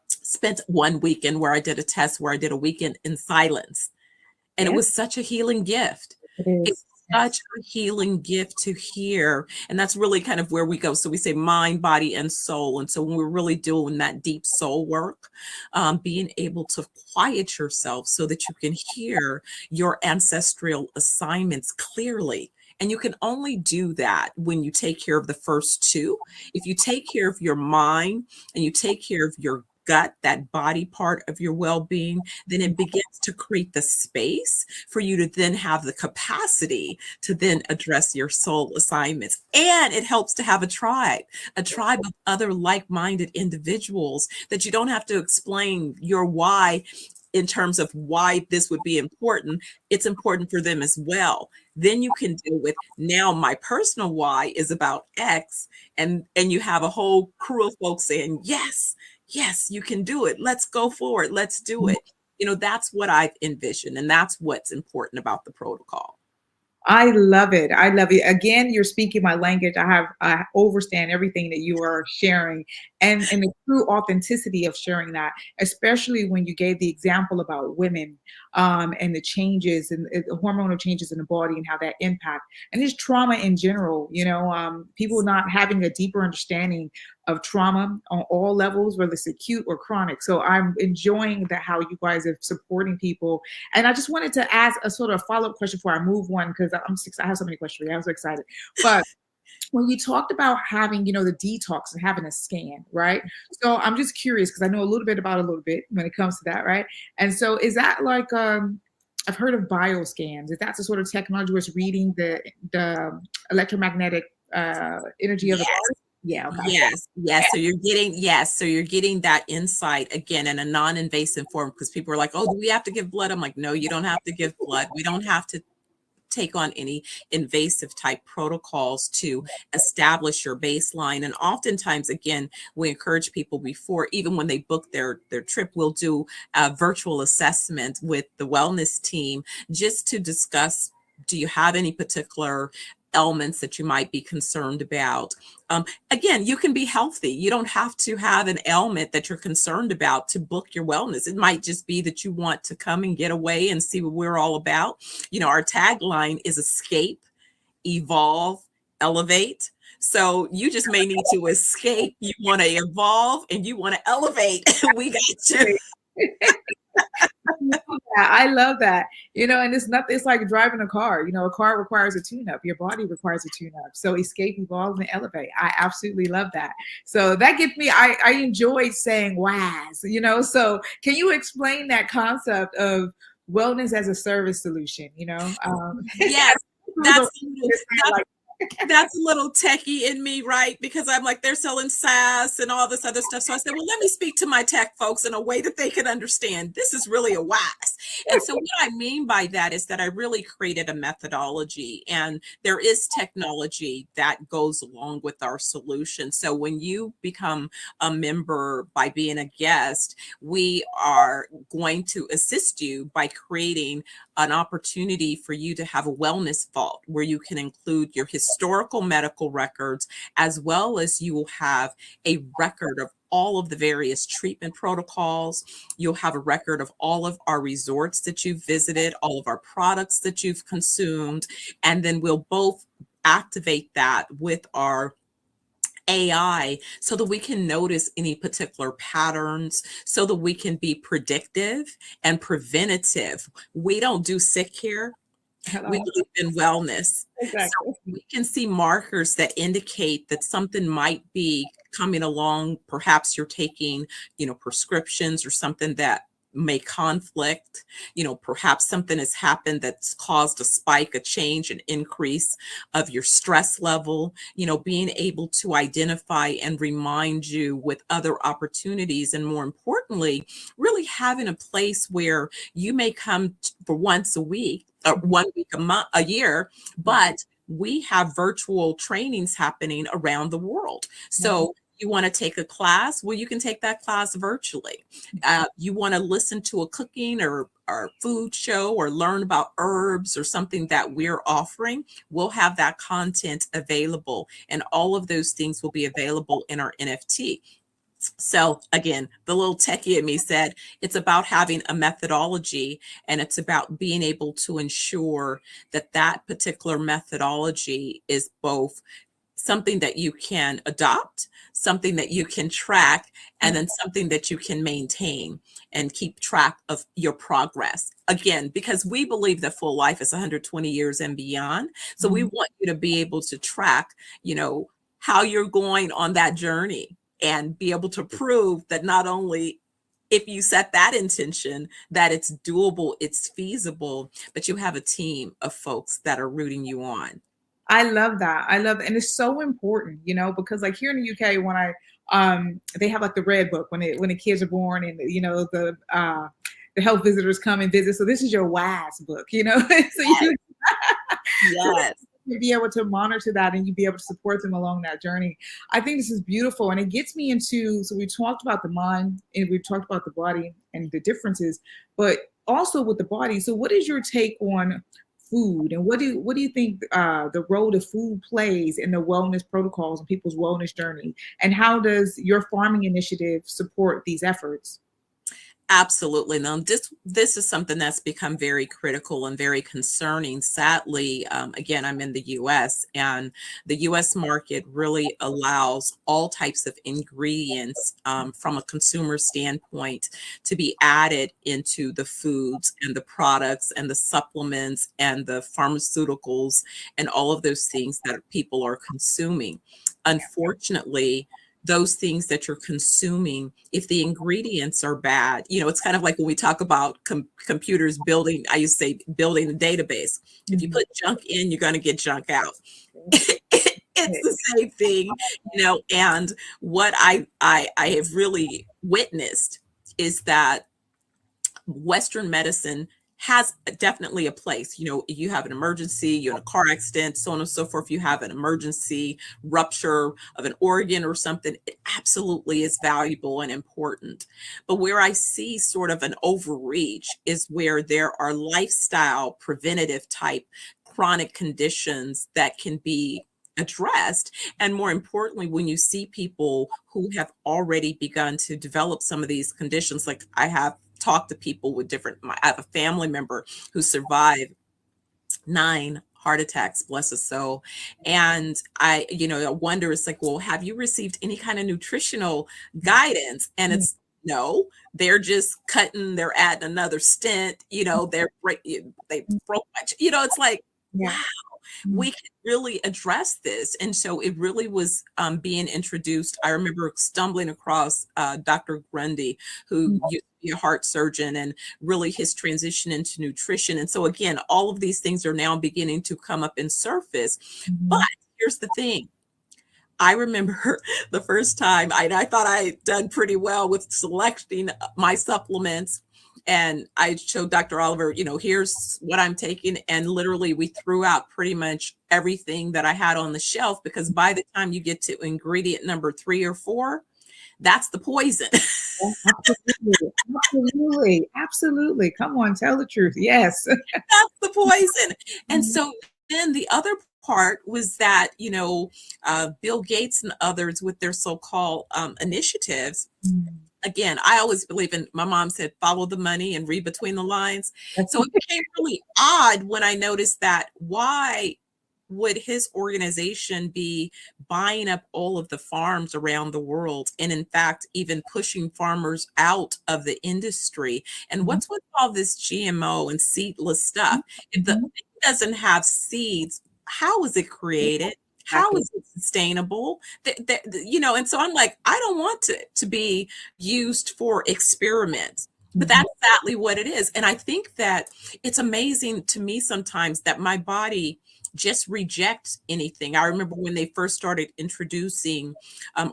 spent one weekend where I did a test where I did a weekend in silence. And it was such a healing gift. It's such a healing gift to hear. And that's really kind of where we go. So we say mind, body, and soul. And so when we're really doing that deep soul work, being able to quiet yourself so that you can hear your ancestral assignments clearly. And you can only do that when you take care of the first two. If you take care of your mind and you take care of your gut, that body part of your well-being, then it begins to create the space for you to then have the capacity to then address your soul assignments. And it helps to have a tribe of other like-minded individuals that you don't have to explain your why in terms of why this would be important. It's important for them as well. Then you can deal with, now my personal why is about X, and you have a whole crew of folks saying, yes, you can do it. Let's go forward. Let's do it. That's what I've envisioned, and that's what's important about the protocol. I love it. I love it. Again, you're speaking my language. I understand everything that you are sharing, and the true authenticity of sharing that, especially when you gave the example about women, and the changes and the hormonal changes in the body and how that impact, and just trauma in general, people not having a deeper understanding of trauma on all levels, whether it's acute or chronic. So I'm enjoying how you guys are supporting people. And I just wanted to ask a sort of follow-up question before I move on, because I have so many questions for you. I'm so excited. But when you talked about having, the detox and having a scan, right? So I'm just curious, because I know a little bit when it comes to that, right? And so is that like, I've heard of bioscans. Is that the sort of technology where it's reading the electromagnetic energy of the body? Yeah. Okay. Yes. So you're getting that insight again in a non-invasive form, because people are like, oh, do we have to give blood? I'm like, no, you don't have to give blood. We don't have to take on any invasive type protocols to establish your baseline. And oftentimes, again, we encourage people before, even when they book their trip, we'll do a virtual assessment with the wellness team just to discuss, do you have any particular elements that you might be concerned about? Again, you can be healthy. You don't have to have an ailment that you're concerned about to book your wellness. It might just be that you want to come and get away and see what we're all about. Our tagline is escape, evolve, elevate. So you just may need to escape. You want to evolve and you want to elevate. We got you. I love that. And it's like driving a car. A car requires a tune-up. Your body requires a tune-up. So escape, evolve, and elevate. I absolutely love that. So that gets me, I enjoy saying WAS, so can you explain that concept of wellness as a service solution, Yes, that's a little techie in me, right? Because I'm like, they're selling SaaS and all this other stuff. So I said, well, let me speak to my tech folks in a way that they can understand. This is really a WAS. And so what I mean by that is that I really created a methodology, and there is technology that goes along with our solution. So when you become a member by being a guest, we are going to assist you by creating an opportunity for you to have a wellness vault where you can include your historical medical records, as well as you will have a record of all of the various treatment protocols. You'll have a record of all of our resorts that you've visited, all of our products that you've consumed, and then we'll both activate that with our AI so that we can notice any particular patterns, so that we can be predictive and preventative. We don't do sick care. We believe in wellness. Exactly. So we can see markers that indicate that something might be coming along. Perhaps you're taking, prescriptions or something that may conflict. Perhaps something has happened that's caused a spike, a change, an increase of your stress level. Being able to identify and remind you with other opportunities, and more importantly, really having a place where you may come for once a week, or 1 week a month, a year, but we have virtual trainings happening around the world. So you want to take a class? Well, you can take that class virtually. You want to listen to a cooking or food show, or learn about herbs or something that we're offering? We'll have that content available, and all of those things will be available in our NFT. So again, the little techie in me said, it's about having a methodology, and it's about being able to ensure that that particular methodology is both something that you can adopt, something that you can track, and then something that you can maintain and keep track of your progress. Again, because we believe that full life is 120 years and beyond. So we want you to be able to track, how you're going on that journey. and be able to prove that not only if you set that intention that it's doable, it's feasible, but you have a team of folks that are rooting you on. I love that. I love, and it's so important, because like here in the UK, when they have like the red book when the kids are born, and the health visitors come and visit. So this is your WISE book, so you yes. to be able to monitor that and you be able to support them along that journey. I think this is beautiful. And it gets me into, so we talked about the mind and we talked about the body and the differences, but also with the body. So what is your take on food, and what do you think the role of food plays in the wellness protocols and people's wellness journey? And how does your farming initiative support these efforts? Absolutely. Now, this is something that's become very critical and very concerning. Sadly, again, I'm in the U.S., and the U.S. market really allows all types of ingredients from a consumer standpoint to be added into the foods and the products and the supplements and the pharmaceuticals and all of those things that people are consuming. Unfortunately, those things that you're consuming, if the ingredients are bad, it's kind of like when we talk about computers building, I used to say building a database. If you put junk in, you're going to get junk out. It's the same thing, and what I have really witnessed is that Western medicine has definitely a place. You have an emergency, you're in a car accident, so on and so forth. You have an emergency rupture of an organ or something. It absolutely is valuable and important. But where I see sort of an overreach is where there are lifestyle preventative type chronic conditions that can be addressed. And more importantly, when you see people who have already begun to develop some of these conditions, like I have talk to people with I have a family member who survived 9 heart attacks, bless his soul. And I wonder, it's like, well, have you received any kind of nutritional guidance? And it's no, they're just they're adding another stent, they broke it's like, wow. We can really address this. And so it really was being introduced. I remember stumbling across Dr. Grundy, who used to be a heart surgeon, and really his transition into nutrition. And so again, all of these things are now beginning to come up and surface. But here's the thing. I remember the first time I thought I had done pretty well with selecting my supplements. And I showed Dr. Oliver, here's what I'm taking. And literally we threw out pretty much everything that I had on the shelf, because by the time you get to ingredient number 3 or 4, that's the poison. Absolutely. Come on, tell the truth. Yes. That's the poison. And so then the other part was that, Bill Gates and others with their so-called initiatives. Again, I always believe in, my mom said, follow the money and read between the lines. So it became really odd when I noticed that why would his organization be buying up all of the farms around the world, and in fact, even pushing farmers out of the industry? And what's with all this GMO and seedless stuff? If it doesn't have seeds, how was it created? How is it sustainable? And so I'm like, I don't want to be used for experiments, but that's exactly what it is. And I think that it's amazing to me sometimes that my body just rejects anything. I remember when they first started introducing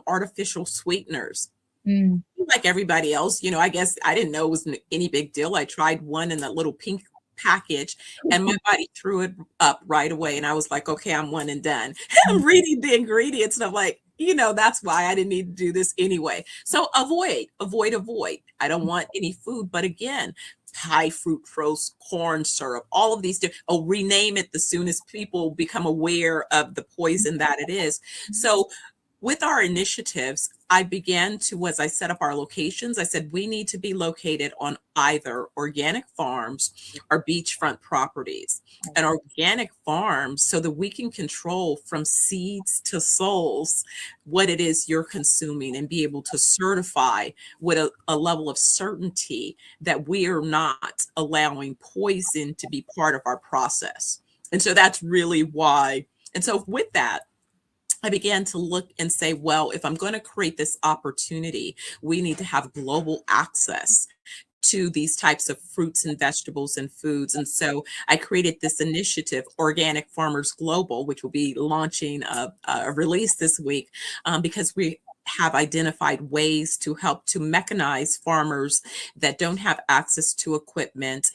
artificial sweeteners. Like everybody else, I guess I didn't know it was any big deal. I tried one in that little pink package and my body threw it up right away. And I was like, okay, I'm one and done. I'm reading the ingredients and I'm like, that's why I didn't need to do this anyway. So avoid. I don't want any food. But again, high fructose corn syrup, all of these, rename it as soon as people become aware of the poison that it is. So with our initiatives, I began to, as I set up our locations, I said, we need to be located on either organic farms or beachfront properties. And organic farms, so that we can control from seeds to souls what it is you're consuming, and be able to certify with a level of certainty that we are not allowing poison to be part of our process. And so that's really why. And so with that, I began to look and say, well, if I'm going to create this opportunity, we need to have global access to these types of fruits and vegetables and foods. And so I created this initiative, Organic Farmers Global, which will be launching a release this week, because we have identified ways to help to mechanize farmers that don't have access to equipment.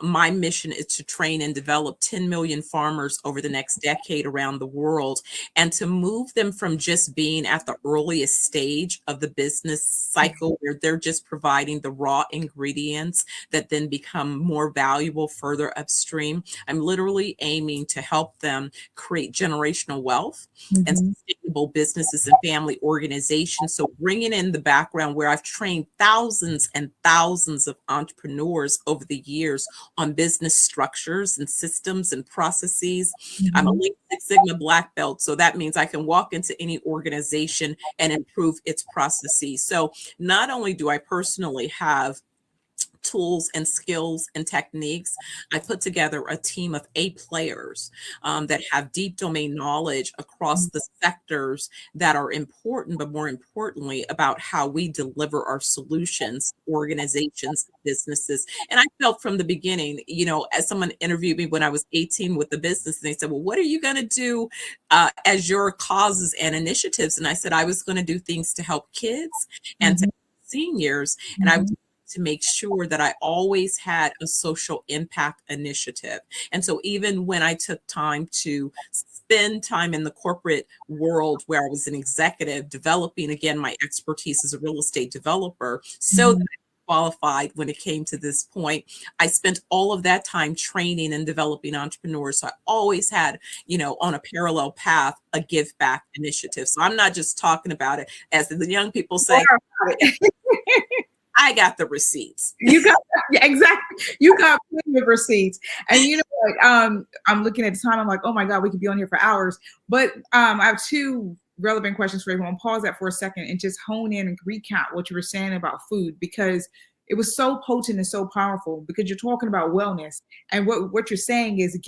My mission is to train and develop 10 million farmers over the next decade around the world, and to move them from just being at the earliest stage of the business cycle where they're just providing the raw ingredients that then become more valuable further upstream. I'm literally aiming to help them create generational wealth and sustainable businesses and family organizations. So bringing in the background where I've trained thousands and thousands of entrepreneurs over the years on business structures and systems and processes. I'm a Lean Six Sigma Black Belt, so that means I can walk into any organization and improve its processes. So not only do I personally have tools and skills and techniques, I put together a team of A players that have deep domain knowledge across the sectors that are important, but more importantly, about how we deliver our solutions, organizations, businesses. And I felt from the beginning, as someone interviewed me when I was 18 with the business, and they said, well, what are you going to do as your causes and initiatives? And I said, I was going to do things to help kids and to seniors. And I was to make sure that I always had a social impact initiative. And so even when I took time to spend time in the corporate world where I was an executive, developing, again, my expertise as a real estate developer, so that I qualified when it came to this point, I spent all of that time training and developing entrepreneurs. So I always had, on a parallel path, a give back initiative. So I'm not just talking about it, as the young people say, I got the receipts. You got exactly. You got plenty of receipts. And I'm looking at the time. I'm like, oh my God, we could be on here for hours. But I have two relevant questions for everyone. Pause that for a second and just hone in and recap what you were saying about food, because it was so potent and so powerful, because you're talking about wellness. And what you're saying is I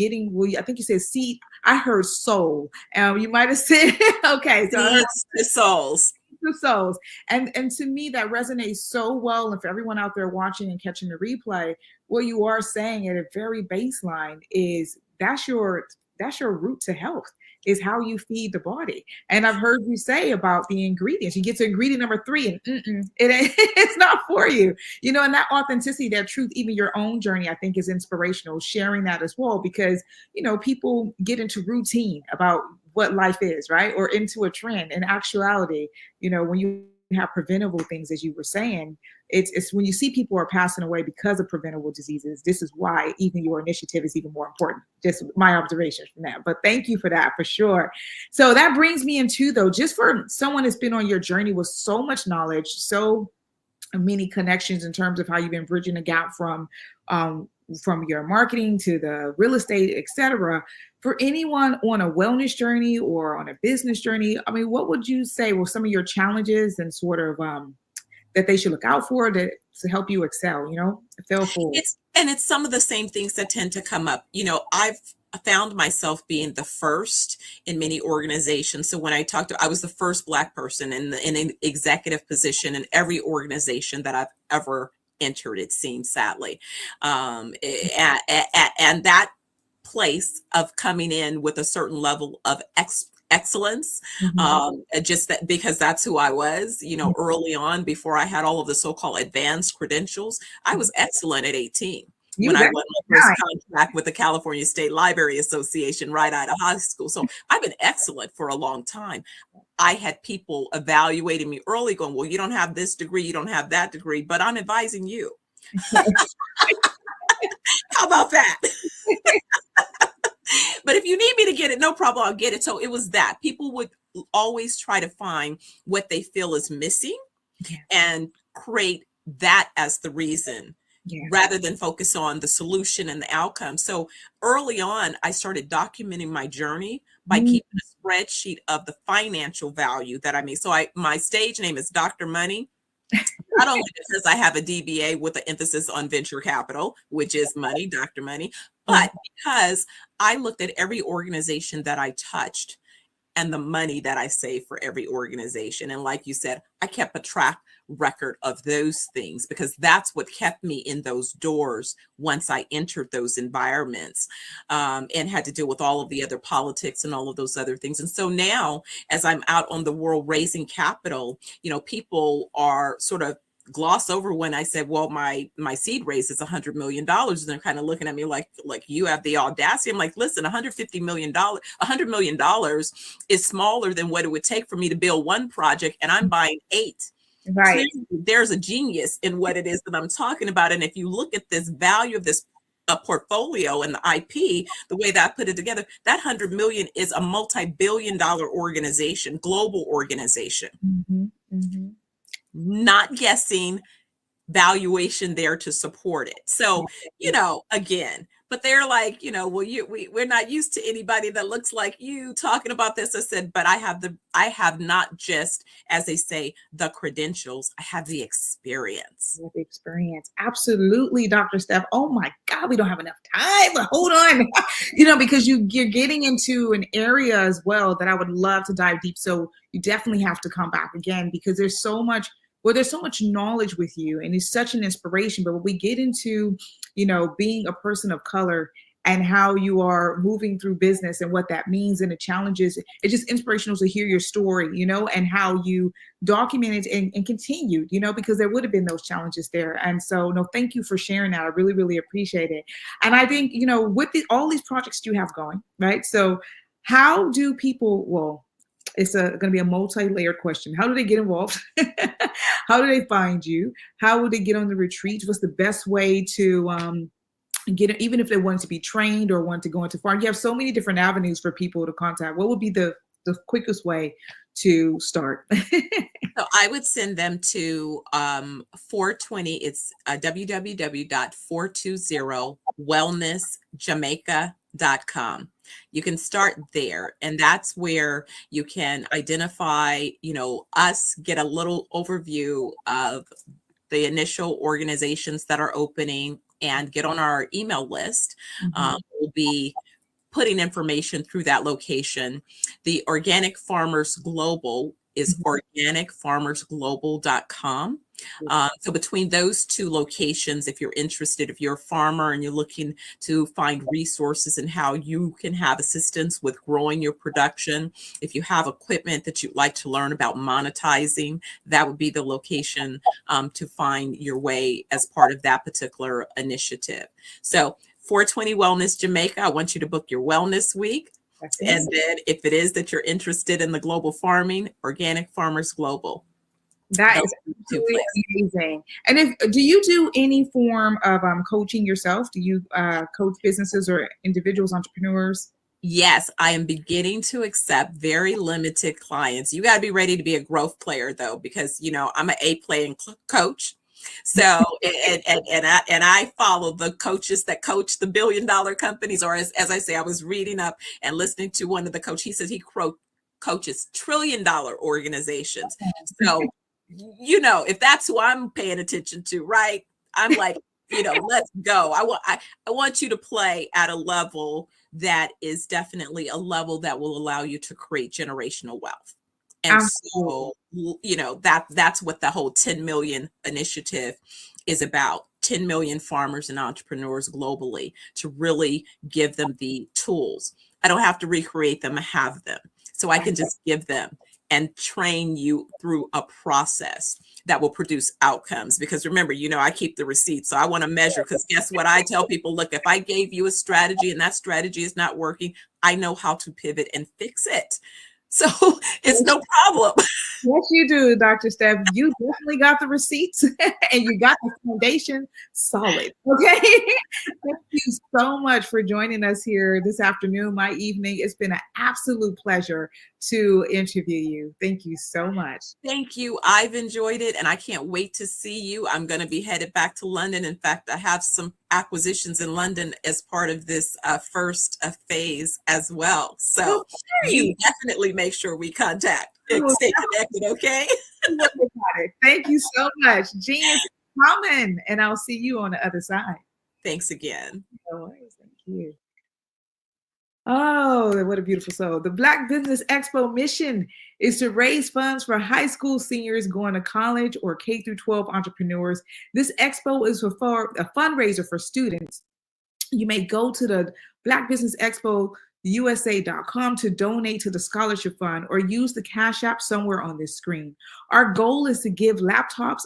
think you said seed. I heard soul. You might have said, okay. So I heard the souls. The souls. And to me, that resonates so well. And for everyone out there watching and catching the replay, what you are saying at a very baseline is that's your route to health, is how you feed the body. And I've heard you say about the ingredients. You get to ingredient number 3 and it's not for you. And that authenticity, that truth, even your own journey, I think is inspirational, sharing that as well, because, people get into routine about what life is, right? Or into a trend. In actuality, when you have preventable things, as you were saying, it's when you see people are passing away because of preventable diseases, this is why even your initiative is even more important. Just my observations from that. But thank you for that, for sure. So that brings me into, though, just for someone that's been on your journey with so much knowledge, so many connections in terms of how you've been bridging the gap from your marketing to the real estate, et cetera. For anyone on a wellness journey or on a business journey, what would you say were some of your challenges and sort of that they should look out for to help you excel, feel forward? It's some of the same things that tend to come up. I've found myself being the first in many organizations. So when I was the first Black person in an executive position in every organization that I've ever entered, it seems, sadly. And that place of coming in with a certain level of excellence, just that, because that's who I was, early on, before I had all of the so-called advanced credentials. I was excellent at 18. When I won my first contract with the California State Library Association right out of high school. So I've been excellent for a long time. I had people evaluating me early going, well, you don't have this degree, you don't have that degree, but I'm advising you. How about that? But if you need me to get it, no problem, I'll get it. So it was that. People would always try to find what they feel is missing and create that as the reason. Rather than focus on the solution and the outcome. So early on, I started documenting my journey by keeping a spreadsheet of the financial value that I made. So my stage name is Dr. Money, not only because I have a DBA with an emphasis on venture capital, which is money, Dr. Money, but because I looked at every organization that I touched and the money that I save for every organization. And like you said, I kept a track record of those things because that's what kept me in those doors once I entered those environments, and had to deal with all of the other politics and all of those other things. And so now, as I'm out on the world raising capital, people are sort of gloss over when I said, well, my seed raise is $100 million. And they're kind of looking at me like you have the audacity. I'm like, listen, $150 million, $100 million is smaller than what it would take for me to build one project. And I'm buying 8. Right. Clearly, there's a genius in what it is that I'm talking about. And if you look at this value of this portfolio and the IP, the way that I put it together, that 100 million is a multi-billion-dollar organization, global organization. Mm-hmm. Mm-hmm. Not guessing valuation there to support it. So, again, but they're like, well, we're not used to anybody that looks like you talking about this. I said, but I have not just, as they say, the credentials, I have the experience. The experience. Absolutely, Dr. Steph. Oh my God, we don't have enough time, but hold on. Because you're getting into an area as well that I would love to dive deep. So you definitely have to come back again because there's so much knowledge with you and it's such an inspiration. But when we get into, being a person of color and how you are moving through business and what that means and the challenges, it's just inspirational to hear your story, and how you documented and continued, because there would have been those challenges there. And so, no, thank you for sharing that. I really, really appreciate it. And I think, with all these projects you have going, right? So how do people, it's going to be a multi-layered question. How do they get involved? How do they find you? How will they get on the retreats? What's the best way to get it, even if they want to be trained or want to go into farm? You have so many different avenues for people to contact. What would be the quickest way to start? So I would send them to 420. It's www.420wellnessjamaica.com. You can start there, and that's where you can identify, us, get a little overview of the initial organizations that are opening, and get on our email list. Mm-hmm. We'll be putting information through that location. The Organic Farmers Global is organicfarmersglobal.com. So between those two locations, if you're interested, if you're a farmer and you're looking to find resources and how you can have assistance with growing your production, if you have equipment that you'd like to learn about monetizing, that would be the location to find your way as part of that particular initiative. So 420 Wellness Jamaica, I want you to book your wellness week. And then if it is that you're interested in the global farming, Organic Farmers Global. That is absolutely amazing. And do you do any form of coaching yourself? Do you coach businesses or individuals, entrepreneurs? Yes, I am beginning to accept very limited clients. You got to be ready to be a growth player though, because I'm an A playing coach. So, and I follow the coaches that coach the billion-dollar companies, or as I say, I was reading up and listening to one of the coaches. He says he coaches trillion-dollar organizations. So, if that's who I'm paying attention to, right? I'm like, let's go. I want you to play at a level that is definitely a level that will allow you to create generational wealth. And so, that's what the whole 10 million initiative is about. 10 million farmers and entrepreneurs globally, to really give them the tools. I don't have to recreate them, I have them. So I can just give them and train you through a process that will produce outcomes. Because remember, I keep the receipts. So I want to measure, because guess what? I tell people, look, if I gave you a strategy and that strategy is not working, I know how to pivot and fix it. So it's no problem. Yes, you do, Dr. Steph. You definitely got the receipts and you got the foundation solid. Okay. Thank you so much for joining us here this afternoon, my evening. It's been an absolute pleasure to interview you. Thank you so much. Thank you. I've enjoyed it, and I can't wait to see you. I'm going to be headed back to London. In fact, I have some acquisitions in London as part of this first phase as well. So you definitely make sure we contact and stay connected, okay? Thank you so much. Genius coming, and I'll see you on the other side. Thanks again. No worries. Thank you. Oh, what a beautiful soul. The Black Business Expo mission is to raise funds for high school seniors going to college or K through 12 entrepreneurs. This expo is for a fundraiser for students. You may go to the Black Business Expo USA.com to donate to the scholarship fund or use the Cash App somewhere on this screen. Our goal is to give laptops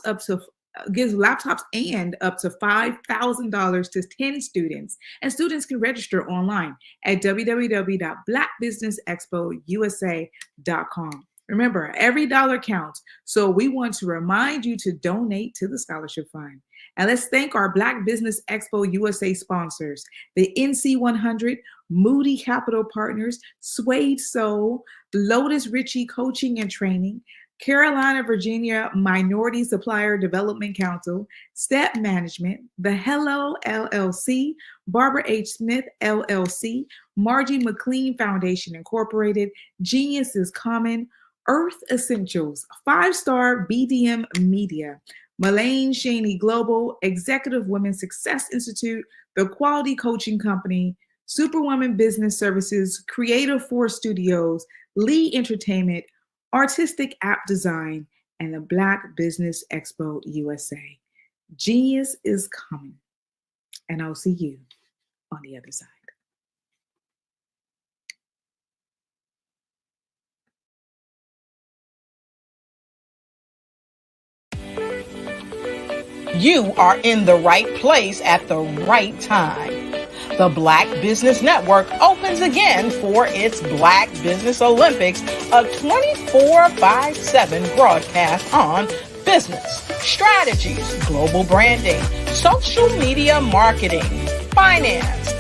and up to $5,000 to 10 students, and students can register online at www.blackbusinessexpousa.com. Remember, every dollar counts, so we want to remind you to donate to the scholarship fund. And let's thank our Black Business Expo USA sponsors, the NC100, Moody Capital Partners, Suede Soul, Lotus Ritchie Coaching and Training, Carolina, Virginia Minority Supplier Development Council, Step Management, The Hello LLC, Barbara H. Smith LLC, Margie McLean Foundation Incorporated, Genius is Common, Earth Essentials, 5-Star BDM Media, Malane Shaney Global, Executive Women's Success Institute, The Quality Coaching Company, Superwoman Business Services, Creative Force Studios, Lee Entertainment, Artistic App Design, and the Black Business Expo USA. Genius is coming, and I'll see you on the other side. You are in the right place at the right time. The Black Business Network opens again for its Black Business Olympics, a 24/7 broadcast on business, strategies, global branding, social media marketing, finance,